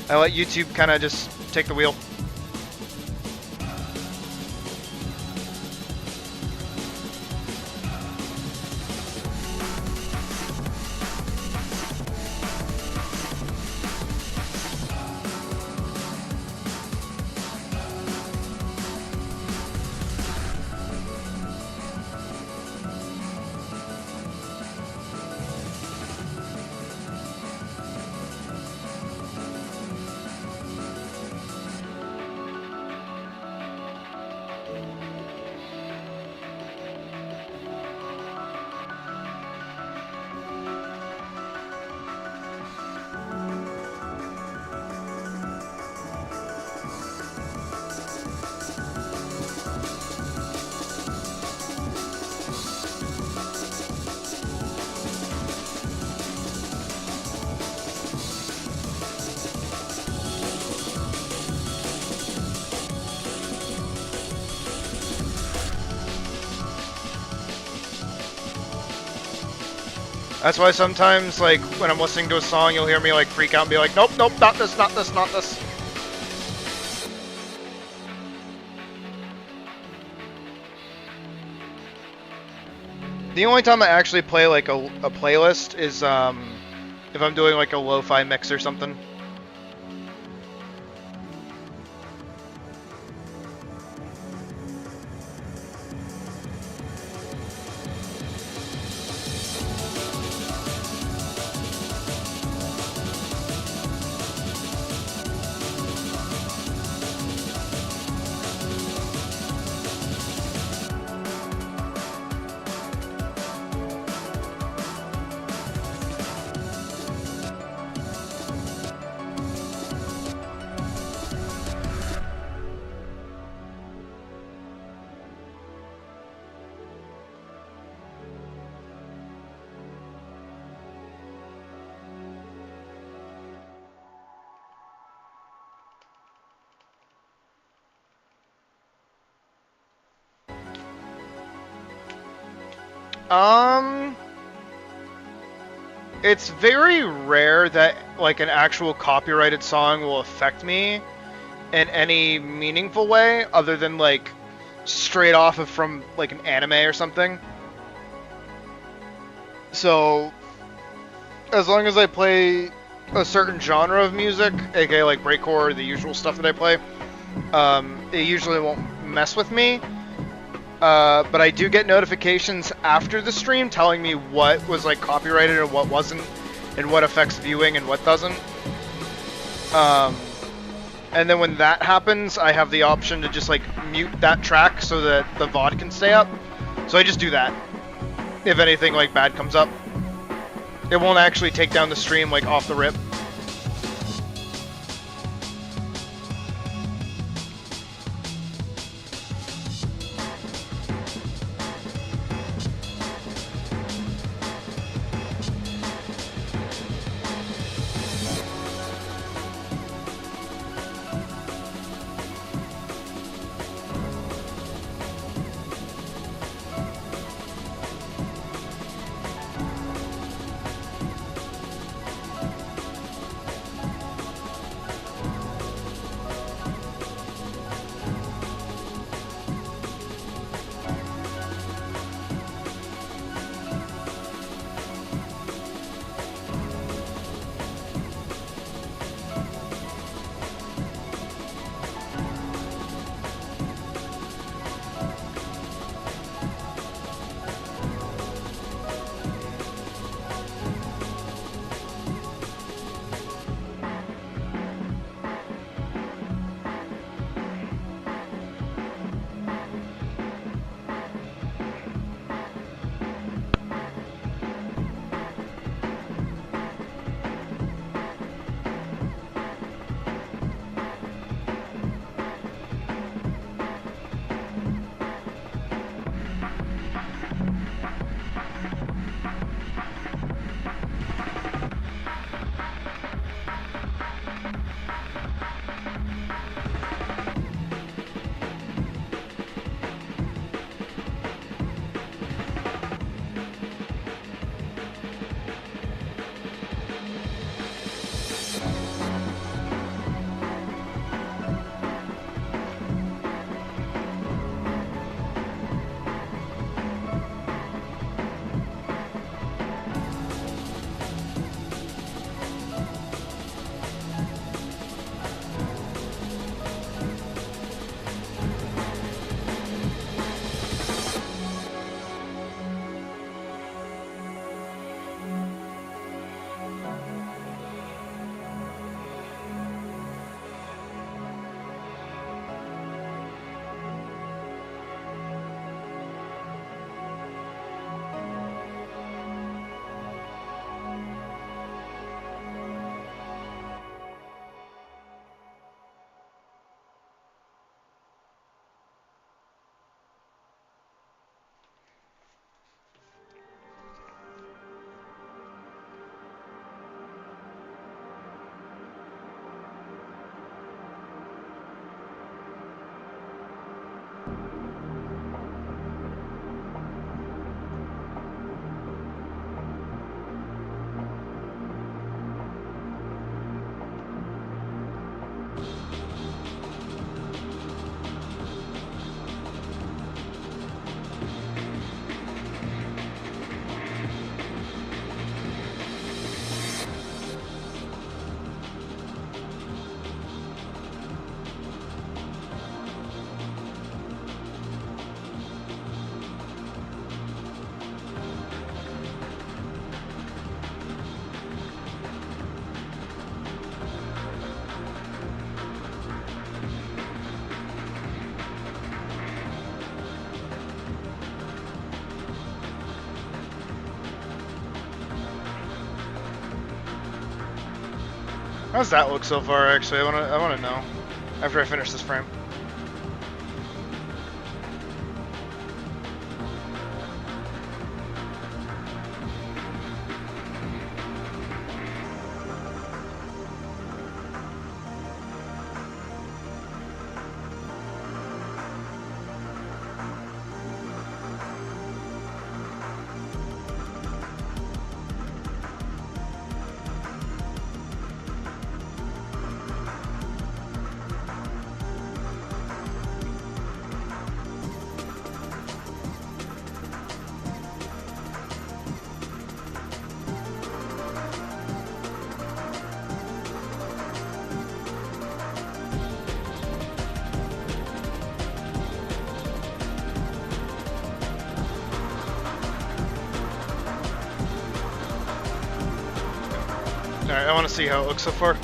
I let YouTube kind of just take the wheel. That's why sometimes, like, when I'm listening to a song, you'll hear me, like, freak out and be like, nope, nope, not this, not this, not this. The only time I actually play, like, a playlist is, if I'm doing, like, a lo-fi mix or something. It's very rare that, like, an actual copyrighted song will affect me in any meaningful way, other than, like, straight off of from, like, an anime or something. So, as long as I play a certain genre of music, aka, like, breakcore or the usual stuff that I play, it usually won't mess with me. But I do get notifications after the stream telling me what was, like, copyrighted and what wasn't, and what affects viewing and what doesn't. And then when that happens, I have the option to just, like, mute that track so that the VOD can stay up. So I just do that. If anything, like, bad comes up. It won't actually take down the stream, like, off the rip. How's that look so far? Actually, I wanna know after I finish this frame. Alright, I want to see how it looks so far.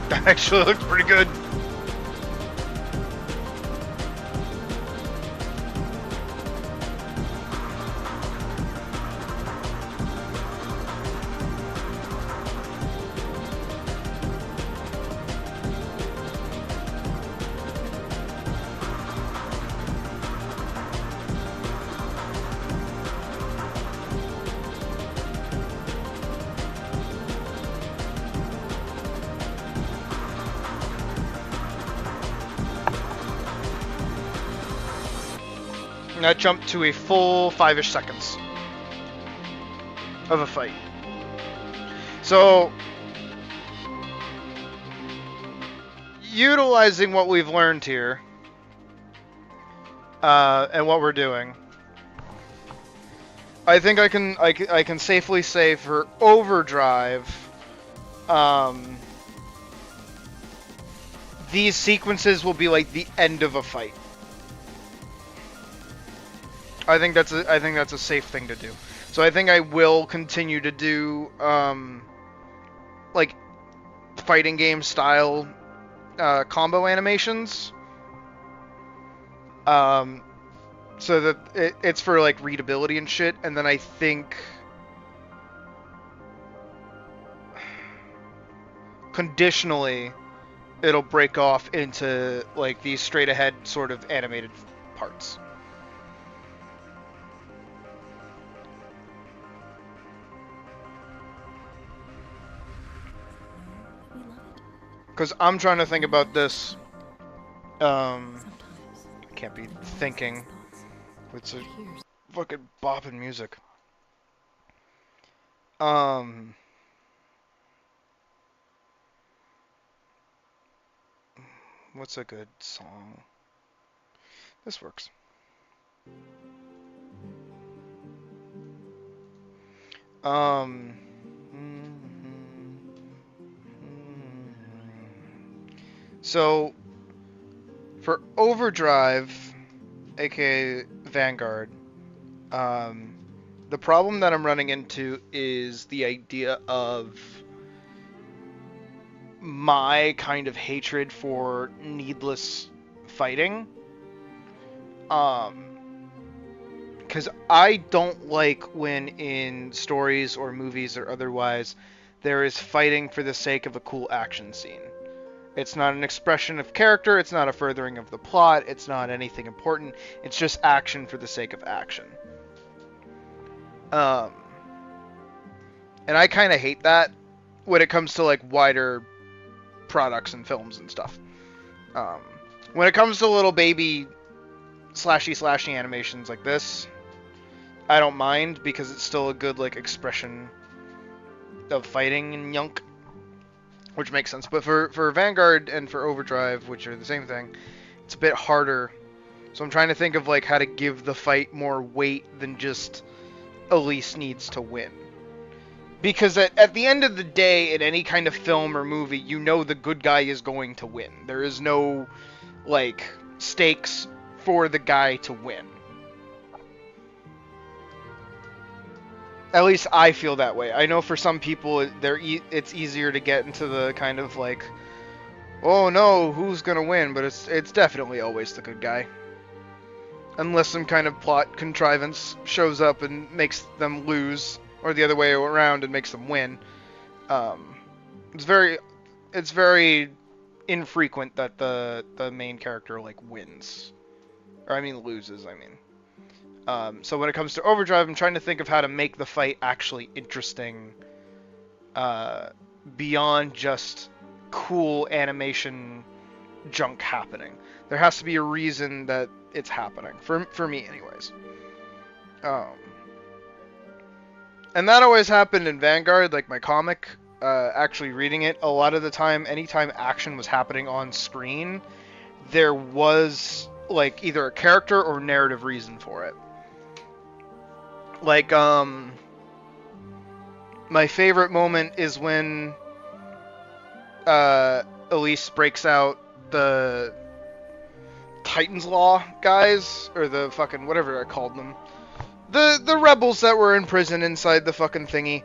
That actually looks pretty good. And that jumped to a full 5-ish seconds of a fight. So, utilizing what we've learned here, and what we're doing, I think I can safely say for Overdrive, these sequences will be like the end of a fight. I think that's a safe thing to do. So I think I will continue to do like fighting game style combo animations, so that it's for like readability and shit. And then I think conditionally it'll break off into like these straight ahead sort of animated parts. Because I'm trying to think about this. Can't be thinking. It's a fucking bopping music. What's a good song? This works. So, for Overdrive, aka Vanguard, the problem that I'm running into is the idea of my kind of hatred for needless fighting. Because I don't like when in stories or movies or otherwise there is fighting for the sake of a cool action scene. It's not an expression of character, it's not a furthering of the plot, it's not anything important, it's just action for the sake of action. And I kind of hate that when it comes to like wider products and films and stuff. When it comes to little baby slashy animations like this, I don't mind because it's still a good like expression of fighting and yunk. Which makes sense, but for Vanguard and for Overdrive, which are the same thing, it's a bit harder. So I'm trying to think of like how to give the fight more weight than just Elise needs to win. Because at the end of the day, in any kind of film or movie, you know the good guy is going to win. There is no like stakes for the guy to win. At least I feel that way. I know for some people, it's easier to get into the kind of like, oh no, who's gonna win? But it's definitely always the good guy. unless some kind of plot contrivance shows up and makes them lose, or the other way around and makes them win. It's very infrequent that the main character like wins, or I mean loses. I mean, so when it comes to Overdrive, I'm trying to think of how to make the fight actually interesting, beyond just cool animation junk happening. There has to be a reason that it's happening for me, anyways. And that always happened in Vanguard, like my comic. Actually reading it, a lot of the time, anytime action was happening on screen, there was like either a character or narrative reason for it. Like, my favorite moment is when Elise breaks out the Titan's Law guys, or the fucking whatever I called them, the rebels that were in prison inside the fucking thingy,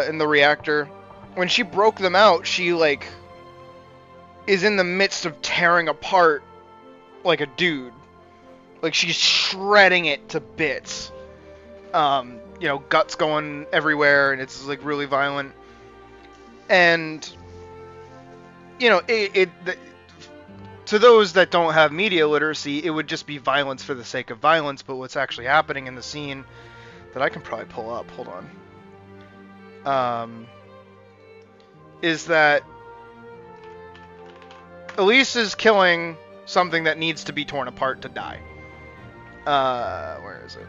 in the reactor. When she broke them out, she like is in the midst of tearing apart like a dude, like she's shredding it to bits. You know, guts going everywhere, and it's like really violent. And you know, to those that don't have media literacy, it would just be violence for the sake of violence. But what's actually happening in the scene that I can probably pull up, hold on, is that Elise is killing something that needs to be torn apart to die. Where is it?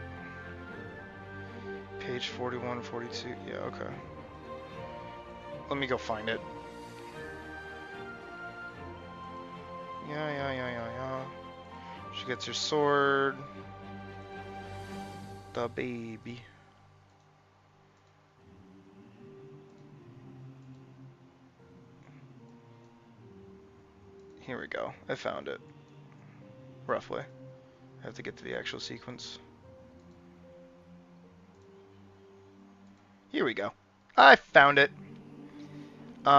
Page 41, 42. Yeah, okay. Let me go find it. Yeah. She gets her sword. The baby. Here we go. I found it. Roughly. I have to get to the actual sequence. Here we go. I found it. We're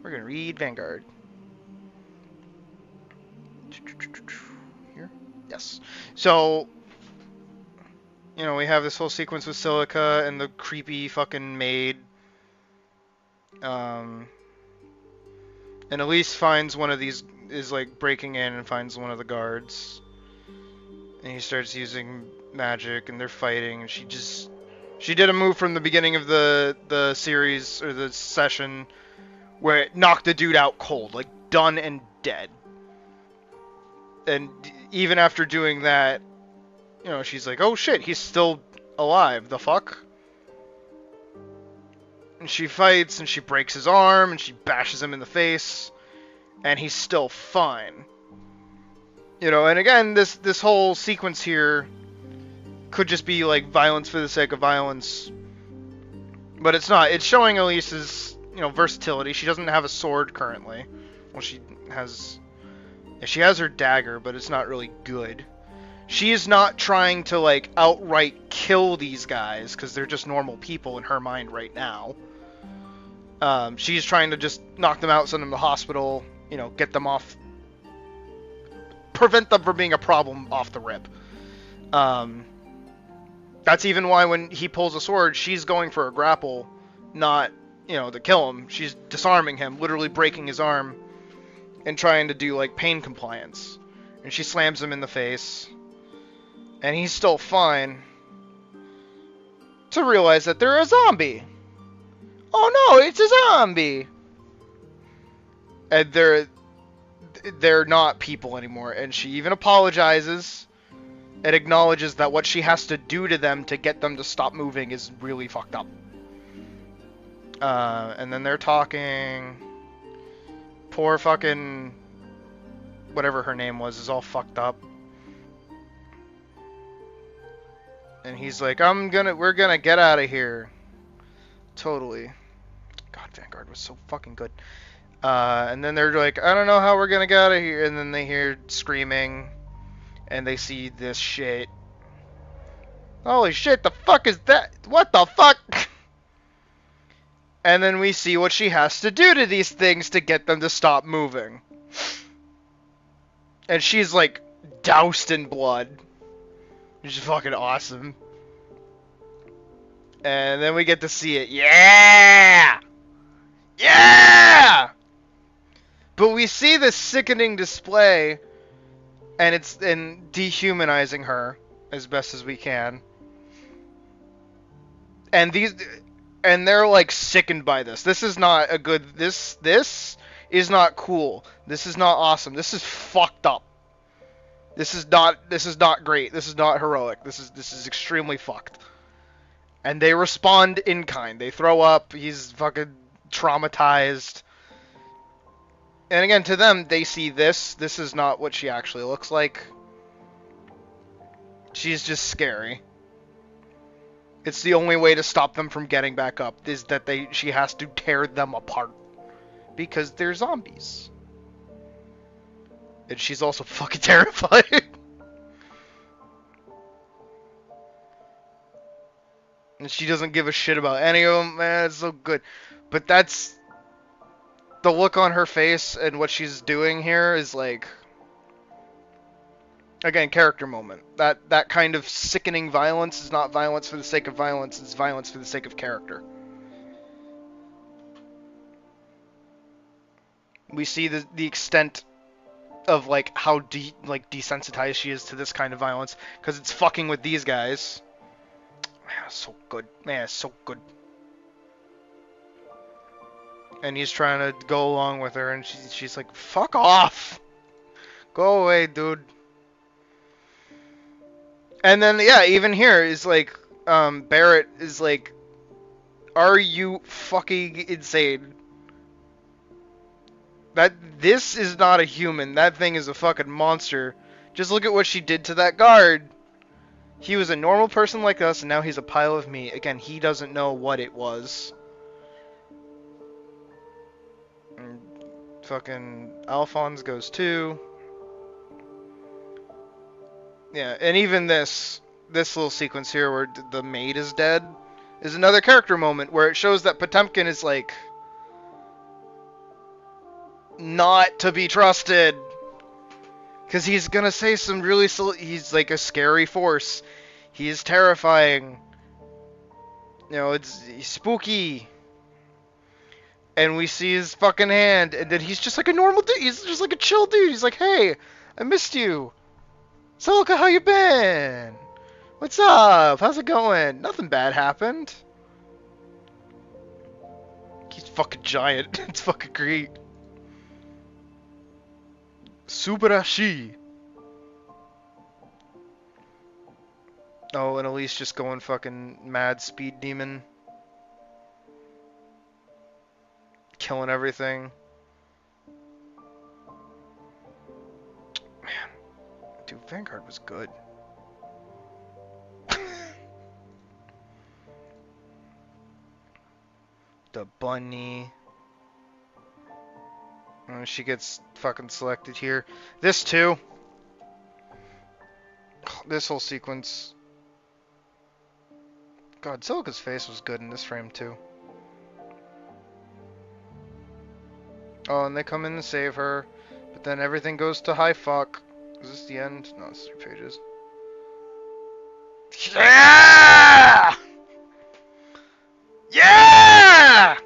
gonna read Vanguard. Here? Yes. So, you know, we have this whole sequence with Silica and the creepy fucking maid. And Elise finds one of these, is like breaking in and finds one of the guards. And he starts using magic and they're fighting, and she did a move from the beginning of the series, or the session, where it knocked the dude out cold, like done and dead. And even after doing that, you know, she's like, oh shit, he's still alive, the fuck? And she fights, and she breaks his arm, and she bashes him in the face, and he's still fine. You know, and again, this whole sequence here could just be like violence for the sake of violence, but it's not. It's showing Elise's, you know, versatility. She doesn't have a sword currently. Well, she has her dagger, but it's not really good. She is not trying to like outright kill these guys because they're just normal people in her mind right now. She's trying to just knock them out, send them to the hospital, you know, get them off, prevent them from being a problem off the rip. That's even why when he pulls a sword, she's going for a grapple, not, you know, to kill him. She's disarming him, literally breaking his arm, and trying to do, like, pain compliance. And she slams him in the face, and he's still fine, to realize that they're a zombie. Oh no, it's a zombie! And they're not people anymore, and she even apologizes. It acknowledges that what she has to do to them to get them to stop moving is really fucked up. And then they're talking. Poor fucking whatever her name was is all fucked up. And he's like, we're gonna get out of here. Totally. God, Vanguard was so fucking good. And then they're like, I don't know how we're gonna get out of here. And then they hear screaming. And they see this shit. Holy shit, the fuck is that? What the fuck? And then we see what she has to do to these things to get them to stop moving. And she's like doused in blood, which is fucking awesome. And then we get to see it. Yeah! Yeah! But we see this sickening display, and it's dehumanizing her as best as we can. And they're like sickened by this. This is not a good. This is not cool. This is not awesome. This is fucked up. This is not great. This is not heroic. This is extremely fucked. And they respond in kind. They throw up. He's fucking traumatized. And again, to them, they see this. This is not what she actually looks like. She's just scary. It's the only way to stop them from getting back up, is that she has to tear them apart. Because they're zombies. And she's also fucking terrified. And she doesn't give a shit about any of them. Man, it's so good. But that's... the look on her face and what she's doing here is like... again, character moment. That kind of sickening violence is not violence for the sake of violence. It's violence for the sake of character. We see the extent of like how desensitized she is to this kind of violence, because it's fucking with these guys. Man, it's so good. Man, it's so good. And he's trying to go along with her, and she's like, "Fuck off, go away, dude." And then yeah, even here is like, Barrett is like, "Are you fucking insane? This is not a human. That thing is a fucking monster. Just look at what she did to that guard. He was a normal person like us, and now he's a pile of meat." Again, he doesn't know what it was. And fucking Alphonse goes too. Yeah, and even this little sequence here where the maid is dead is another character moment where it shows that Potemkin is like not to be trusted, because he's gonna say some really he's like a scary force. He is terrifying. You know, he's spooky. And we see his fucking hand, and then he's just like a normal dude. He's just like a chill dude. He's like, "Hey, I missed you. Celica, how you been? What's up? How's it going? Nothing bad happened." He's fucking giant. It's fucking great. Subarashi. Oh, and Elise just going fucking mad speed demon. Killing everything. Man. Dude, Vanguard was good. The bunny. She gets fucking selected here. This too. This whole sequence. God, Celica's face was good in this frame too. Oh, and they come in to save her, but then everything goes to high fuck. Is this the end? No, it's 3 pages. Yeah! Yeah!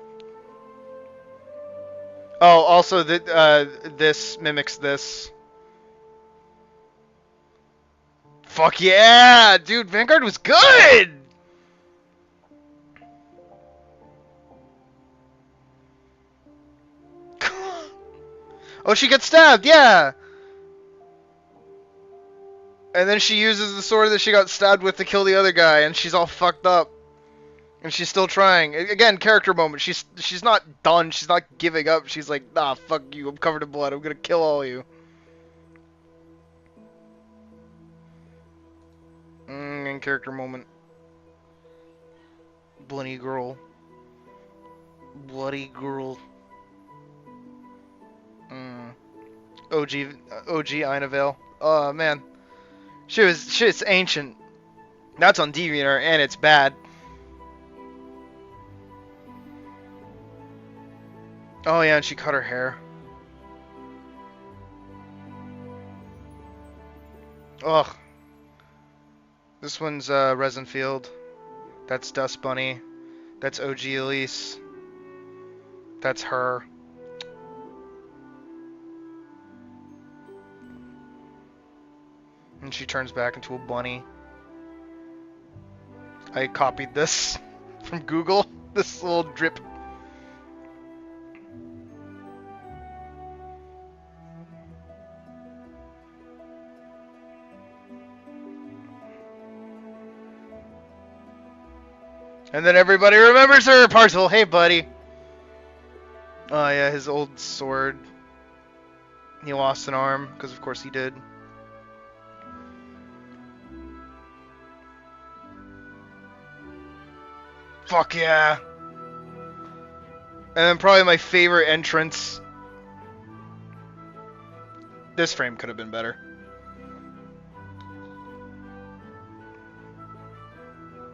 Oh, also, this mimics this. Fuck yeah! Dude, Vanguard was good! Oh, she gets stabbed, yeah! And then she uses the sword that she got stabbed with to kill the other guy, and she's all fucked up. And she's still trying. Again, character moment. She's not done. She's not giving up. She's like, "Nah, fuck you. I'm covered in blood. I'm gonna kill all of you." And character moment. Bloody girl. Bloody girl. OG Einavale. Oh man, shit's ancient. That's on DeviantArt and it's bad. Oh yeah, and she cut her hair. Ugh. This one's Resin Field. That's Dust Bunny. That's OG Elise. That's her. And she turns back into a bunny. I copied this from Google. This little drip. And then everybody remembers her. Parcel, hey buddy. Oh yeah, his old sword. He lost an arm, because of course he did. Fuck yeah. And then probably my favorite entrance. This frame could have been better.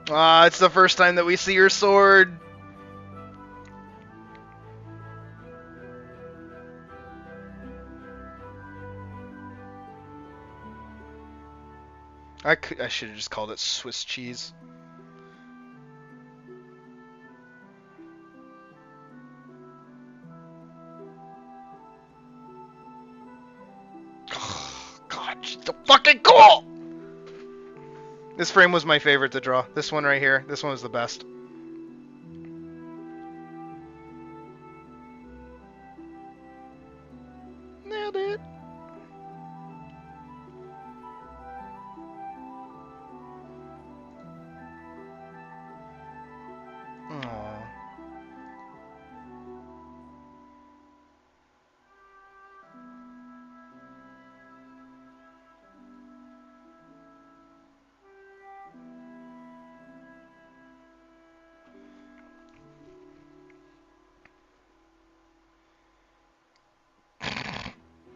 Ah, it's the first time that we see your sword. I should have just called it Swiss cheese. God, she's so fucking cool! This frame was my favorite to draw. This one right here. This one was the best. Nailed it. Aww.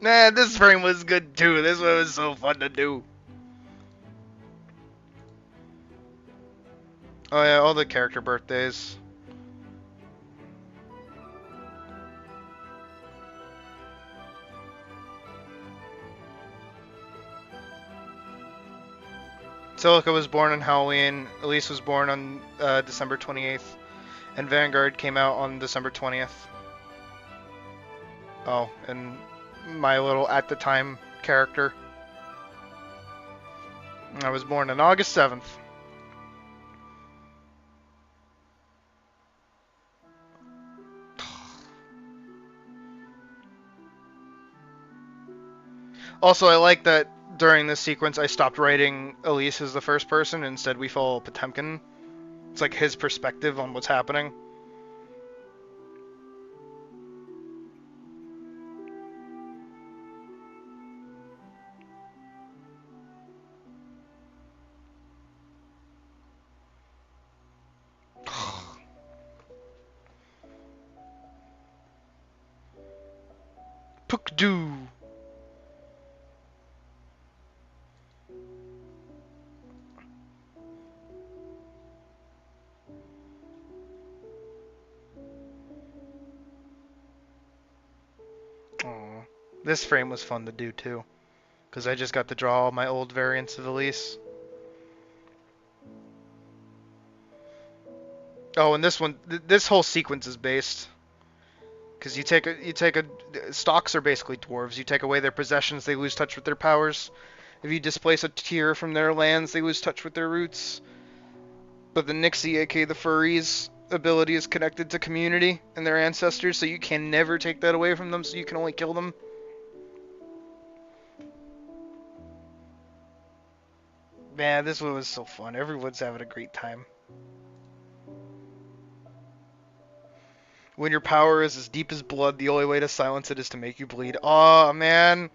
Man, this frame was good too. This one was so fun to do. Oh yeah, all the character birthdays. Silica was born on Halloween, Elise was born on December 28th, and Vanguard came out on December 20th. Oh, and my little at the time character. I was born on August 7th. Also, I like that during this sequence I stopped writing Elise as the first person. Instead, we follow Potemkin. It's like his perspective on what's happening. Pukdu. Aww. This frame was fun to do too, because I just got to draw all my old variants of Elise. Oh, and this one, this whole sequence is based. Because you take a stocks are basically dwarves. You take away their possessions, they lose touch with their powers. If you displace a tier from their lands, they lose touch with their roots. But the Nixie, aka the furries, ability is connected to community and their ancestors, so you can never take that away from them, so you can only kill them. Man, this one was so fun. Everyone's having a great time. When your power is as deep as blood, the only way to silence it is to make you bleed. Aw, man.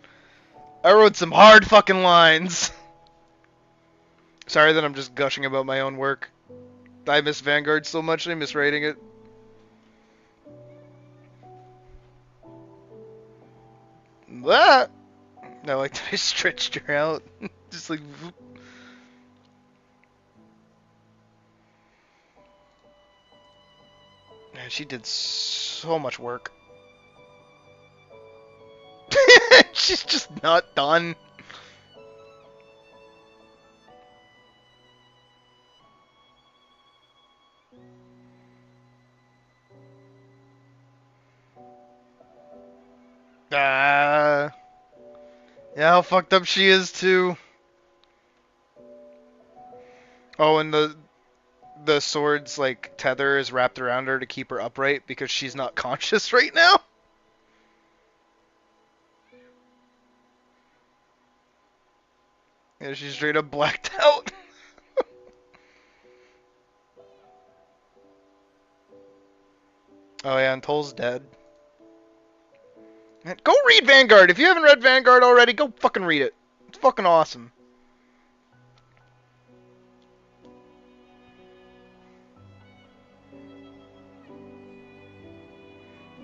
I wrote some hard fucking lines. Sorry that I'm just gushing about my own work. I miss Vanguard so much, I miss writing it. That! I like that I stretched her out. Just like... Whoop. Man, she did so much work. She's just not done. Yeah, how fucked up she is too. Oh, and the sword's like tether is wrapped around her to keep her upright because she's not conscious right now. Yeah, she's straight up blacked out. Oh yeah, and Toll's dead. Man, go read Vanguard. If you haven't read Vanguard already, go fucking read it. It's fucking awesome.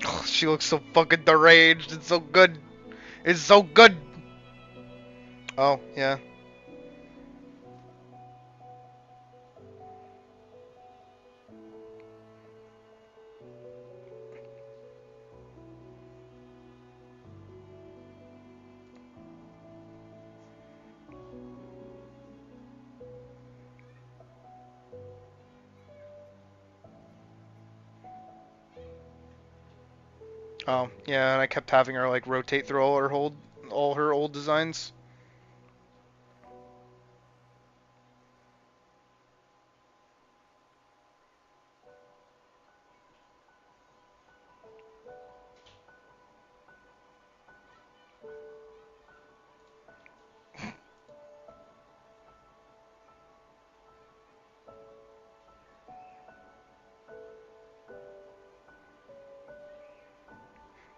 Oh, she looks so fucking deranged. It's so good. It's so good. Oh, yeah. Oh, yeah, and I kept having her like rotate through all her old designs.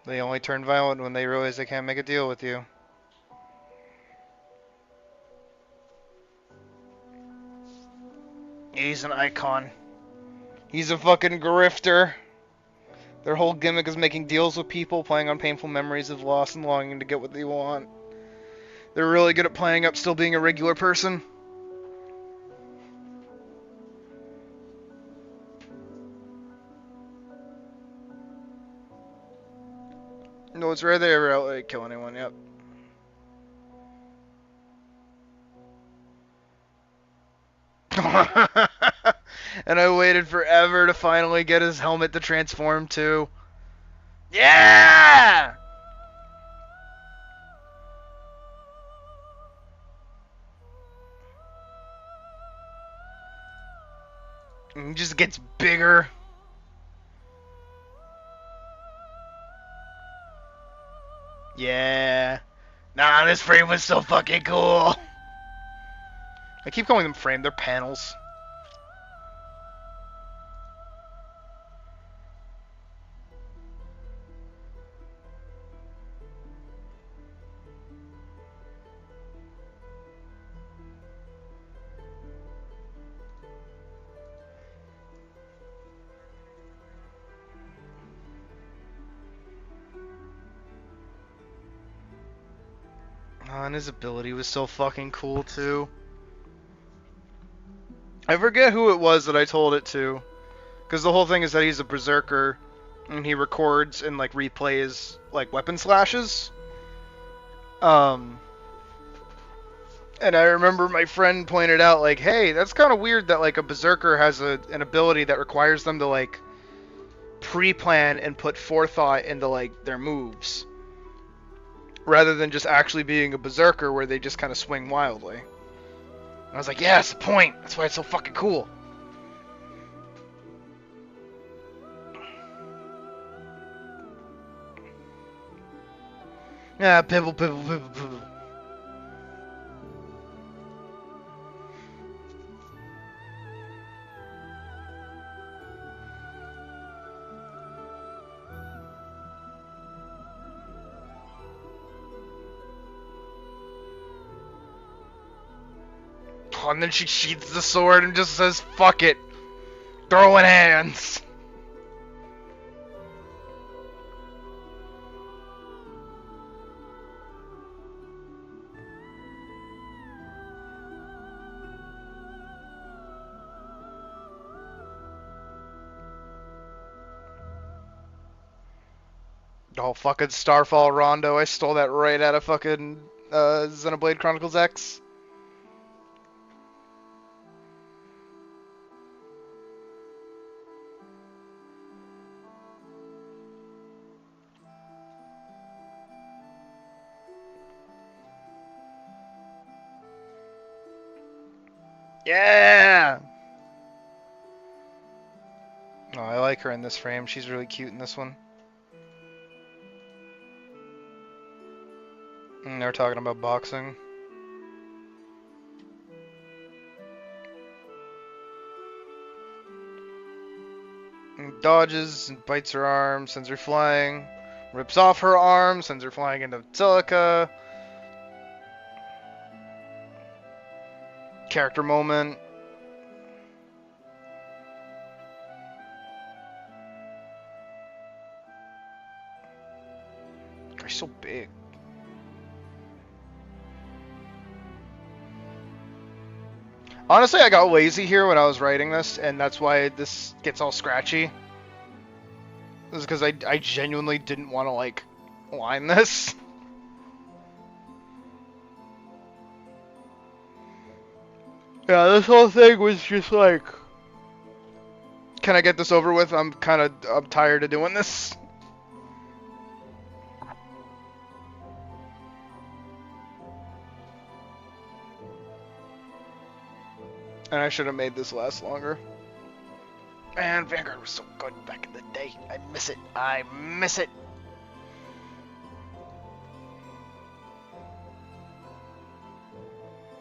They only turn violent when they realize they can't make a deal with you. He's an icon. He's a fucking grifter. Their whole gimmick is making deals with people, playing on painful memories of loss and longing to get what they want. They're really good at playing up still being a regular person. No, it's rare they ever outright kill anyone, yep. And I waited forever to finally get his helmet to transform too. Yeah! And he just gets bigger. Yeah. Nah, this frame was so fucking cool. I keep calling them frame, they're panels. Oh, and his ability was so fucking cool too. I forget who it was that I told it to. Because the whole thing is that he's a berserker and he records and like replays like weapon slashes. And I remember my friend pointed out like, hey, that's kind of weird that like a berserker has an ability that requires them to like pre-plan and put forethought into like their moves. Rather than just actually being a berserker where they just kind of swing wildly. And I was like, yeah, that's the point. That's why it's so fucking cool. Yeah, pibble, pibble, pibble, pibble. Oh, and then she sheathes the sword and just says, fuck it. Throwing hands. Oh, fucking Starfall Rondo. I stole that right out of fucking Xenoblade Chronicles X. Yeah! Oh, I like her in this frame. She's really cute in this one. And they're talking about boxing. And dodges and bites her arm, sends her flying. Rips off her arm, sends her flying into silica. Character moment. Guy's so big. Honestly, I got lazy here when I was writing this, and that's why this gets all scratchy. This is because I genuinely didn't want to, like, line this. Yeah, this whole thing was just like, can I get this over with? I'm tired of doing this. And I should have made this last longer. Man, Vanguard was so good back in the day. I miss it. I miss it.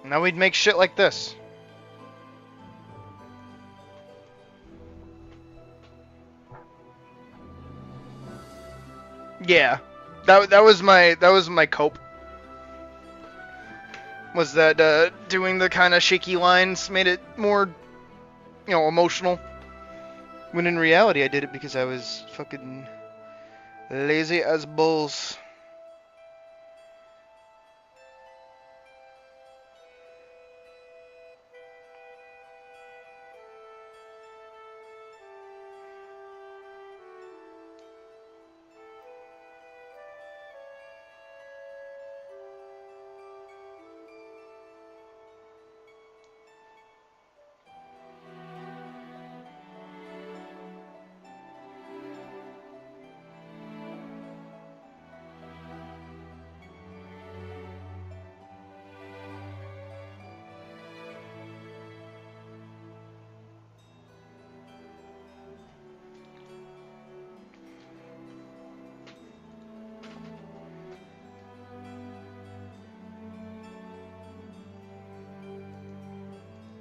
Now we'd make shit like this. Yeah. That was my cope. Was that doing the kind of shaky lines made it more, you know, emotional. When in reality I did it because I was fucking lazy as bulls.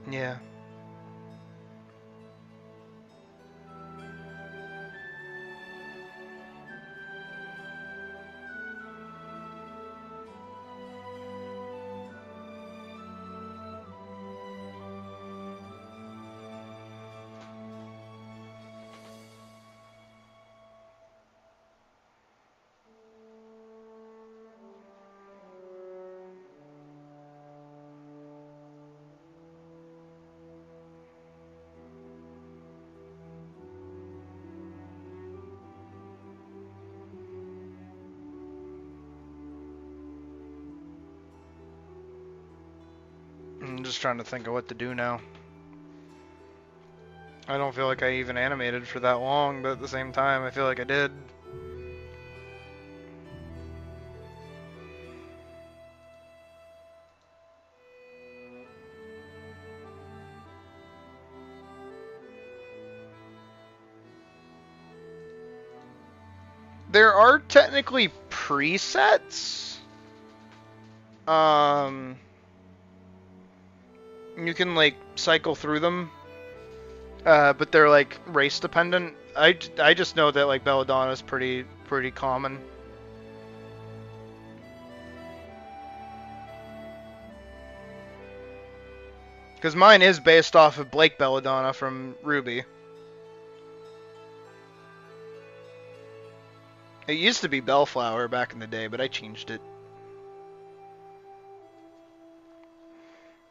Yeah. I'm just trying to think of what to do now. I don't feel like I even animated for that long, but at the same time, I feel like I did. There are technically presets. You can like cycle through them, but they're like race dependent. I just know that like Belladonna is pretty common. Because mine is based off of Blake Belladonna from Ruby. It used to be Bellflower back in the day, but I changed it.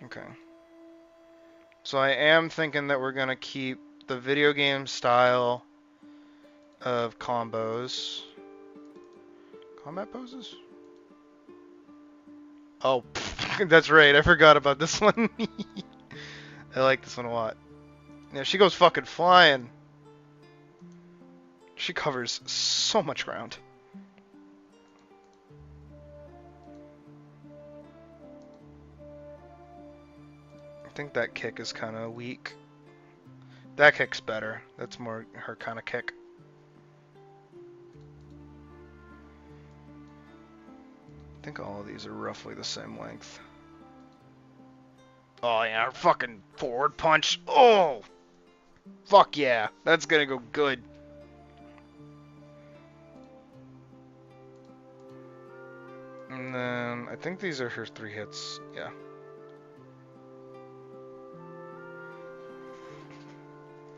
Okay. So I am thinking that we're gonna keep the video game style of combos. Combat poses? Oh, that's right. I forgot about this one. I like this one a lot. Yeah, she goes fucking flying. She covers so much ground. I think that kick is kind of weak. That kick's better. That's more her kind of kick. I think all of these are roughly the same length. Oh yeah, her fucking forward punch. Oh! Fuck yeah, that's gonna go good. And then, I think these are her 3 hits. Yeah.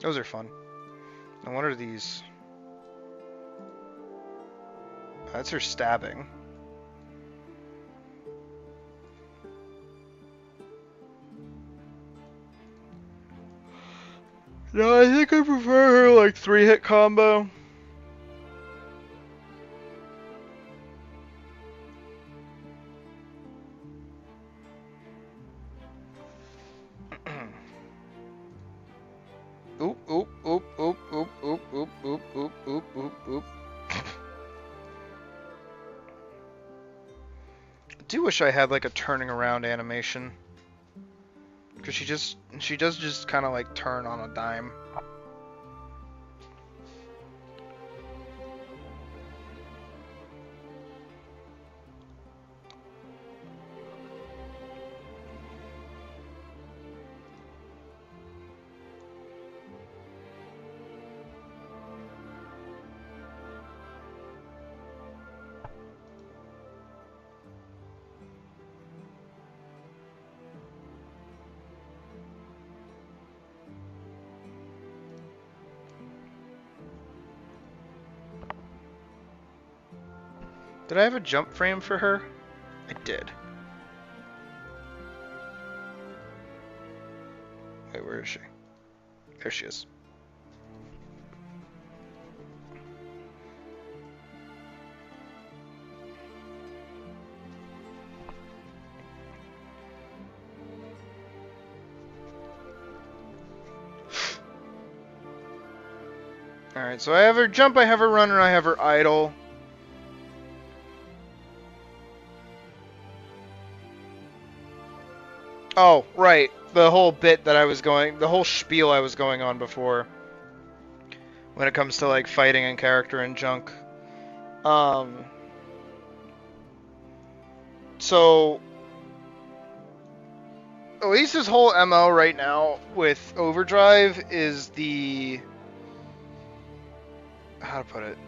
Those are fun. Now what are these? That's her stabbing. No, I think I prefer her like 3-hit combo. Oop, oop, oop, oop, oop, oop, oop, oop, oop, oop, oop, oop. I do wish I had like a turning around animation. Cause she does just kind of like turn on a dime. Did I have a jump frame for her? I did. Wait, where is she? There she is. Alright, so I have her jump, I have her run, and I have her idle. Oh, right. The whole bit that I was going, the whole spiel I was going on before. When it comes to like fighting and character and junk. So Elise's whole MO right now with Overdrive is the, how to put it?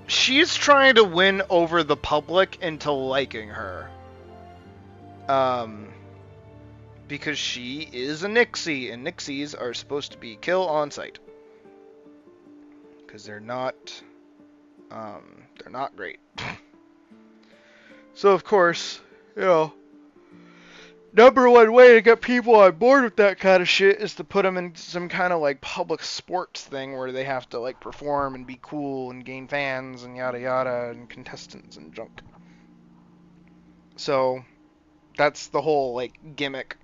She's trying to win over the public into liking her. Because she is a Nixie, and Nixies are supposed to be kill on sight. Because they're not great. So of course, you know, number one way to get people on board with that kind of shit is to put them in some kind of like public sports thing where they have to like perform and be cool and gain fans and yada yada and contestants and junk. So that's the whole like gimmick.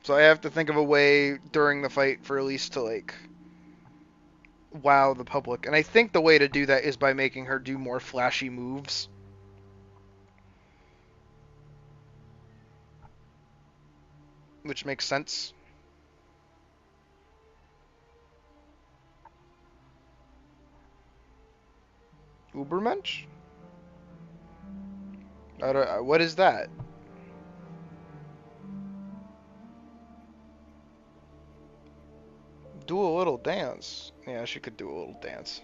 So I have to think of a way during the fight for Elise to like wow the public. And I think the way to do that is by making her do more flashy moves. Which makes sense. Ubermensch? What is that? Do a little dance. Yeah, she could do a little dance.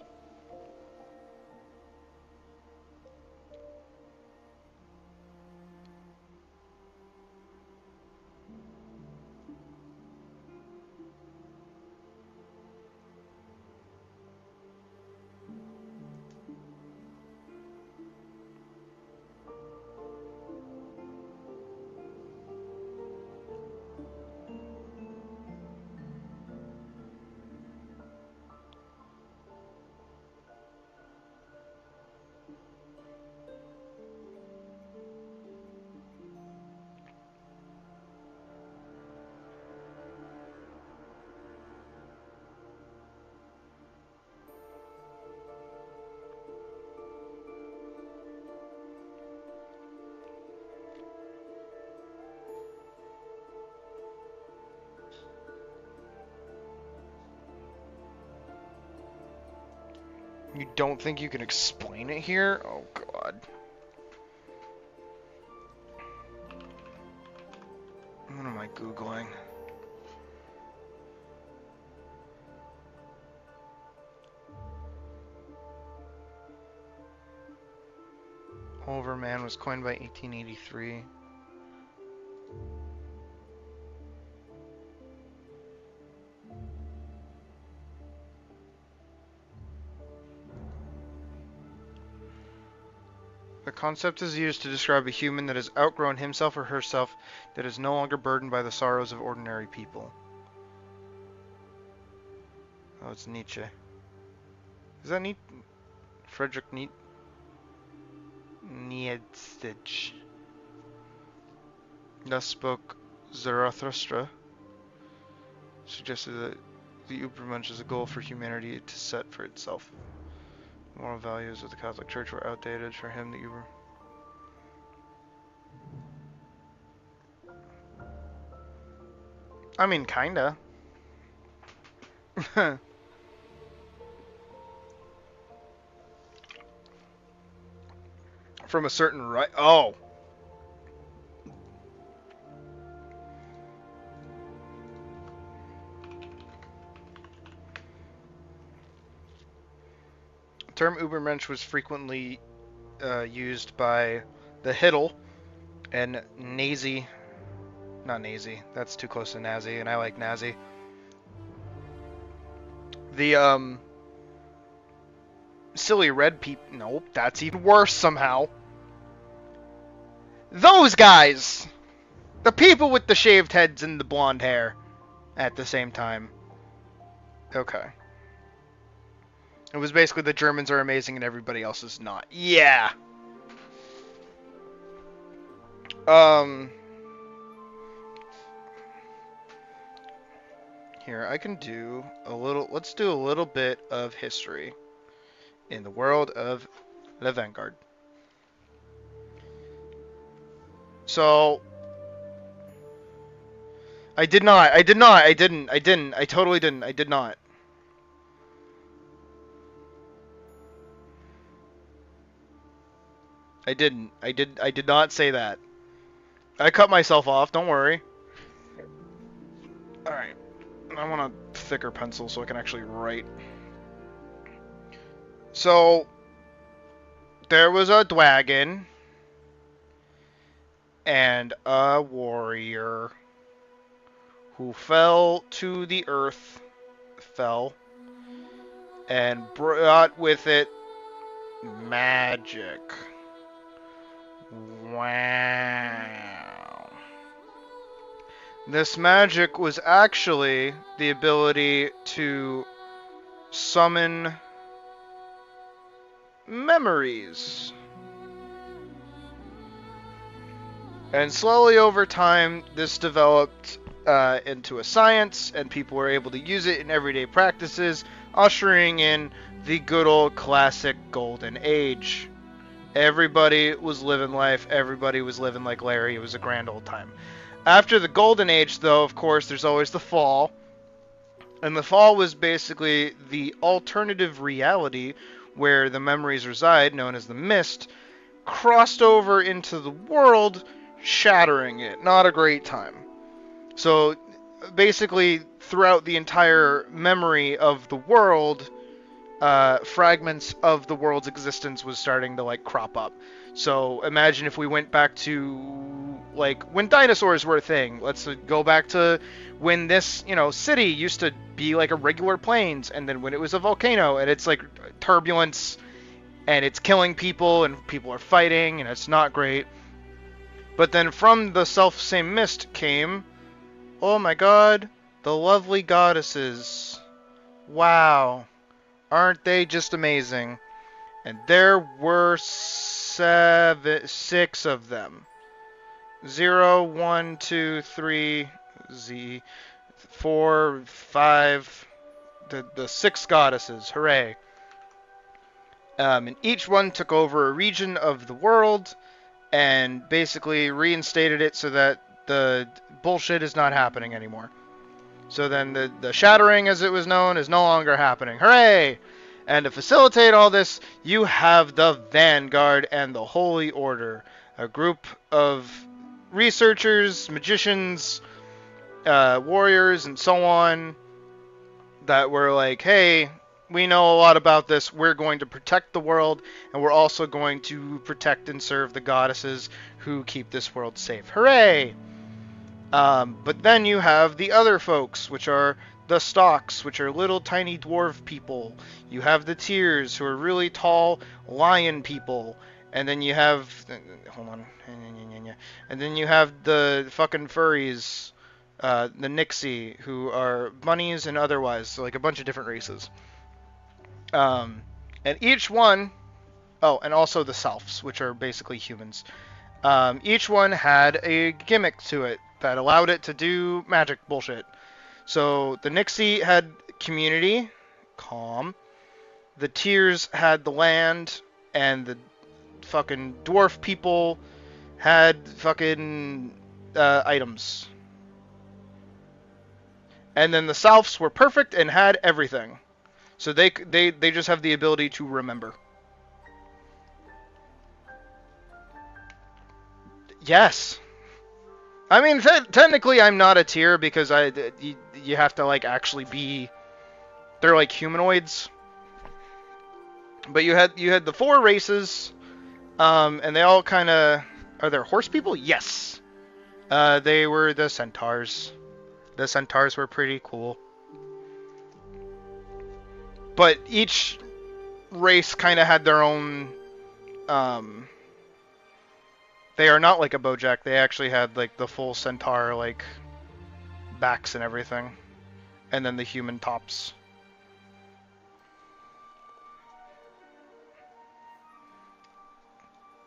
You don't think you can explain it here? Oh, God. What am I Googling? Overman was coined by 1883. The concept is used to describe a human that has outgrown himself or herself, that is no longer burdened by the sorrows of ordinary people. Oh, it's Nietzsche. Is that Nietzsche? Friedrich Nietzsche. Thus spoke Zarathustra, suggested that the Übermensch is a goal for humanity to set for itself. The moral values of the Catholic Church were outdated. For him, the Uber. I mean, kinda. From a certain right. Oh. The term Übermensch was frequently used by the Hitler and Nazi. Not Nazi. That's too close to Nazi, and I like Nazi. The silly red people. Nope, that's even worse somehow. Those guys! The people with the shaved heads and the blonde hair at the same time. Okay. It was basically the Germans are amazing and everybody else is not. Yeah! Here, I can do a little... Let's do a little bit of history in the world of the Vanguard. So... I didn't. I totally didn't. I did not. I didn't. I did not say that. I cut myself off, don't worry. Alright. I want a thicker pencil so I can actually write. So, there was a dragon and a warrior who fell to the earth, and brought with it magic. Wow. This magic was actually the ability to summon memories. And slowly over time, this developed into a science, and people were able to use it in everyday practices, ushering in the good old classic golden age. Everybody was living life. Everybody was living like Larry. It was a grand old time. After the golden age, though, of course, there's always the fall. And the fall was basically the alternative reality where the memories reside, known as the mist, crossed over into the world, shattering it. Not a great time. So basically, throughout the entire memory of the world, fragments of the world's existence was starting to like crop up. So imagine if we went back to like when dinosaurs were a thing. Let's go back to when this, city used to be like a regular plains, and then when it was a volcano and it's like turbulence and it's killing people and people are fighting and it's not great. But then from the self-same mist came, oh my god, the lovely goddesses. Wow. Aren't they just amazing? And there were 6 of them. 0, 1, 2, 3, 4, 5. The 6 goddesses. Hooray. And each one took over a region of the world and basically reinstated it so that the bullshit is not happening anymore. So then the shattering, as it was known, is no longer happening. Hooray! And to facilitate all this, you have the Vanguard and the Holy Order, a group of researchers, magicians, warriors, and so on, that were like, hey, we know a lot about this, we're going to protect the world, and we're also going to protect and serve the goddesses who keep this world safe. Hooray! But then you have the other folks, which are the Stalks, which are little tiny dwarf people. You have the Tears, who are really tall lion people. And then you have... hold on. And then you have the fucking furries, the Nixie, who are bunnies and otherwise, so like a bunch of different races. And each one... oh, and also the Selfs, which are basically humans. Each one had a gimmick to it that allowed it to do magic bullshit. So the Nixie had community, calm. The Tears had the land, and the fucking dwarf people had fucking items. And then the Selfs were perfect and had everything. So they just have the ability to remember. Yes. I mean, technically I'm not a tier because you have to like actually be, they're like humanoids. But you had the 4 races, and they all kind of, are there horse people? Yes. They were the centaurs. The centaurs were pretty cool. But each race kind of had their own, they are not like a Bojack. They actually had like the full centaur like backs and everything, and then the human tops.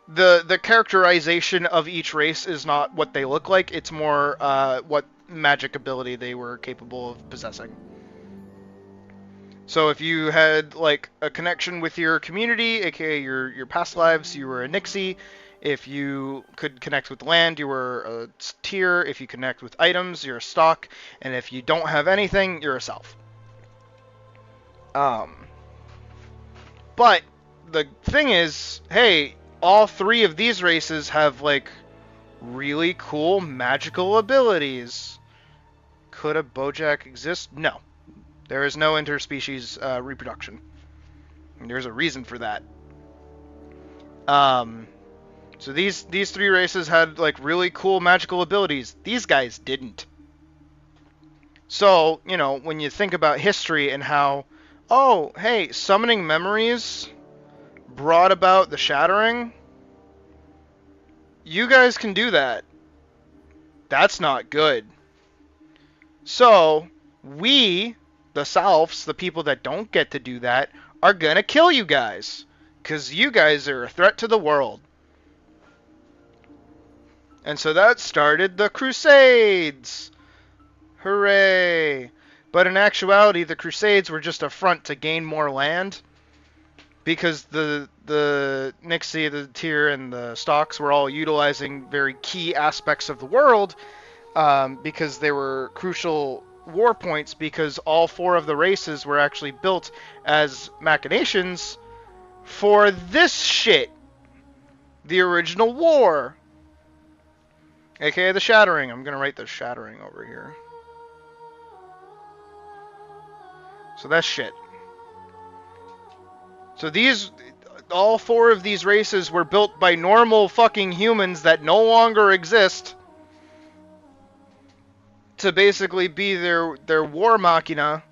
The characterization of each race is not what they look like. It's more what magic ability they were capable of possessing. So if you had like a connection with your community, aka your past lives, you were a Nixie. If you could connect with land, you were a Tier. If you connect with items, you're a Stalk. And if you don't have anything, you're a Self. But the thing is, hey, all 3 of these races have like really cool magical abilities. Could a Bojack exist? No. There is no interspecies reproduction. And there's a reason for that. So these 3 races had like really cool magical abilities. These guys didn't. So, you know, when you think about history and how, oh, hey, summoning memories brought about the shattering, you guys can do that. That's not good. So, we, the Selfs, the people that don't get to do that, are gonna kill you guys. 'Cause you guys are a threat to the world. And so that started the Crusades. Hooray! But in actuality, the Crusades were just a front to gain more land. Because the Nixie, the Tier, and the Stalks were all utilizing very key aspects of the world. Because they were crucial war points. Because all 4 of the races were actually built as machinations for this shit. The original war. AKA the Shattering. I'm going to write the Shattering over here. So that's shit. So all 4 of these races were built by normal fucking humans that no longer exist. To basically be their war machina.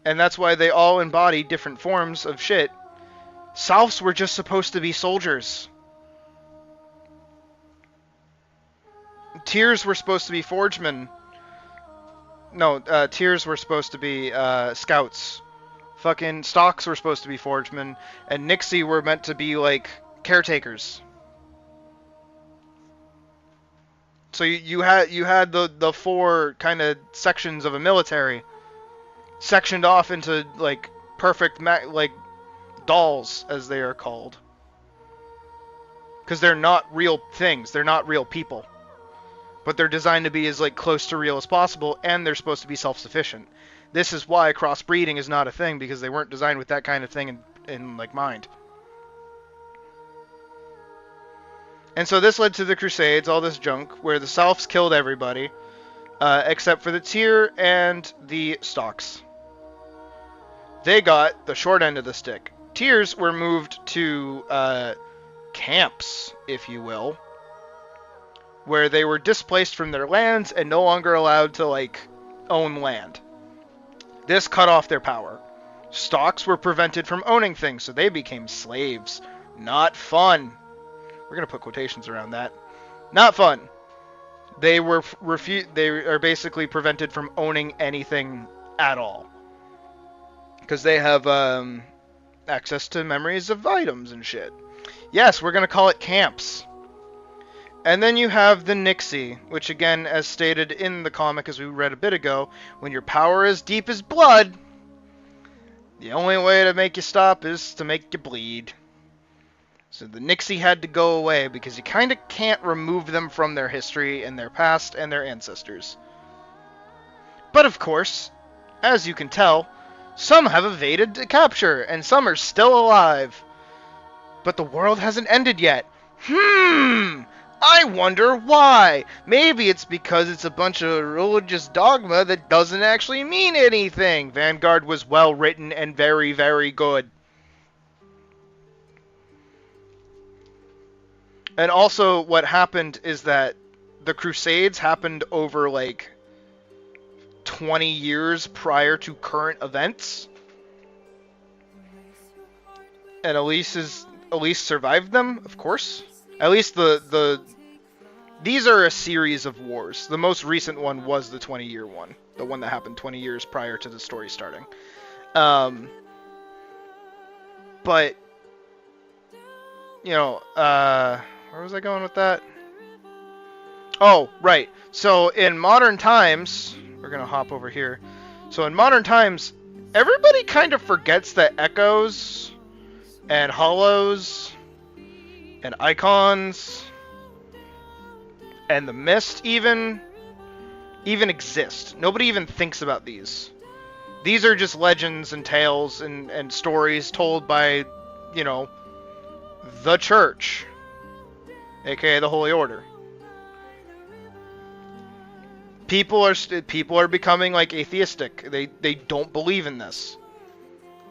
And that's why they all embody different forms of shit. Selfs were just supposed to be soldiers. Tears were supposed to be forgemen. No, Tears were supposed to be scouts. Fucking Stalks were supposed to be forgemen. And Nixie were meant to be, like, caretakers. So you had the 4 kind of sections of a military. Sectioned off into, like, perfect, like, dolls, as they are called. Because they're not real things. They're not real people. But they're designed to be as like close to real as possible, and they're supposed to be self-sufficient. This is why crossbreeding is not a thing, because they weren't designed with that kind of thing in like mind. And so this led to the Crusades, all this junk, where the Selfs killed everybody, except for the Tyr and the Stalks. They got the short end of the stick. Tyrs were moved to camps, if you will, where they were displaced from their lands and no longer allowed to, like, own land. This cut off their power. Stalks were prevented from owning things, so they became slaves. Not fun. We're going to put quotations around that. Not fun. They are basically prevented from owning anything at all. Because they have access to memories of items and shit. Yes, we're going to call it camps. And then you have the Nixie, which again, as stated in the comic as we read a bit ago, when your power is deep as blood, the only way to make you stop is to make you bleed. So the Nixie had to go away because you kind of can't remove them from their history and their past and their ancestors. But of course, as you can tell, some have evaded capture and some are still alive. But the world hasn't ended yet. I wonder why. Maybe it's because it's a bunch of religious dogma that doesn't actually mean anything. Vanguard was well written and very, very good. And also what happened is that the Crusades happened over like 20 years prior to current events. And Elise survived them, of course. At least these are a series of wars. The most recent one was the 20-year one. The one that happened 20 years prior to the story starting. But, you know, where was I going with that? Oh, right. So in modern times, we're going to hop over here. So in modern times, everybody kind of forgets that echoes and hollows and icons and the mist even exist. Nobody even thinks about these. These are just legends and tales and stories told by, you know, the church, aka the Holy Order. People are becoming like atheistic. They don't believe in this.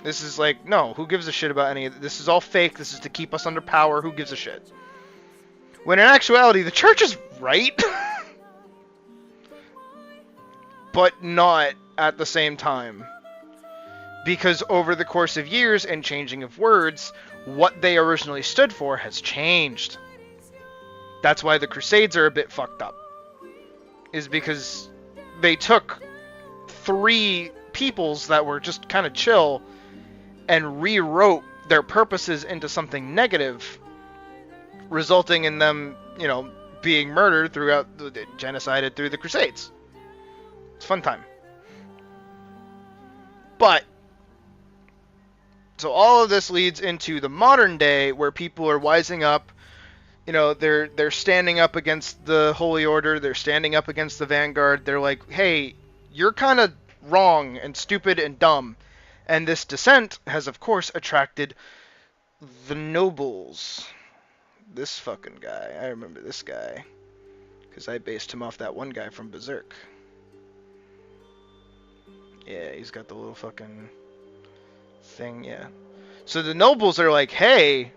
This is like, no, who gives a shit about any of this? This is all fake. This is to keep us under power. Who gives a shit? When in actuality, the church is right. But not at the same time. Because over the course of years and changing of words, what they originally stood for has changed. That's why the Crusades are a bit fucked up. Is because they took 3 peoples that were just kind of chill and rewrote their purposes into something negative, resulting in them, you know, being murdered throughout, genocided through the Crusades. It's a fun time. But, so all of this leads into the modern day where people are wising up. You know, they're standing up against the Holy Order. They're standing up against the Vanguard. They're like, hey, you're kind of wrong and stupid and dumb. And this dissent has, of course, attracted the nobles. This fucking guy. I remember this guy. Because I based him off that one guy from Berserk. Yeah, he's got the little fucking thing, yeah. So the nobles are like, hey,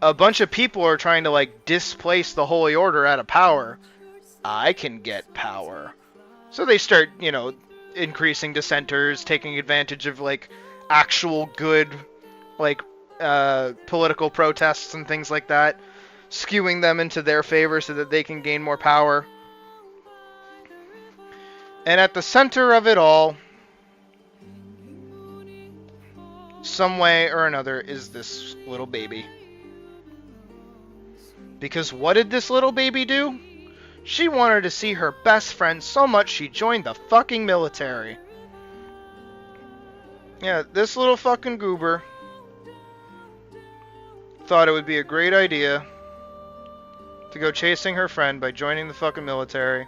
a bunch of people are trying to, like, displace the Holy Order out of power. I can get power. So they start, you know, increasing dissenters, taking advantage of, like, actual good, like, political protests and things like that, skewing them into their favor so that they can gain more power. And at the center of it all, some way or another, is this little baby. Because what did this little baby do? She wanted to see her best friend so much she joined the fucking military. Yeah, this little fucking goober thought it would be a great idea to go chasing her friend by joining the fucking military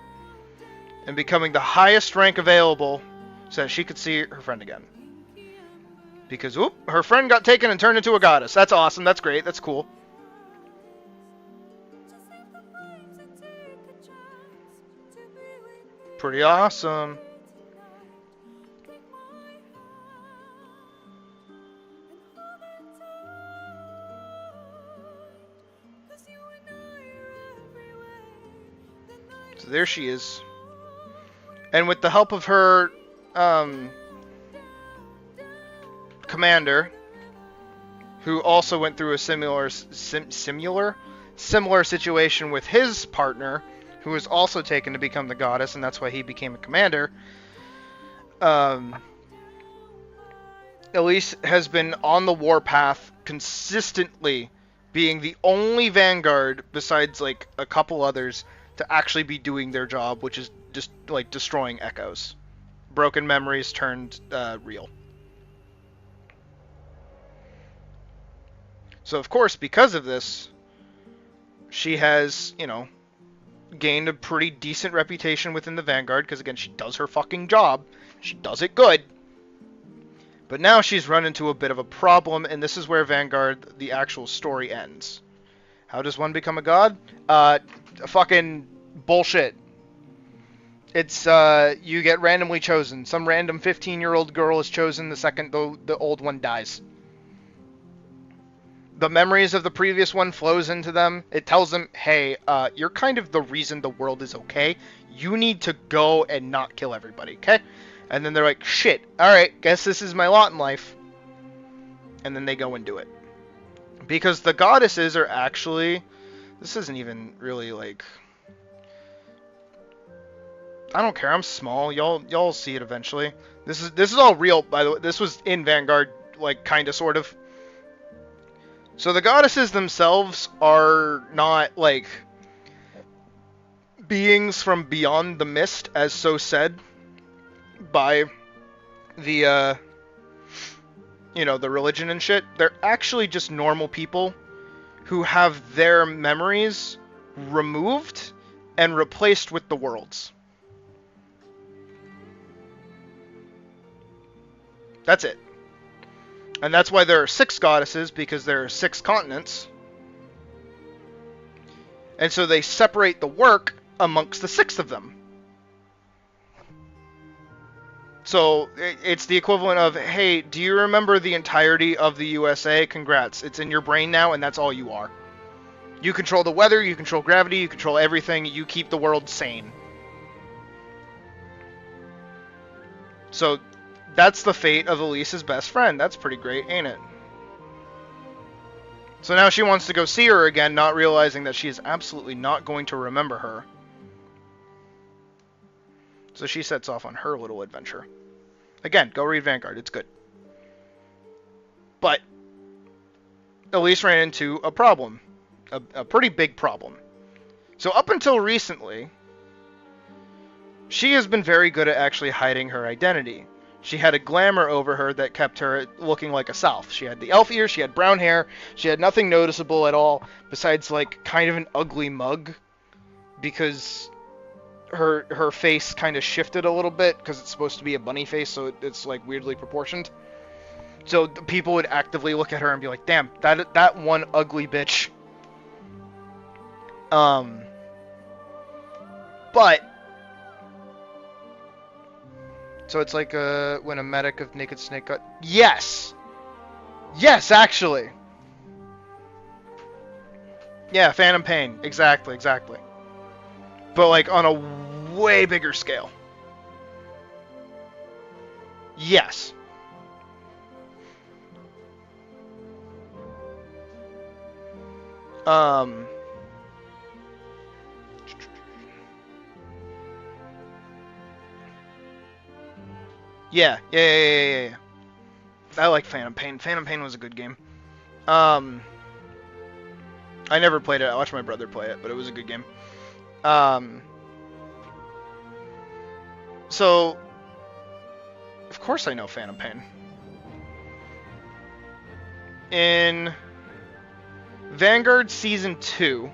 and becoming the highest rank available so that she could see her friend again. Because, oop, her friend got taken and turned into a goddess. That's awesome. That's great. That's cool. Pretty awesome. So there she is. And with the help of her commander, who also went through a similar situation with his partner, who was also taken to become the goddess, and that's why he became a commander. Elise has been on the warpath consistently, being the only vanguard besides like a couple others to actually be doing their job, which is just like destroying echoes. Broken memories turned real. So of course, because of this, she has, you know, gained a pretty decent reputation within the Vanguard, because again, she does her fucking job. She does it good. But now she's run into a bit of a problem, and this is where Vanguard, the actual story, ends. How does one become a god? Fucking bullshit. It's, you get randomly chosen. Some random 15-year-old girl is chosen the second the old one dies. The memories of the previous one flows into them. It tells them, hey, you're kind of the reason the world is okay. You need to go and not kill everybody, okay? And then they're like, shit, alright, guess this is my lot in life. And then they go and do it. Because the goddesses are actually... This isn't even really, like... I don't care, I'm small. Y'all see it eventually. This is all real, by the way. This was in Vanguard, like, kinda, sort of. So the goddesses themselves are not, like, beings from beyond the mist, as so said by the, you know, the religion and shit. They're actually just normal people who have their memories removed and replaced with the world's. That's it. And that's why there are 6 goddesses, because there are 6 continents. And so they separate the work amongst the 6 of them. So it's the equivalent of, hey, do you remember the entirety of the USA? Congrats. It's in your brain now, and that's all you are. You control the weather, you control gravity, you control everything, you keep the world sane. So... that's the fate of Elise's best friend. That's pretty great, ain't it? So now she wants to go see her again, not realizing that she is absolutely not going to remember her. So she sets off on her little adventure. Again, go read Vanguard. It's good. But Elise ran into a problem. A pretty big problem. So up until recently, she has been very good at actually hiding her identity. She had a glamour over her that kept her looking like a South. She had the elf ears, she had brown hair, she had nothing noticeable at all, besides, like, kind of an ugly mug. Because her face kind of shifted a little bit, because it's supposed to be a bunny face, so it's, like, weirdly proportioned. So people would actively look at her and be like, damn, that one ugly bitch. But... so it's like when a medic of Naked Snake got... Yes! Yes, actually! Yeah, Phantom Pain. Exactly. But, like, on a way bigger scale. Yes. Yeah. I like Phantom Pain. Phantom Pain was a good game. I never played it. I watched my brother play it, but it was a good game. So, of course I know Phantom Pain. In Vanguard Season 2...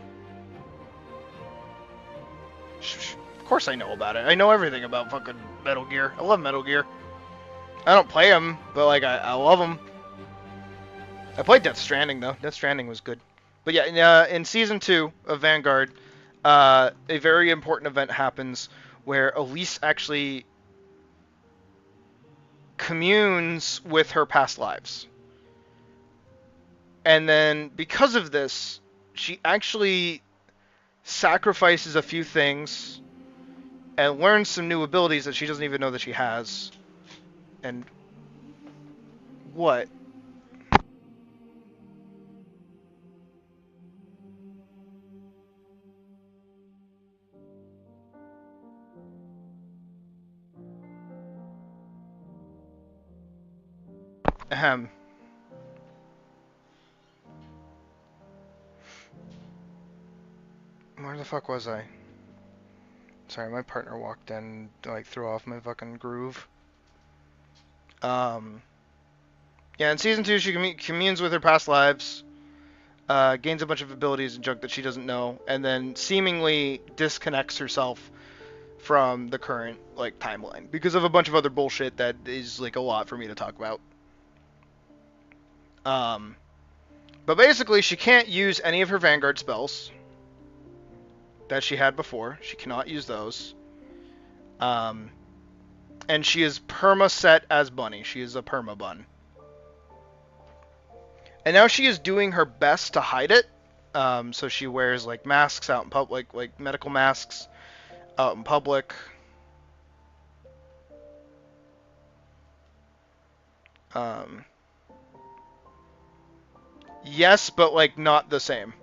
of course I know about it. I know everything about fucking Metal Gear. I love Metal Gear. I don't play them, but like I love them. I played Death Stranding though. Death Stranding was good. But yeah, in season 2 of Vanguard, a very important event happens where Elise actually communes with her past lives. And then because of this, she actually sacrifices a few things and learns some new abilities that she doesn't even know that she has. And what? Ahem. Where the fuck was I? Sorry, my partner walked in to like throw off my fucking groove. Yeah, in season 2 she communes with her past lives, gains a bunch of abilities and junk that she doesn't know, and then seemingly disconnects herself from the current like timeline because of a bunch of other bullshit that is like a lot for me to talk about. But basically she can't use any of her Vanguard spells that she had before. She cannot use those. And she is perma-set as Bunny. She is a perma-bun. And now she is doing her best to hide it. So she wears like masks out in public, like medical masks out in public. Yes, but like not the same.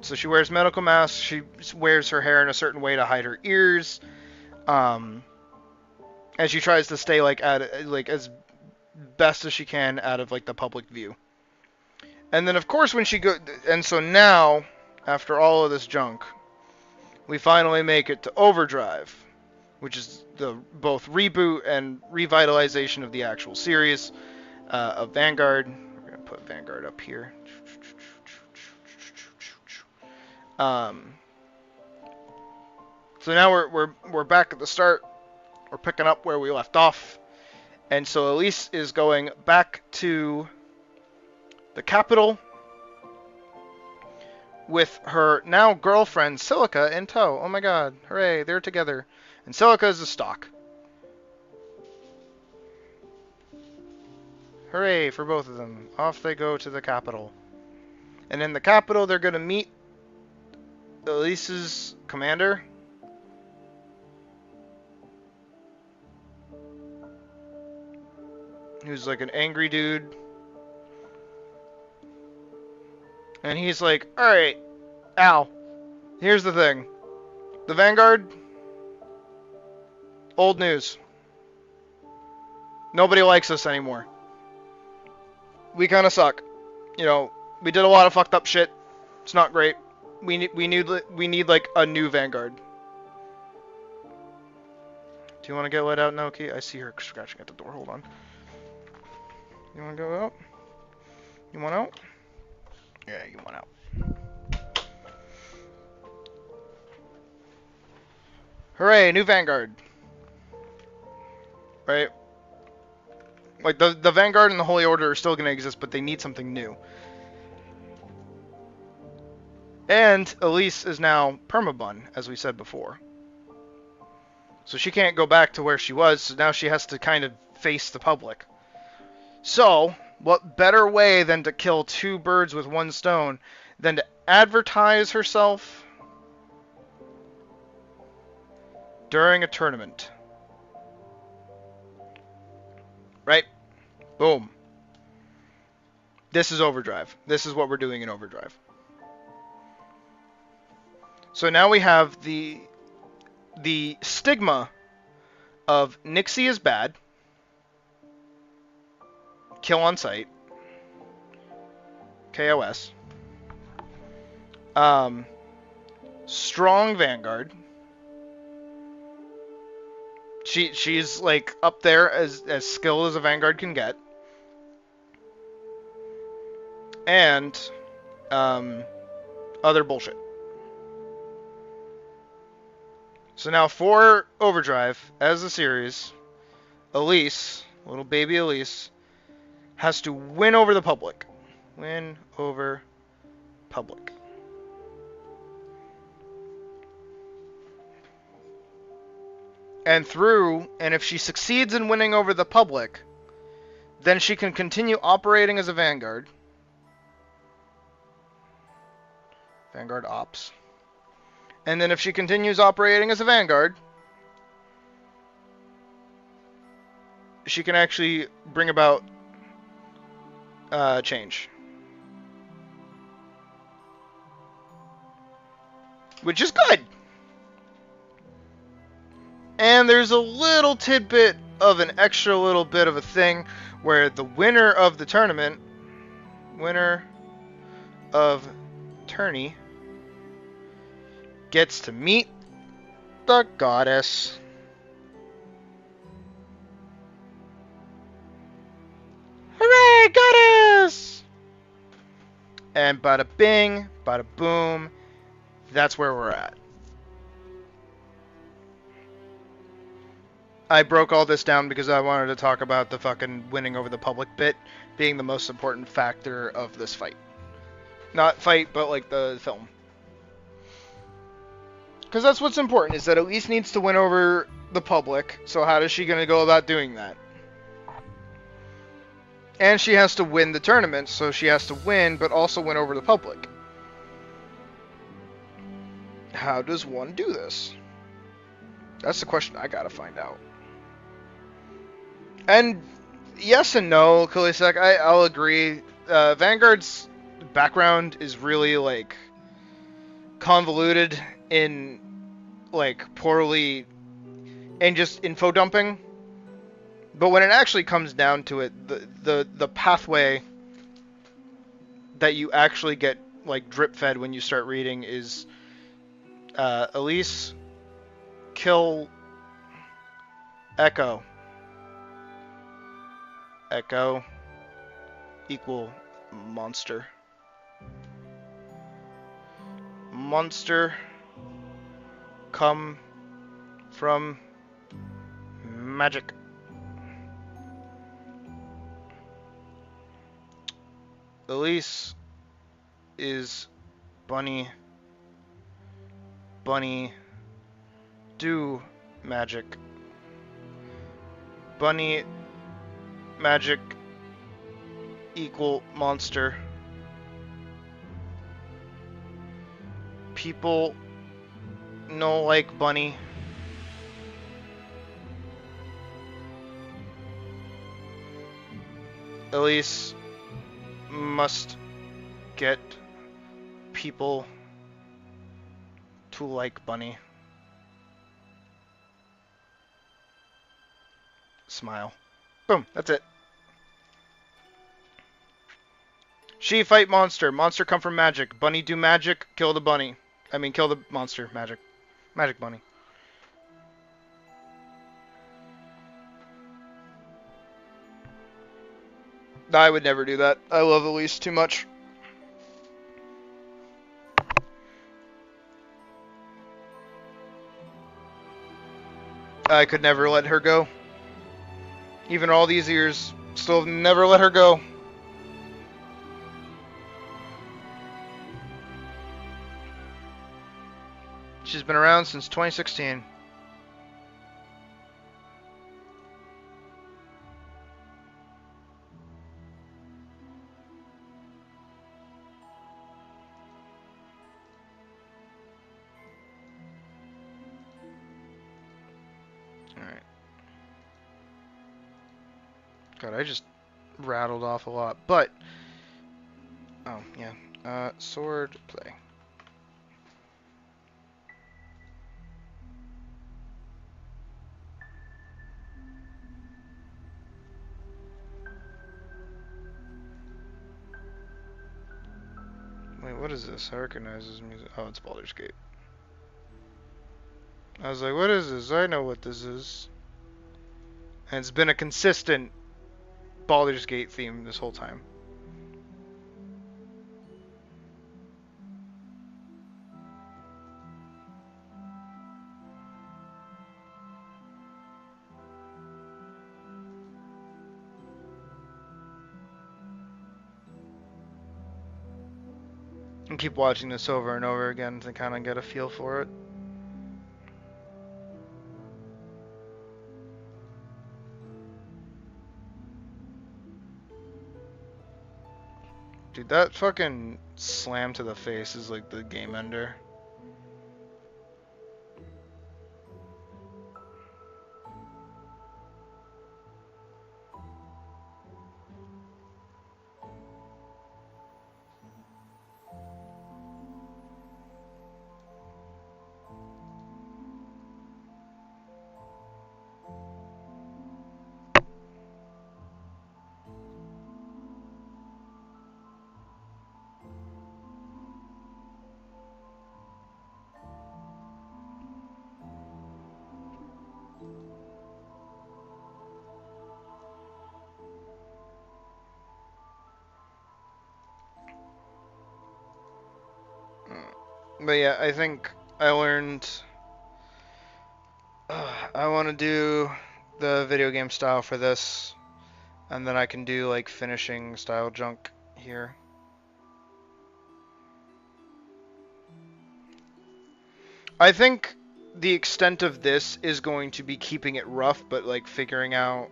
So she wears medical masks. She wears her hair in a certain way to hide her ears. And she tries to stay like as best as she can out of like the public view. And then of course when she and so now after all of this junk, we finally make it to Overdrive, which is the both reboot and revitalization of the actual series of Vanguard. We're gonna put Vanguard up here. So now we're back at the start. We're picking up where we left off, and so Elise is going back to the capital with her now girlfriend Silica in tow. Oh my god, hooray, they're together. And Silica is a stalk. Hooray for both of them. Off they go to the capital. And in the capital they're going to meet Elise's commander. Who's like an angry dude. And he's like, alright, Al, here's the thing. The Vanguard, old news. Nobody likes us anymore. We kind of suck. You know, we did a lot of fucked up shit. It's not great. We need like a new Vanguard. Do you want to get let out, Naoki? I see her scratching at the door. Hold on. You want to go out? You want out? Yeah, you want out. Hooray, new Vanguard. Right? Like, the Vanguard and the Holy Order are still going to exist, but they need something new. And Elise is now permabun, as we said before. So she can't go back to where she was, so now she has to kind of face the public. So, what better way than to kill two birds with one stone than to advertise herself during a tournament? Right? Boom. This is Overdrive. This is what we're doing in Overdrive. So now we have the stigma of Nixie is bad, kill on sight, KOS, strong Vanguard. She's like up there as skilled as a Vanguard can get. and other bullshit. So now for Overdrive, as a series, Elise, little baby Elise, has to win over the public. Win over public. And if she succeeds in winning over the public, then she can continue operating as a Vanguard. Vanguard Ops. And then if she continues operating as a Vanguard, she can actually bring about change. Which is good! And there's a little tidbit of an extra little bit of a thing where the winner of the tournament, winner of tourney, gets to meet the goddess. Hooray, goddess! And bada bing, bada boom, that's where we're at. I broke all this down because I wanted to talk about the fucking winning over the public bit being the most important factor of this fight. Not fight, but like the film. Because that's what's important, is that Elise needs to win over the public. So how is she going to go about doing that? And she has to win the tournament, so she has to win, but also win over the public. How does one do this? That's the question I gotta find out. And yes and no, Kulisek, I'll agree. Vanguard's background is really, like, convoluted in, like, poorly, and just info dumping. But when it actually comes down to it, the pathway that you actually get, like, drip fed when you start reading is Elise, kill Echo. Echo equal monster. Monster come from magic. Elise is bunny. Bunny do magic. Bunny magic equal monster. People no like bunny. Elise must get people to like bunny. Smile. Boom, that's it. She fight monster. Monster come from magic. Bunny do magic. Kill the bunny. I mean, kill the monster. Magic. Magic bunny. I would never do that. I love Elise too much. I could never let her go. Even all these years, still have never let her go. She's been around since 2016. Alright. God, I just rattled off a lot, but... Oh, yeah. Swordplay. Wait, what is this? I recognize this music. Oh, it's Baldur's Gate. I was like, what is this? I know what this is. And it's been a consistent Baldur's Gate theme this whole time. And keep watching this over and over again to kind of get a feel for it. Dude, that fucking slam to the face is like the game ender. But yeah, I think I learned I want to do the video game style for this, and then I can do like finishing style junk here. I think the extent of this is going to be keeping it rough, but like figuring out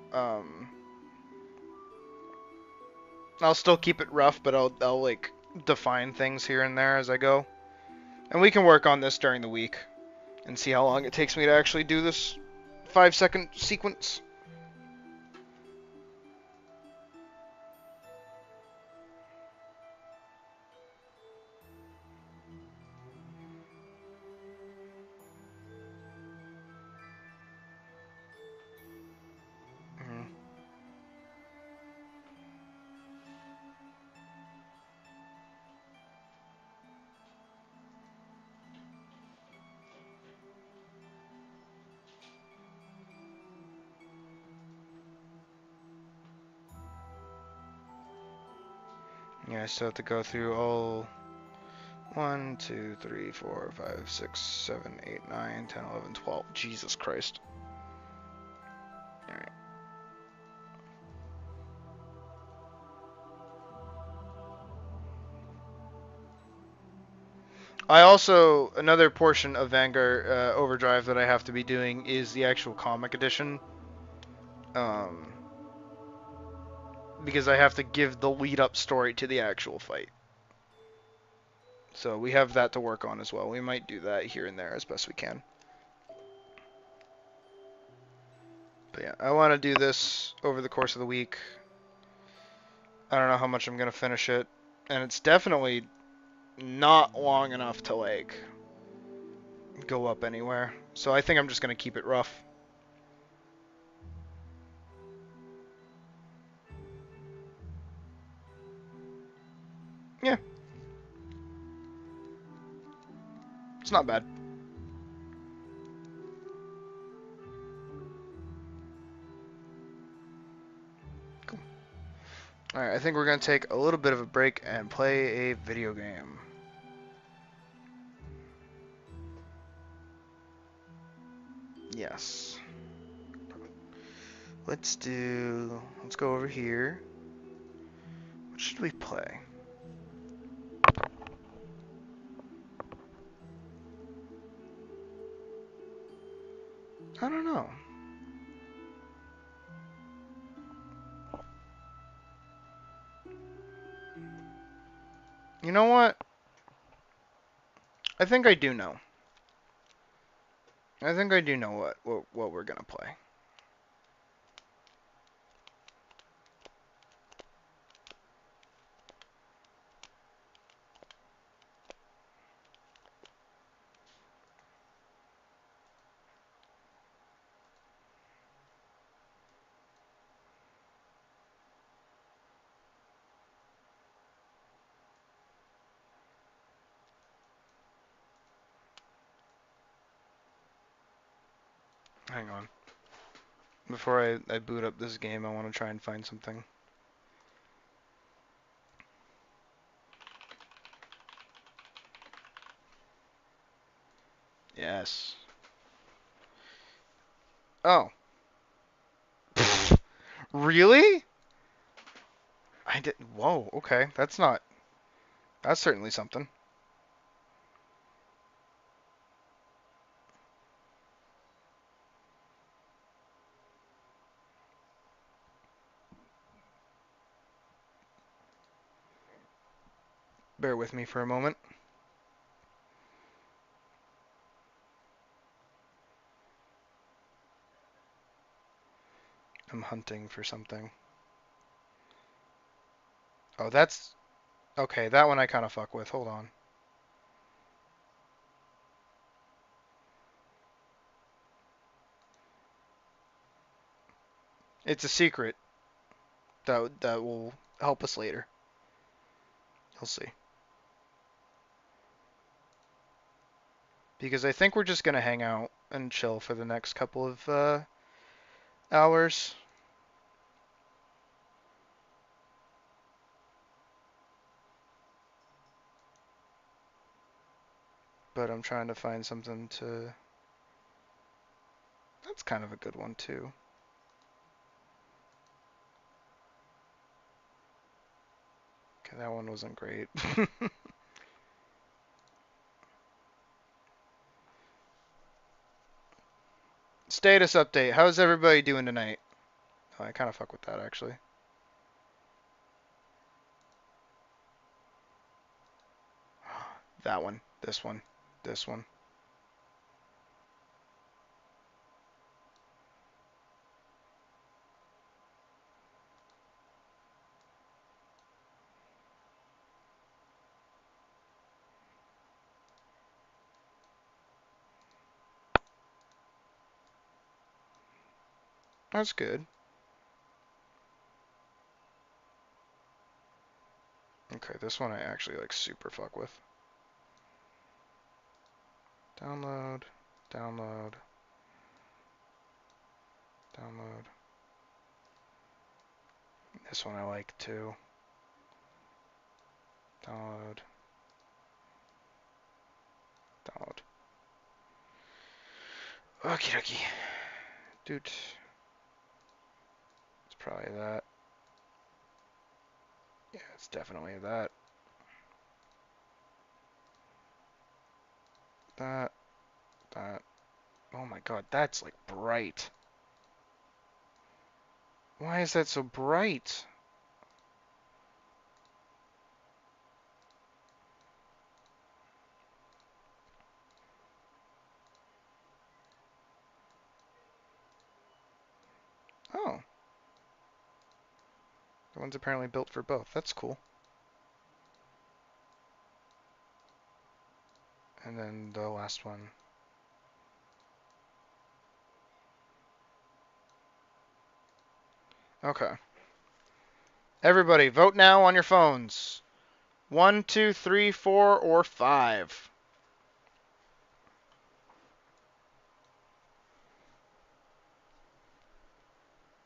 I'll still keep it rough, but I'll like define things here and there as I go. And we can work on this during the week and see how long it takes me to actually do this 5-second sequence. Yeah, I still have to go through all 1, 2, 3, 4, 5, 6, 7, 8, 9, 10, 11, 12. Jesus Christ. Alright. I also, another portion of Vanguard Overdrive that I have to be doing is the actual comic edition. Because I have to give the lead-up story to the actual fight. So we have that to work on as well. We might do that here and there as best we can. But yeah, I want to do this over the course of the week. I don't know how much I'm going to finish it. And it's definitely not long enough to, like, go up anywhere. So I think I'm just going to keep it rough. Yeah. It's not bad. Cool. Alright, I think we're going to take a little bit of a break and play a video game. Yes. Let's go over here. What should we play? I don't know. You know what? I think I do know. I think I do know what we're gonna play. Hang on. Before I boot up this game, I want to try and find something. Yes. Oh. Really? I didn't. Whoa, okay. That's certainly something. Bear with me for a moment. I'm hunting for something. Oh, that's... Okay, that one I kind of fuck with. Hold on. It's a secret that will help us later. You'll see. Because I think we're just going to hang out and chill for the next couple of hours. But I'm trying to find something to... That's kind of a good one, too. Okay, that one wasn't great. Status update. How's everybody doing tonight? Oh, I kind of fuck with that, actually. That one. This one. This one. That's good. Okay, this one I actually like super fuck with. Download. Download. Download. This one I like too. Download. Download. Okie dokie. Dude. It's probably that. Yeah, it's definitely that. That. That. Oh my god, that's like bright. Why is that so bright? Oh. The one's apparently built for both. That's cool. And then the last one. Okay. Everybody, vote now on your phones. 1, 2, 3, 4, or 5.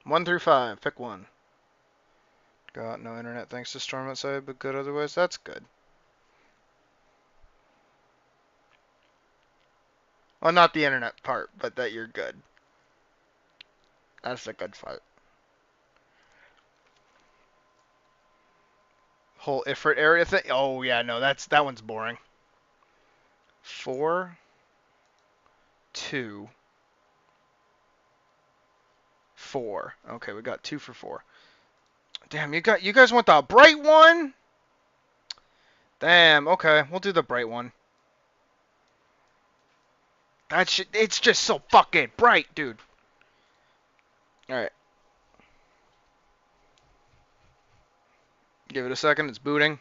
One through 5. Pick one. Got no internet thanks to storm outside, but good otherwise. That's good. Well, not the internet part, but that you're good. That's the good part. Whole Ifrit area thing? Oh, yeah, no, that one's boring. 4, 2, 4. Okay, we got 2 for 4. Damn, you guys want the bright one? Damn, okay, we'll do the bright one. It's just so fucking bright, dude. Alright. Give it a second, it's booting.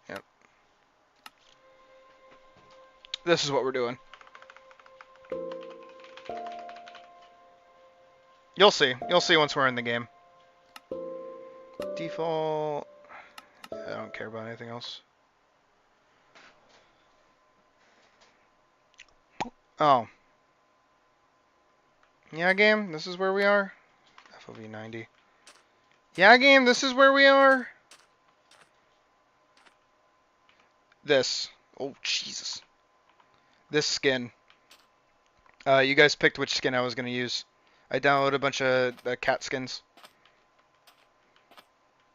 Yep. This is what we're doing. You'll see. You'll see once we're in the game. Default. Yeah, I don't care about anything else. Oh. Yeah, game, this is where we are. FOV 90. Yeah, game, this is where we are. This. Oh, Jesus. This skin. You guys picked which skin I was going to use. I downloaded a bunch of cat skins.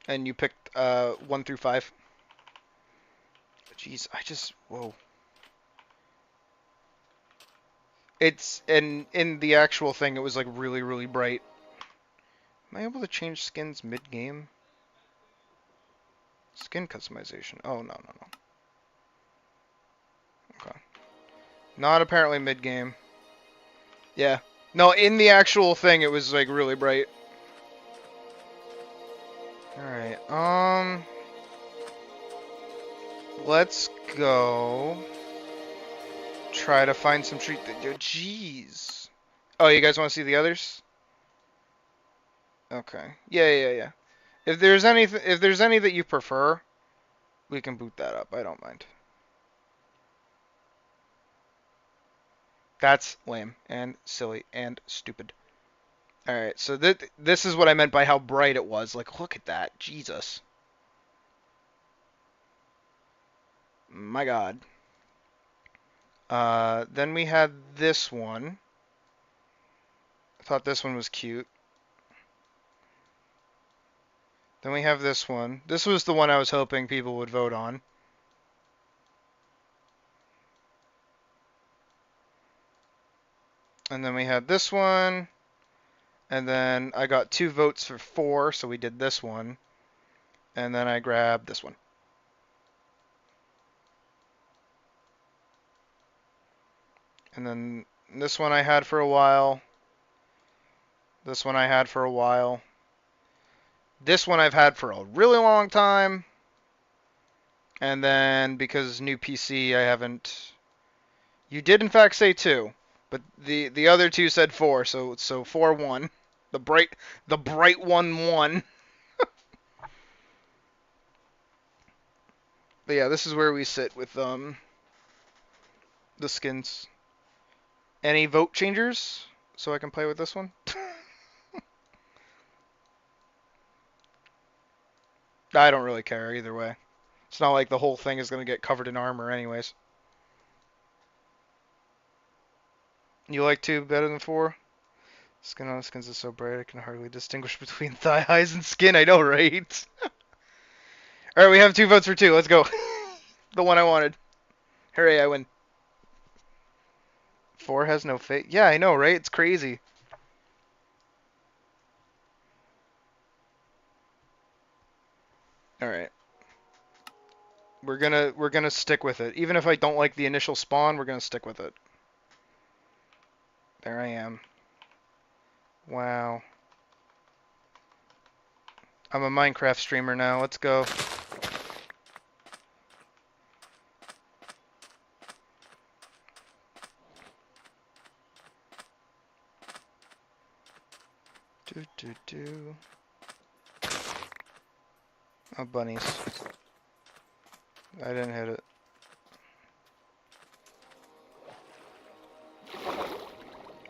And you picked 1 through 5. Jeez, whoa. It's in the actual thing, it was like really, really bright. Am I able to change skins mid-game? Skin customization. Oh, no, no, no. Okay. Not apparently mid-game. Yeah. No, in the actual thing, it was like really bright. Alright, let's go try to find some treat. Jeez. Oh, you guys want to see the others? Okay. Yeah. If there's any that you prefer, we can boot that up. I don't mind. That's lame and silly and stupid. Alright, so this is what I meant by how bright it was. Like, look at that. Jesus. My God. Then we had this one. I thought this one was cute. Then we have this one. This was the one I was hoping people would vote on. And then we had this one. And then I got 2 votes for 4, so we did this one. And then I grabbed this one. And then this one I had for a while. This one I had for a while. This one I've had for a really long time. And then because new PC, I haven't... You did in fact say 2, but the other 2 said 4, so 4 won. The bright one won. But yeah, this is where we sit with the skins. Any vote changers so I can play with this one? I don't really care either way. It's not like the whole thing is going to get covered in armor anyways. You like 2 better than 4? Skin on the skins is so bright I can hardly distinguish between thigh highs and skin. I know, right? Alright, we have 2 votes for 2. Let's go. The one I wanted. Hooray, I win. 4 has no face. Yeah, I know, right? It's crazy. Alright. We're gonna stick with it. Even if I don't like the initial spawn, we're gonna stick with it. There I am. Wow. I'm a Minecraft streamer now. Let's go. Do. Oh, bunnies. I didn't hit it.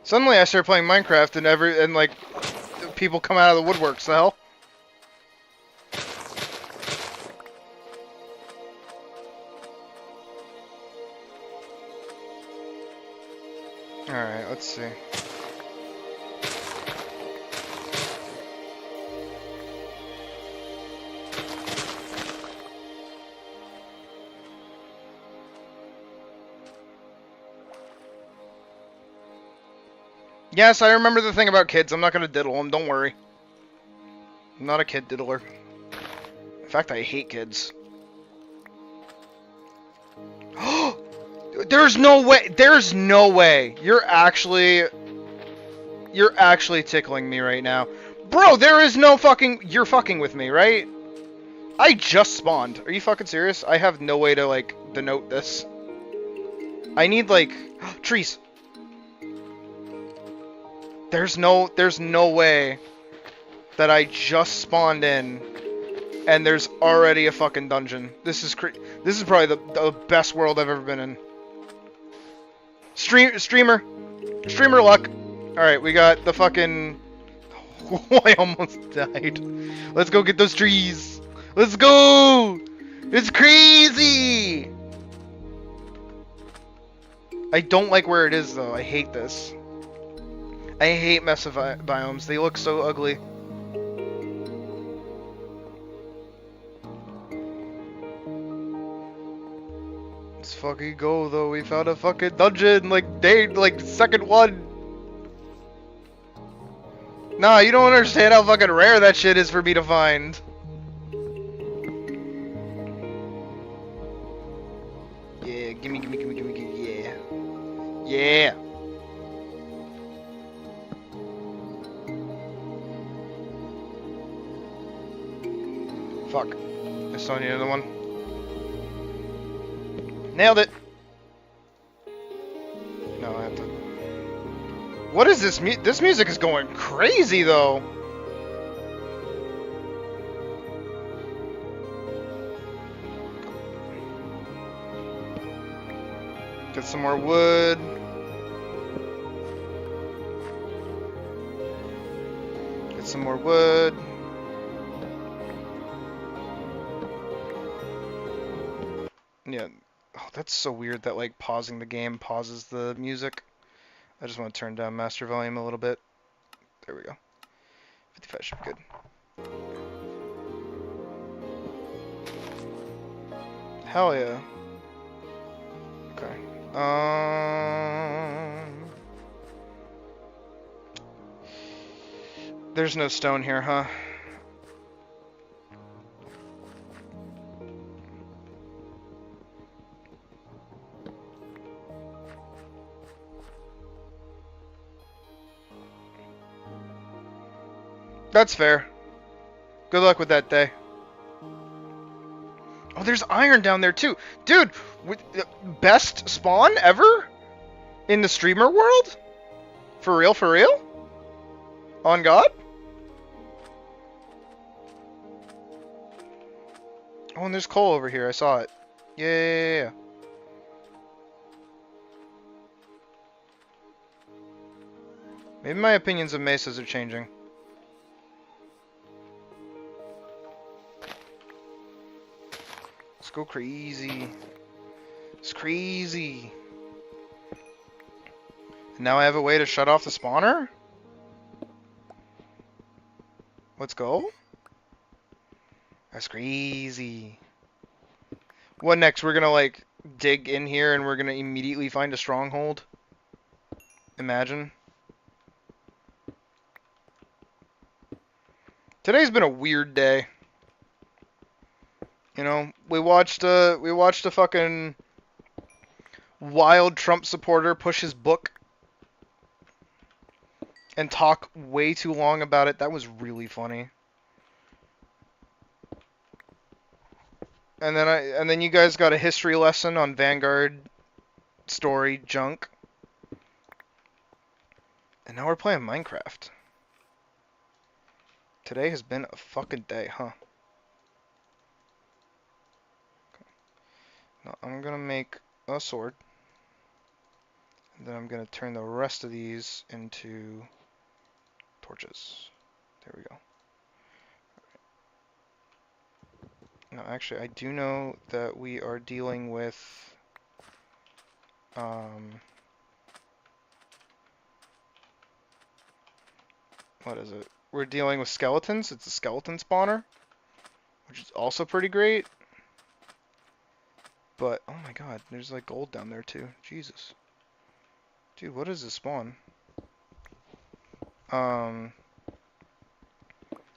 Suddenly I started playing Minecraft and like people come out of the woodworks. The hell? Alright, let's see. Yes, I remember the thing about kids. I'm not gonna diddle them, don't worry. I'm not a kid diddler. In fact, I hate kids. There's no way! There's no way! You're actually tickling me right now. Bro, there is no fucking... You're fucking with me, right? I just spawned. Are you fucking serious? I have no way to, like, denote this. I need, like... trees! There's no way that I just spawned in and there's already a fucking dungeon. This is probably the best world I've ever been in. Streamer luck. All right, we got the fucking. I almost died. Let's go get those trees. Let's go. It's crazy. I don't like where it is though. I hate this. I hate mesa biomes. They look so ugly. It's fucking go though. We found a fucking dungeon like second one. Nah, you don't understand how fucking rare that shit is for me to find. Yeah, gimme, yeah. Yeah. Fuck. I still need another one. Nailed it. No, I have to. What is this? This music is going crazy though. Get some more wood. Get some more wood. Yeah. Oh, that's so weird that like pausing the game pauses the music. I just want to turn down master volume a little bit. There we go. 55 should be good. Hell yeah. Okay. There's no stone here, huh? That's fair. Good luck with that day. Oh, there's iron down there too. Dude, best spawn ever? In the streamer world? For real, for real? On God? Oh, and there's coal over here. I saw it. Yeah. Maybe my opinions of mesas are changing. Let's go crazy. It's crazy. And now I have a way to shut off the spawner? Let's go. That's crazy. What next? We're gonna like dig in here and we're gonna immediately find a stronghold? Imagine. Today's been a weird day. You know, we watched a fucking wild Trump supporter push his book and talk way too long about it. That was really funny. And then you guys got a history lesson on Vanguard story junk. And now we're playing Minecraft. Today has been a fucking day, huh? Okay. Now I'm gonna make a sword. And then I'm gonna turn the rest of these into torches. There we go. Now, actually, I do know that we are dealing with what is it? We're dealing with skeletons. It's a skeleton spawner, which is also pretty great. But oh my god, there's like gold down there too. Jesus. Dude, what is this spawn?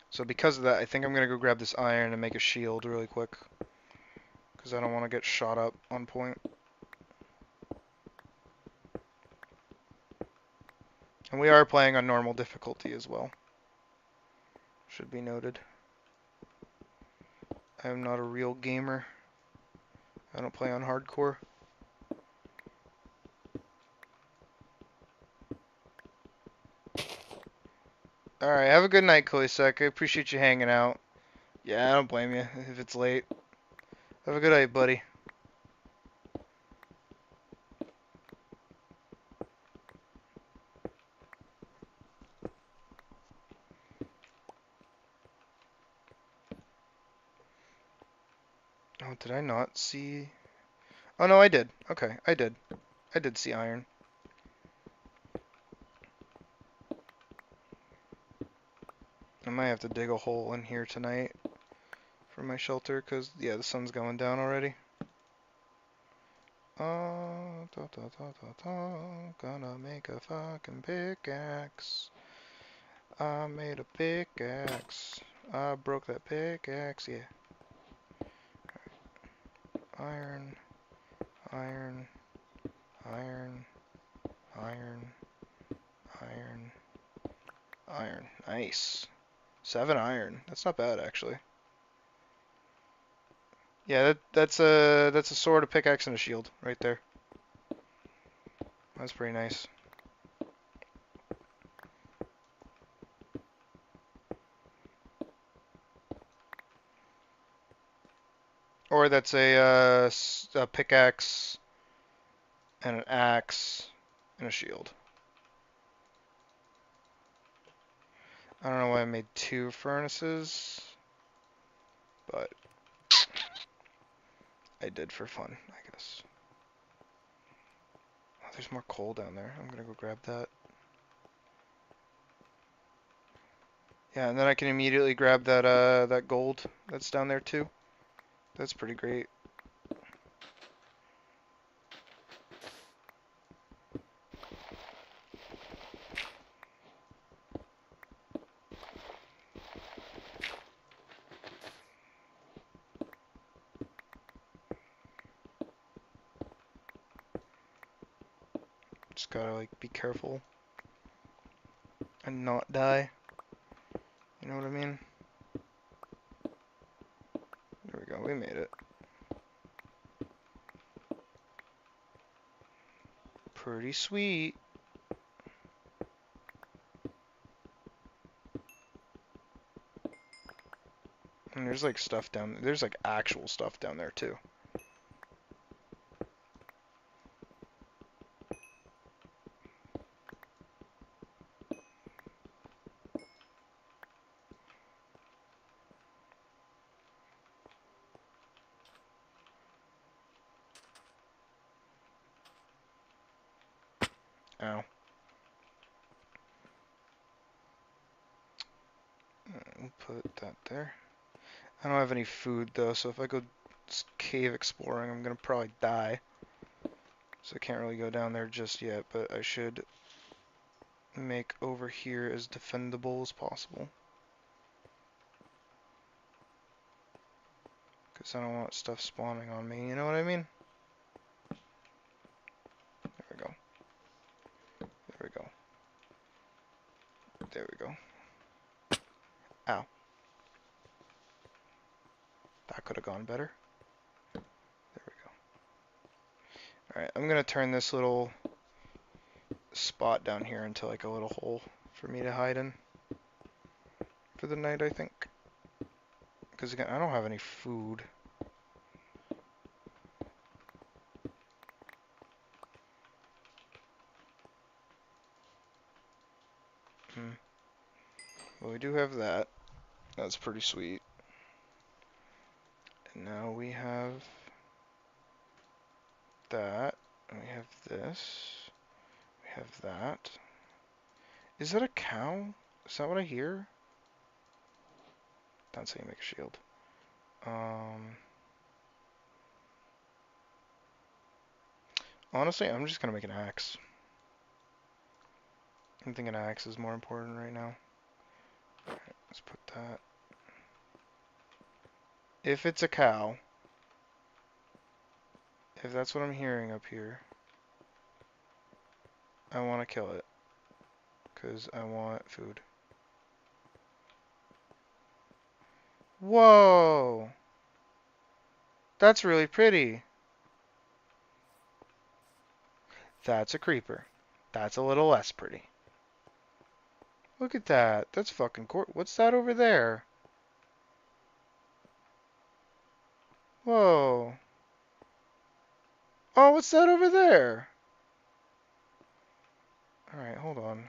So because of that, I think I'm gonna go grab this iron and make a shield really quick. Because I don't want to get shot up on point. And we are playing on normal difficulty as well. Should be noted. I am not a real gamer. I don't play on hardcore. Alright, have a good night, Koisek. I appreciate you hanging out. Yeah, I don't blame you if it's late. Have a good night, buddy. Oh, did I not see? Oh, no, I did. Okay, I did. I did see iron. I might have to dig a hole in here tonight for my shelter, because, yeah, the sun's going down already. Gonna make a fucking pickaxe. I made a pickaxe. I broke that pickaxe, yeah. Iron, iron, iron, iron, iron, iron. Nice. 7 iron. That's not bad, actually. Yeah, that's a sword, a pickaxe, and a shield right there. That's pretty nice. Or that's a pickaxe and an axe and a shield. I don't know why I made 2 furnaces, but I did for fun, I guess. Oh, there's more coal down there. I'm gonna go grab that. Yeah, and then I can immediately grab that gold that's down there too. That's pretty great. Just gotta like be careful and not die. You know what I mean? There we go, we made it. Pretty sweet. And there's like stuff down, there's like actual stuff down there too. Ow. We'll put that there. I don't have any food though, so if I go cave exploring, I'm gonna probably die. So I can't really go down there just yet, but I should make over here as defendable as possible. Because I don't want stuff spawning on me, you know what I mean? There we go. There we go. There we go. Ow. That could have gone better. There we go. Alright, I'm going to turn this little spot down here into like a little hole for me to hide in for the night, I think. Because again, I don't have any food. Well, we do have that. That's pretty sweet. And now we have that. And we have this. We have that. Is that a cow? Is that what I hear? That's how you make a shield. Honestly, I'm just gonna make an axe. I'm thinking axe is more important right now. Alright, let's put that. If it's a cow, if that's what I'm hearing up here, I want to kill it. Because I want food. Whoa! That's really pretty. That's a creeper. That's a little less pretty. Look at that. That's fucking cool. What's that over there? Whoa. Oh, what's that over there? Alright, hold on.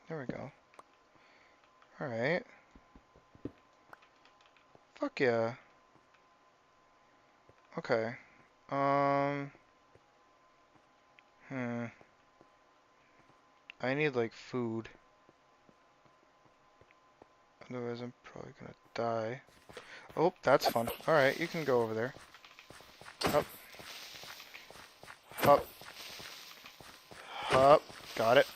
There we go. Alright. Fuck yeah. Okay. I need like food. Otherwise, I'm probably gonna die. Oh, that's fun. Alright, you can go over there. Up. Up. Up. Got it.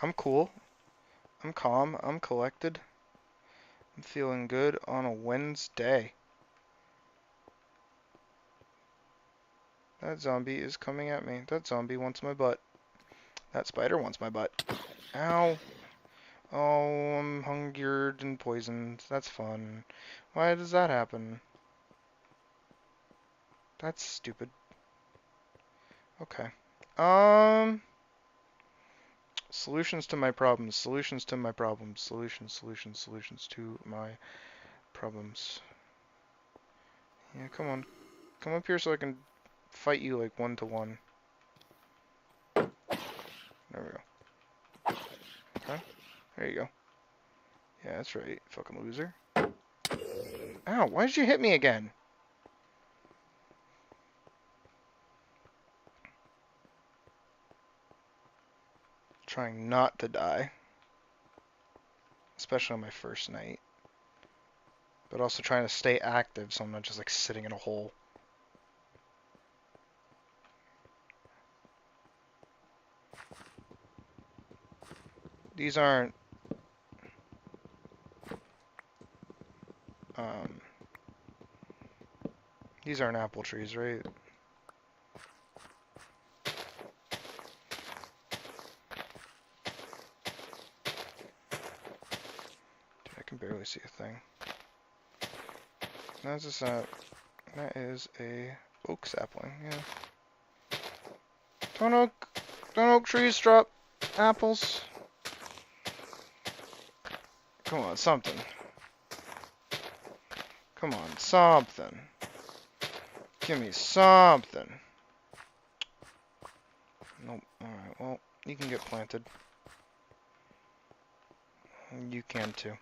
I'm cool. I'm calm. I'm collected. I'm feeling good on a Wednesday. That zombie is coming at me. That zombie wants my butt. That spider wants my butt. Ow. Oh, I'm hungered and poisoned. That's fun. Why does that happen? That's stupid. Okay. Solutions to my problems. Solutions to my problems. Solutions to my problems. Yeah, come on. Come up here so I can fight you like 1-to-1. There we go. Okay. There you go. Yeah, that's right, fucking loser. Ow, why did you hit me again? Trying not to die. Especially on my first night. But also trying to stay active so I'm not just like sitting in a hole. These aren't these aren't apple trees, right? Dude, I can barely see a thing. That's just that is a oak sapling, yeah. Don't oak trees drop apples. Come on, something. Come on, something. Give me something. Nope. Alright, well, you can get planted. You can too.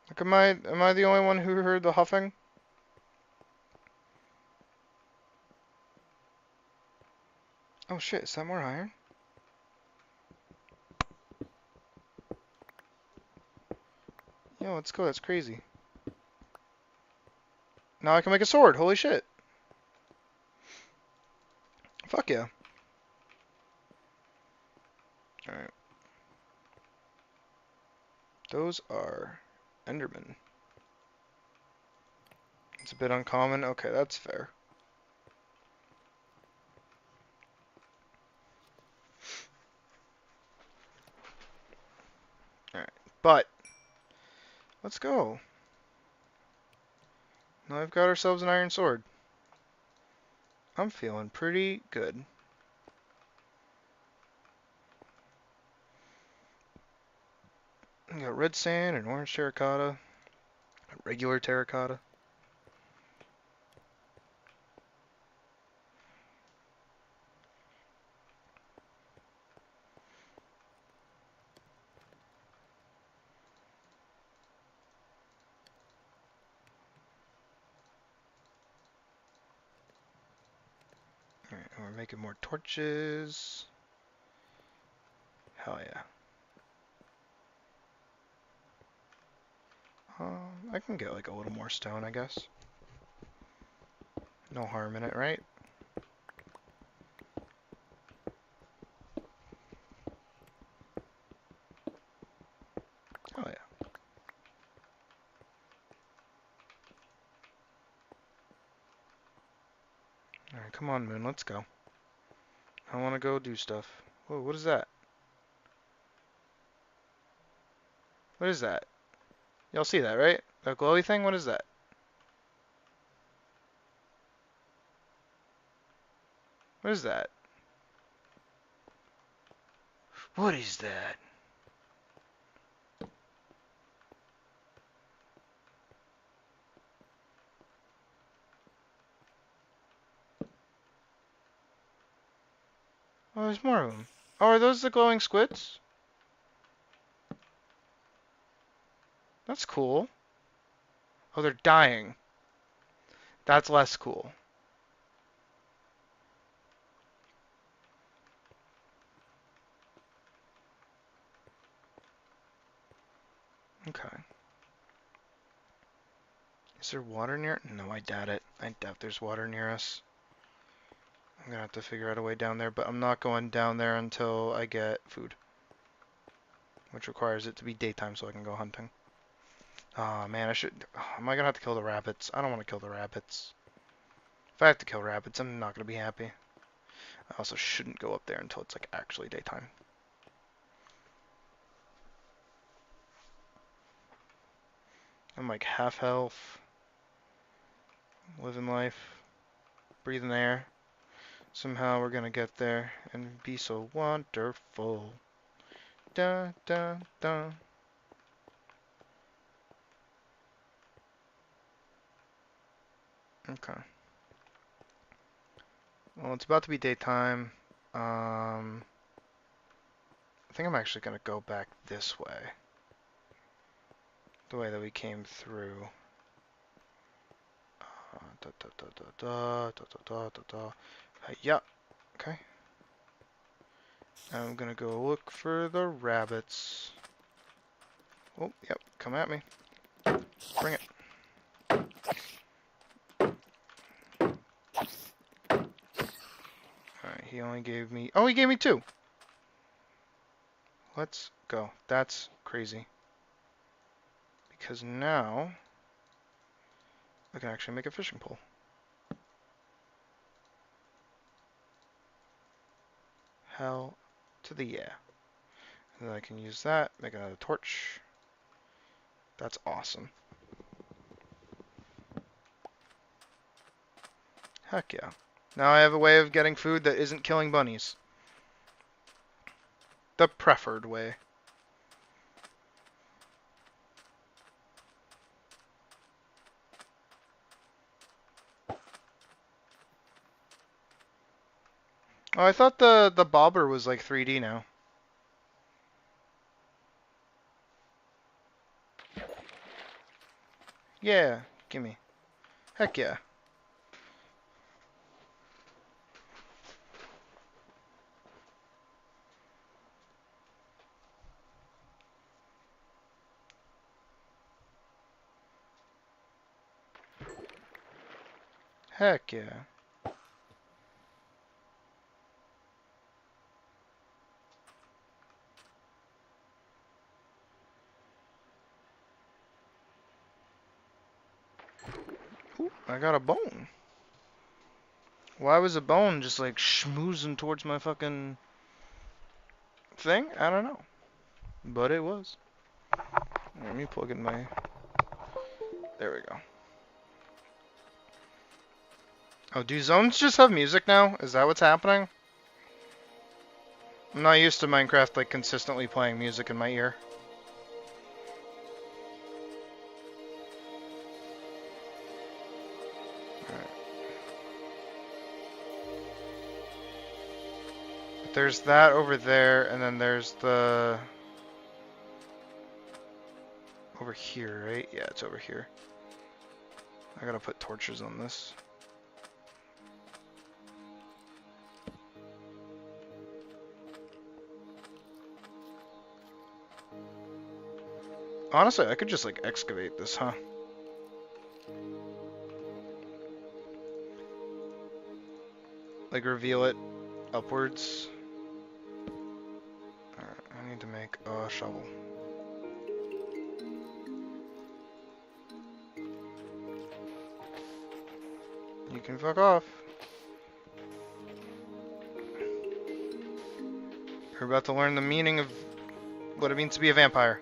Like, am I the only one who heard the huffing? Oh shit, is that more iron? Yo, let's go, that's crazy. Now I can make a sword, holy shit. Fuck yeah. Alright. Those are Endermen. It's a bit uncommon. Okay, that's fair. Alright, but let's go. Now we've got ourselves an iron sword. I'm feeling pretty good. We got red sand and orange terracotta, regular terracotta. Alright, and we're making more torches. Hell yeah. I can get like a little more stone, I guess. No harm in it, right? Oh yeah. Alright, come on, Moon, let's go. I want to go do stuff. Whoa, what is that? What is that? Y'all see that, right? That glowy thing? What is that? What is that? What is that? Oh, there's more of them. Oh, are those the glowing squids? That's cool. Oh, they're dying. That's less cool. Okay. Is there water near? No, I doubt it. I doubt there's water near us. I'm gonna have to figure out a way down there, but I'm not going down there until I get food. Which requires it to be daytime so I can go hunting. Oh man, I should... am I gonna have to kill the rabbits? I don't want to kill the rabbits. If I have to kill rabbits, I'm not gonna be happy. I also shouldn't go up there until it's like actually daytime. I'm like half health. Living life. Breathing air. Somehow we're gonna get there and be so wonderful. Da da da. Okay. Well, it's about to be daytime. I think I'm actually gonna go back this way. The way that we came through. Da da da da da da da da da. Yeah. Okay. I'm gonna go look for the rabbits. Oh, yep. Come at me. Bring it. Alright, he only gave me... oh, he gave me 2! Let's go. That's crazy. Because now... I can actually make a fishing pole. Hell to the yeah. And then I can use that, make another torch. That's awesome. Heck yeah. Now I have a way of getting food that isn't killing bunnies. The preferred way. Oh, I thought the bobber was like 3D now. Yeah, gimme. Heck yeah. Heck yeah. Ooh, I got a bone. Why was a bone just like schmoozing towards my fucking thing? I don't know. But it was. Let me plug in my... there we go. Oh, do zones just have music now? Is that what's happening? I'm not used to Minecraft like consistently playing music in my ear. Alright. There's that over there, and then there's the... over here, right? Yeah, it's over here. I gotta put torches on this. Honestly, I could just like excavate this, huh? Like reveal it upwards. Alright, I need to make a shovel. You can fuck off. You're about to learn the meaning of what it means to be a vampire.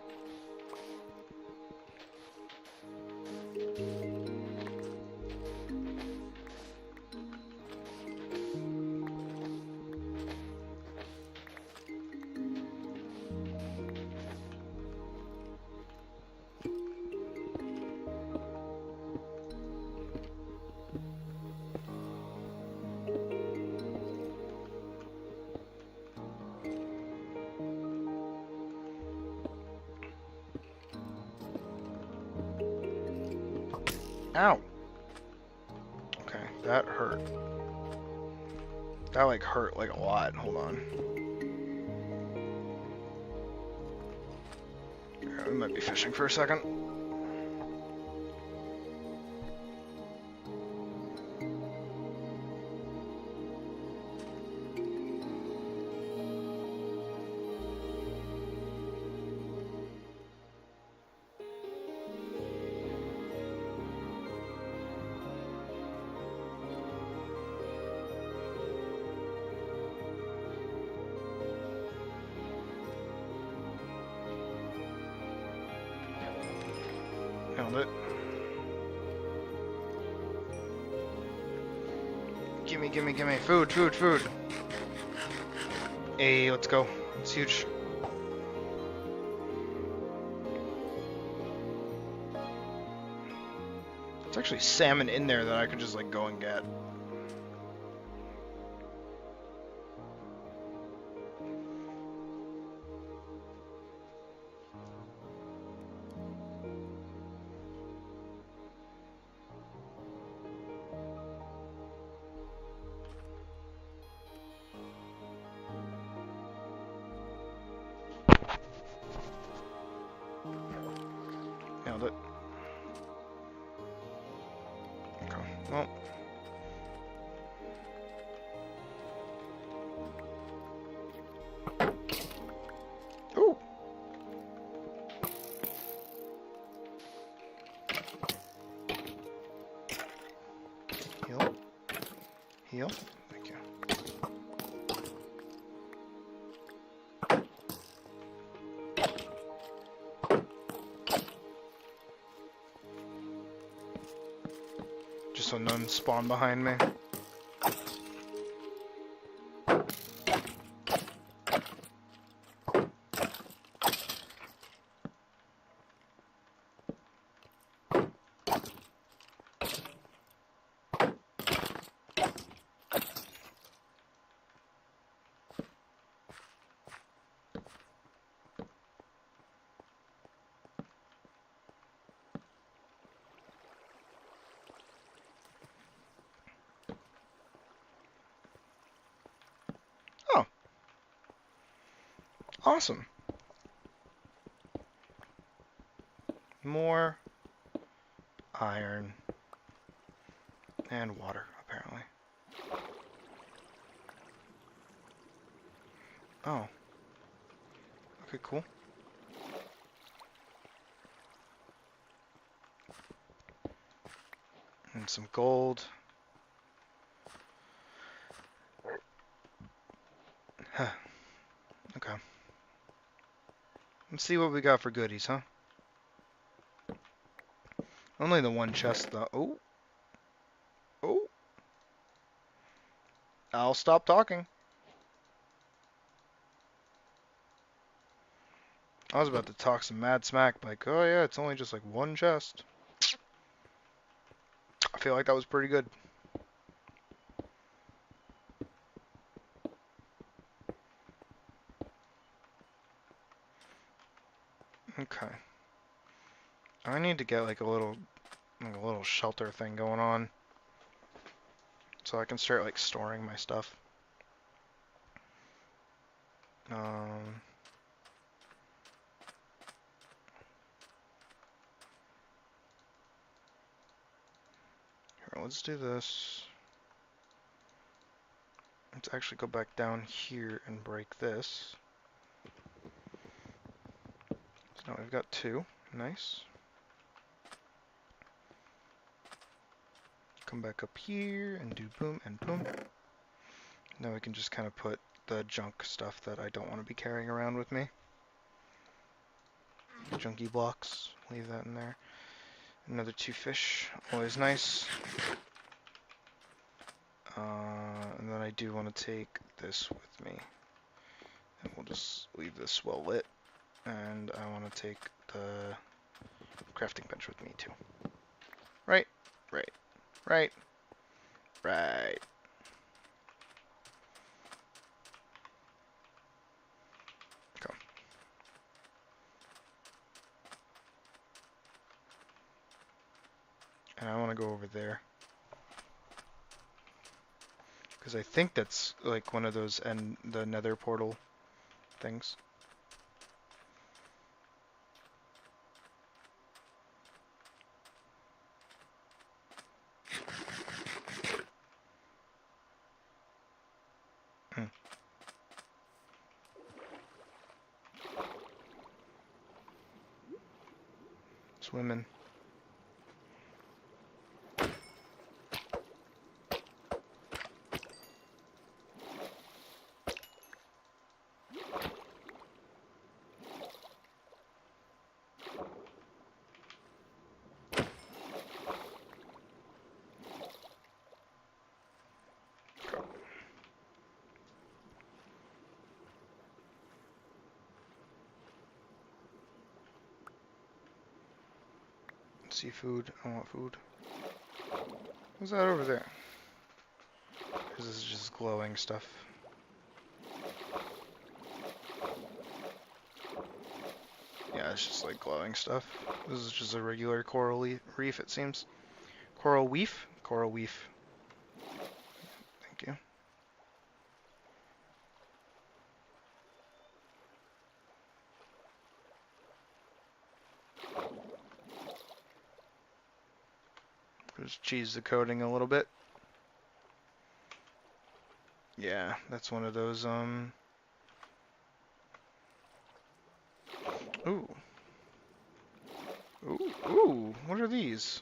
Ow. Okay, that hurt. That like hurt like a lot. Hold on. We might be fishing for a second. Held it. Gimme, gimme, gimme. Food, food, food. Hey, let's go. It's huge. It's actually salmon in there that I could just like go and get. Nailed it. Okay, well. Ooh. Heal. Heal. Thank you. Just so none spawn behind me. Oh. Awesome. More iron and water, apparently. Oh. Okay, cool. And some gold. Huh. Okay. Let's see what we got for goodies, huh? Only the one chest, though. Oh. Oh. I'll stop talking. I was about to talk some mad smack, like, oh yeah, it's only just like one chest. I feel like that was pretty good. Okay. I need to get like a little shelter thing going on, so I can start like storing my stuff. Here, let's do this. Let's actually go back down here and break this. So now we've got two. Nice. Come back up here and do boom and boom. Now we can just kind of put the junk stuff that I don't want to be carrying around with me. Junky blocks, leave that in there. Another 2 fish, always nice. And then I do want to take this with me. And we'll just leave this well lit. And I want to take the crafting bench with me too. Right, right, right, right. Go. And I want to go over there. Because I think that's like one of those the nether portal things. Swimming. Seafood. I want food. What's that over there? Because this is just glowing stuff. Yeah, it's just like glowing stuff. This is just a regular coral reef, it seems. Coral reef? Coral reef. Thank you. Just cheese the coating a little bit. Yeah, that's one of those, Ooh. Ooh, what are these?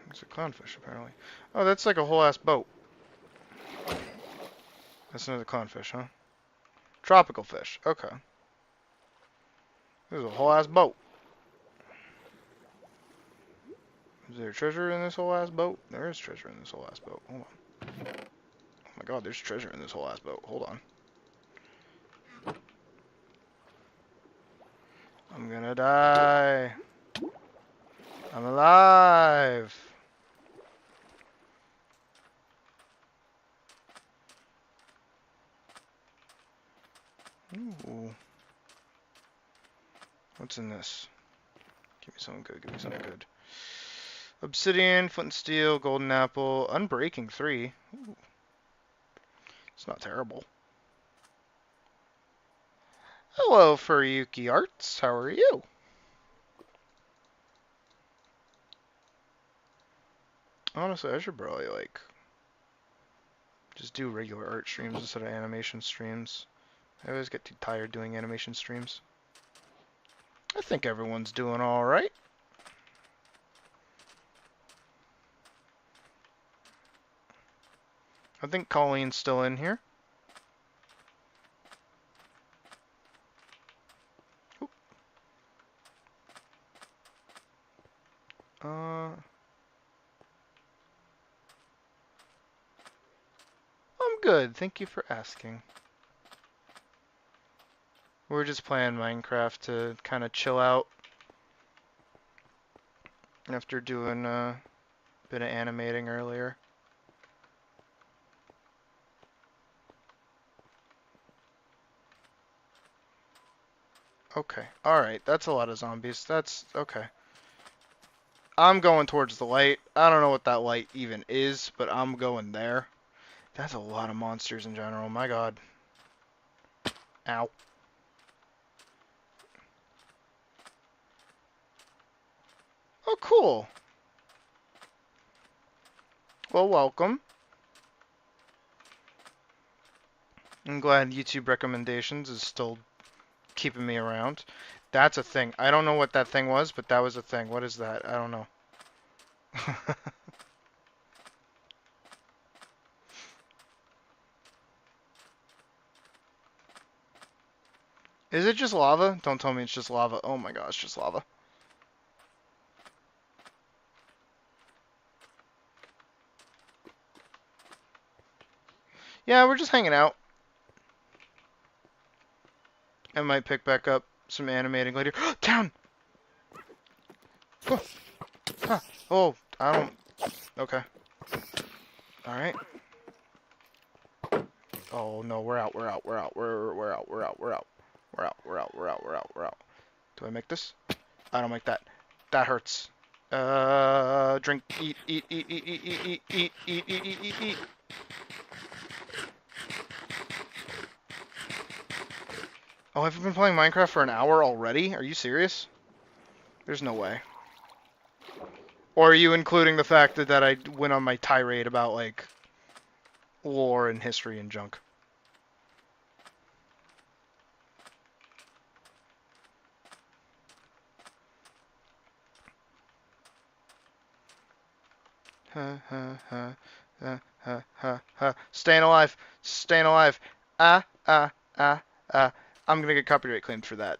It's a clownfish, apparently. Oh, that's like a whole ass boat. That's another clownfish, huh? Tropical fish, okay. There's a whole ass boat. Is there treasure in this whole ass boat? There is treasure in this whole ass boat. Hold on. Oh my god, there's treasure in this whole ass boat. Hold on. I'm gonna die. I'm alive. Ooh. What's in this? Give me something good, give me something good. Obsidian, flint and steel, golden apple, unbreaking 3. Ooh. It's not terrible. Hello, Furuyuki Arts. How are you? Honestly, I should probably, like, just do regular art streams instead of animation streams. I always get too tired doing animation streams. I think everyone's doing alright. I think Colleen's still in here. Oop. I'm good, thank you for asking. We're just playing Minecraft to kind of chill out after doing a bit of animating earlier. Okay, alright, that's a lot of zombies. That's okay. I'm going towards the light. I don't know what that light even is, but I'm going there. That's a lot of monsters in general, my god. Ow. Oh, cool. Well, welcome. I'm glad YouTube recommendations is still keeping me around. That's a thing. I don't know what that thing was, but that was a thing. What is that? I don't know. Is it just lava? Don't tell me it's just lava. Oh my gosh, just lava. Yeah, we're just hanging out. I might pick back up some animating later. Down! Oh. Huh. Oh, I don't... Okay. Alright. Oh no, we're out, we're out, we're out, we're out, we're out, we're out. We're out, we're out, we're out, we're out, we're out. Do I make this? I don't make that. That hurts. Drink, eat, eat, eat, eat, eat, eat, eat, eat, eat, eat, eat, eat. Oh, have you been playing Minecraft for an hour already? Are you serious? There's no way. Or are you including the fact that I went on my tirade about, like, lore and history and junk? Staying alive. Staying alive. I'm gonna get copyright claimed for that.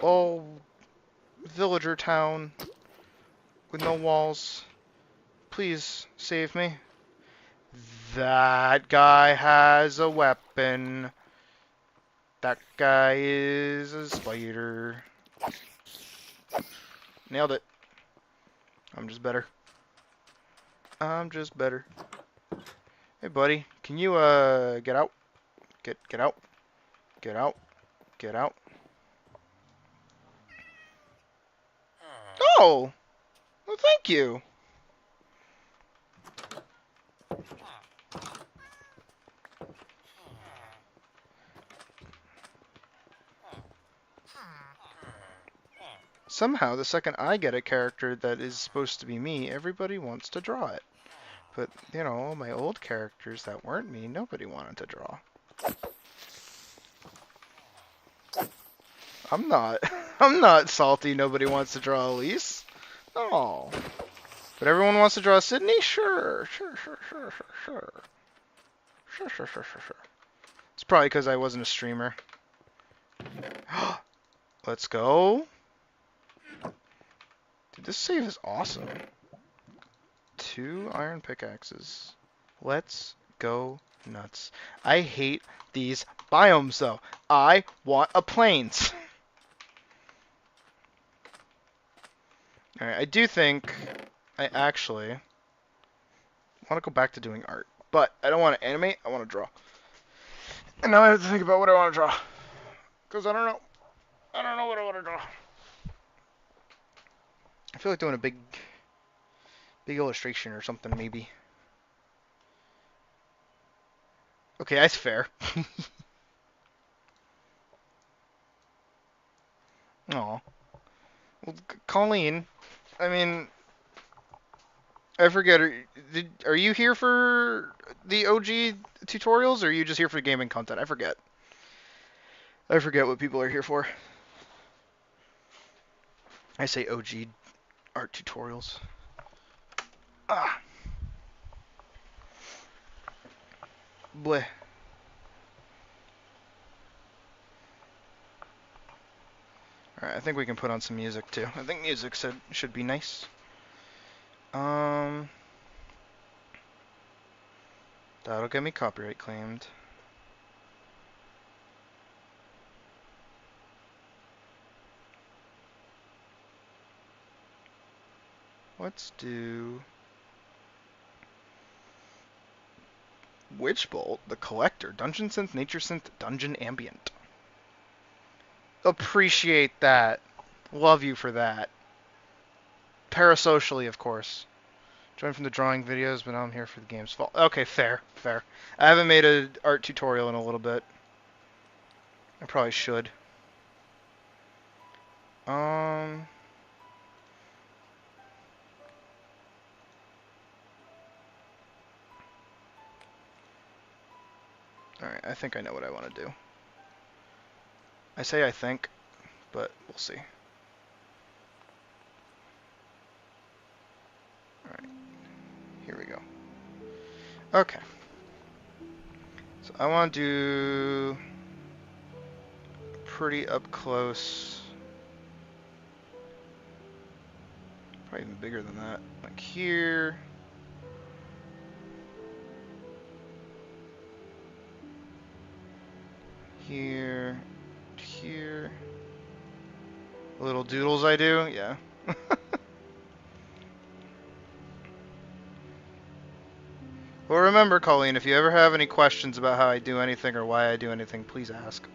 Oh, villager town with no walls. Please save me. That guy has a weapon. That guy is a spider. Nailed it. I'm just better. I'm just better. Hey, buddy. Can you, get out? Get out. Get out. Get out. Oh! Well, thank you. Somehow, the second I get a character that is supposed to be me, everybody wants to draw it. But, you know, my old characters that weren't me, nobody wanted to draw. I'm not salty nobody wants to draw Elise. No. But everyone wants to draw Sydney? Sure. It's probably because I wasn't a streamer. Let's go. Dude, this save is awesome. 2 iron pickaxes. Let's go nuts. I hate these biomes, though. I want a plains. Alright, I do think I actually want to go back to doing art. But I don't want to animate, I want to draw. And now I have to think about what I want to draw. Because I don't know. I don't know what I want to draw. I feel like doing a big illustration or something, maybe. Okay, that's fair. Aw. Well, Colleen, I mean, I forget, are you here for the OG tutorials, or are you just here for gaming content? I forget. I forget what people are here for. I say OG art tutorials. Ah. Bleh. Alright, I think we can put on some music too. I think music should be nice. That'll get me copyright claimed. Let's do Witchbolt, the Collector, Dungeon Synth, Nature Synth, Dungeon Ambient. Appreciate that. Love you for that. Parasocially, of course. Join from the drawing videos, but now I'm here for the game's fault. Okay, fair. I haven't made an art tutorial in a little bit. I probably should. Alright, I think I know what I want to do. I say I think, but we'll see. Alright, here we go. Okay. So I want to do pretty up close. Probably even bigger than that. Like here. Here. Here. Little doodles I do, yeah. Well, remember, Colleen, if you ever have any questions about how I do anything or why I do anything, please ask.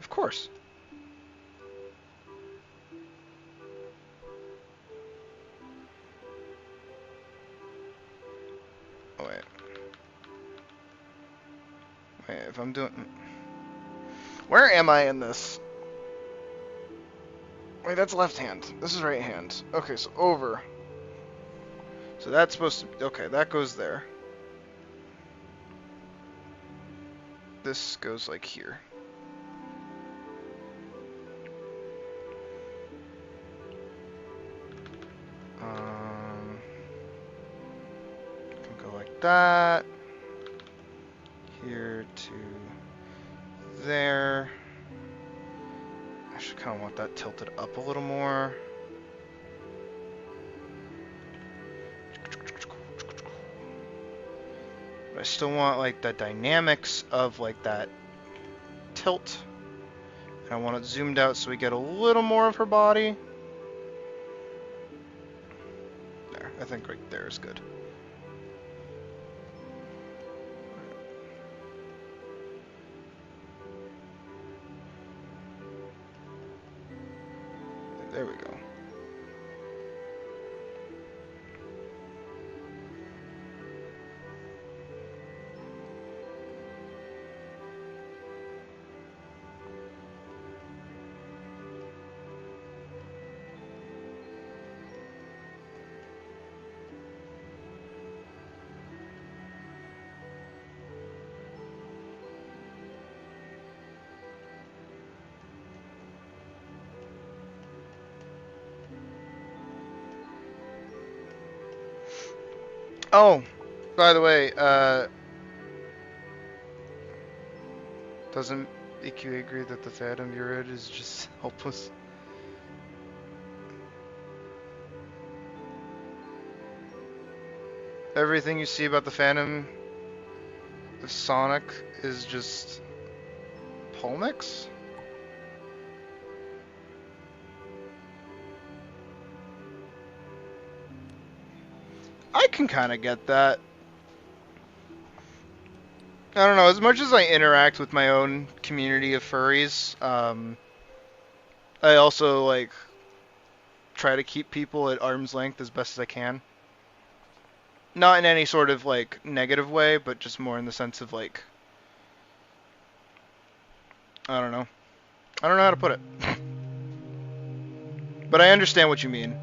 Of course. Oh, wait. Wait, if I'm doing... Where am I in this? Wait, that's left hand. This is right hand. Okay, so over. So that's supposed to... Okay, that goes there. This goes like here. Can go like that. Here to there. I should kind of want that tilted up a little more. But I still want like the dynamics of like that tilt. And I want it zoomed out so we get a little more of her body. There, I think right there is good. There we go. Oh, by the way, doesn't EQ agree that the Phantom Urid is just helpless? Everything you see about the Phantom, the Sonic, is just Polmix? I can kind of get that. I don't know, as much as I interact with my own community of furries, I also, like, try to keep people at arm's length as best as I can. Not in any sort of, like, negative way, but just more in the sense of, like, I don't know. I don't know how to put it. But I understand what you mean.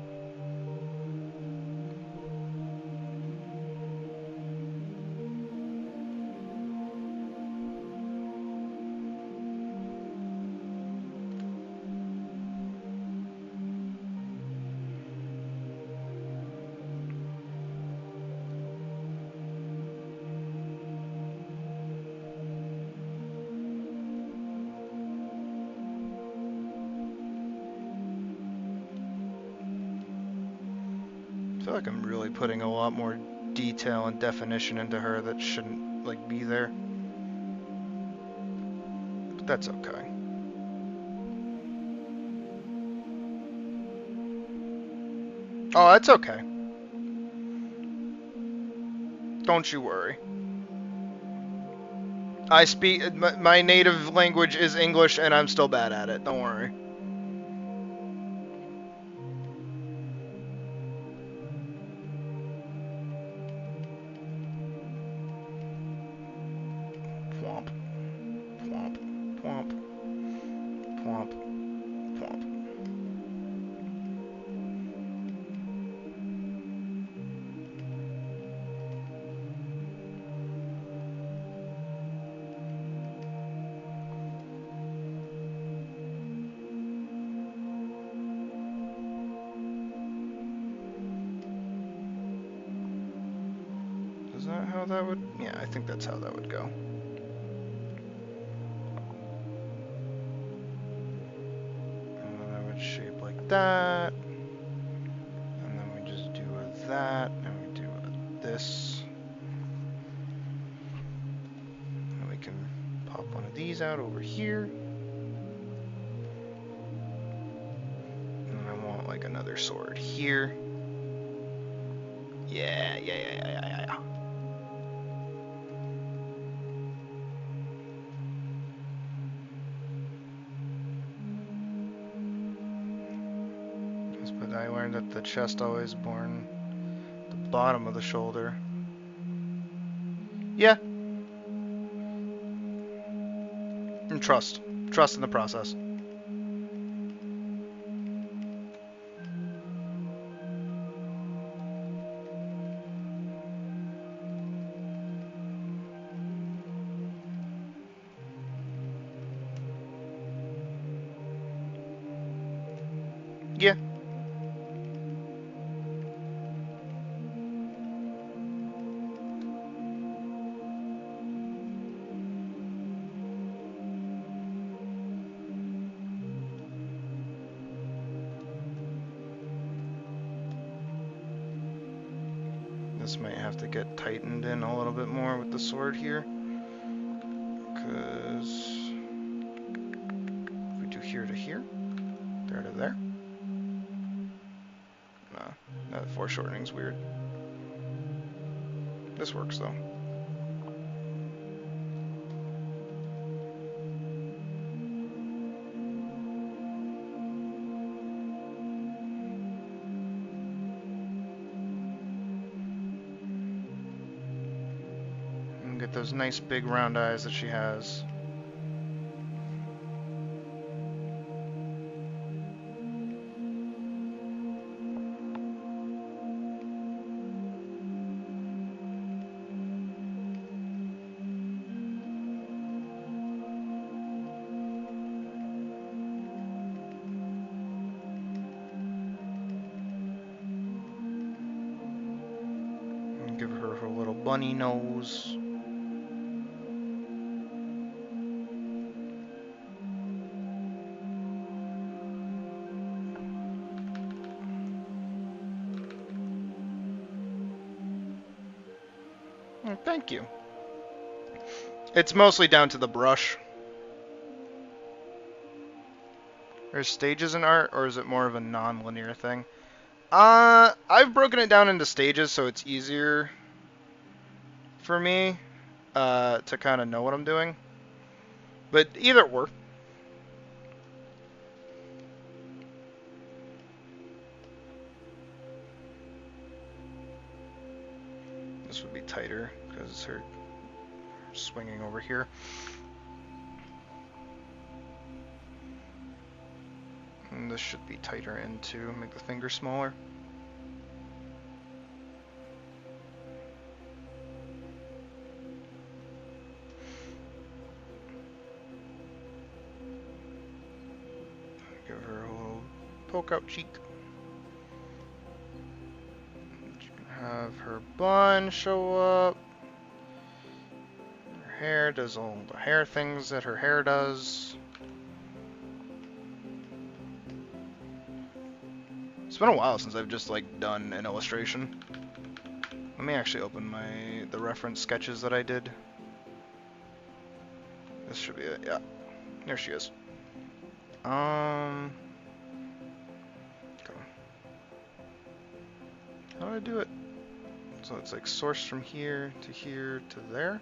I feel like I'm really putting a lot more detail and definition into her that shouldn't, like, be there. But that's okay. Oh, that's okay. Don't you worry. I speak... My native language is English, and I'm still bad at it. Don't worry. Pwomp. Pwomp. Pwomp. Pwomp. Pwomp. Is that how that would... Yeah, I think that's how that would go. And then I would shape like that. And then we just do a that. And we do a this. And we can pop one of these out over here. And I want like another sword here. Yeah. But I learned that the chest always born the bottom of the shoulder. Yeah. And trust. Trust in the process. Yeah. This might have to get tightened in a little bit more with the sword here. Because if we do here to here, there to there. Nah, that foreshortening's weird. This works though. And get those nice big round eyes that she has. Give her her little bunny nose. Oh, thank you. It's mostly down to the brush. There's stages in art, or is it more of a non-linear thing? I've broken it down into stages, so it's easier for me to kind of know what I'm doing. But either or. This would be tighter because her swinging over here. And this should be tighter in too, make the finger smaller. Give her a little poke out cheek. Have her bun show up. Her hair does all the hair things that her hair does. It's been a while since I've just like done an illustration. Let me actually open the reference sketches that I did. This should be it. Yeah, there she is. Okay. How do I do it? So it's like sourced from here to there.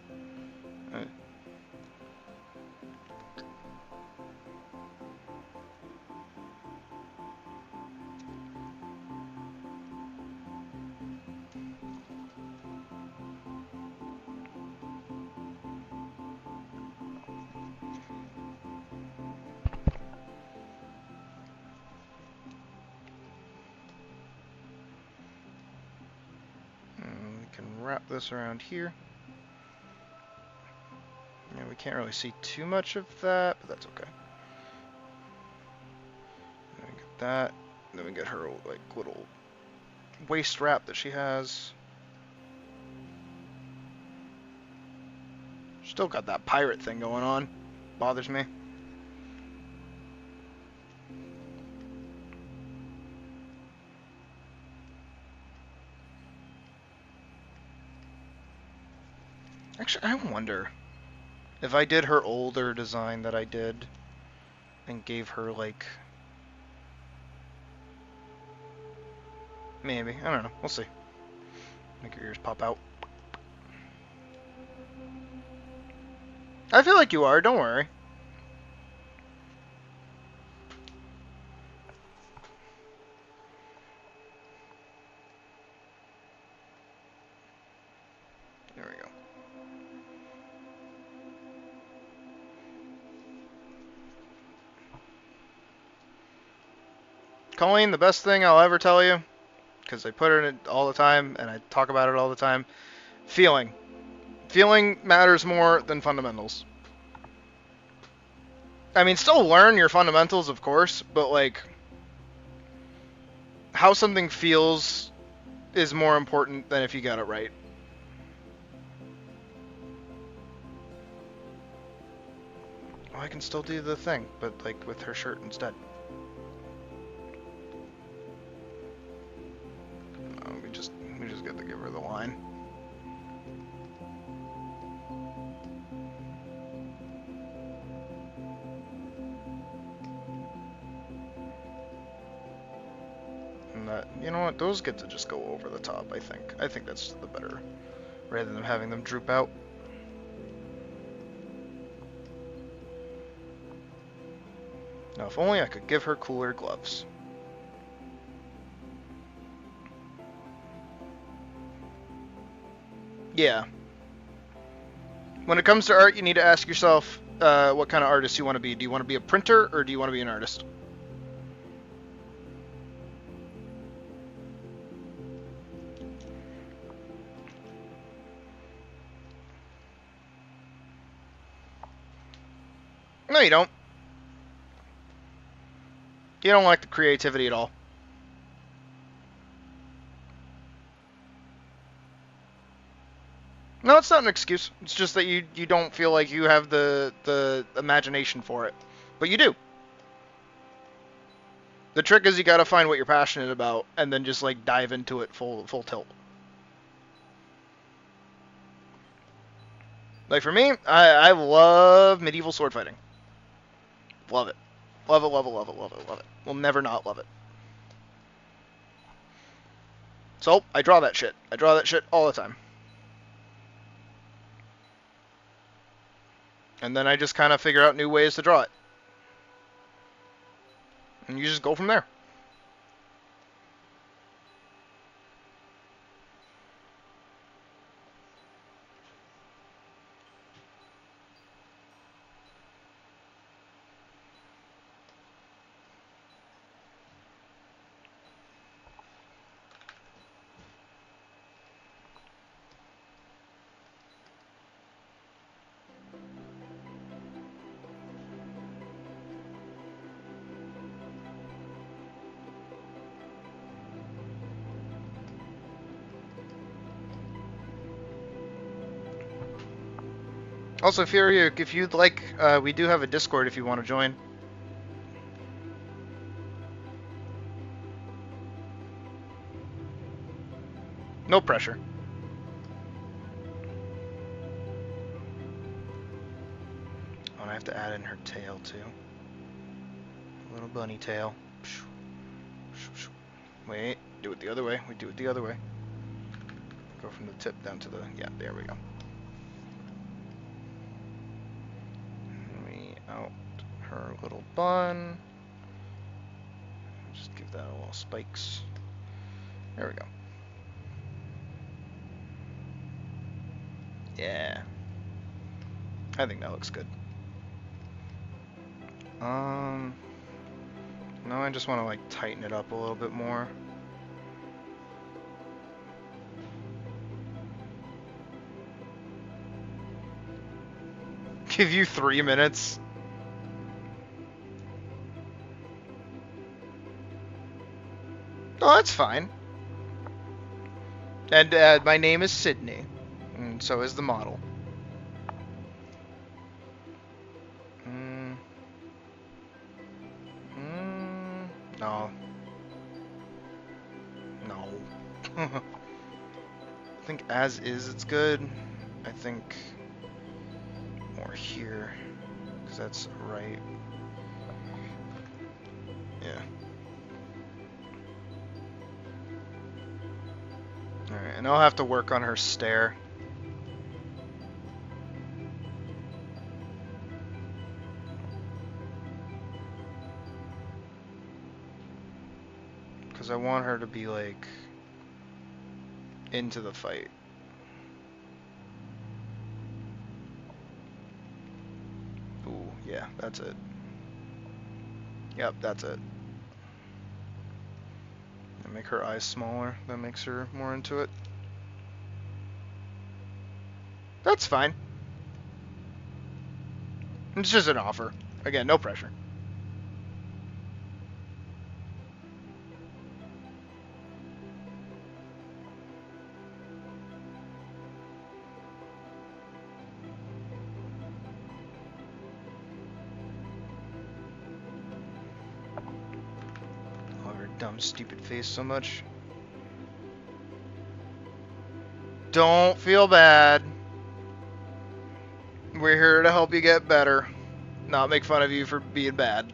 Wrap this around here. Yeah, we can't really see too much of that, but that's okay. Then we get that. Then we get her like little waist wrap that she has. Still got that pirate thing going on. Bothers me. Actually, I wonder if I did her older design that I did and gave her like maybe, I don't know, we'll see. Make your ears pop out. I feel like you are, don't worry. There we go. Colleen, the best thing I'll ever tell you, because I put it in it all the time and I talk about it all the time, feeling. Feeling matters more than fundamentals. I mean, still learn your fundamentals, of course, but like, how something feels is more important than if you got it right. Well, I can still do the thing, but like with her shirt instead. We just got to give her the line. And that, you know what? Those get to just go over the top. I think that's the better, rather than having them droop out. Now, if only I could give her cooler gloves. Yeah. When it comes to art, you need to ask yourself what kind of artist you want to be. Do you want to be a printer, or do you want to be an artist? No, you don't. You don't like the creativity at all. No, it's not an excuse. It's just that you don't feel like you have the imagination for it. But you do. The trick is you gotta find what you're passionate about and then just like dive into it full tilt. Like for me, I love medieval sword fighting. Love it. Love it, love it, love it, love it, love it. Will never not love it. So, I draw that shit. I draw that shit all the time. And then I just kind of figure out new ways to draw it. And you just go from there. Also, if you'd like, we do have a Discord if you want to join. No pressure. Oh, and I have to add in her tail too. Little bunny tail. Wait, do it the other way. We do it the other way. Go from the tip down to the, yeah, there we go. Out her little bun. Just give that a little spikes. There we go. Yeah. I think that looks good. No, I just want to like tighten it up a little bit more. Give you 3 minutes. Oh, that's fine. And my name is Sydney, and so is the model. No. No. I think as is it's good. I think more here, because that's right. Yeah. Alright, and I'll have to work on her stare. Because I want her to be, like, into the fight. Ooh, yeah, that's it. Yep, that's it. And make her eyes smaller. That makes her more into it. That's fine. It's just an offer. Again, no pressure. dumb, stupid face so much. Don't feel bad. We're here to help you get better. Not make fun of you for being bad.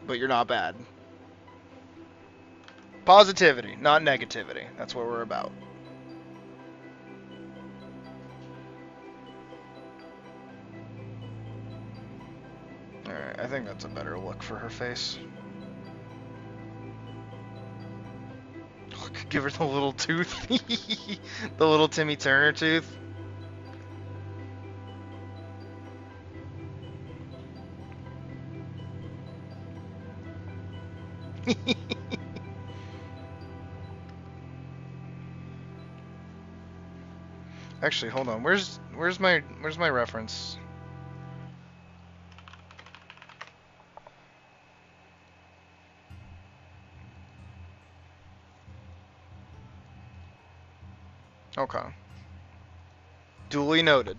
But you're not bad. Positivity, not negativity. That's what we're about. Alright, I think that's a better look for her face. Give her the little tooth. The little Timmy Turner tooth. Actually, hold on. Where's my reference? Okay. Duly noted.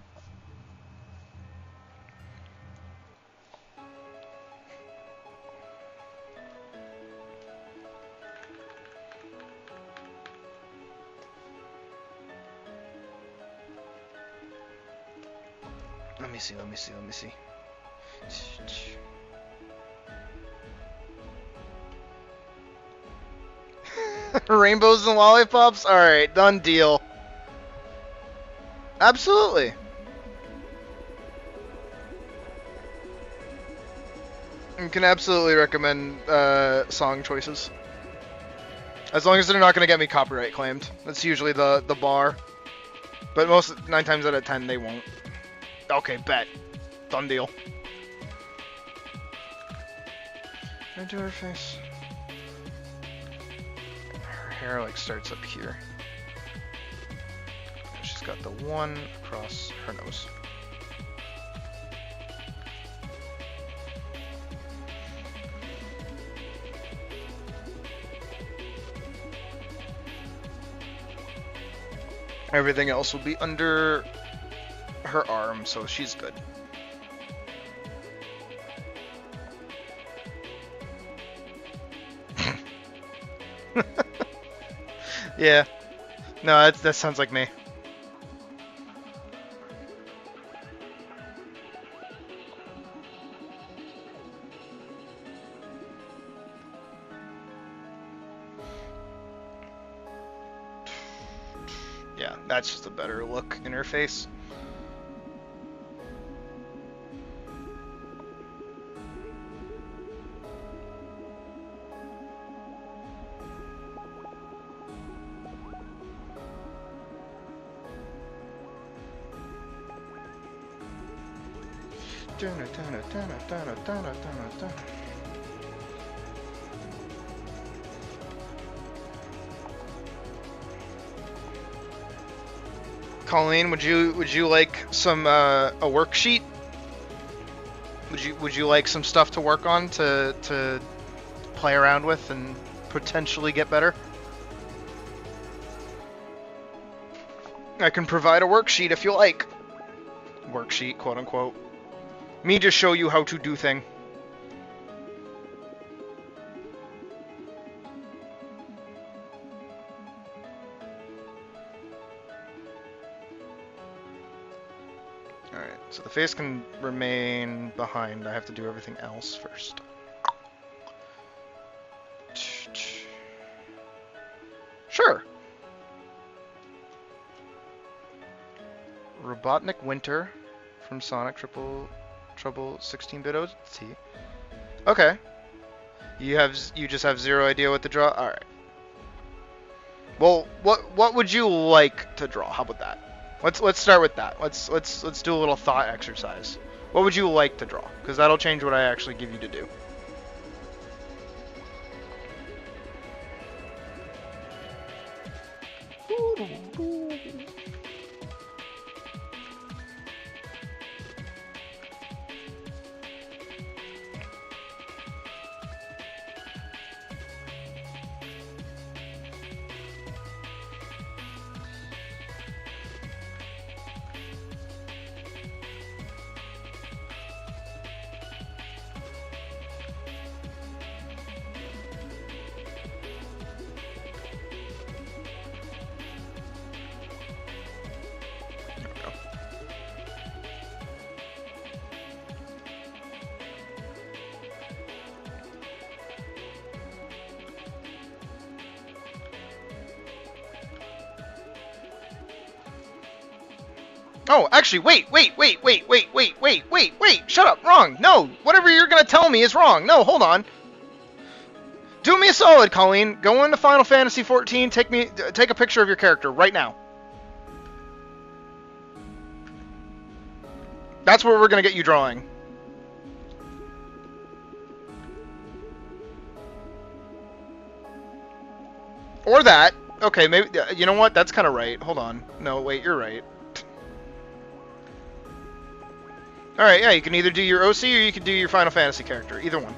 Let me see. Rainbows and lollipops? Alright, done deal. Absolutely. You can absolutely recommend song choices. As long as they're not going to get me copyright claimed. That's usually the bar. But 9 times out of 10 they won't. Okay, bet. Done deal. Can I do her face? Her hair like starts up here. She's got the one across her nose. Everything else will be under her arm, so she's good. Yeah. No, that sounds like me. Yeah, that's just a better look in her face. Colleen, would you like some a worksheet? Would you like some stuff to work on to play around with and potentially get better? I can provide a worksheet if you like. Worksheet, quote unquote. Me just show you how to do thing. Alright, so the face can remain behind. I have to do everything else first. Sure. Robotnik Winter from Sonic Trouble 16-bit OT. Okay. You just have zero idea what to draw? Alright. Well, what would you like to draw? How about that? Let's start with that. Let's do a little thought exercise. What would you like to draw? Because that'll change what I actually give you to do. Oh, actually, wait. Shut up. Wrong. No. Whatever you're going to tell me is wrong. No, hold on. Do me a solid, Colleen. Go into Final Fantasy XIV. Take a picture of your character right now. That's what we're going to get you drawing. Or that. Okay, maybe, you know what? That's kind of right. Hold on. No, wait, you're right. Alright, yeah, you can either do your OC or you can do your Final Fantasy character. Either one.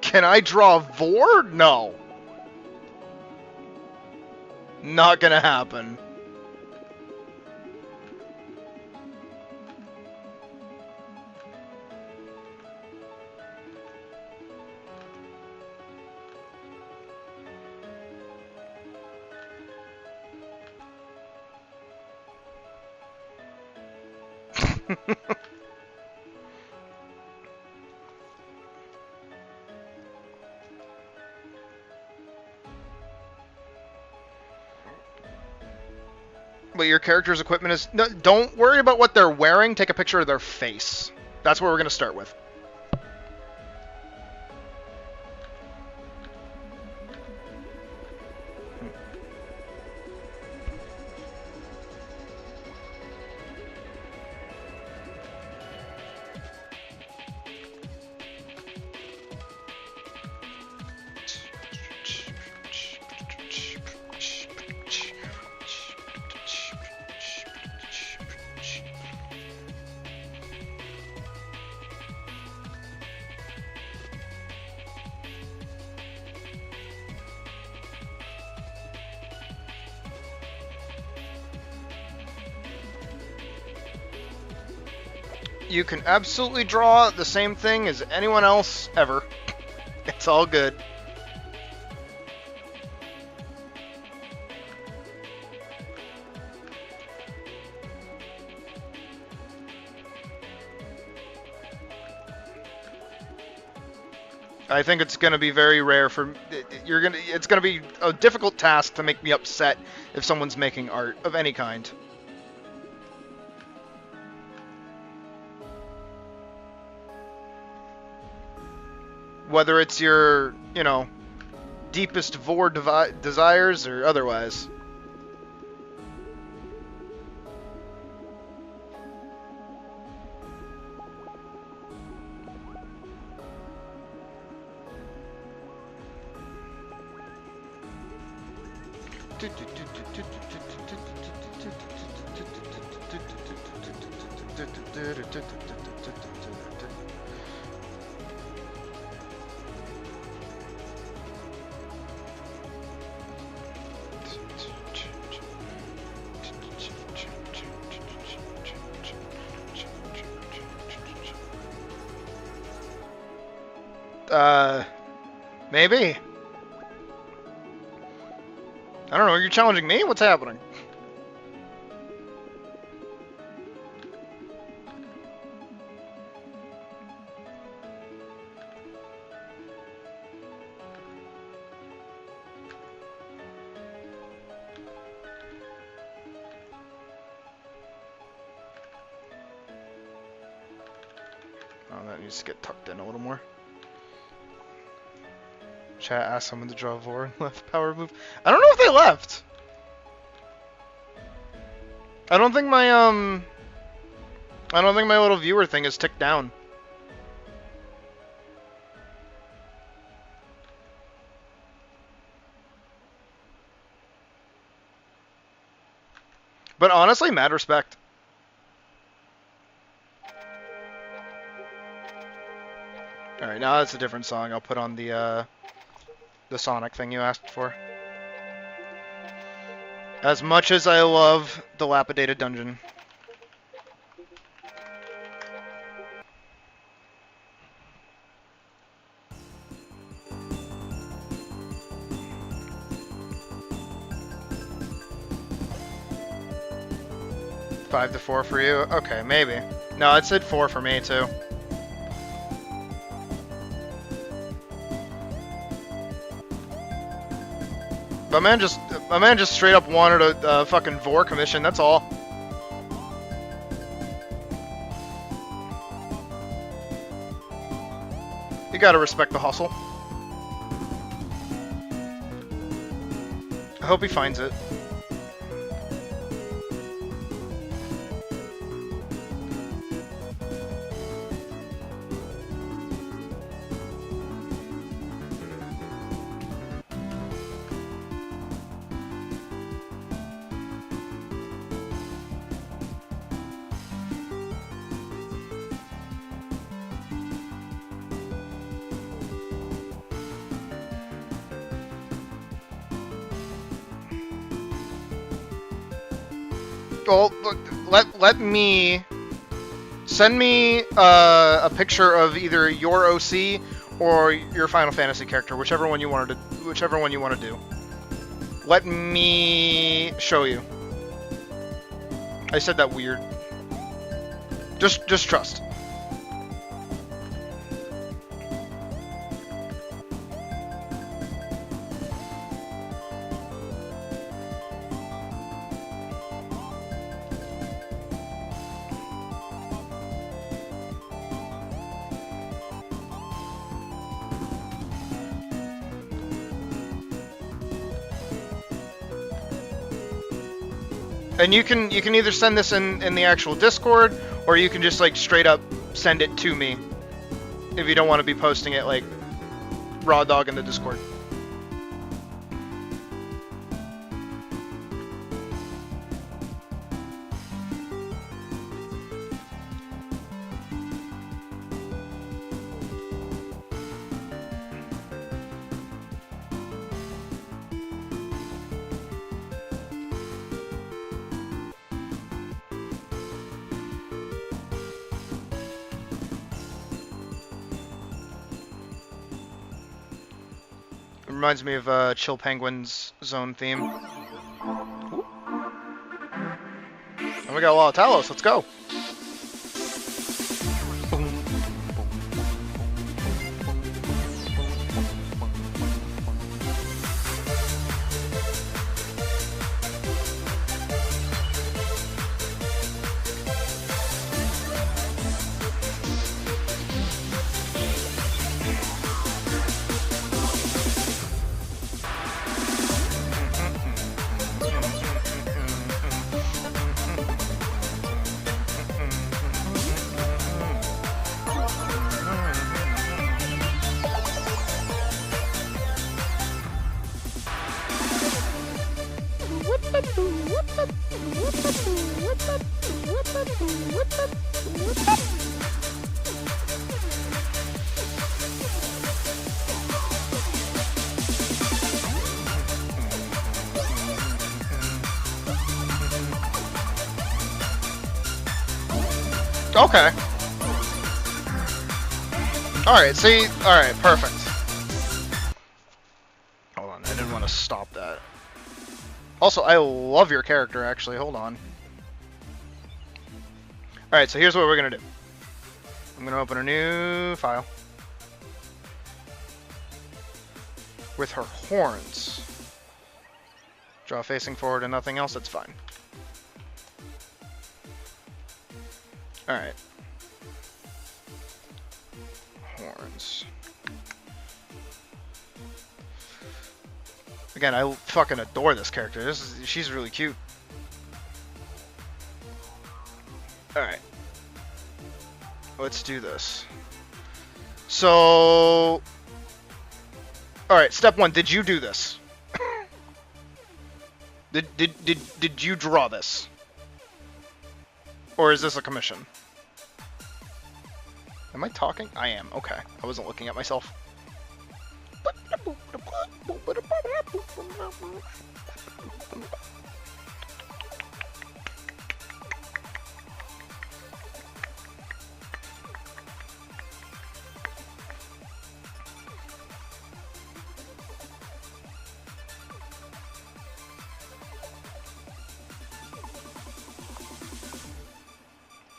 Can I draw Vor? No. Not gonna happen. But your character's equipment is... No, don't worry about what they're wearing. Take a picture of their face. That's what we're going to start with. You can absolutely draw the same thing as anyone else ever. It's all good. I think it's going to be very rare for it's going to be a difficult task to make me upset if someone's making art of any kind. Whether it's your, you know, deepest Vor desires or otherwise. Maybe. I don't know, you're challenging me? What's happening? Oh, that needs to get tucked in a little more. Chat asked someone to draw Vor and left power move. I don't know if they left. I don't think my little viewer thing is ticked down. But honestly, mad respect. Alright, now that's a different song. I'll put on the Sonic thing you asked for. As much as I love Dilapidated Dungeon. 5 to 4 for you? Okay, maybe. No, it said 4 for me too. My man just straight up wanted a fucking Vor commission, that's all. You gotta respect the hustle. I hope he finds it. Well, let me send me a picture of either your OC or your Final Fantasy character, whichever one you want to do. Let me show you. I said that weird. Just trust. And you can either send this in the actual Discord, or you can just like straight up send it to me if you don't want to be posting it like raw dog in the Discord. Reminds me of Chill Penguin's zone theme. Ooh. And we got a lot of Talos, let's go. Okay. Alright, see? Alright, perfect. Hold on, I didn't want to stop that. Also, I love your character, actually. Hold on. Alright, so here's what we're going to do. I'm going to open a new file. With her horns. Draw facing forward and nothing else, that's fine. Alright. Horns. Again, I fucking adore this character. She's really cute. Alright. Let's do this. So... Alright, step one, did you do this? Did you draw this? Or is this a commission? Am I talking? I am. Okay. I wasn't looking at myself.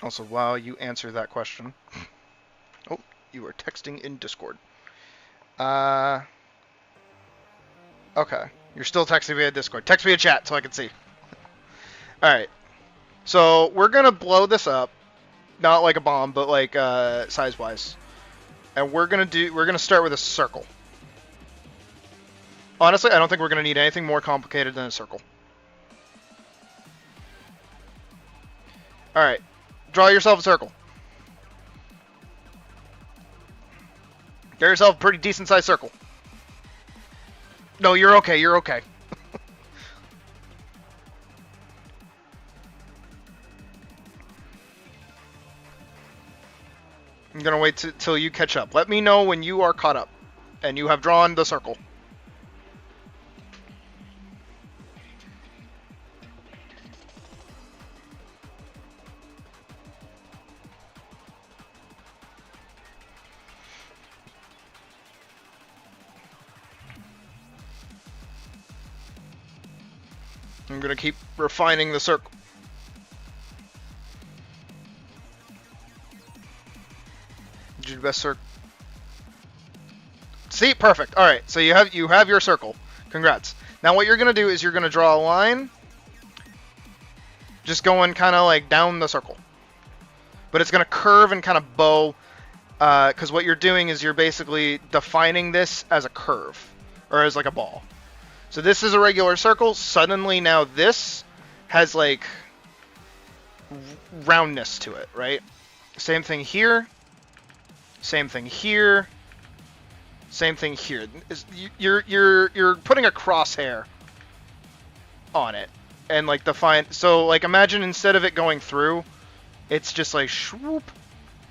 Also, while you answer that question, oh, you are texting in Discord. Okay, you're still texting via Discord. Text me a chat so I can see. All right, so we're gonna blow this up, not like a bomb, but like size-wise, and we're gonna start with a circle. Honestly, I don't think we're gonna need anything more complicated than a circle. All right, draw yourself a circle. Get yourself a pretty decent-sized circle. No, you're okay. You're okay. I'm gonna wait till you catch up. Let me know when you are caught up and you have drawn the circle. I'm gonna keep refining the circle. Did you do the best circle? See, perfect. All right, so you have your circle. Congrats. Now what you're gonna do is you're gonna draw a line, just going kind of like down the circle, but it's gonna curve and kind of bow, because what you're doing is you're basically defining this as a curve or as like a ball. So this is a regular circle. Suddenly now this has like roundness to it, right? Same thing here. Same thing here. Same thing here. You're putting a crosshair on it and like define. So like imagine instead of it going through, it's just like swoop,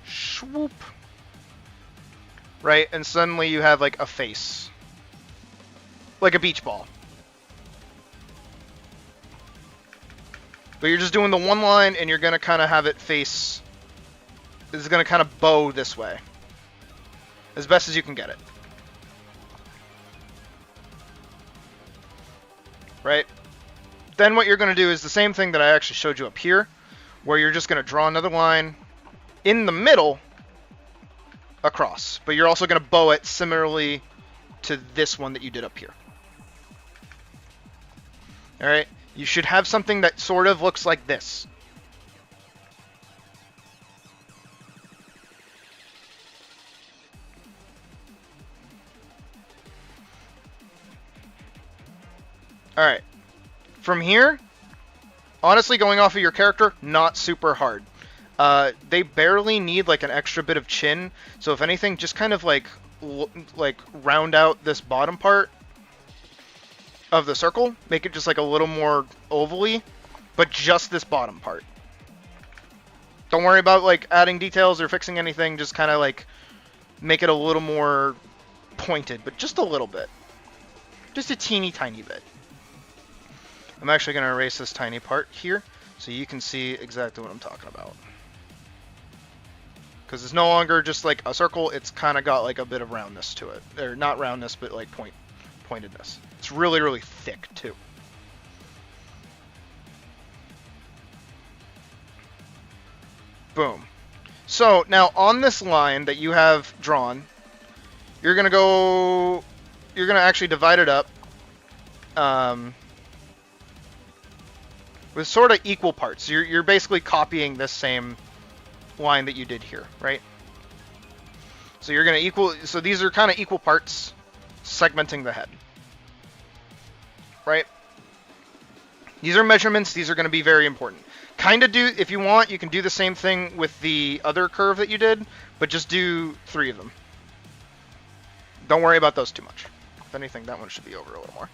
swoop, right? And suddenly you have like a face. Like a beach ball. But you're just doing the one line and you're going to kind of have it face... It's going to kind of bow this way. As best as you can get it. Right? Then what you're going to do is the same thing that I actually showed you up here. Where you're just going to draw another line in the middle across. But you're also going to bow it similarly to this one that you did up here. Alright, you should have something that sort of looks like this. Alright, from here, honestly going off of your character, not super hard. They barely need like an extra bit of chin, so if anything, just kind of like round out this bottom part of the circle, make it just like a little more ovally, but just this bottom part. Don't worry about like adding details or fixing anything, just kind of like make it a little more pointed, but just a little bit. Just a teeny tiny bit. I'm actually going to erase this tiny part here so you can see exactly what I'm talking about. Because it's no longer just like a circle, it's kind of got like a bit of roundness to it. Or not roundness, but like pointedness. It's really, really thick too. Boom. So now on this line that you have drawn, you're gonna actually divide it up with sort of equal parts. You're basically copying this same line that you did here, right? So you're gonna so these are kind of equal parts, segmenting the head. Right? These are measurements. These are going to be very important. Kind of do, if you want, you can do the same thing with the other curve that you did, but just do 3 of them. Don't worry about those too much. If anything, that one should be over a little more.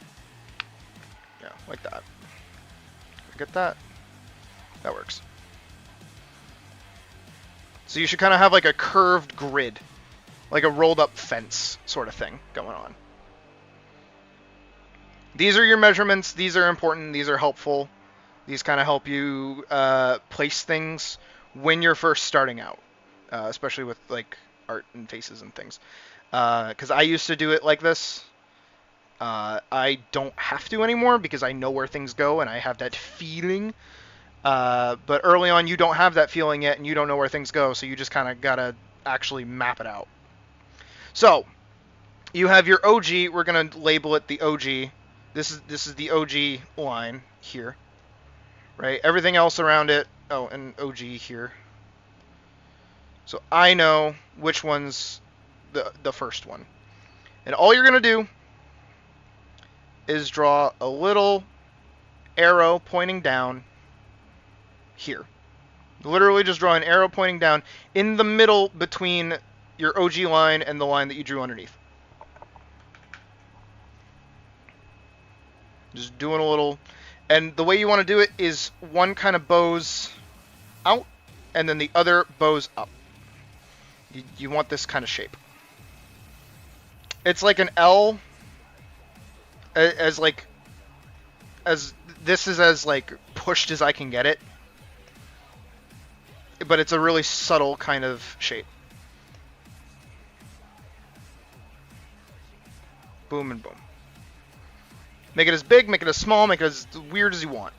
Yeah, like that. Get that? That works. So you should kind of have like a curved grid, like a rolled up fence sort of thing going on. These are your measurements. These are important. These are helpful. These kind of help you place things when you're first starting out, especially with like art and faces and things. Because I used to do it like this. I don't have to anymore because I know where things go and I have that feeling. But early on, you don't have that feeling yet, and you don't know where things go, so you just kind of gotta actually map it out. So you have your OG. We're gonna label it the OG. This is the OG line here, right? Everything else around it. Oh, and OG here. So I know which one's the first one. And all you're going to do is draw a little arrow pointing down here. Literally just draw an arrow pointing down in the middle between your OG line and the line that you drew underneath. Just doing a little... And the way you want to do it is one kind of bows out, and then the other bows up. You want this kind of shape. It's like an L, as this is as like pushed as I can get it, but it's a really subtle kind of shape. Boom and boom. Make it as big, make it as small, make it as weird as you want.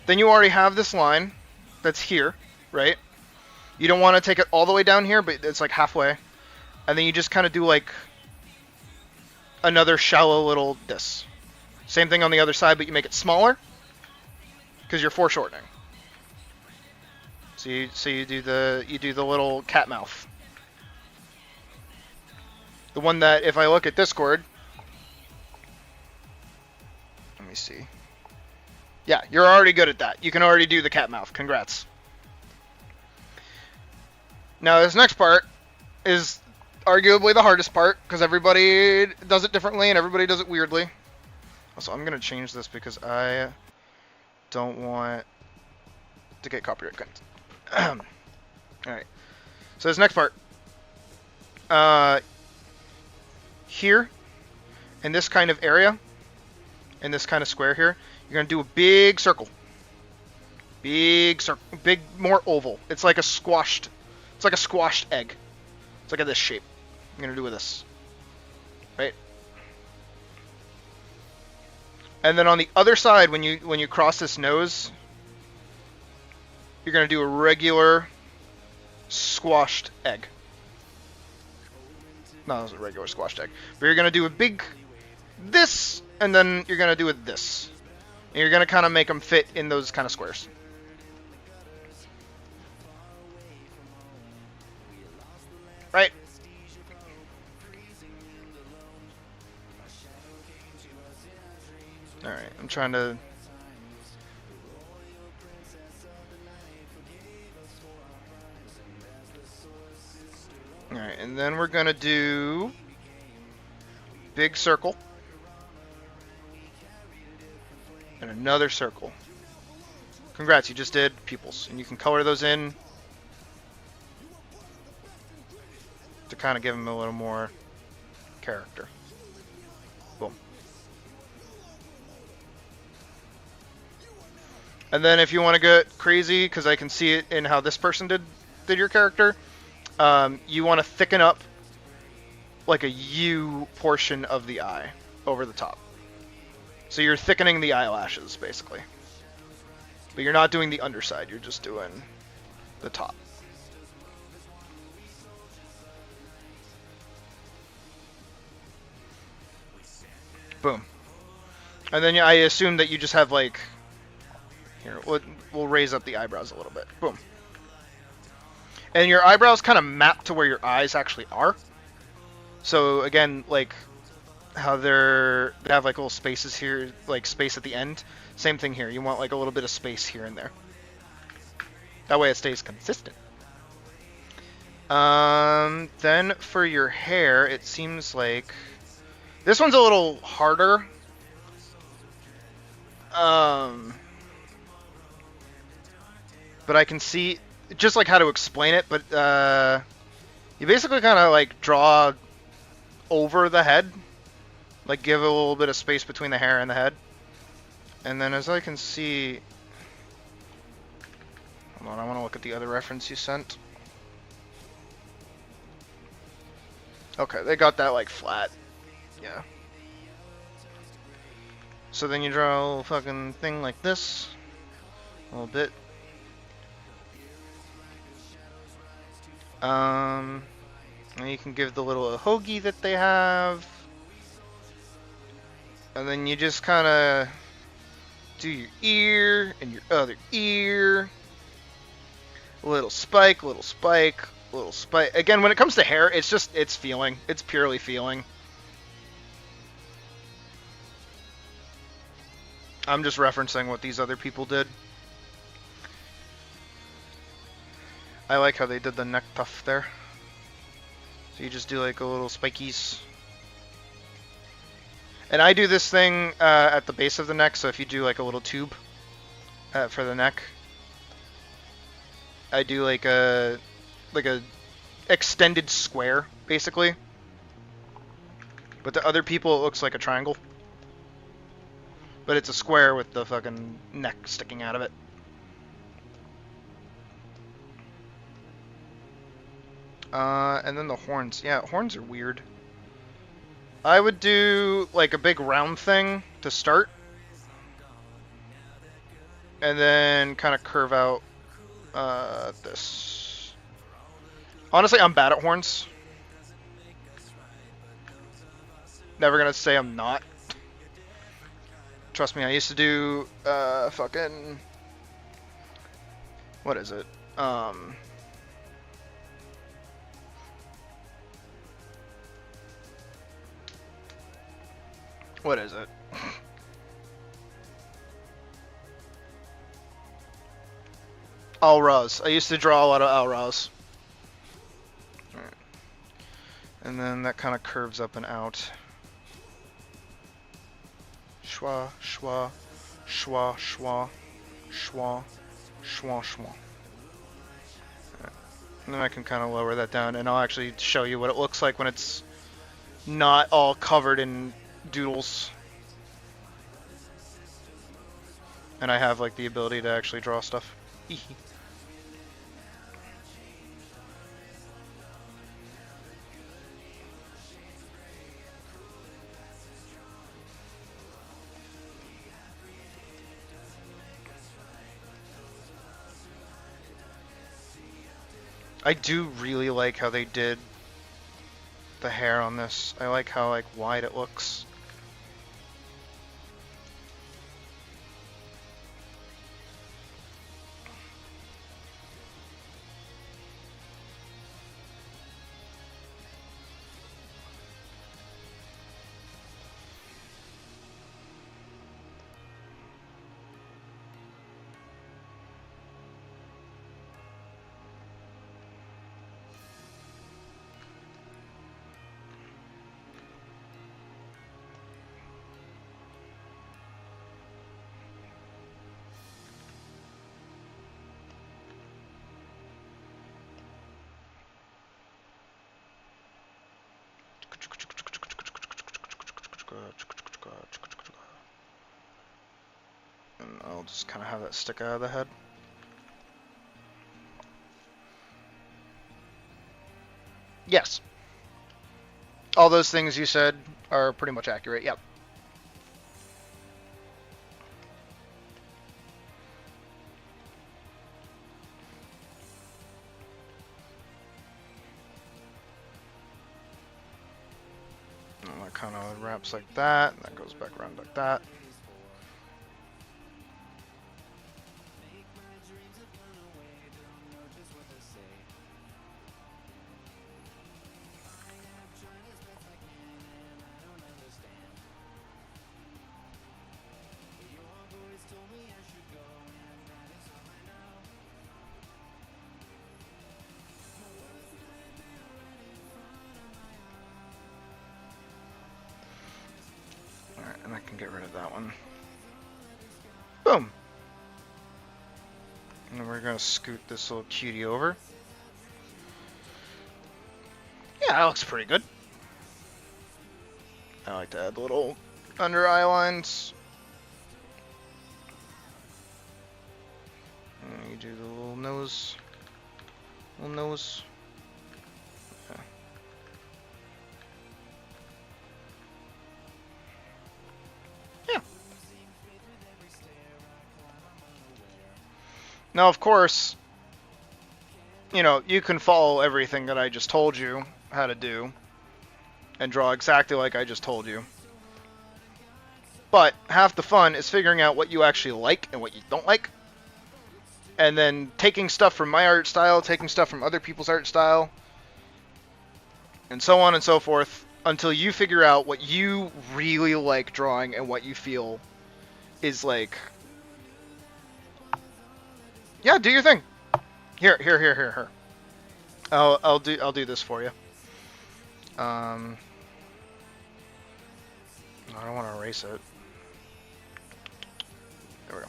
Then you already have this line that's here, right? You don't want to take it all the way down here, but it's like halfway. And then you just kind of do like another shallow little this. Same thing on the other side, but you make it smaller because you're foreshortening. So you do the little cat mouth. The one that if I look at Discord, let me see. Yeah, you're already good at that. You can already do the cat mouth. Congrats. Now this next part is arguably the hardest part because everybody does it differently and everybody does it weirdly. Also, I'm going to change this because I don't want to get copyright claims. Alright. So this next part. Here, in this kind of area, in this kind of square here, you're going to do a big circle. Big circle. Big, more oval. It's like a squashed egg. It's like this shape. I'm going to do with this. Right? And then on the other side, when you cross this nose, you're going to do a regular squashed egg. No, it's a regular squashed egg. But you're going to do a big this, and then you're going to do a this. And you're going to kind of make them fit in those kind of squares. Right? Alright, I'm trying to... Alright, and then we're gonna do... big circle. And another circle. Congrats, you just did pupils. And you can color those in to kind of give them a little more character. Boom. And then if you want to get crazy, because I can see it in how this person did your character, you want to thicken up like a U portion of the eye over the top. So you're thickening the eyelashes, basically. But you're not doing the underside, you're just doing the top. Boom. And then I assume that you just have like... Here, we'll raise up the eyebrows a little bit. Boom. And your eyebrows kind of map to where your eyes actually are. So again, like how they have like little spaces here, like space at the end. Same thing here. You want like a little bit of space here and there. That way it stays consistent. Then for your hair, it seems like this one's a little harder. But I can see just like how to explain it, but you basically kind of like draw over the head, like give a little bit of space between the hair and the head. And then as I can see, hold on, I want to look at the other reference you sent. Okay, they got that like flat. Yeah. So then you draw a little fucking thing like this. a little bit. And you can give the little hoagie that they have. And then you just kind of do your ear and your other ear. Little spike, little spike, little spike. Again, when it comes to hair, it's feeling. It's purely feeling. I'm just referencing what these other people did. I like how they did the neck tuft there. So you just do like a little spikies. And I do this thing at the base of the neck, so if you do like a little tube for the neck, I do like a extended square, basically. But to other people, it looks like a triangle. But it's a square with the fucking neck sticking out of it. And then the horns. Yeah, horns are weird. I would do like a big round thing to start. And then kind of curve out this. Honestly, I'm bad at horns. Never gonna say I'm not. Trust me, I used to do fucking, what is it? What is it? Alras. I used to draw a lot of alras. Alright. And then that kind of curves up and out. Schwa, schwa, schwa, schwa, schwa, schwa, schwa. And then I can kind of lower that down, and I'll actually show you what it looks like when it's not all covered in doodles. And I have like the ability to actually draw stuff. I do really like how they did the hair on this. I like how like wide it looks. And I'll just kind of have that stick out of the head. Yes. All those things you said are pretty much accurate, yep. And that kind of wraps like that, and that goes back around like that. And I can get rid of that one. Boom! And then we're gonna scoot this little cutie over. Yeah, that looks pretty good. I like to add the little under eye lines. And you do the little nose. Little nose. Okay. Yeah. Now, of course, you know, you can follow everything that I just told you how to do and draw exactly like I just told you. But half the fun is figuring out what you actually like and what you don't like. And then taking stuff from my art style, taking stuff from other people's art style, and so on and so forth, until you figure out what you really like drawing and what you feel is like, yeah, do your thing. Here. I'll do this for you. I don't want to erase it. There we go.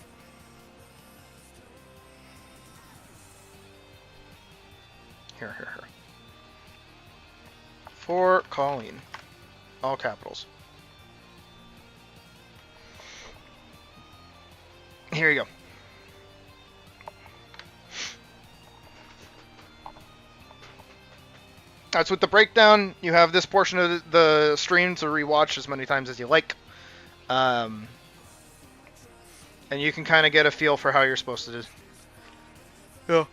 Here. For Colleen. All capitals. Here you go. That's with the breakdown. You have this portion of the stream to rewatch as many times as you like. And you can kind of get a feel for how you're supposed to do. Yeah.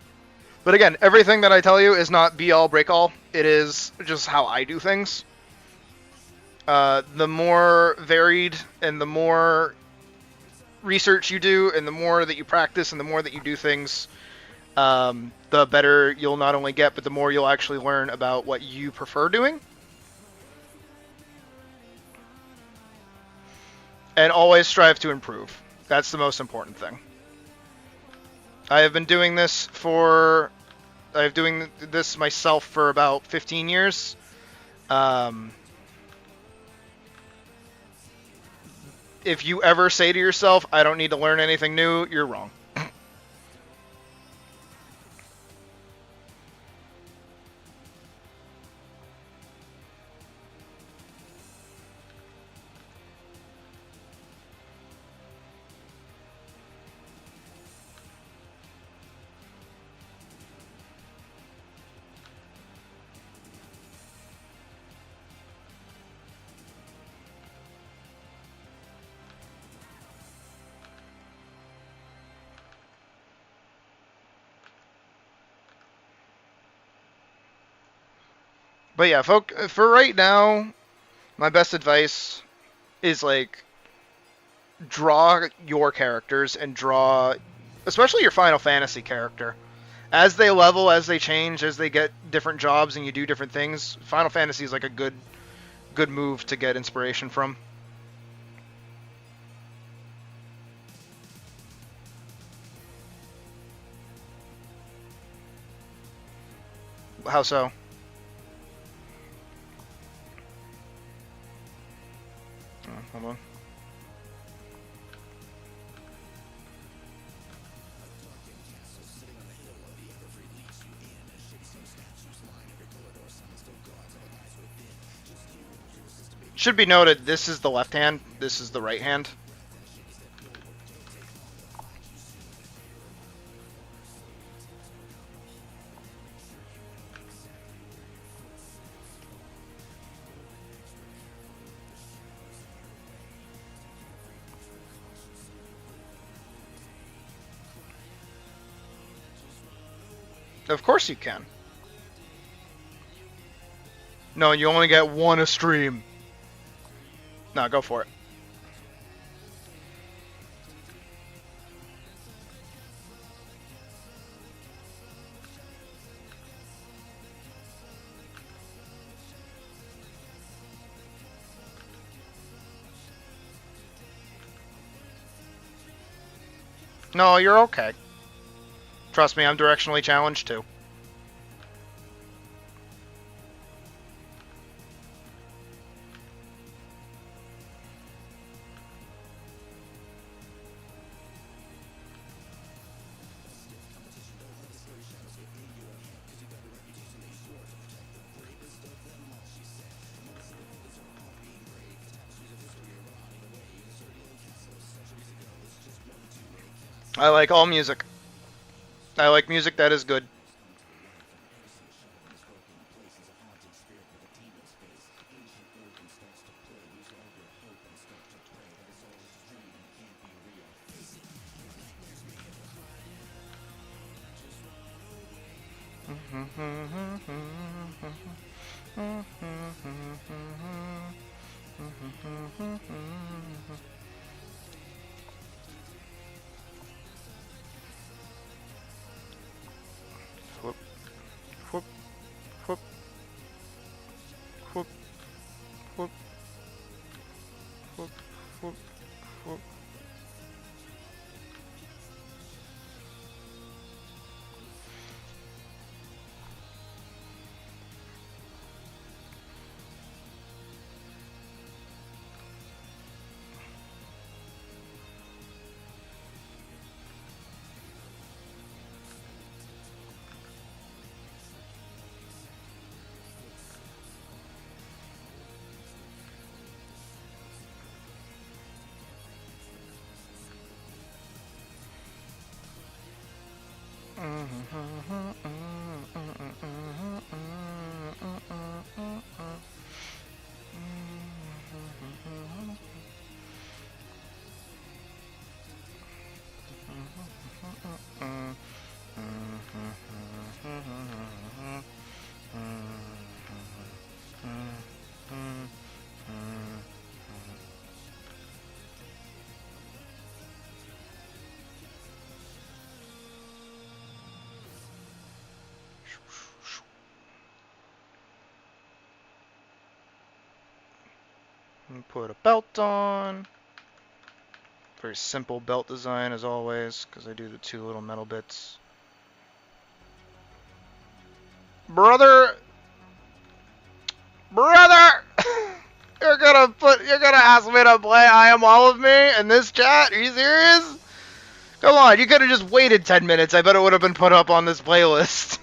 But again, everything that I tell you is not be-all, break-all. It is just how I do things. The more varied and the more research you do and the more that you practice and the more that you do things, the better you'll not only get, but the more you'll actually learn about what you prefer doing. And always strive to improve. That's the most important thing. I have been doing this myself for about 15 years. If you ever say to yourself, I don't need to learn anything new, you're wrong. But yeah, for right now, my best advice is, like, draw your characters and draw, especially your Final Fantasy character. As they level, as they change, as they get different jobs and you do different things, Final Fantasy is like a good move to get inspiration from. How so? Hold on. Should be noted, this is the left hand, this is the right hand. Of course you can. No, you only get one a stream. No, go for it. No, you're okay. Trust me, I'm directionally challenged too. I like all music. I like music that is good. Whoop, whoop, whoop, whoop, whoop, whoop, whoop, whoop. And put a belt on. Very simple belt design as always, because I do the two little metal bits. Brother! Brother! You're gonna ask me to play I Am All of Me in this chat? Are you serious? Come on, you could have just waited 10 minutes. I bet it would have been put up on this playlist.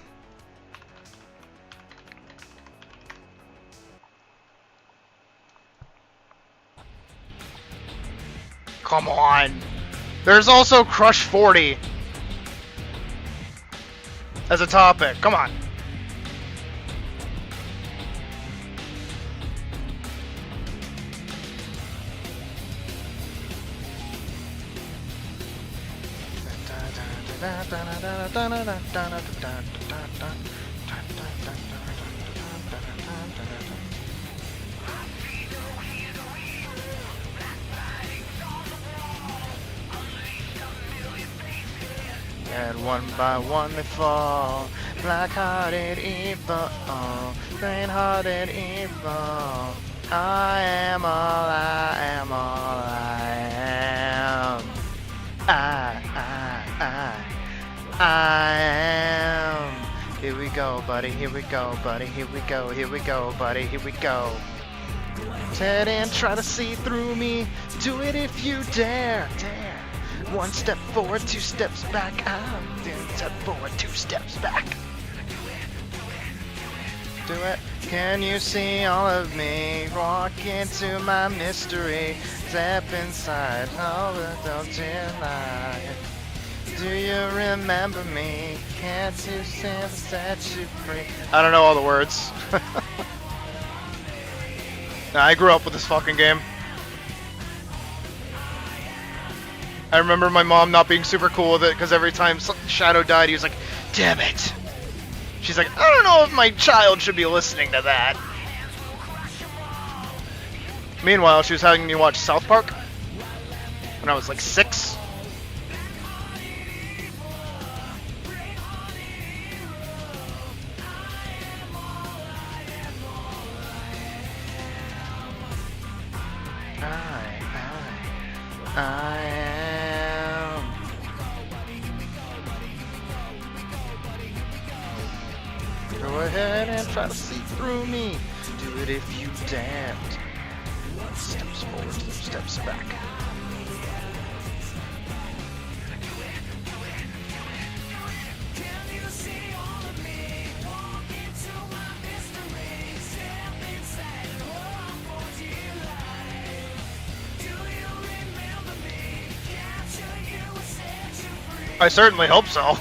Come on. There's also Crush 40 as a topic. Come on. And one by one they fall, black-hearted evil, faint-hearted evil. I am all I am, all I am. I am. Here we go, buddy, here we go, buddy, here we go, here we go, buddy, here we go. Head and try to see through me, do it if you dare, dare. One step forward, two steps back. One step forward, two steps back. Do it. Can you see all of me? Walk into my mystery. Step inside. Oh, but don't deny. Do you remember me? Can't you set you free? I don't know all the words. Nah, I grew up with this fucking game. I remember my mom not being super cool with it because every time Shadow died, he was like, damn it. She's like, I don't know if my child should be listening to that. Meanwhile, she was having me watch South Park when I was like 6. I am. Go ahead and try to see through me. Do it if you dare. Steps forward, 2 steps back. I certainly hope so.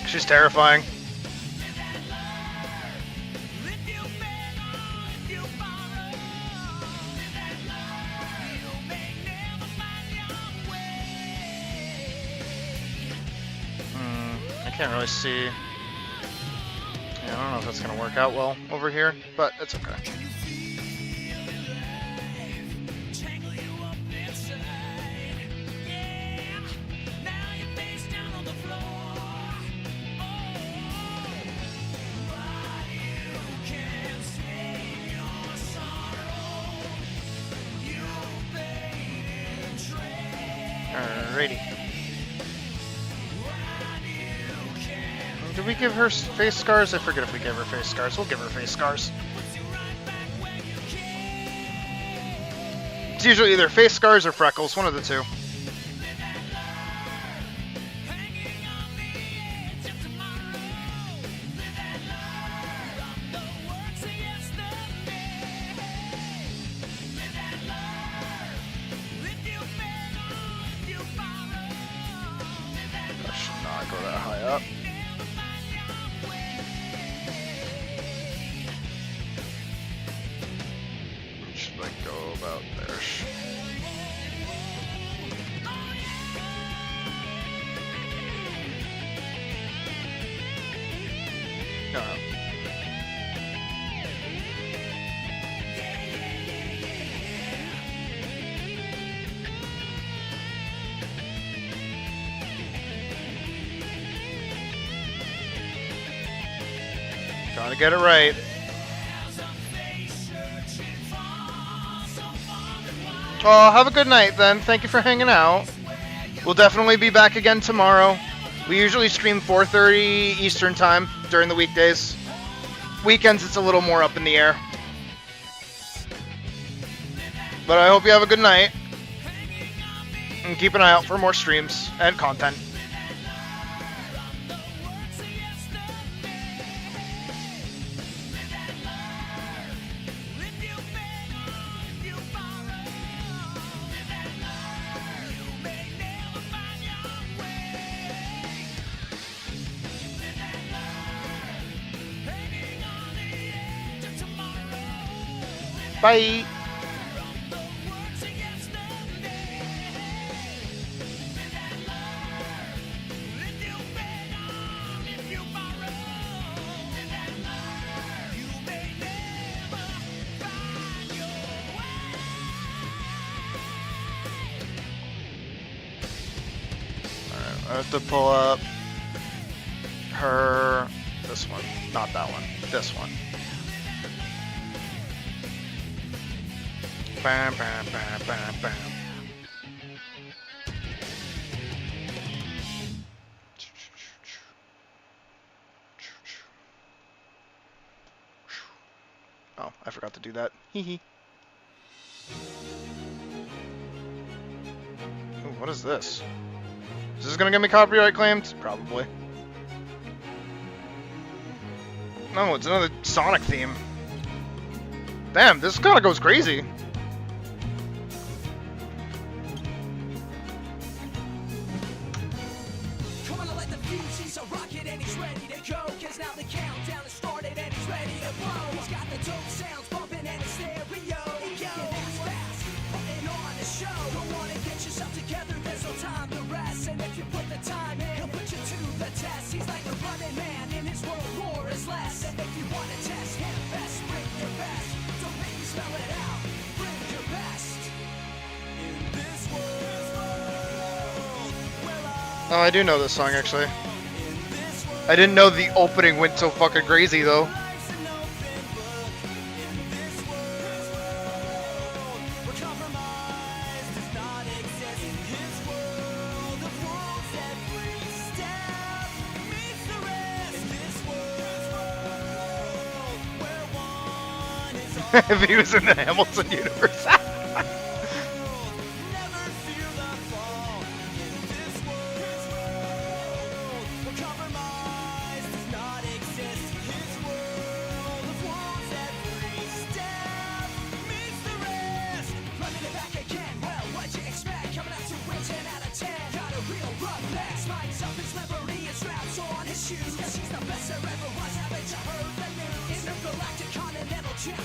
She's terrifying. I can't really see. Yeah, I don't know if that's gonna work out well over here, but it's okay. Alrighty. Did we give her face scars? I forget if we gave her face scars. We'll give her face scars. It's usually either face scars or freckles, one of the two. That should not go that high up. Should like go about there. No. Trying to get it right. Oh, have a good night then. Thank you for hanging out. We'll definitely be back again tomorrow. We usually stream 4:30 Eastern time during the weekdays. Weekends it's a little more up in the air. But I hope you have a good night. And keep an eye out for more streams and content. Bye. Alright, I have to pull up her, this one, not that one, this one. Bam, bam, bam, bam, bam. Oh, I forgot to do that. Hee hee. Ooh, what is this? Is this gonna get me copyright claimed? Probably. No, it's another Sonic theme. Damn, this kind of goes crazy. Now the countdown has started and he's ready to blow. He's got the dope sounds bumping Oh, I do know this song actually. I didn't know the opening went so fucking crazy though. If he was in the Hamilton universe.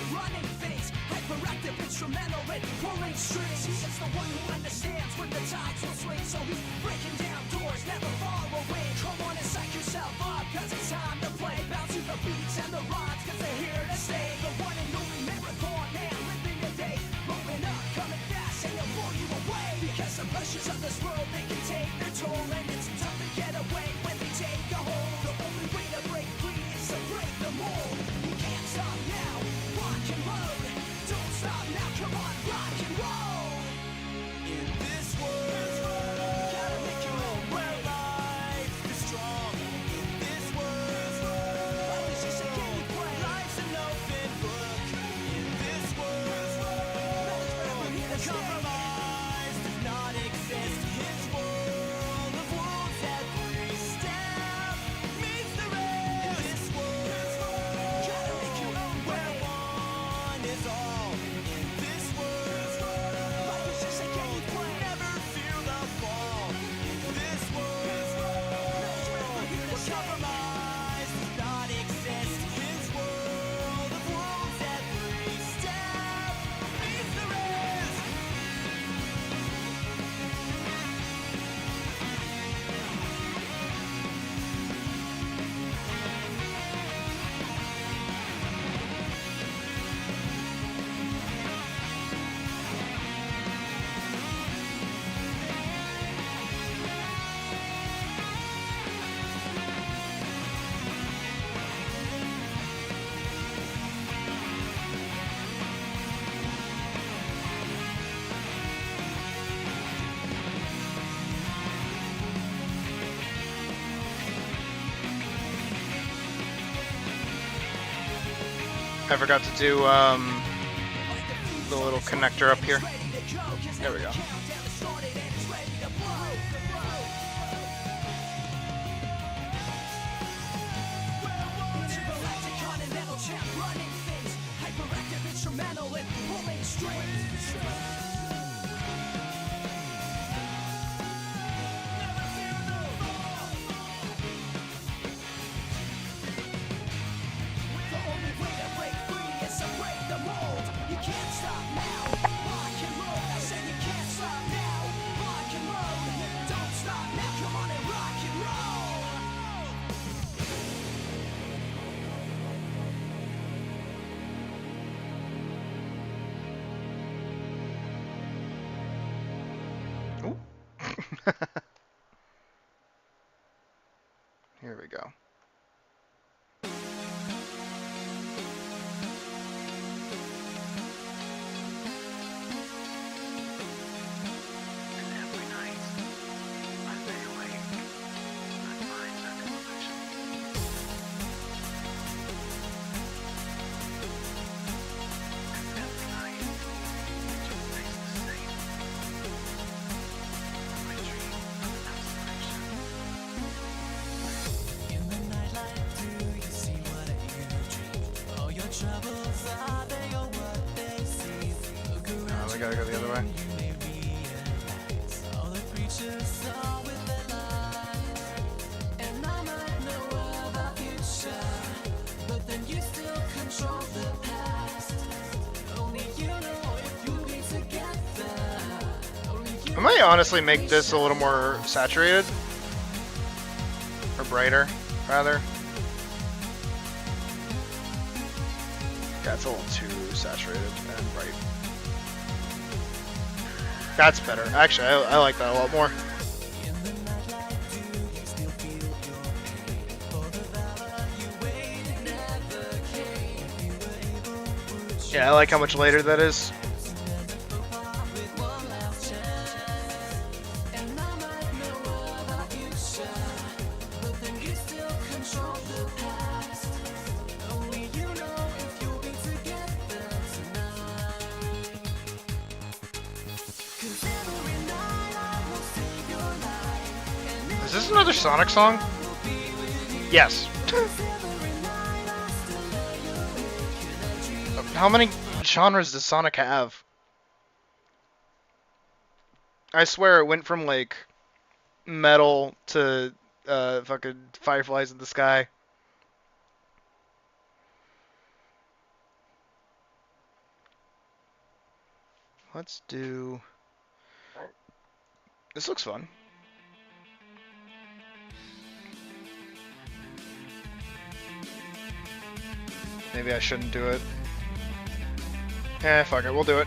Running things, hyperactive, instrumental in pulling strings. He's the one who understands when the tides will swing. So he's breaking down doors, never far away. Come on and psych yourself up, cause it's time to play. Bounce to the beats and the rhymes, cause they're here to stay. The one and only marathon man, living the day. Rolling up, coming fast, and they'll blow you away. Because the pressures of this world, they can take their toll. And it's tough to get away when they take a hold. The only way to break free is to break the mold. You can't stop now. Rock and roll, don't stop now, come on, rock and roll. In this world, gotta make your own way. Life is strong. In this world, life is just a game you play. Life's an open book. In this world, compromise does not exist. His world of wolves every step meets the rest. In this world, gotta make your own way. Is all in this world. Life is just a game you play. Never feel the fall. In this world, compromise does not exist. His world of wolves every step meets the rest. I forgot to do the little connector up here. There we go. Running things, hyperactive, instrumental in pulling strings. The only way to break free is to break the mold. You can't stop now. Rock and roll. I said you can't stop now. Rock and roll. Don't stop now. Come on and rock and roll. Here we go. We gotta go the other way. I might honestly make this a little more saturated. Or brighter, rather. Yeah, it's a little too saturated and bright. That's better. Actually, I like that a lot more. Yeah, I like how much later that is. Is this another Sonic song? Yes. How many genres does Sonic have? I swear it went from like metal to fucking fireflies in the sky. Let's do... This looks fun. Maybe I shouldn't do it. Eh, fuck it, we'll do it.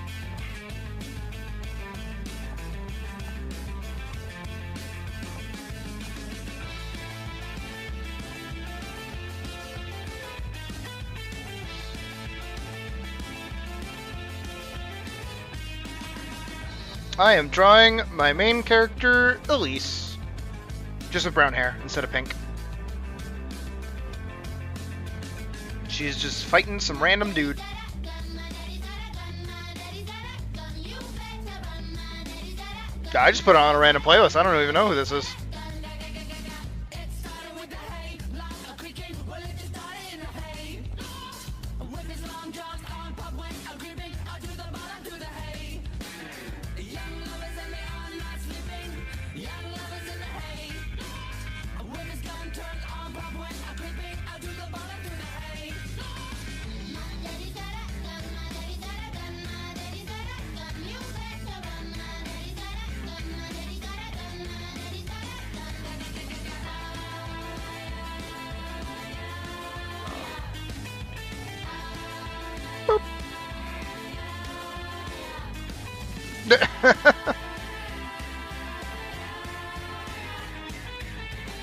I am drawing my main character, Elise. Just with brown hair instead of pink. She's just fighting some random dude. I just put it on a random playlist. I don't even know who this is.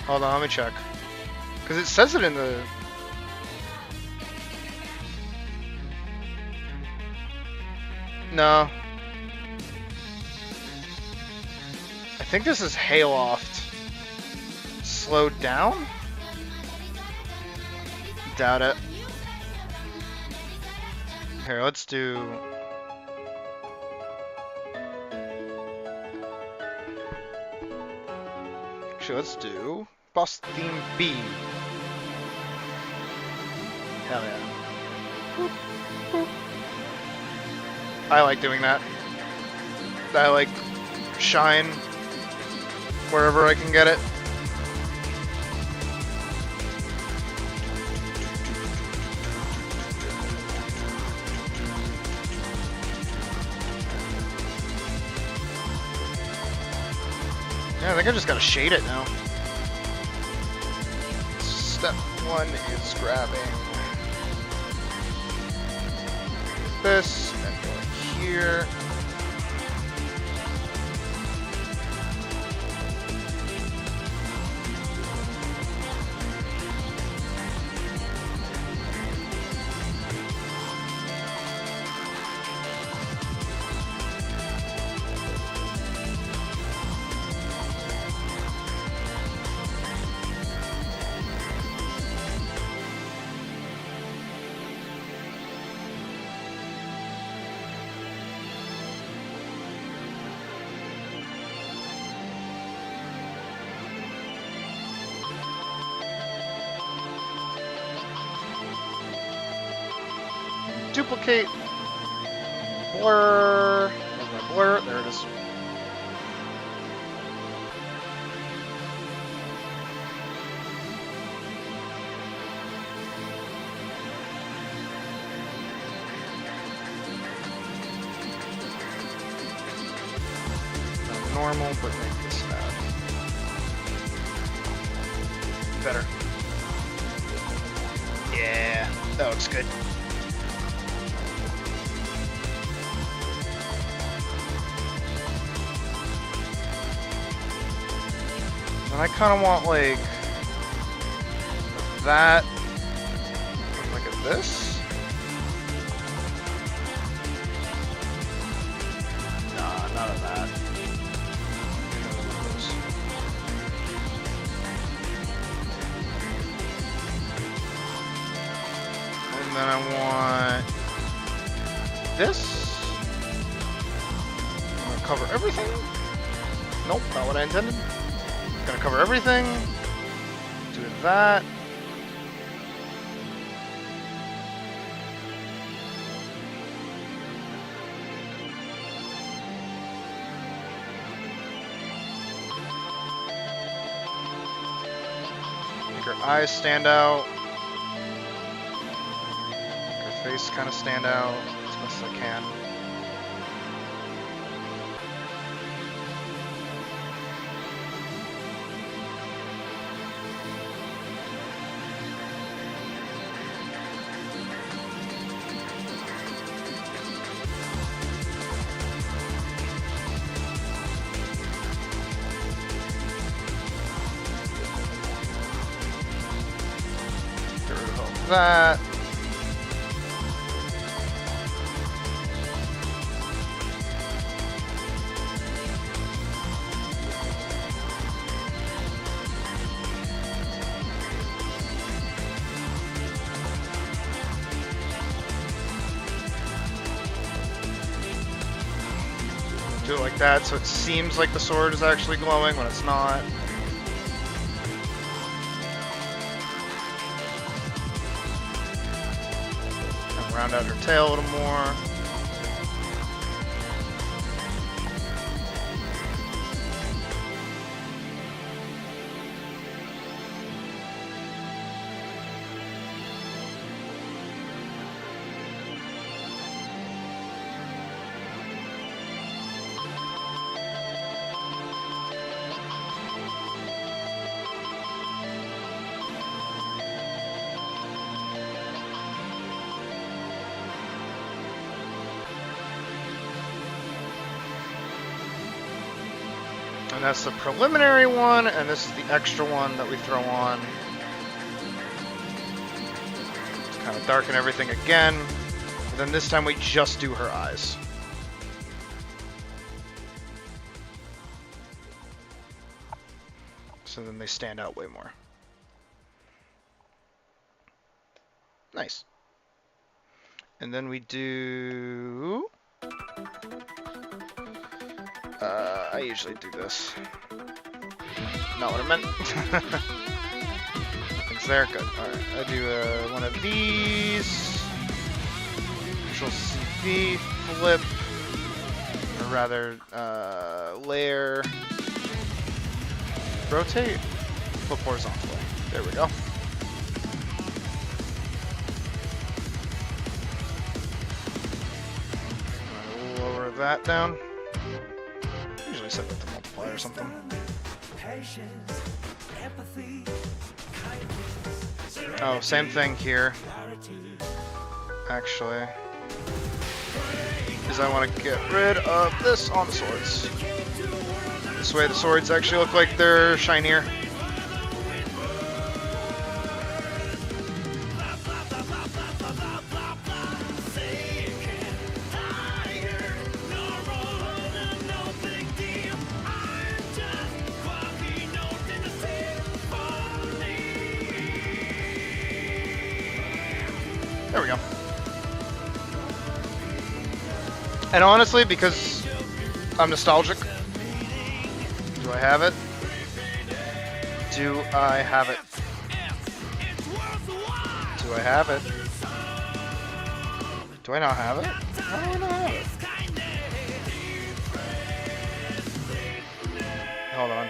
Hold on, let me check. Because it says it in the... No. I think this is Hayloft. Slowed down? Doubt it. Here, let's do... Actually, let's do boss theme B. Hell yeah. Boop, boop. I like doing that. I like shine wherever I can get it. Yeah, I think I just gotta shade it now. Step one is grabbing this and going here. Duplicate, blur, where's my blur? There it is. Not normal, but make this bad. Better. Yeah, that looks good. And I kind of want like that, look at this. I want this. I'm gonna cover everything. Nope, not what I intended. Gonna cover everything. Do that. Make her eyes stand out. Make her face kind of stand out as best as I can. That. Do it like that so it seems like the sword is actually glowing when it's not. Round out her tail a little more. And that's the preliminary one, and this is the extra one that we throw on. To kind of darken everything again. And then this time we just do her eyes. So then they stand out way more. Nice. And then we do... I usually do this. Not what I meant. Nothing's there. Good. Alright. I do one of these. Control CV, flip. Or rather, layer. Rotate. Flip horizontally. There we go. Lower that down. Usually set that to multiply or something. Oh, same thing here. Actually, is I want to get rid of this on the swords. This way the swords actually look like they're shinier. There we go. And honestly, because I'm nostalgic, do I have it? Do I have it? Do I have it? Do I not have it? How do I not have it? Hold on.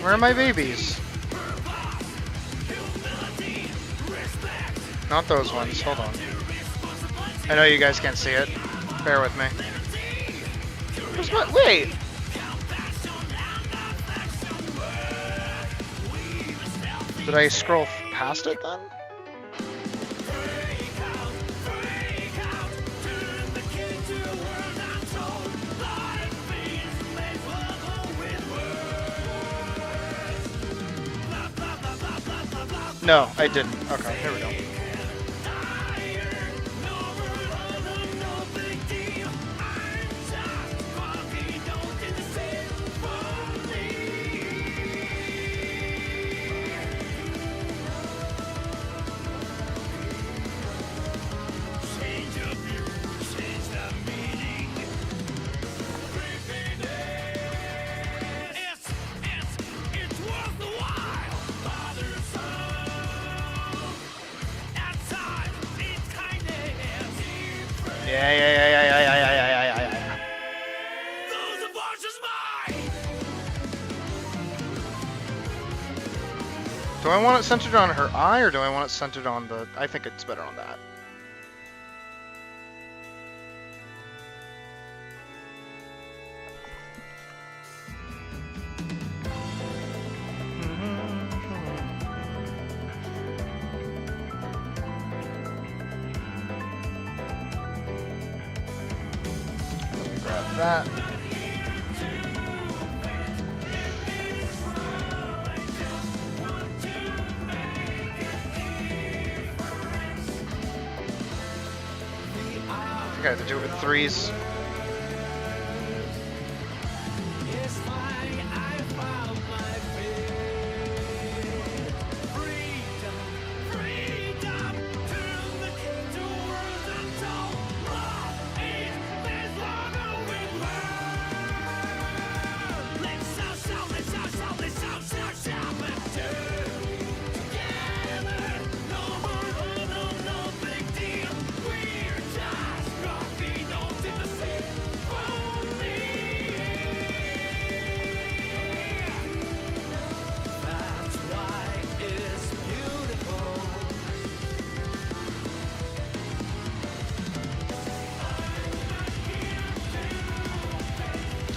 Where are my babies? Not those ones. Hold on. I know you guys can't see it. Bear with me. Where's my... Wait! Did I scroll past it then? No, I didn't. Okay, here we go. Yeah. Do I want it centered on her eye, or do I want it centered on the... I think it's better on that. Grab that. I have to do it with 3s.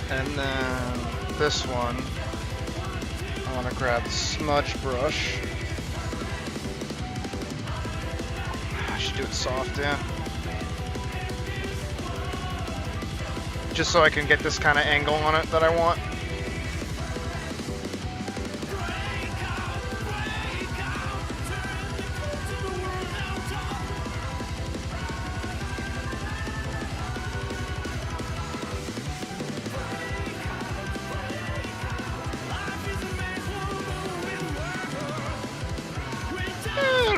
And then this one, I want to grab the smudge brush. I should do it soft, yeah. Just so I can get this kind of angle on it that I want.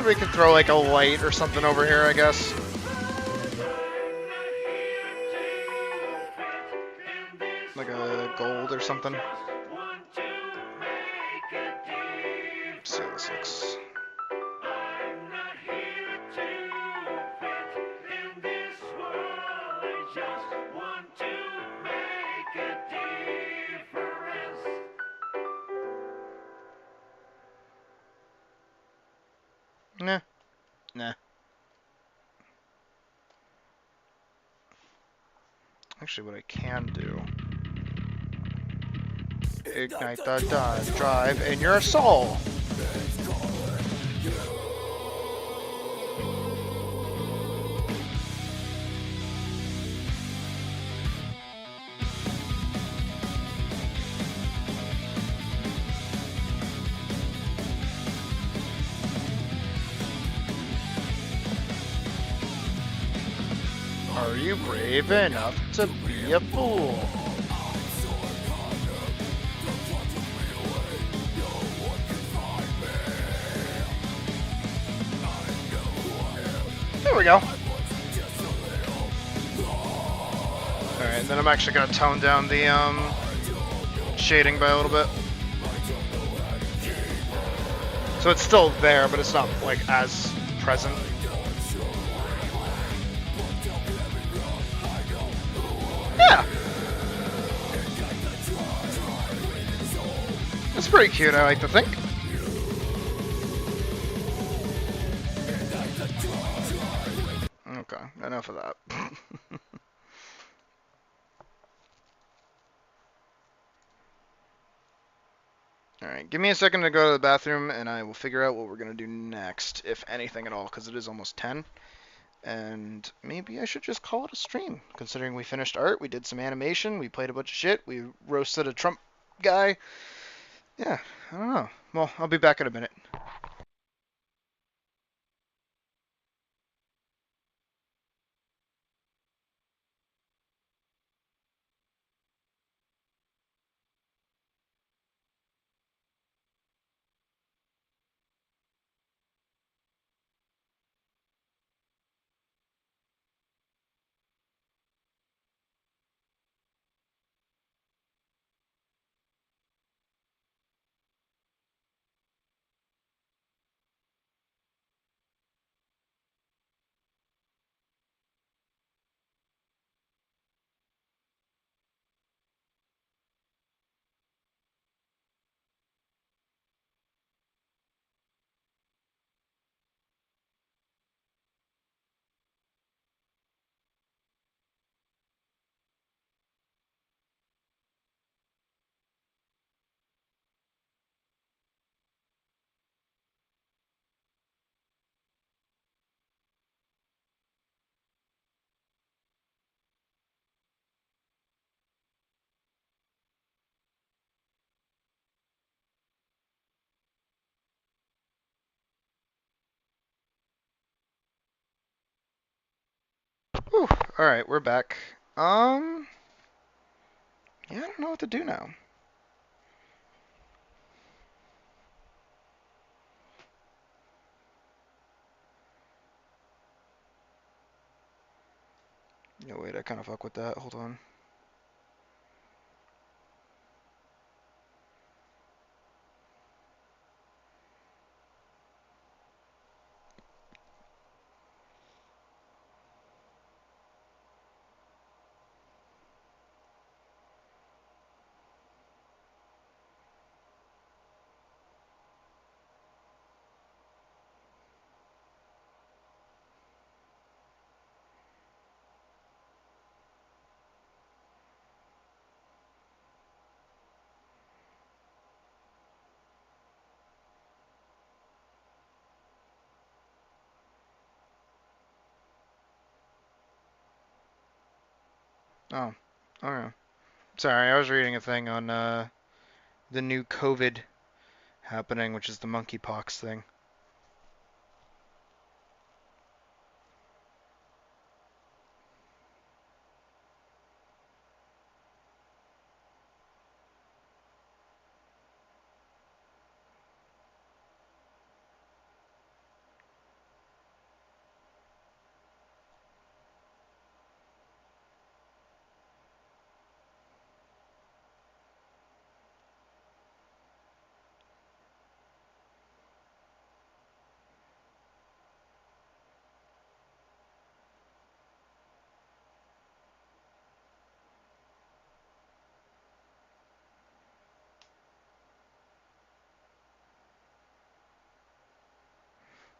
We could throw like a light or something over here, I guess. Like a gold or something. Let's see how this looks. Nah. Actually, what I can do... Ignite the drive in your soul! Are you brave enough to be a fool? There we go. Alright, then I'm actually going to tone down the shading by a little bit. So it's still there, but it's not like as present. Yeah! That's pretty cute, I like to think. Okay, enough of that. Alright, give me a second to go to the bathroom and I will figure out what we're going to do next, if anything at all, because it is almost 10. And maybe I should just call it a stream, considering we finished art, we did some animation, we played a bunch of shit, we roasted a Trump guy. Yeah, I don't know. Well, I'll be back in a minute. Whew. All right, we're back. Yeah, I don't know what to do now. No, wait, I kind of fuck with that. Hold on. Oh, okay. Sorry, I was reading a thing on the new COVID happening, which is the monkeypox thing.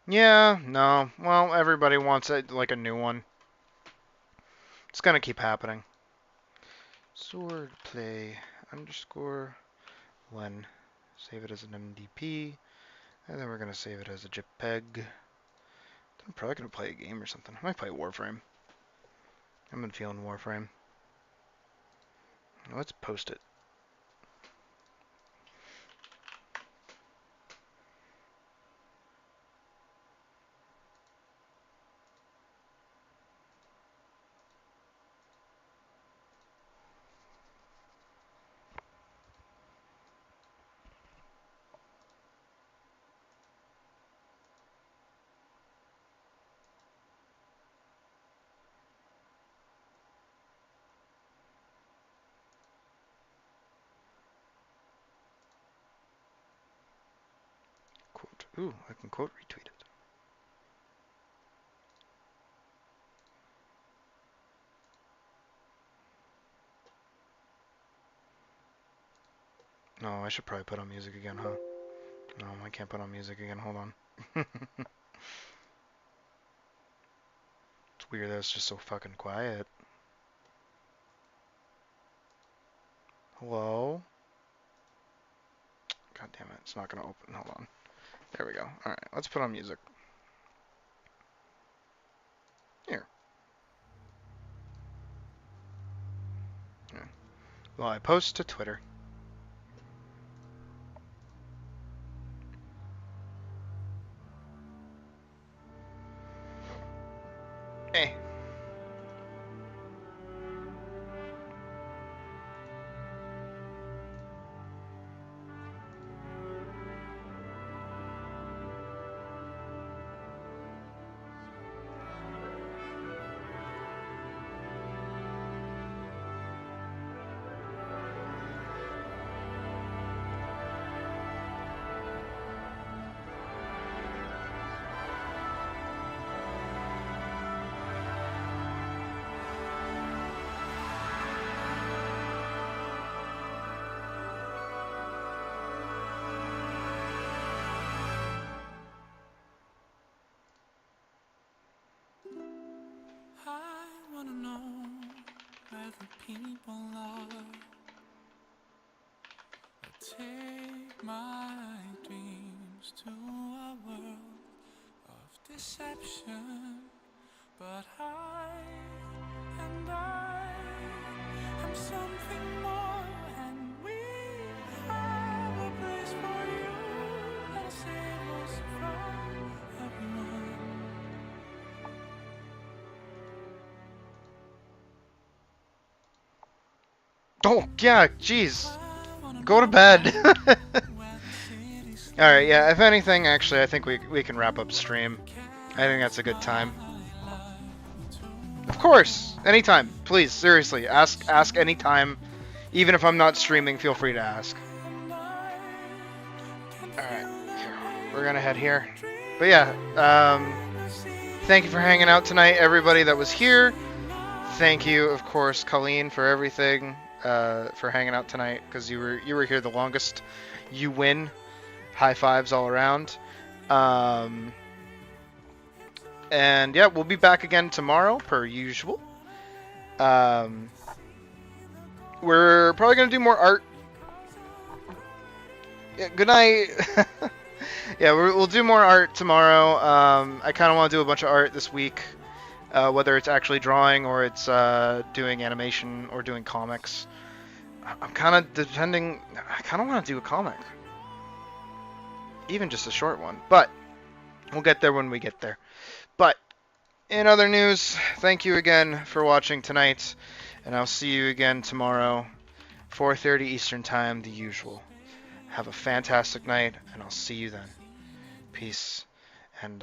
Yeah, no. Well, everybody wants it, like a new one. It's gonna keep happening. Swordplay underscore when. Save it as an MDP, and then we're gonna save it as a JPEG. I'm probably gonna play a game or something. I might play Warframe. I've been feeling Warframe. Let's post it. Quote. Ooh, I can quote retweet it. No, I should probably put on music again, huh? No, I can't put on music again. Hold on. It's weird that it's just so fucking quiet. Hello? God damn it, it's not gonna open. Hold on. There we go. Alright, let's put on music. Here. Yeah. Well, I post to Twitter. Eh. I wanna know where the people are. I take my dreams to a world of deception, but I am something more, and we have a place for you that'll save us from everyone. Oh, yeah, jeez. Go to bed. Alright, yeah, if anything, actually, I think we can wrap up stream. I think that's a good time. Of course, anytime. Please, seriously, ask anytime. Even if I'm not streaming, feel free to ask. Alright, we're gonna head here. But yeah, thank you for hanging out tonight, everybody that was here. Thank you, of course, Colleen, for everything, for hanging out tonight, because you were here the longest. You win. High fives all around. And yeah, we'll be back again tomorrow, per usual. We're probably gonna do more art. Yeah, good night. Yeah, we'll do more art tomorrow. I kind of want to do a bunch of art this week, whether it's actually drawing or it's doing animation or doing comics. I'm kind of depending. I kind of want to do a comic, even just a short one. But we'll get there when we get there. But in other news, thank you again for watching tonight, and I'll see you again tomorrow, 4:30 Eastern Time, the usual. Have a fantastic night, and I'll see you then. Peace, and